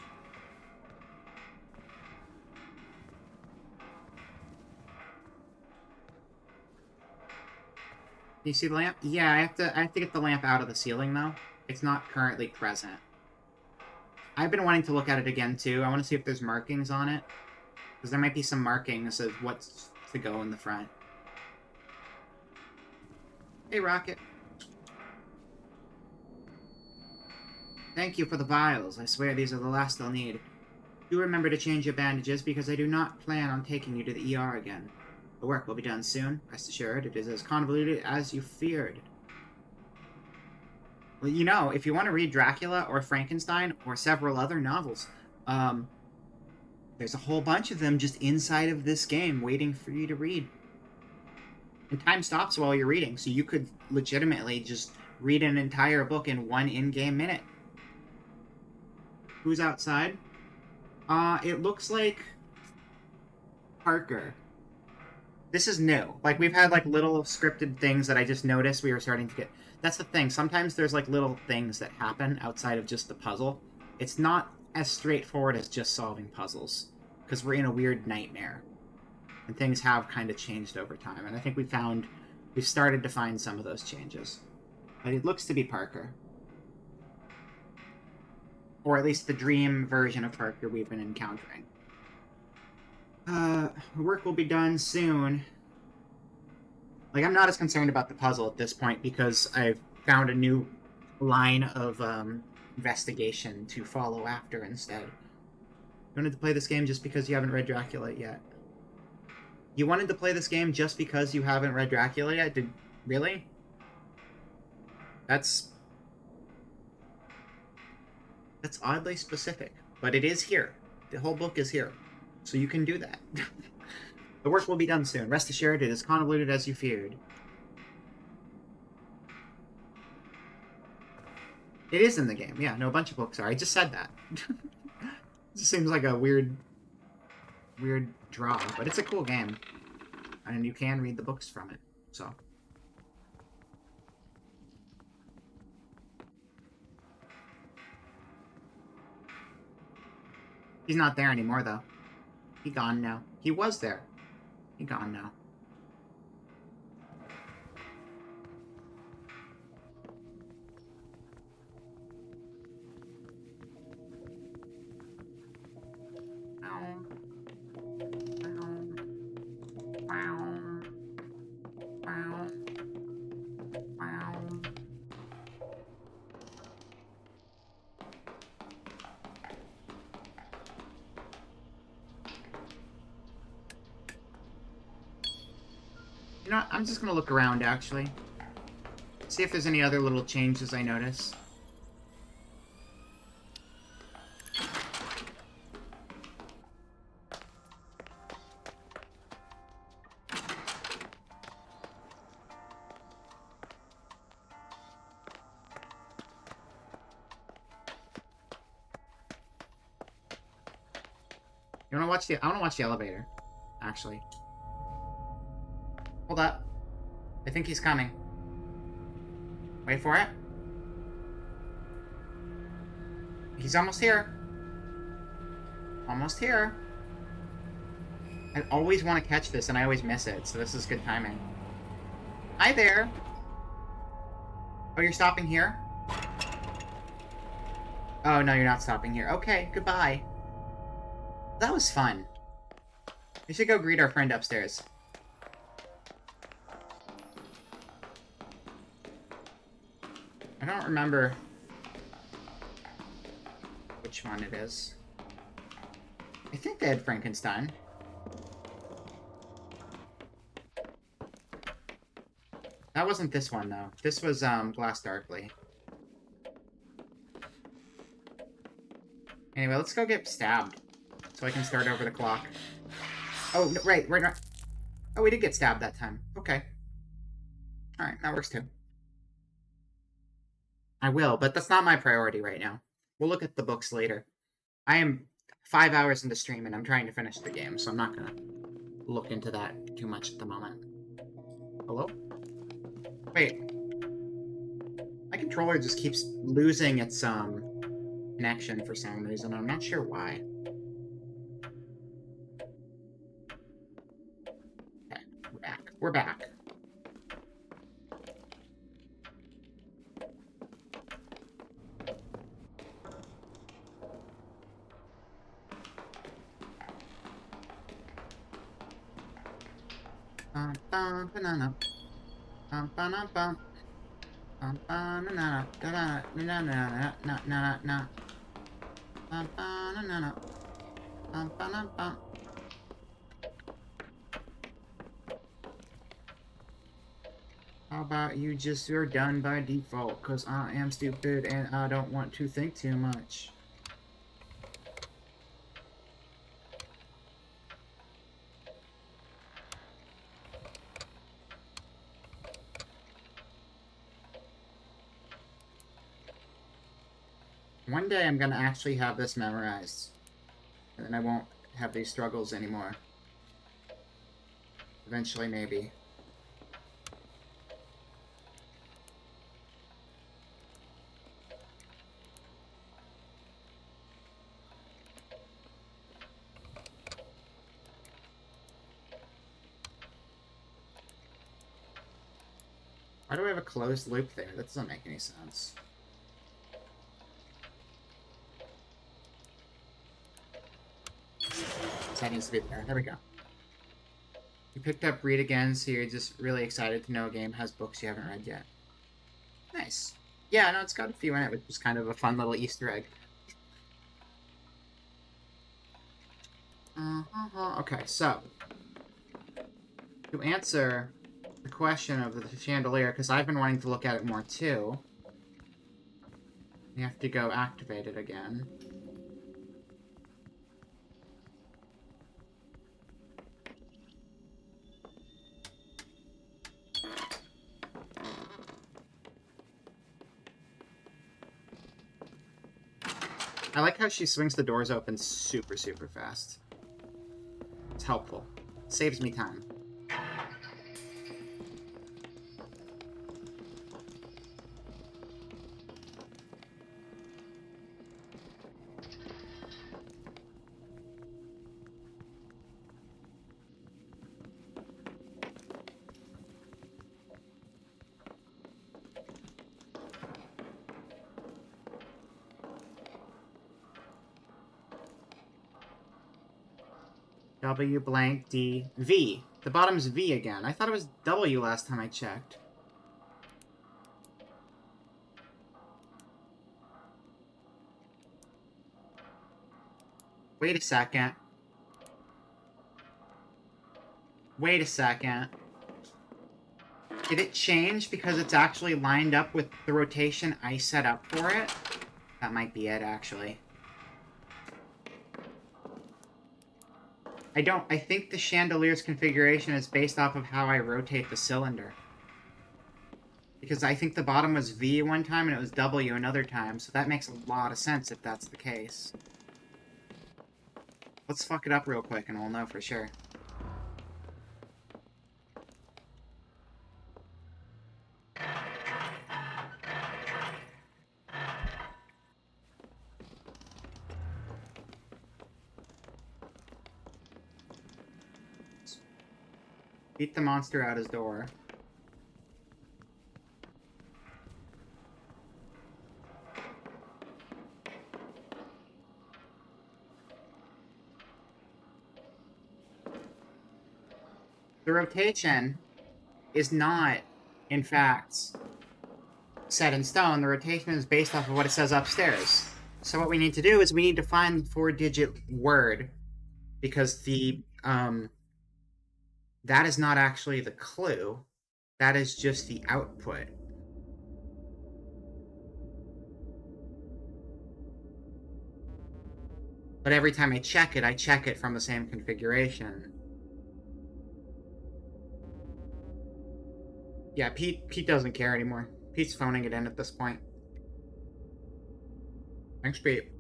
You see the lamp? Yeah, I have to get the lamp out of the ceiling, though. It's not currently present. I've been wanting to look at it again, too. I want to see if there's markings on it. Because there might be some markings of what's to go in the front. Hey, Rocket. Thank you for the vials. I swear these are the last I'll need. Do remember to change your bandages, because I do not plan on taking you to the ER again. The work will be done soon. Rest assured, it is as convoluted as you feared. Well, you know, if you want to read Dracula or Frankenstein or several other novels, there's a whole bunch of them just inside of this game waiting for you to read. And time stops while you're reading, so you could legitimately just read an entire book in one in-game minute. Who's outside? It looks like Parker. This is new. Like, we've had, like, little scripted things that I just noticed we were starting to get. That's the thing. Sometimes there's, like, little things that happen outside of just the puzzle. It's not as straightforward as just solving puzzles, because we're in a weird nightmare. And things have kind of changed over time, and I think we've started to find some of those changes. But it looks to be Parker. Or at least the dream version of Parker we've been encountering. Work will be done soon. Like, I'm not as concerned about the puzzle at this point, because I've found a new line of, investigation to follow after instead. You wanted to play this game just because you haven't read Dracula yet. You wanted to play this game just because you haven't read Dracula yet? Really? That's oddly specific. But it is here. The whole book is here. So you can do that. The work will be done soon. Rest assured, it is convoluted as you feared. It is in the game. Yeah, no, a bunch of books are. I just said that. It just seems like a weird draw, but it's a cool game. And you can read the books from it, so. He's not there anymore, though. He gone now. He was there. He gone now. You know what? I'm just gonna look around, actually. See if there's any other little changes I notice. You wanna watch the... I wanna watch the elevator, actually. Hold up. I think he's coming. Wait for it. He's almost here. Almost here. I always want to catch this, and I always miss it, so this is good timing. Hi there! Oh, you're stopping here? Oh, no, you're not stopping here. Okay, goodbye. That was fun. We should go greet our friend upstairs. I don't remember which one it is. I think they had Frankenstein. That wasn't this one, though. This was, Glass Darkly. Anyway, let's go get stabbed. So I can start over the clock. Oh, no, right. Oh, we did get stabbed that time. Okay. Alright, that works too. I will, but that's not my priority right now. We'll look at the books later. I am 5 hours into stream and I'm trying to finish the game, so I'm not gonna look into that too much at the moment. Hello? Wait. My controller just keeps losing its, connection for some reason. I'm not sure why. Okay, we're back. We're back. Banana. Banana. Banana. How about you just are done by default, cause I am stupid and I don't want to think too much. One day I'm gonna actually have this memorized. And then I won't have these struggles anymore. Eventually, maybe. Why do I have a closed loop there? That doesn't make any sense. That needs to be there. There we go. You picked up Read Again, so you're just really excited to know a game has books you haven't read yet. Nice. Yeah, no, it's got a few in it, which is kind of a fun little Easter egg. Okay, so to answer the question of the chandelier, because I've been wanting to look at it more too, you have to go activate it again. I like how she swings the doors open super, super fast. It's helpful. It saves me time. W blank D V. The bottom's V again. I thought it was W last time I checked. Wait a second. Wait a second. Did it change because it's actually lined up with the rotation I set up for it? That might be it, actually. I think the chandelier's configuration is based off of how I rotate the cylinder. Because I think the bottom was V one time and it was W another time, so that makes a lot of sense if that's the case. Let's fuck it up real quick and we'll know for sure. Beat the monster out his door. The rotation is not, in fact, set in stone. The rotation is based off of what it says upstairs. So what we need to do is we need to find the 4-digit word, because the that is not actually the clue. That is just the output. But every time I check it from the same configuration. Yeah, Pete doesn't care anymore. Pete's phoning it in at this point. Thanks, Pete.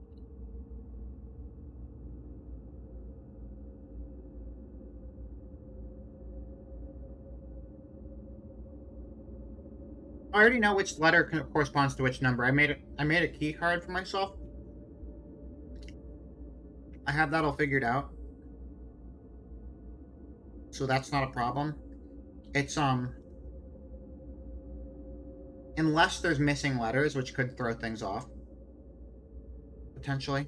I already know which letter corresponds to which number. I made a key card for myself. I have that all figured out. So that's not a problem. It's unless there's missing letters, which could throw things off. Potentially.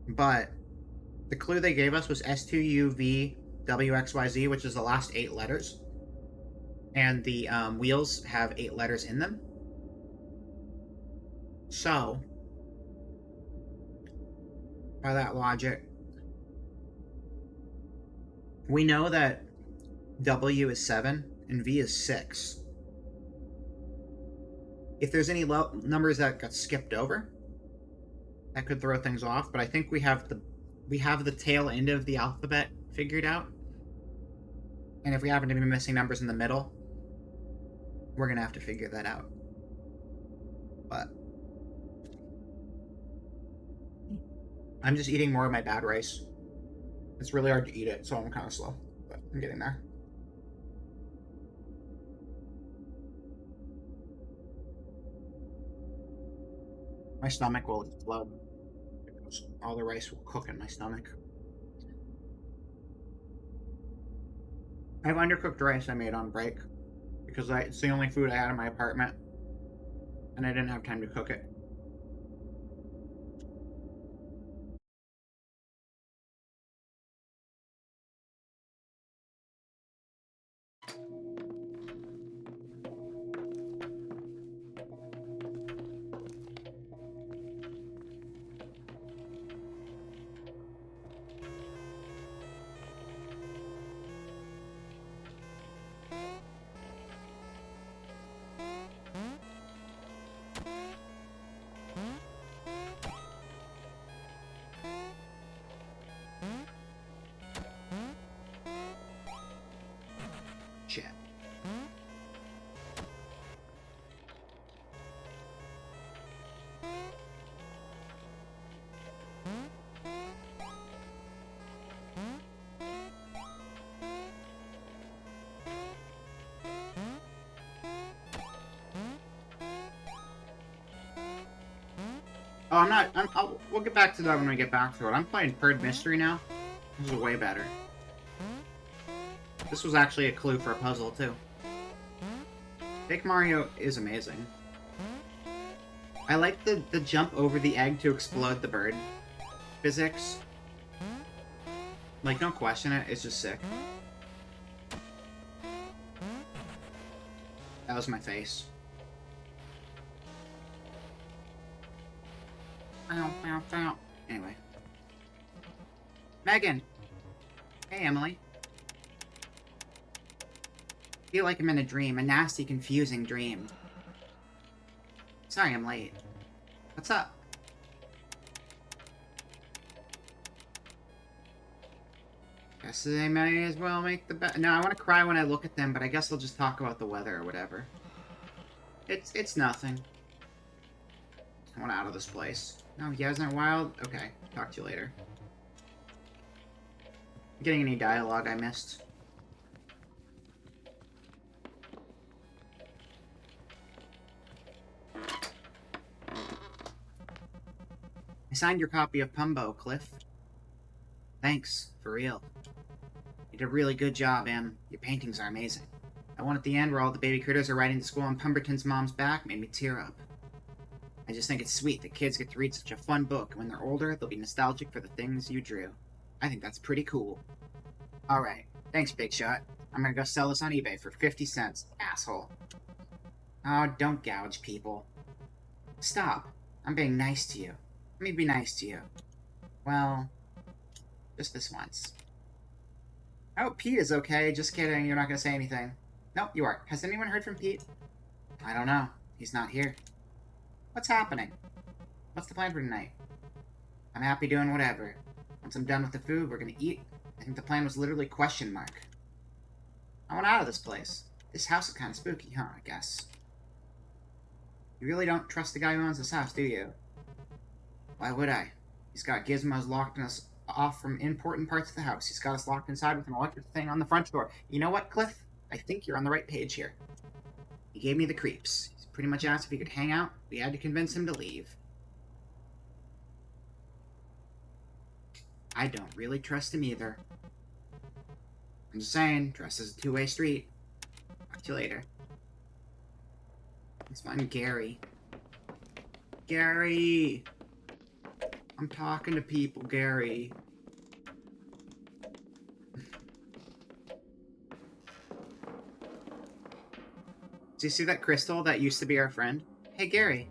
But the clue they gave us was S2UVWXYZ, which is the last 8 letters. And the wheels have 8 letters in them. So, by that logic, we know that W is 7 and V is 6. If there's any numbers that got skipped over, that could throw things off. But I think we have the tail end of the alphabet figured out. And if we happen to be missing numbers in the middle, we're gonna have to figure that out. But I'm just eating more of my bad rice. It's really hard to eat it, so I'm kind of slow, but I'm getting there. My stomach will explode because all the rice will cook in my stomach. I have undercooked rice I made on break because it's the only food I had in my apartment and I didn't have time to cook it. Shit. Oh, we'll get back to that when we get back to it. I'm playing Purd Mystery now. This is way better. This was actually a clue for a puzzle, too. Fake Mario is amazing. I like the jump over the egg to explode the bird physics. Like, don't question it, it's just sick. That was my face. Anyway. Megan! Hey, Emily. I feel like I'm in a dream, a nasty, confusing dream. Sorry I'm late. What's up? Guess they may as well make the best. No, I want to cry when I look at them, but I guess I'll just talk about the weather or whatever. It's nothing. I want out of this place. No, you guys aren't wild? Okay, talk to you later. Getting any dialogue I missed? I signed your copy of Pumbo, Cliff. Thanks, for real. You did a really good job, Em. Your paintings are amazing. That one at the end where all the baby critters are riding to school on Pemberton's mom's back made me tear up. I just think it's sweet that kids get to read such a fun book, and when they're older, they'll be nostalgic for the things you drew. I think that's pretty cool. Alright, thanks, Big Shot. I'm gonna go sell this on eBay for 50 cents, asshole. Oh, don't gouge people. Stop. I'm being nice to you. Let me be nice to you. Well, just this once. I hope Pete is okay. Just kidding, you're not gonna say anything. Nope, you are. Has anyone heard from Pete? I don't know. He's not here. What's happening? What's the plan for tonight? I'm happy doing whatever. Once I'm done with the food, we're gonna eat. I think the plan was literally question mark. I want out of this place. This house is kind of spooky, huh, I guess. You really don't trust the guy who owns this house, do you? Why would I? He's got gizmos locking us off from important parts of the house. He's got us locked inside with an electric thing on the front door. You know what, Cliff? I think you're on the right page here. He gave me the creeps. He's pretty much asked if he could hang out. We had to convince him to leave. I don't really trust him either. I'm just saying, trust is a two-way street. Talk to you later. Let's find Gary. Gary! I'm talking to people, Gary. Do you see that crystal that used to be our friend? Hey, Gary.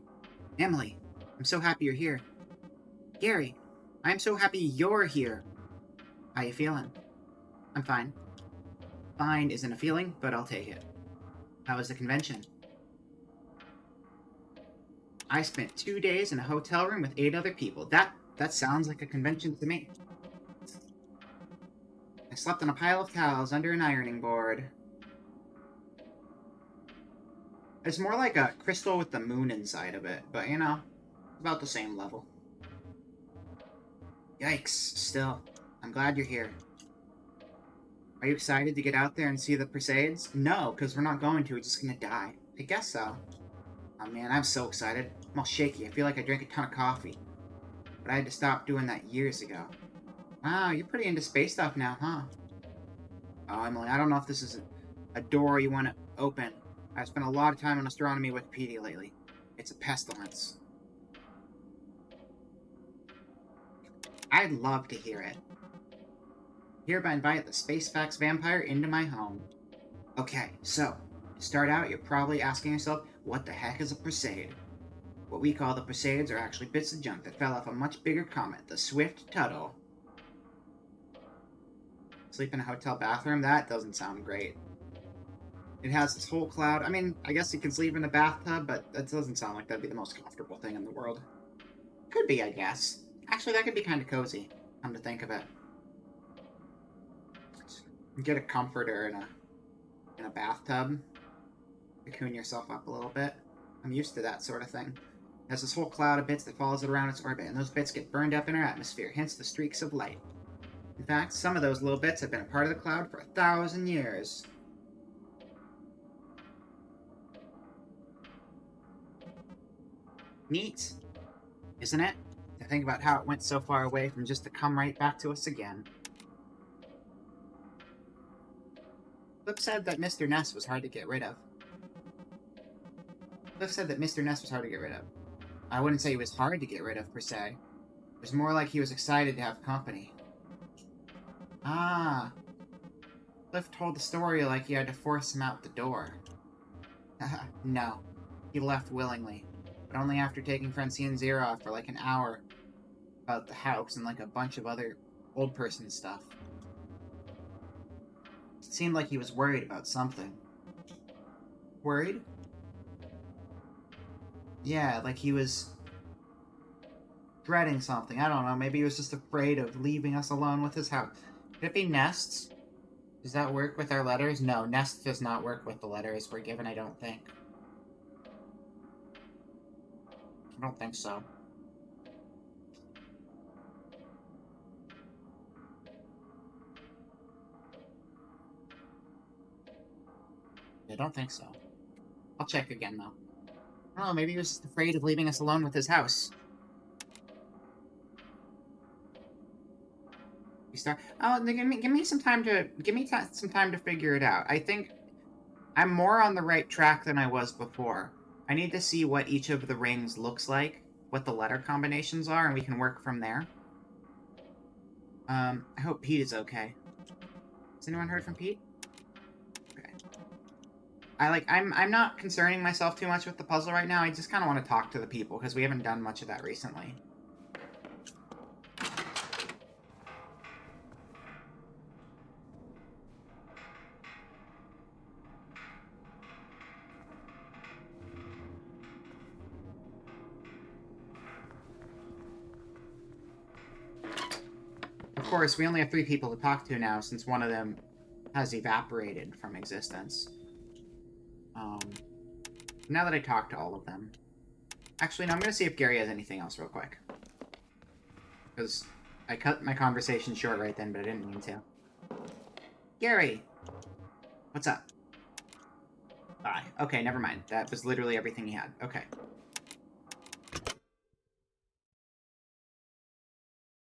Emily, I'm so happy you're here. Gary, I'm so happy you're here. How you feeling? I'm fine. Fine isn't a feeling, but I'll take it. How was the convention? I spent 2 days in a hotel room with 8 other people. That sounds like a convention to me. I slept on a pile of towels under an ironing board. It's more like a crystal with the moon inside of it, but you know, about the same level. Yikes, still. I'm glad you're here. Are you excited to get out there and see the Perseids? No, because we're not going to. We're just gonna die. I guess so. Oh man, I'm so excited. I'm all shaky. I feel like I drank a ton of coffee. But I had to stop doing that years ago. Wow, you're pretty into space stuff now, huh? Oh, Emily, I don't know if this is a door you want to open. I've spent a lot of time on astronomy Wikipedia lately. It's a pestilence. I'd love to hear it. Hereby invite the Space Facts Vampire into my home. Okay, so, to start out, you're probably asking yourself, what the heck is a Perseid? What we call the Perseids are actually bits of junk that fell off a much bigger comet, the Swift Tuttle. Sleep in a hotel bathroom? That doesn't sound great. It has this whole cloud. I mean, I guess you can sleep in a bathtub, but that doesn't sound like that'd be the most comfortable thing in the world. Could be, I guess. Actually, that could be kind of cozy, come to think of it. Get a comforter in a bathtub. Cocoon yourself up a little bit. I'm used to that sort of thing. It has this whole cloud of bits that follows it around its orbit, and those bits get burned up in our atmosphere, hence the streaks of light. In fact, some of those little bits have been a part of the cloud for 1,000 years. Neat, isn't it? To think about how it went so far away from just to come right back to us again. Flip said that Mr. Ness was hard to get rid of. Cliff said that Mr. Ness was hard to get rid of. I wouldn't say he was hard to get rid of, per se. It was more like he was excited to have company. Ah. Cliff told the story like he had to force him out the door. No. He left willingly. But only after taking Francine Zero for like an hour about the house and like a bunch of other old person stuff. It seemed like he was worried about something. Worried? Yeah, like he was dreading something. I don't know, maybe he was just afraid of leaving us alone with his house. Could it be Nests? Does that work with our letters? No, Nest does not work with the letters we're given, I don't think. I don't think so. I don't think so. I'll check again, though. Oh, maybe he was just afraid of leaving us alone with his house. We start. Oh, give me some time to some time to figure it out. I think I'm more on the right track than I was before. I need to see what each of the rings looks like, what the letter combinations are, and we can work from there. I hope Pete is okay. Has anyone heard from Pete? Okay. I'm not concerning myself too much with the puzzle right now. I just kind of want to talk to the people because we haven't done much of that recently. Of course, we only have 3 people to talk to now since one of them has evaporated from existence. Now that I talked to all of them... Actually, no, I'm going to see if Gary has anything else real quick. Because I cut my conversation short right then, but I didn't mean to. Gary! What's up? Bye. Okay, never mind. That was literally everything he had. Okay.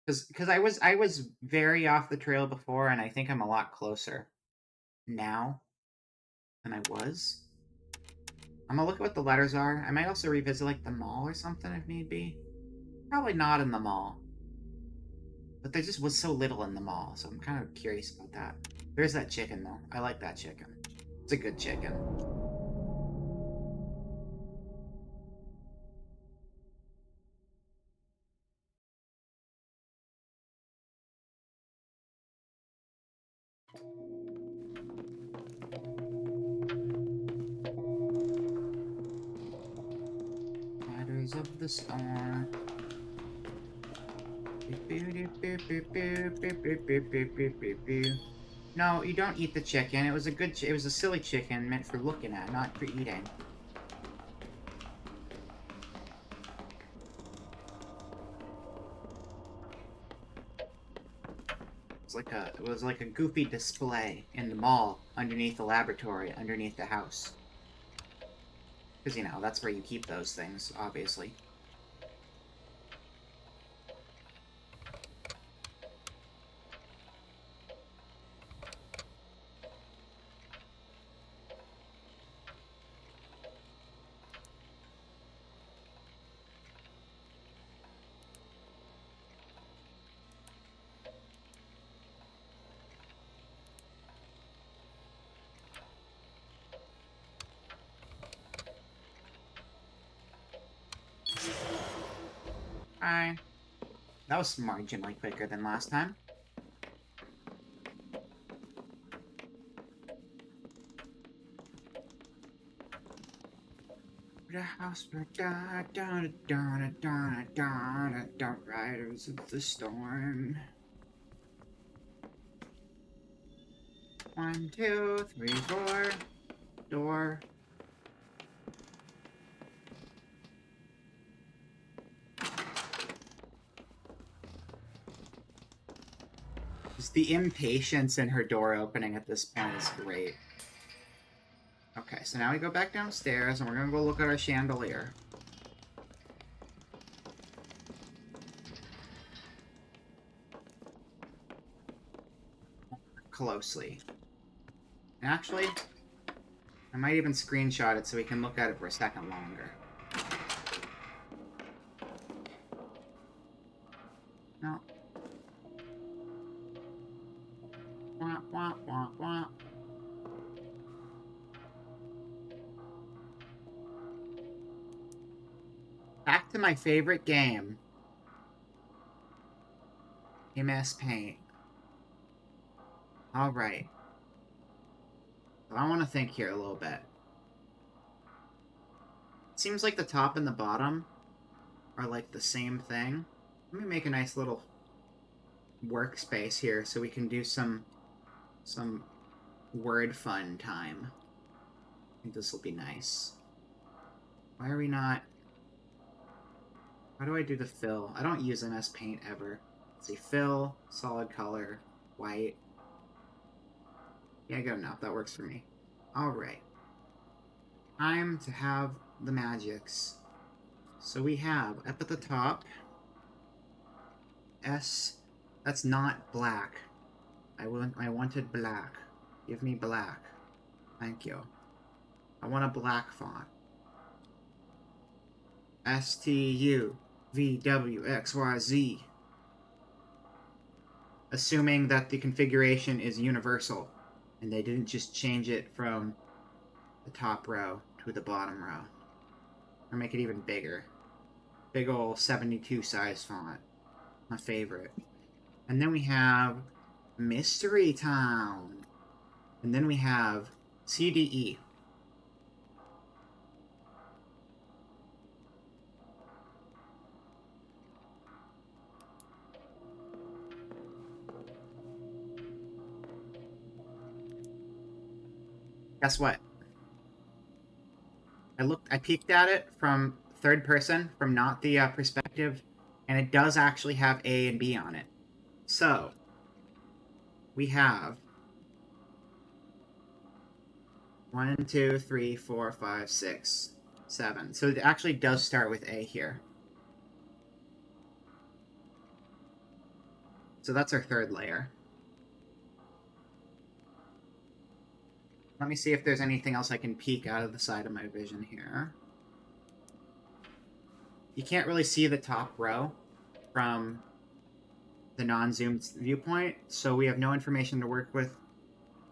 Because I was very off the trail before, and I think I'm a lot closer now than I was. I'm gonna look at what the letters are. I might also revisit, like, the mall or something if need be. Probably not in the mall. But there just was so little in the mall, so I'm kind of curious about that. There's that chicken, though. I like that chicken. It's a good chicken. Matters of the storm. No, you don't eat the chicken. It was a good. It was a silly chicken meant for looking at, not for eating. It was like a goofy display in the mall underneath the laboratory, underneath the house. Because, you know, that's where you keep those things, obviously. Alright. That was marginally quicker than last time. The house riders of the storm. 1, 2, 3, 4. Door. Just the impatience in her door opening at this point is great. Okay, so now we go back downstairs, and we're gonna go look at our chandelier. Closely. And actually, I might even screenshot it so we can look at it for a second longer. No. Wah, wah, wah, wah. Back to my favorite game. MS Paint. Alright. So I want to think here a little bit. It seems like the top and the bottom are like the same thing. Let me make a nice little workspace here so we can do some word fun time. I think this will be nice. Why are we not... How do I do the fill? I don't use MS Paint ever. Let's see, fill, solid color, white. Yeah, good enough. That works for me. Alright. Time to have the magics. So we have, up at the top, S. That's not black. I wanted black. Give me black. Thank you. I want a black font. STUVWXYZ. Assuming that the configuration is universal, and they didn't just change it from the top row to the bottom row. Or make it even bigger. Big ol' 72 size font. My favorite. And then we have Mystery Town. And then we have CDE. Guess what? I peeked at it from third person, from not the perspective, and it does actually have A and B on it. So, we have 1, 2, 3, 4, 5, 6, 7. So it actually does start with A here. So that's our third layer. Let me see if there's anything else I can peek out of the side of my vision here. You can't really see the top row from the non-zoomed viewpoint, so we have no information to work with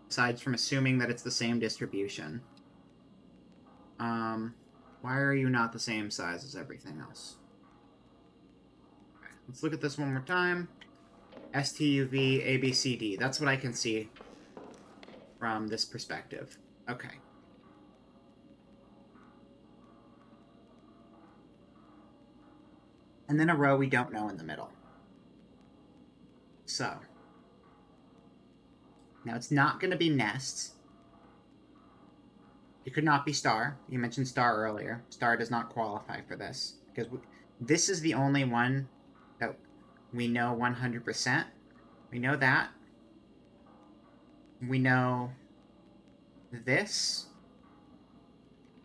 aside from assuming that it's the same distribution. Why are you not the same size as everything else? Okay, let's look at this one more time. STUV, ABCD. That's what I can see from this perspective. Okay. And then a row we don't know in the middle. So. Now it's not going to be nests. It could not be star. You mentioned star earlier. Star does not qualify for this. Because this is the only one that we know 100%. We know that. We know this.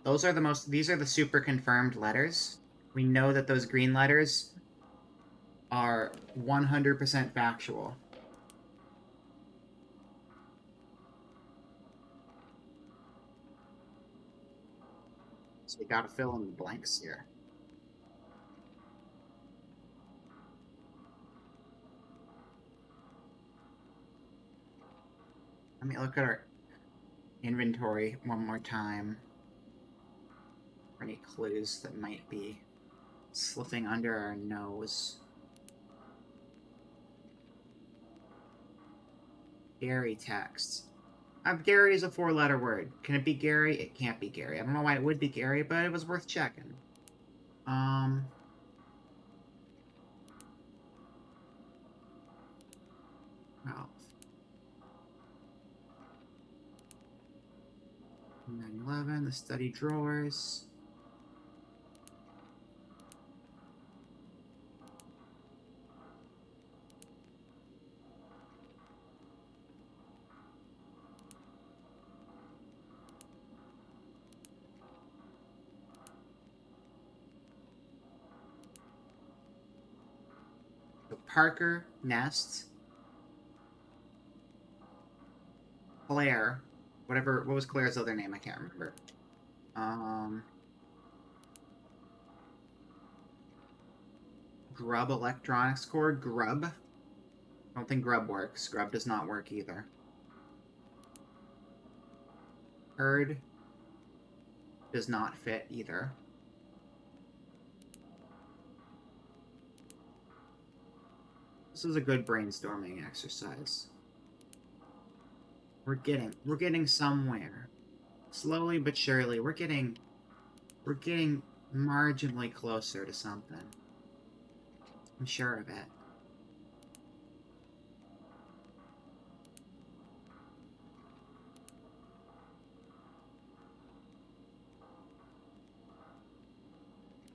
These are the super confirmed letters. We know that those green letters are 100% factual. So we gotta fill in the blanks here. Let me look at our inventory one more time for any clues that might be slipping under our nose. Gary text. Gary is a 4-letter word. Can it be Gary? It can't be Gary. I don't know why it would be Gary, but it was worth checking. Ralph. 9/11, the study drawers. So Parker, Nest, Claire, what was Claire's other name? I can't remember. Grub Electronics Core, Grub. I don't think Grub works. Grub does not work either. Herd does not fit either. This is a good brainstorming exercise. We're getting somewhere. Slowly but surely, we're getting marginally closer to something. I'm sure of it.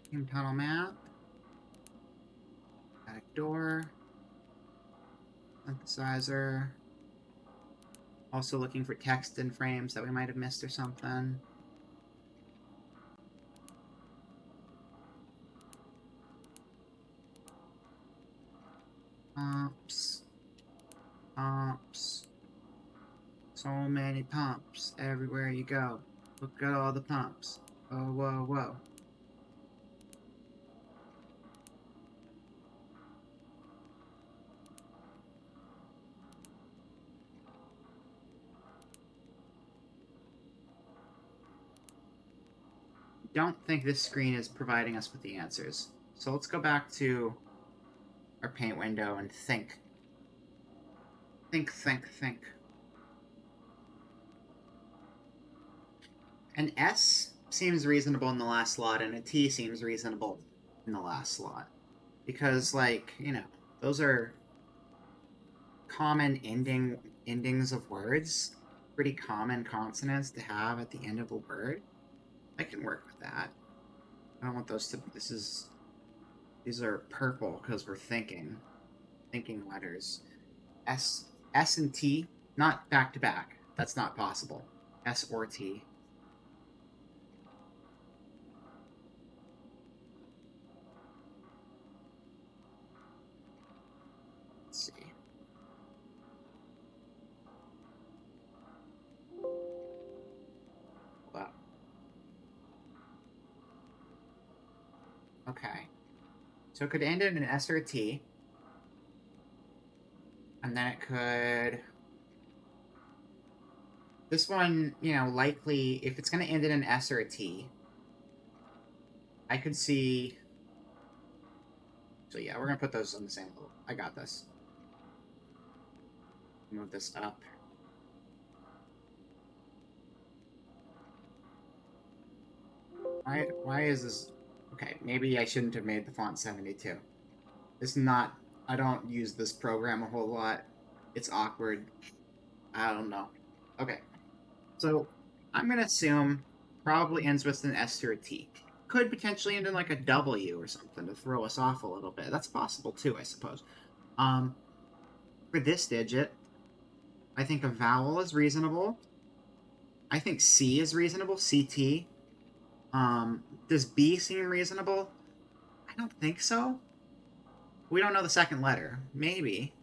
Team tunnel map. Attic door. Synthesizer. Also looking for text in frames that we might have missed or something. Pumps. Pumps. So many pumps everywhere you go. Look at all the pumps. Oh, whoa, whoa. don't think this screen is providing us with the answers. So let's go back to our paint window and think. Think. An S seems reasonable in the last slot, and a T seems reasonable in the last slot. Because, like, you know, those are common endings of words. Pretty common consonants to have at the end of a word. I can work with that. I don't want those to... These are purple because we're thinking letters. S and T, not back to back. That's not possible. S or T. Let's see. Wow. Okay. So it could end in an S or a T. And then it could... This one, you know, likely, if it's going to end in an S or a T, I could see... So yeah, we're going to put those on the same level. I got this. Move this up. Why is this... Okay, maybe I shouldn't have made the font 72. It's not... I don't use this program a whole lot. It's awkward. I don't know. Okay. So, I'm going to assume probably ends with an S or a T. Could potentially end in like a W or something to throw us off a little bit. That's possible too, I suppose. For this digit, I think a vowel is reasonable. I think C is reasonable. CT. Does B seem reasonable? I don't think so. We don't know the second letter. Maybe.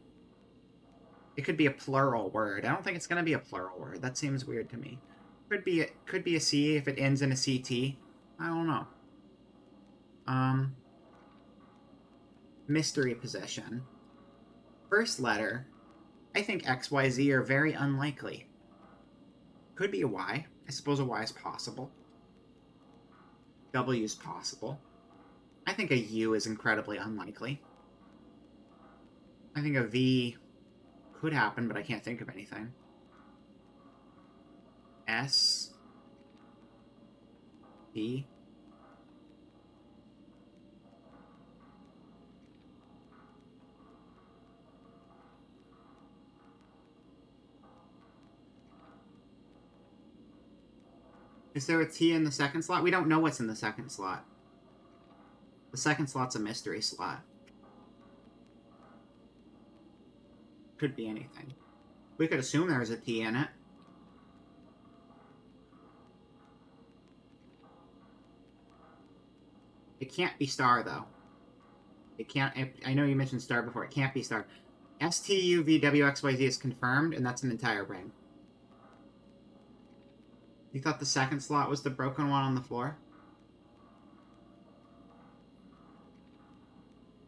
It could be a plural word. I don't think it's going to be a plural word. That seems weird to me. Could be a C if it ends in a CT. I don't know. Mystery possession. First letter. I think XYZ are very unlikely. Could be a Y. I suppose a Y is possible. W is possible. I think a U is incredibly unlikely. I think a V could happen, but I can't think of anything. S. T. Is there a T in the second slot? We don't know what's in the second slot. The second slot's a mystery slot. Could be anything. We could assume there was a T in it. It can't be star, though. It can't... I know you mentioned star before. It can't be star. STUVWXYZ is confirmed, and that's an entire ring. You thought the second slot was the broken one on the floor?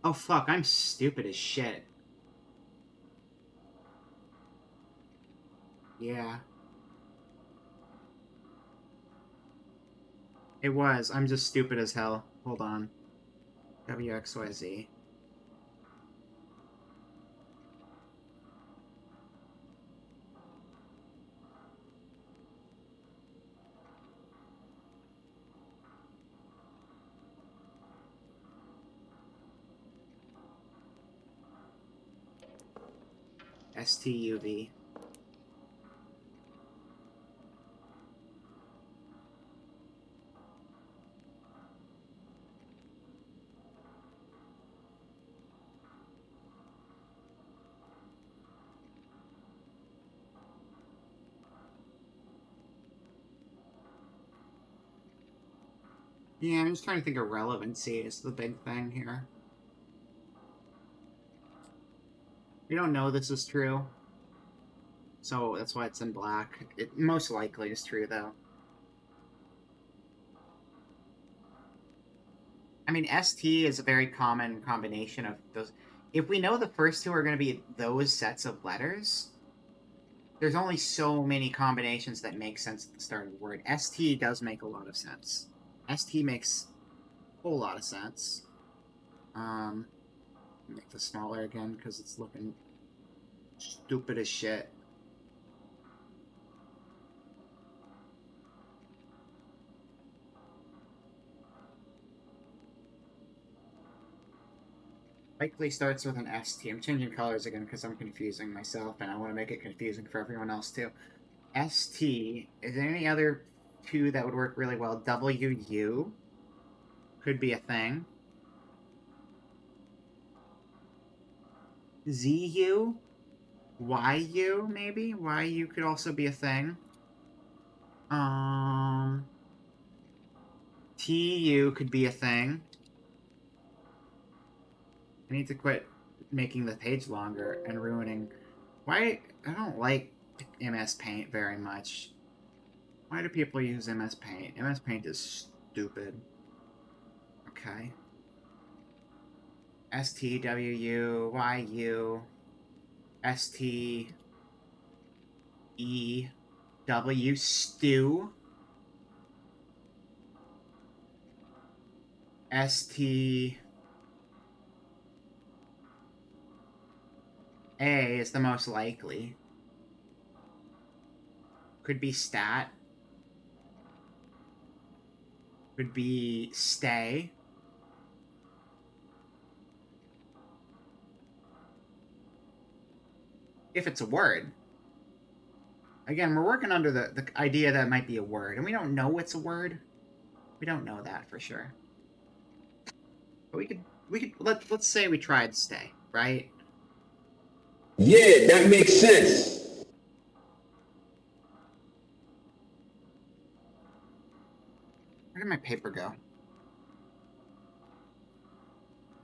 Oh, fuck. I'm stupid as shit. Yeah. It was. I'm just stupid as hell. Hold on. WXYZ. STUV. Yeah, I'm just trying to think of relevancy is the big thing here. We don't know this is true. So that's why it's in black. It most likely is true, though. I mean, ST is a very common combination of those. If we know the first two are going to be those sets of letters, there's only so many combinations that make sense at the start of the word. ST does make a lot of sense. ST makes a whole lot of sense. Make this smaller again because it's looking stupid as shit. Likely starts with an ST. I'm changing colors again because I'm confusing myself and I want to make it confusing for everyone else too. ST. Is there any other two that would work really well? WU could be a thing. ZU? YU, maybe? YU could also be a thing. TU could be a thing. I need to quit making the page longer and ruining... Why? I don't like MS Paint very much. Why do people use MS Paint? MS Paint is stupid. Okay. STWU, YU, ST, E, W, stew, ST, A is the most likely. Could be stat. Could be stay. If it's a word. Again, we're working under the idea that it might be a word, and we don't know it's a word. We don't know that for sure. But we could let's say we tried stay, right? Yeah, that makes sense. Where did my paper go?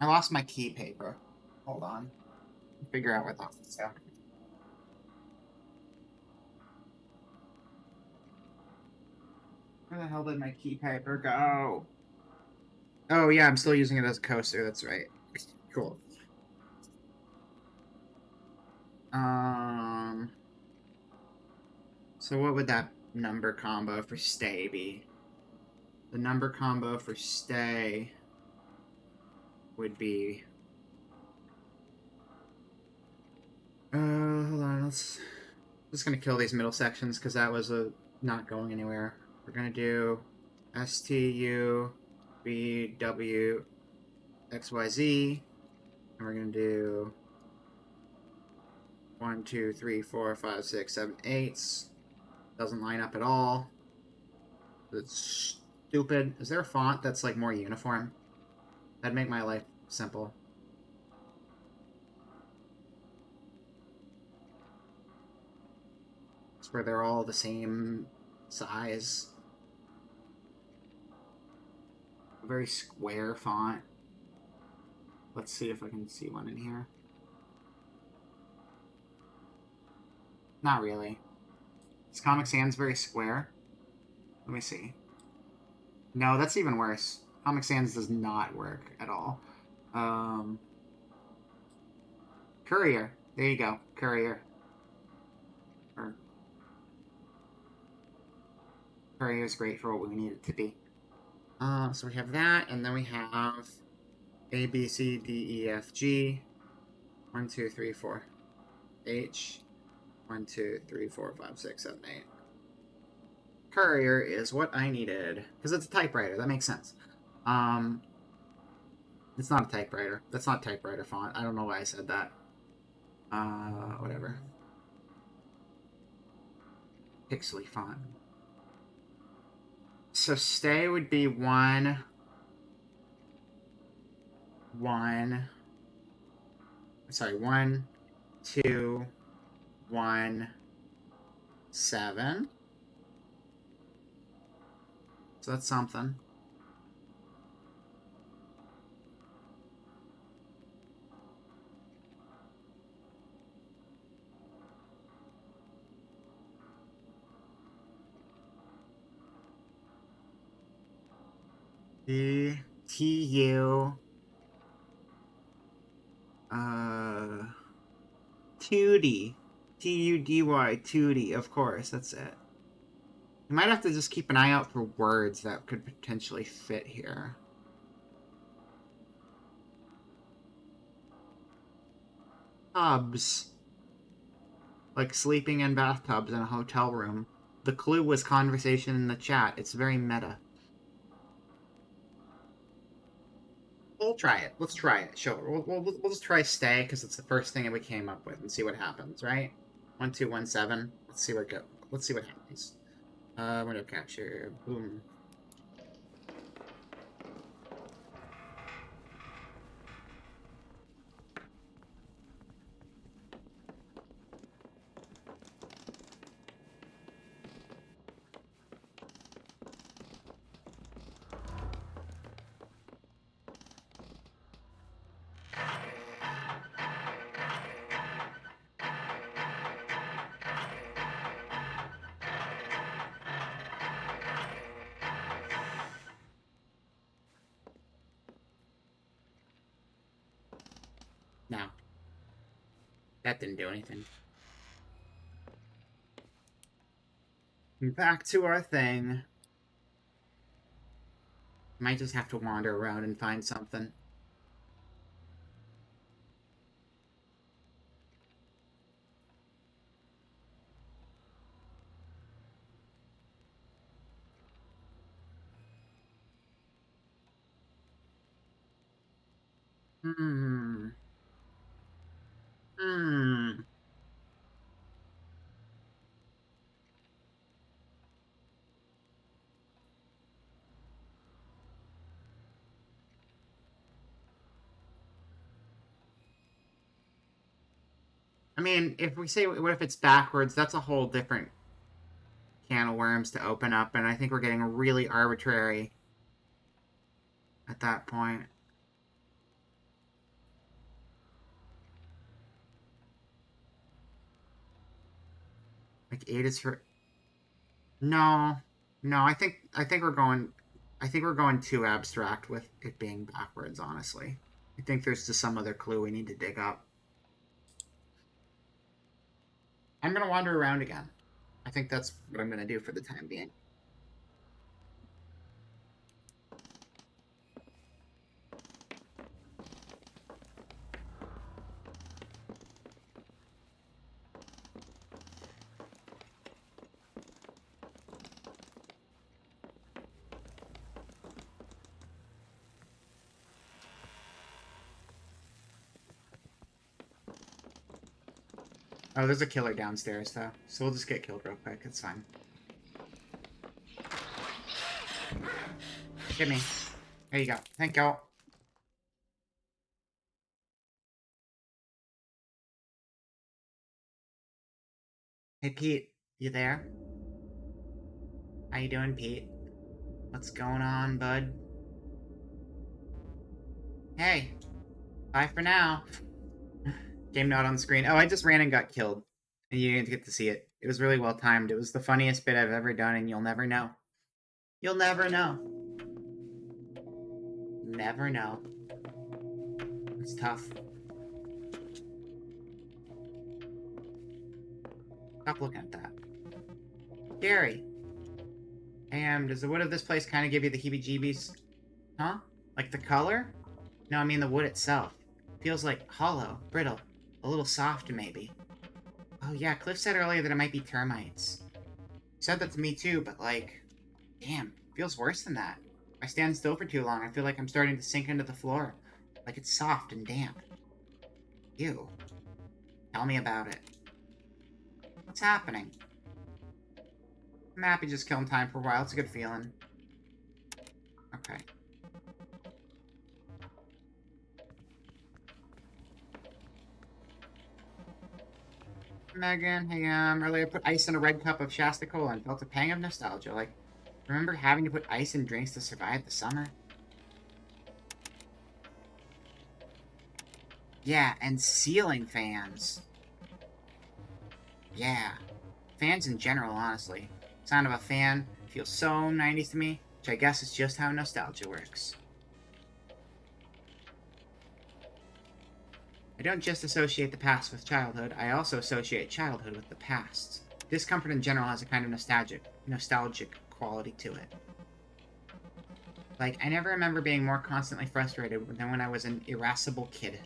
I lost my key paper. Hold on. Figure out where that's go. Where the hell did my key paper go? Oh yeah, I'm still using it as a coaster, that's right. Cool. So what would that number combo for stay be? The number combo for stay would be... hold on, let's... just gonna kill these middle sections because that was not going anywhere. We're gonna do STU, BW, XYZ, and we're gonna do 1, 2, 3, 4, 5, 6, 7, 8. Doesn't line up at all. It's stupid. Is there a font that's like more uniform? That'd make my life simple. It's where they're all the same size. A very square font. Let's see if I can see one in here. Not really. Is Comic Sans very square? Let me see. No, that's even worse. Comic Sans does not work at all. Courier. There you go. Courier. Courier is great for what we need it to be. So we have that, and then we have A, B, C, D, E, F, G. 1, 2, 3, 4. H. 1, 2, 3, 4, 5, 6, 7, 8. Courier is what I needed. Because it's a typewriter. That makes sense. It's not a typewriter. That's not typewriter font. I don't know why I said that. Whatever. Pixely font. So stay would be 1, 2, 1, 7. So that's something. The TU 2D. TUDY 2D, of course, that's it. You might have to just keep an eye out for words that could potentially fit here. Tubs. Like sleeping in bathtubs in a hotel room. The clue was conversation in the chat. It's very meta. We'll try it. Let's try it. Sure. We'll just try stay because it's the first thing that we came up with and see what happens, right? 1217. Let's see what Let's see what happens. Window capture. Boom. No. That didn't do anything. Back to our thing. Might just have to wander around and find something. Hmm. I mean, if we say, what if it's backwards, that's a whole different can of worms to open up, and I think we're getting really arbitrary at that point. Like 8 is for... No. No, I think we're going too abstract with it being backwards, honestly. I think there's just some other clue we need to dig up. I'm gonna wander around again. I think that's what I'm gonna do for the time being. Oh, there's a killer downstairs, though. So we'll just get killed real quick. It's fine. Hit me. There you go. Thank you. Hey, Pete. You there? How you doing, Pete? What's going on, bud? Hey. Bye for now. Game not on screen. Oh, I just ran and got killed. And you didn't get to see it. It was really well timed. It was the funniest bit I've ever done, and you'll never know. You'll never know. Never know. It's tough. Stop looking at that. Gary. Does the wood of this place kind of give you the heebie-jeebies? Huh? Like the color? No, I mean the wood itself. Feels like hollow, brittle, a little soft maybe. Oh yeah, Cliff said earlier that it might be termites. He said that to me too, but like, damn, feels worse than that. If I stand still for too long, I feel like I'm starting to sink into the floor. Like it's soft and damp. Ew. Tell me about it. What's happening? I'm happy just killing time for a while. It's a good feeling. Okay. Megan, hey, earlier I put ice in a red cup of Shasta Cola and felt a pang of nostalgia. Like, remember having to put ice in drinks to survive the summer? Yeah, and ceiling fans. Yeah. Fans in general, honestly. Sound of a fan feels so 90s to me, which I guess is just how nostalgia works. I don't just associate the past with childhood, I also associate childhood with the past. Discomfort in general has a kind of nostalgic quality to it. Like, I never remember being more constantly frustrated than when I was an irascible kid.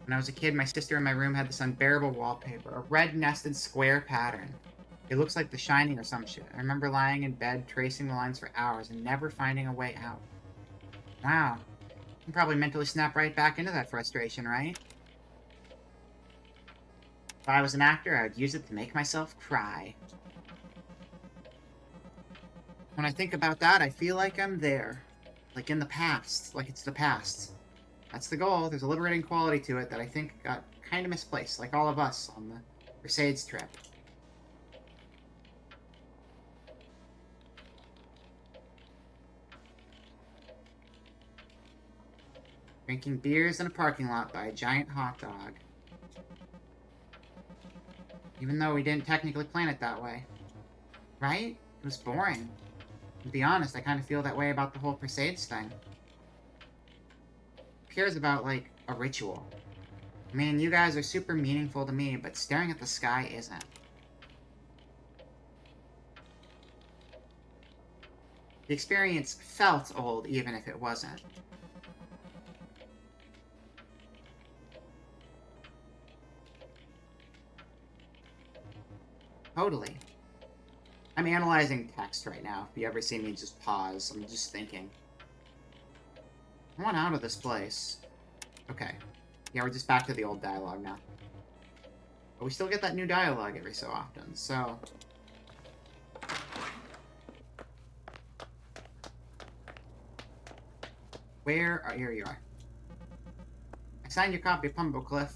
When I was a kid, my sister in my room had this unbearable wallpaper, a red nested square pattern. It looks like The Shining or some shit. I remember lying in bed, tracing the lines for hours, and never finding a way out. Wow. I can probably mentally snap right back into that frustration, right? If I was an actor, I would use it to make myself cry. When I think about that, I feel like I'm there. Like in the past. Like it's the past. That's the goal. There's a liberating quality to it that I think got kind of misplaced, like all of us on the Crusades trip. Drinking beers in a parking lot by a giant hot dog. Even though we didn't technically plan it that way. Right? It was boring. To be honest, I kind of feel that way about the whole Crusades thing. Who cares about, like, a ritual? I mean, you guys are super meaningful to me, but staring at the sky isn't. The experience felt old, even if it wasn't. Totally. I'm analyzing text right now. If you ever see me just pause, I'm just thinking. I want out of this place. Okay. Yeah, we're just back to the old dialogue now. But we still get that new dialogue every so often, so... Where are... Here you are. I signed your copy of Pumblecliff.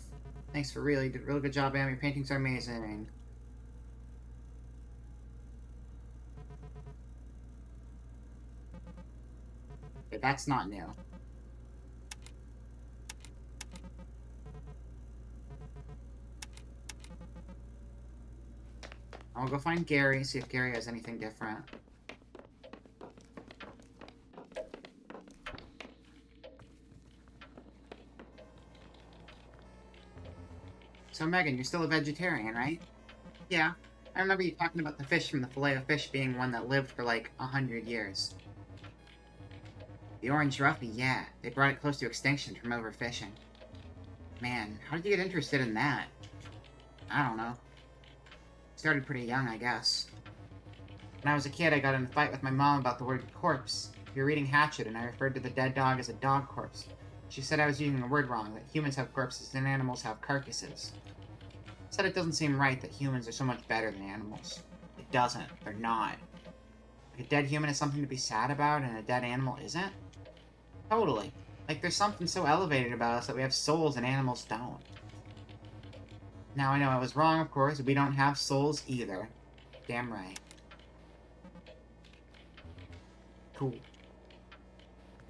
Thanks for you did a really good job, Em. Your paintings are amazing. Okay, that's not new. I'll go find Gary, see if Gary has anything different. So, Megan, you're still a vegetarian, right? Yeah. I remember you talking about the fish from the Filet-O-Fish being one that lived for like 100 years. The orange roughy, yeah. They brought it close to extinction from overfishing. Man, how did you get interested in that? I don't know. Started pretty young, I guess. When I was a kid, I got in a fight with my mom about the word corpse. We were reading Hatchet, and I referred to the dead dog as a dog corpse. She said I was using the word wrong, that humans have corpses and animals have carcasses. Said it doesn't seem right that humans are so much better than animals. It doesn't. They're not. Like a dead human is something to be sad about, and a dead animal isn't? Totally. Like, there's something so elevated about us that we have souls and animals don't. Now, I know I was wrong, of course. We don't have souls either. Damn right. Cool.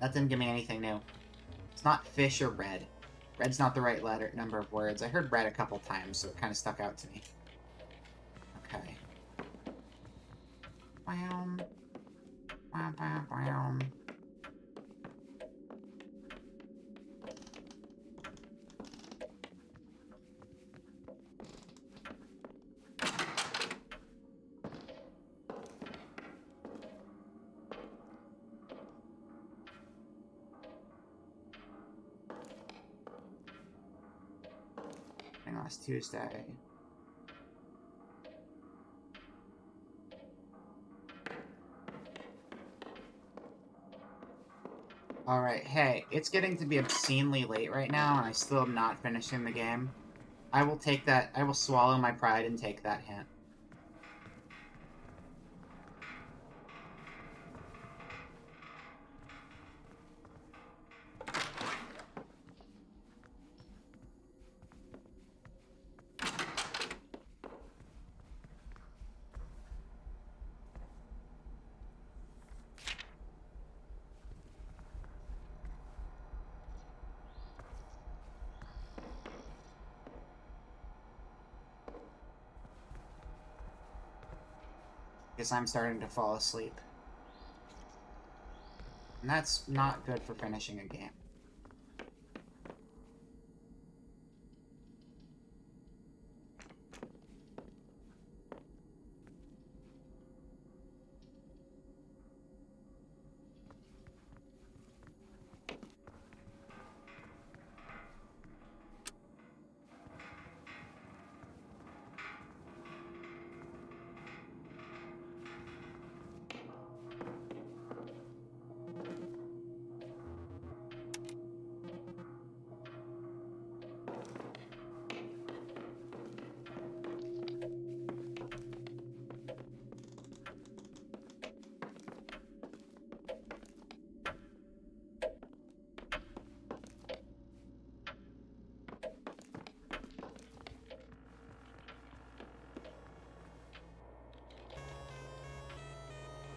That didn't give me anything new. It's not fish or red. Red's not the right number of words. I heard red a couple times, so it kind of stuck out to me. Okay. Wow. Wow, wow, wow. Last Tuesday. Alright, hey, it's getting to be obscenely late right now, and I still am not finishing the game. I will take that, I will swallow my pride and take that hint. Because I'm starting to fall asleep. And that's not good for finishing a game.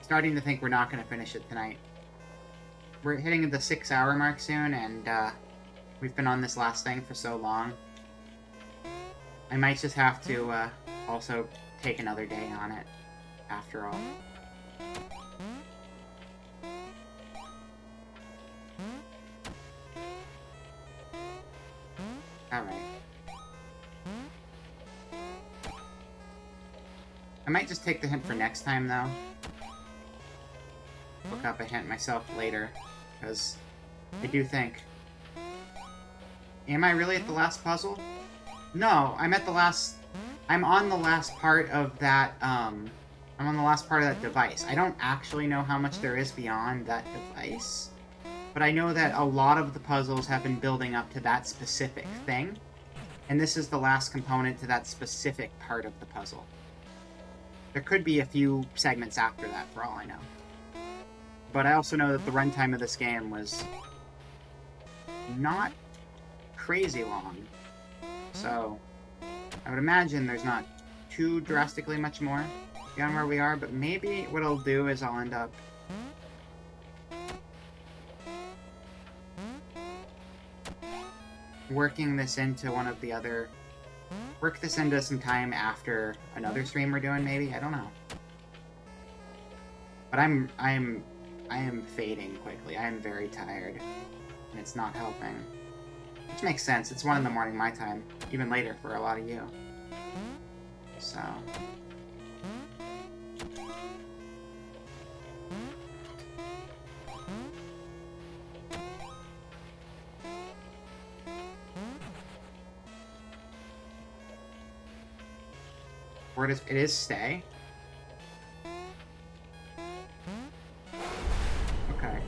starting to think we're not going to finish it tonight. We're hitting the 6-hour mark soon, and we've been on this last thing for so long. I might just have to also take another day on it, after all. Alright. I might just take the hint for next time, though. Look up a hint myself later, because I do think... Am I really at the last puzzle? No, I'm at the last... I'm on the last part of that, I'm on the last part of that device. I don't actually know how much there is beyond that device, but I know that a lot of the puzzles have been building up to that specific thing, and this is the last component to that specific part of the puzzle. There could be a few segments after that, for all I know. But I also know that the runtime of this game was not crazy long, so I would imagine there's not too drastically much more beyond where we are, but maybe what I'll do is I'll end up working this into one of the other... Work this into some time after another stream we're doing, maybe? I don't know. But I am fading quickly. I am very tired, and it's not helping. Which makes sense. It's 1 in the morning my time, even later for a lot of you. So... Where does it is stay? Okay.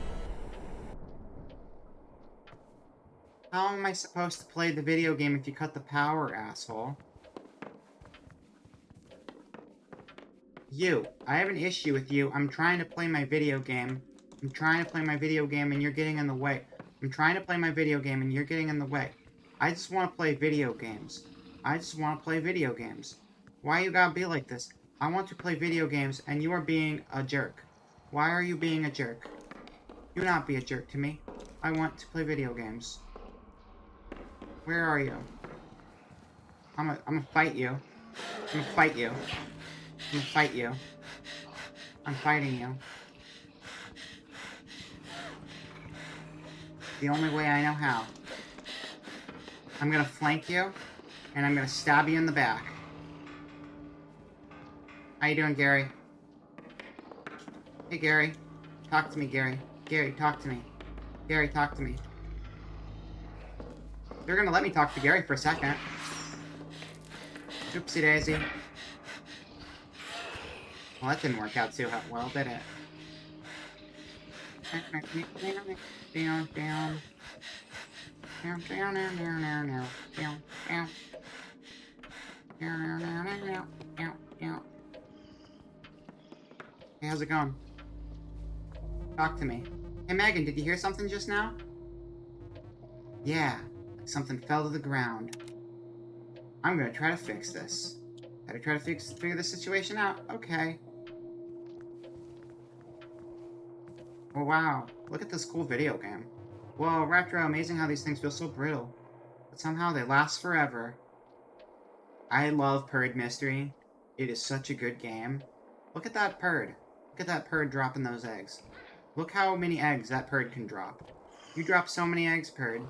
How am I supposed to play the video game if you cut the power, asshole? You. I have an issue with you. I'm trying to play my video game. I'm trying to play my video game and you're getting in the way. I'm trying to play my video game and you're getting in the way. I just want to play video games. I just want to play video games. Why you gotta be like this? I want to play video games, and you are being a jerk. Why are you being a jerk? Do not be a jerk to me. I want to play video games. Where are you? I'm gonna fight you. I'm gonna fight you. I'm gonna fight you. I'm fighting you. The only way I know how. I'm gonna flank you, and I'm gonna stab you in the back. How you doing, Gary? Hey, Gary. Talk to me, Gary. Gary, talk to me. Gary, talk to me. They're gonna let me talk to Gary for a second. Oopsie daisy. Well, that didn't work out too well, did it? Down, down. Down, down, down, down, down, down, down, down. Down, down, down, down, down, down. Hey, how's it going? Talk to me. Hey, Megan, did you hear something just now? Yeah, like something fell to the ground. I'm gonna try to fix this. Gotta try to figure this situation out. Okay. Oh, wow. Look at this cool video game. Whoa, Retro, amazing how these things feel so brittle. But somehow they last forever. I love Purd Mystery. It is such a good game. Look at that Purd. Look at that Purd dropping those eggs. Look how many eggs that Purd can drop. You drop so many eggs, Purd.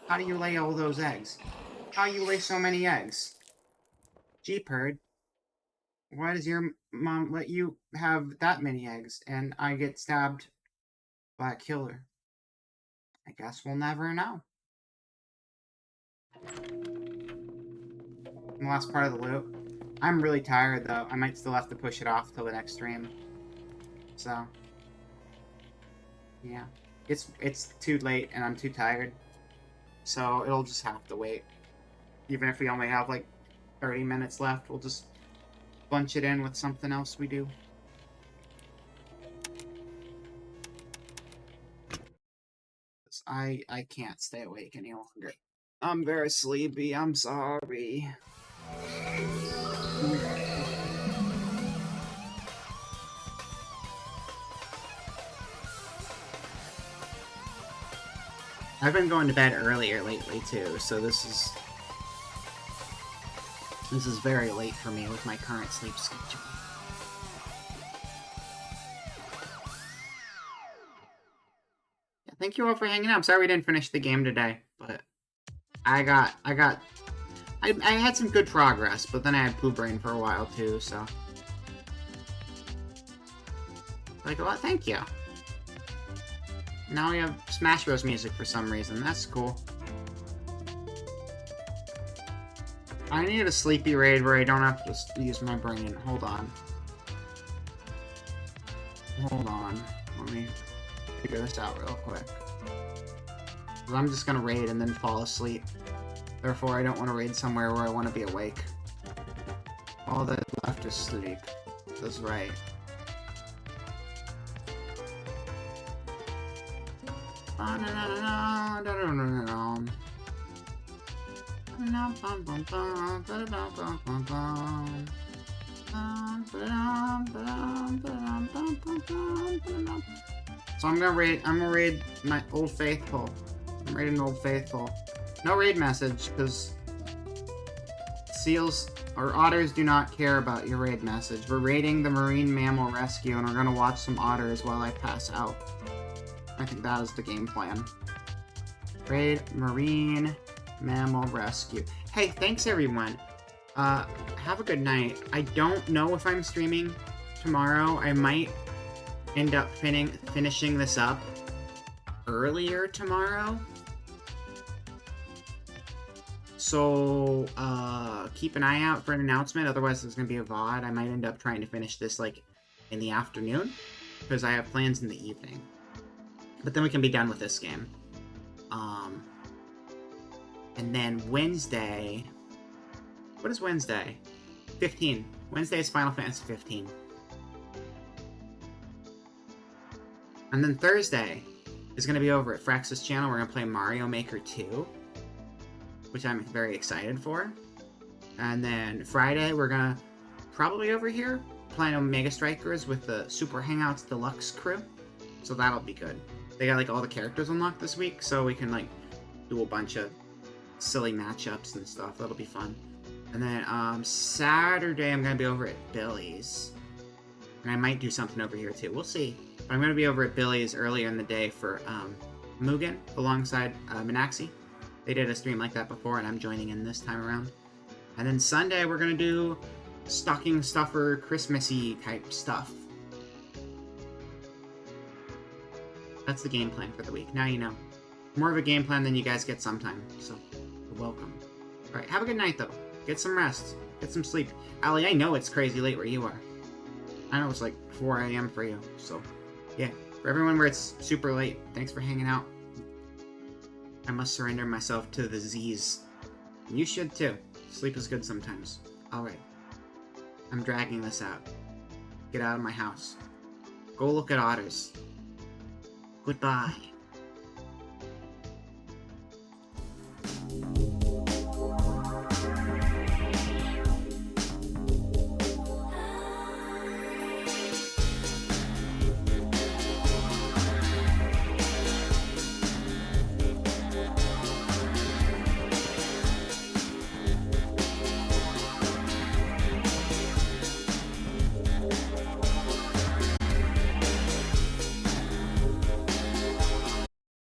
How do you lay all those eggs? How do you lay so many eggs? Gee, Purd. Why does your mom let you have that many eggs and I get stabbed by a killer? I guess we'll never know. In the last part of the loop. I'm really tired, though. I might still have to push it off till the next stream. So, yeah. It's too late, and I'm too tired. So, it'll just have to wait. Even if we only have, like, 30 minutes left, we'll just bunch it in with something else we do. I can't stay awake any longer. I'm very sleepy. I'm sorry. I've been going to bed earlier lately too, so this is very late for me with my current sleep schedule. Yeah, thank you all for hanging out. I'm sorry we didn't finish the game today, but I had some good progress, but then I had poo brain for a while too, so. Like, well, thank you. Now we have Smash Bros. Music for some reason. That's cool. I need a sleepy raid where I don't have to use my brain. Hold on. Hold on. Let me figure this out real quick. 'Cause I'm just gonna raid and then fall asleep. Therefore, I don't want to raid somewhere where I want to be awake. All that's left is sleep. That's right. So I'm gonna raid my Old Faithful. I'm raiding Old Faithful. No raid message, because seals or otters do not care about your raid message. We're raiding the Marine Mammal Rescue, and we're gonna watch some otters while I pass out. I think that is the game plan. Raid Marine Mammal Rescue. Hey, thanks everyone. Have a good night. I don't know if I'm streaming tomorrow. I might end up finishing this up earlier tomorrow. So, keep an eye out for an announcement. Otherwise, there's going to be a VOD. I might end up trying to finish this, like, in the afternoon. Because I have plans in the evening. But then we can be done with this game. And then Wednesday... What is Wednesday? 15. Wednesday is Final Fantasy 15. And then Thursday is going to be over at Frax's channel. We're going to play Mario Maker 2. Which I'm very excited for. And then Friday, we're going to probably over here playing Omega Strikers with the Super Hangouts Deluxe crew. So that'll be good. They got like all the characters unlocked this week, so we can like do a bunch of silly matchups and stuff. That'll be fun. And then Saturday I'm gonna be over at Billy's, and I might do something over here too. We'll see. But I'm gonna be over at Billy's earlier in the day for Mugen alongside Minaxi. They did a stream like that before, and I'm joining in this time around. And then Sunday we're gonna do stocking stuffer, Christmassy type stuff. That's the game plan for the week. Now you know. More of a game plan than you guys get sometime, so you're welcome. Alright, have a good night, though. Get some rest. Get some sleep. Allie, I know it's crazy late where you are. I know it's like 4 a.m. for you, so yeah. For everyone where it's super late, thanks for hanging out. I must surrender myself to the Z's. You should, too. Sleep is good sometimes. Alright. I'm dragging this out. Get out of my house. Go look at otters. Goodbye.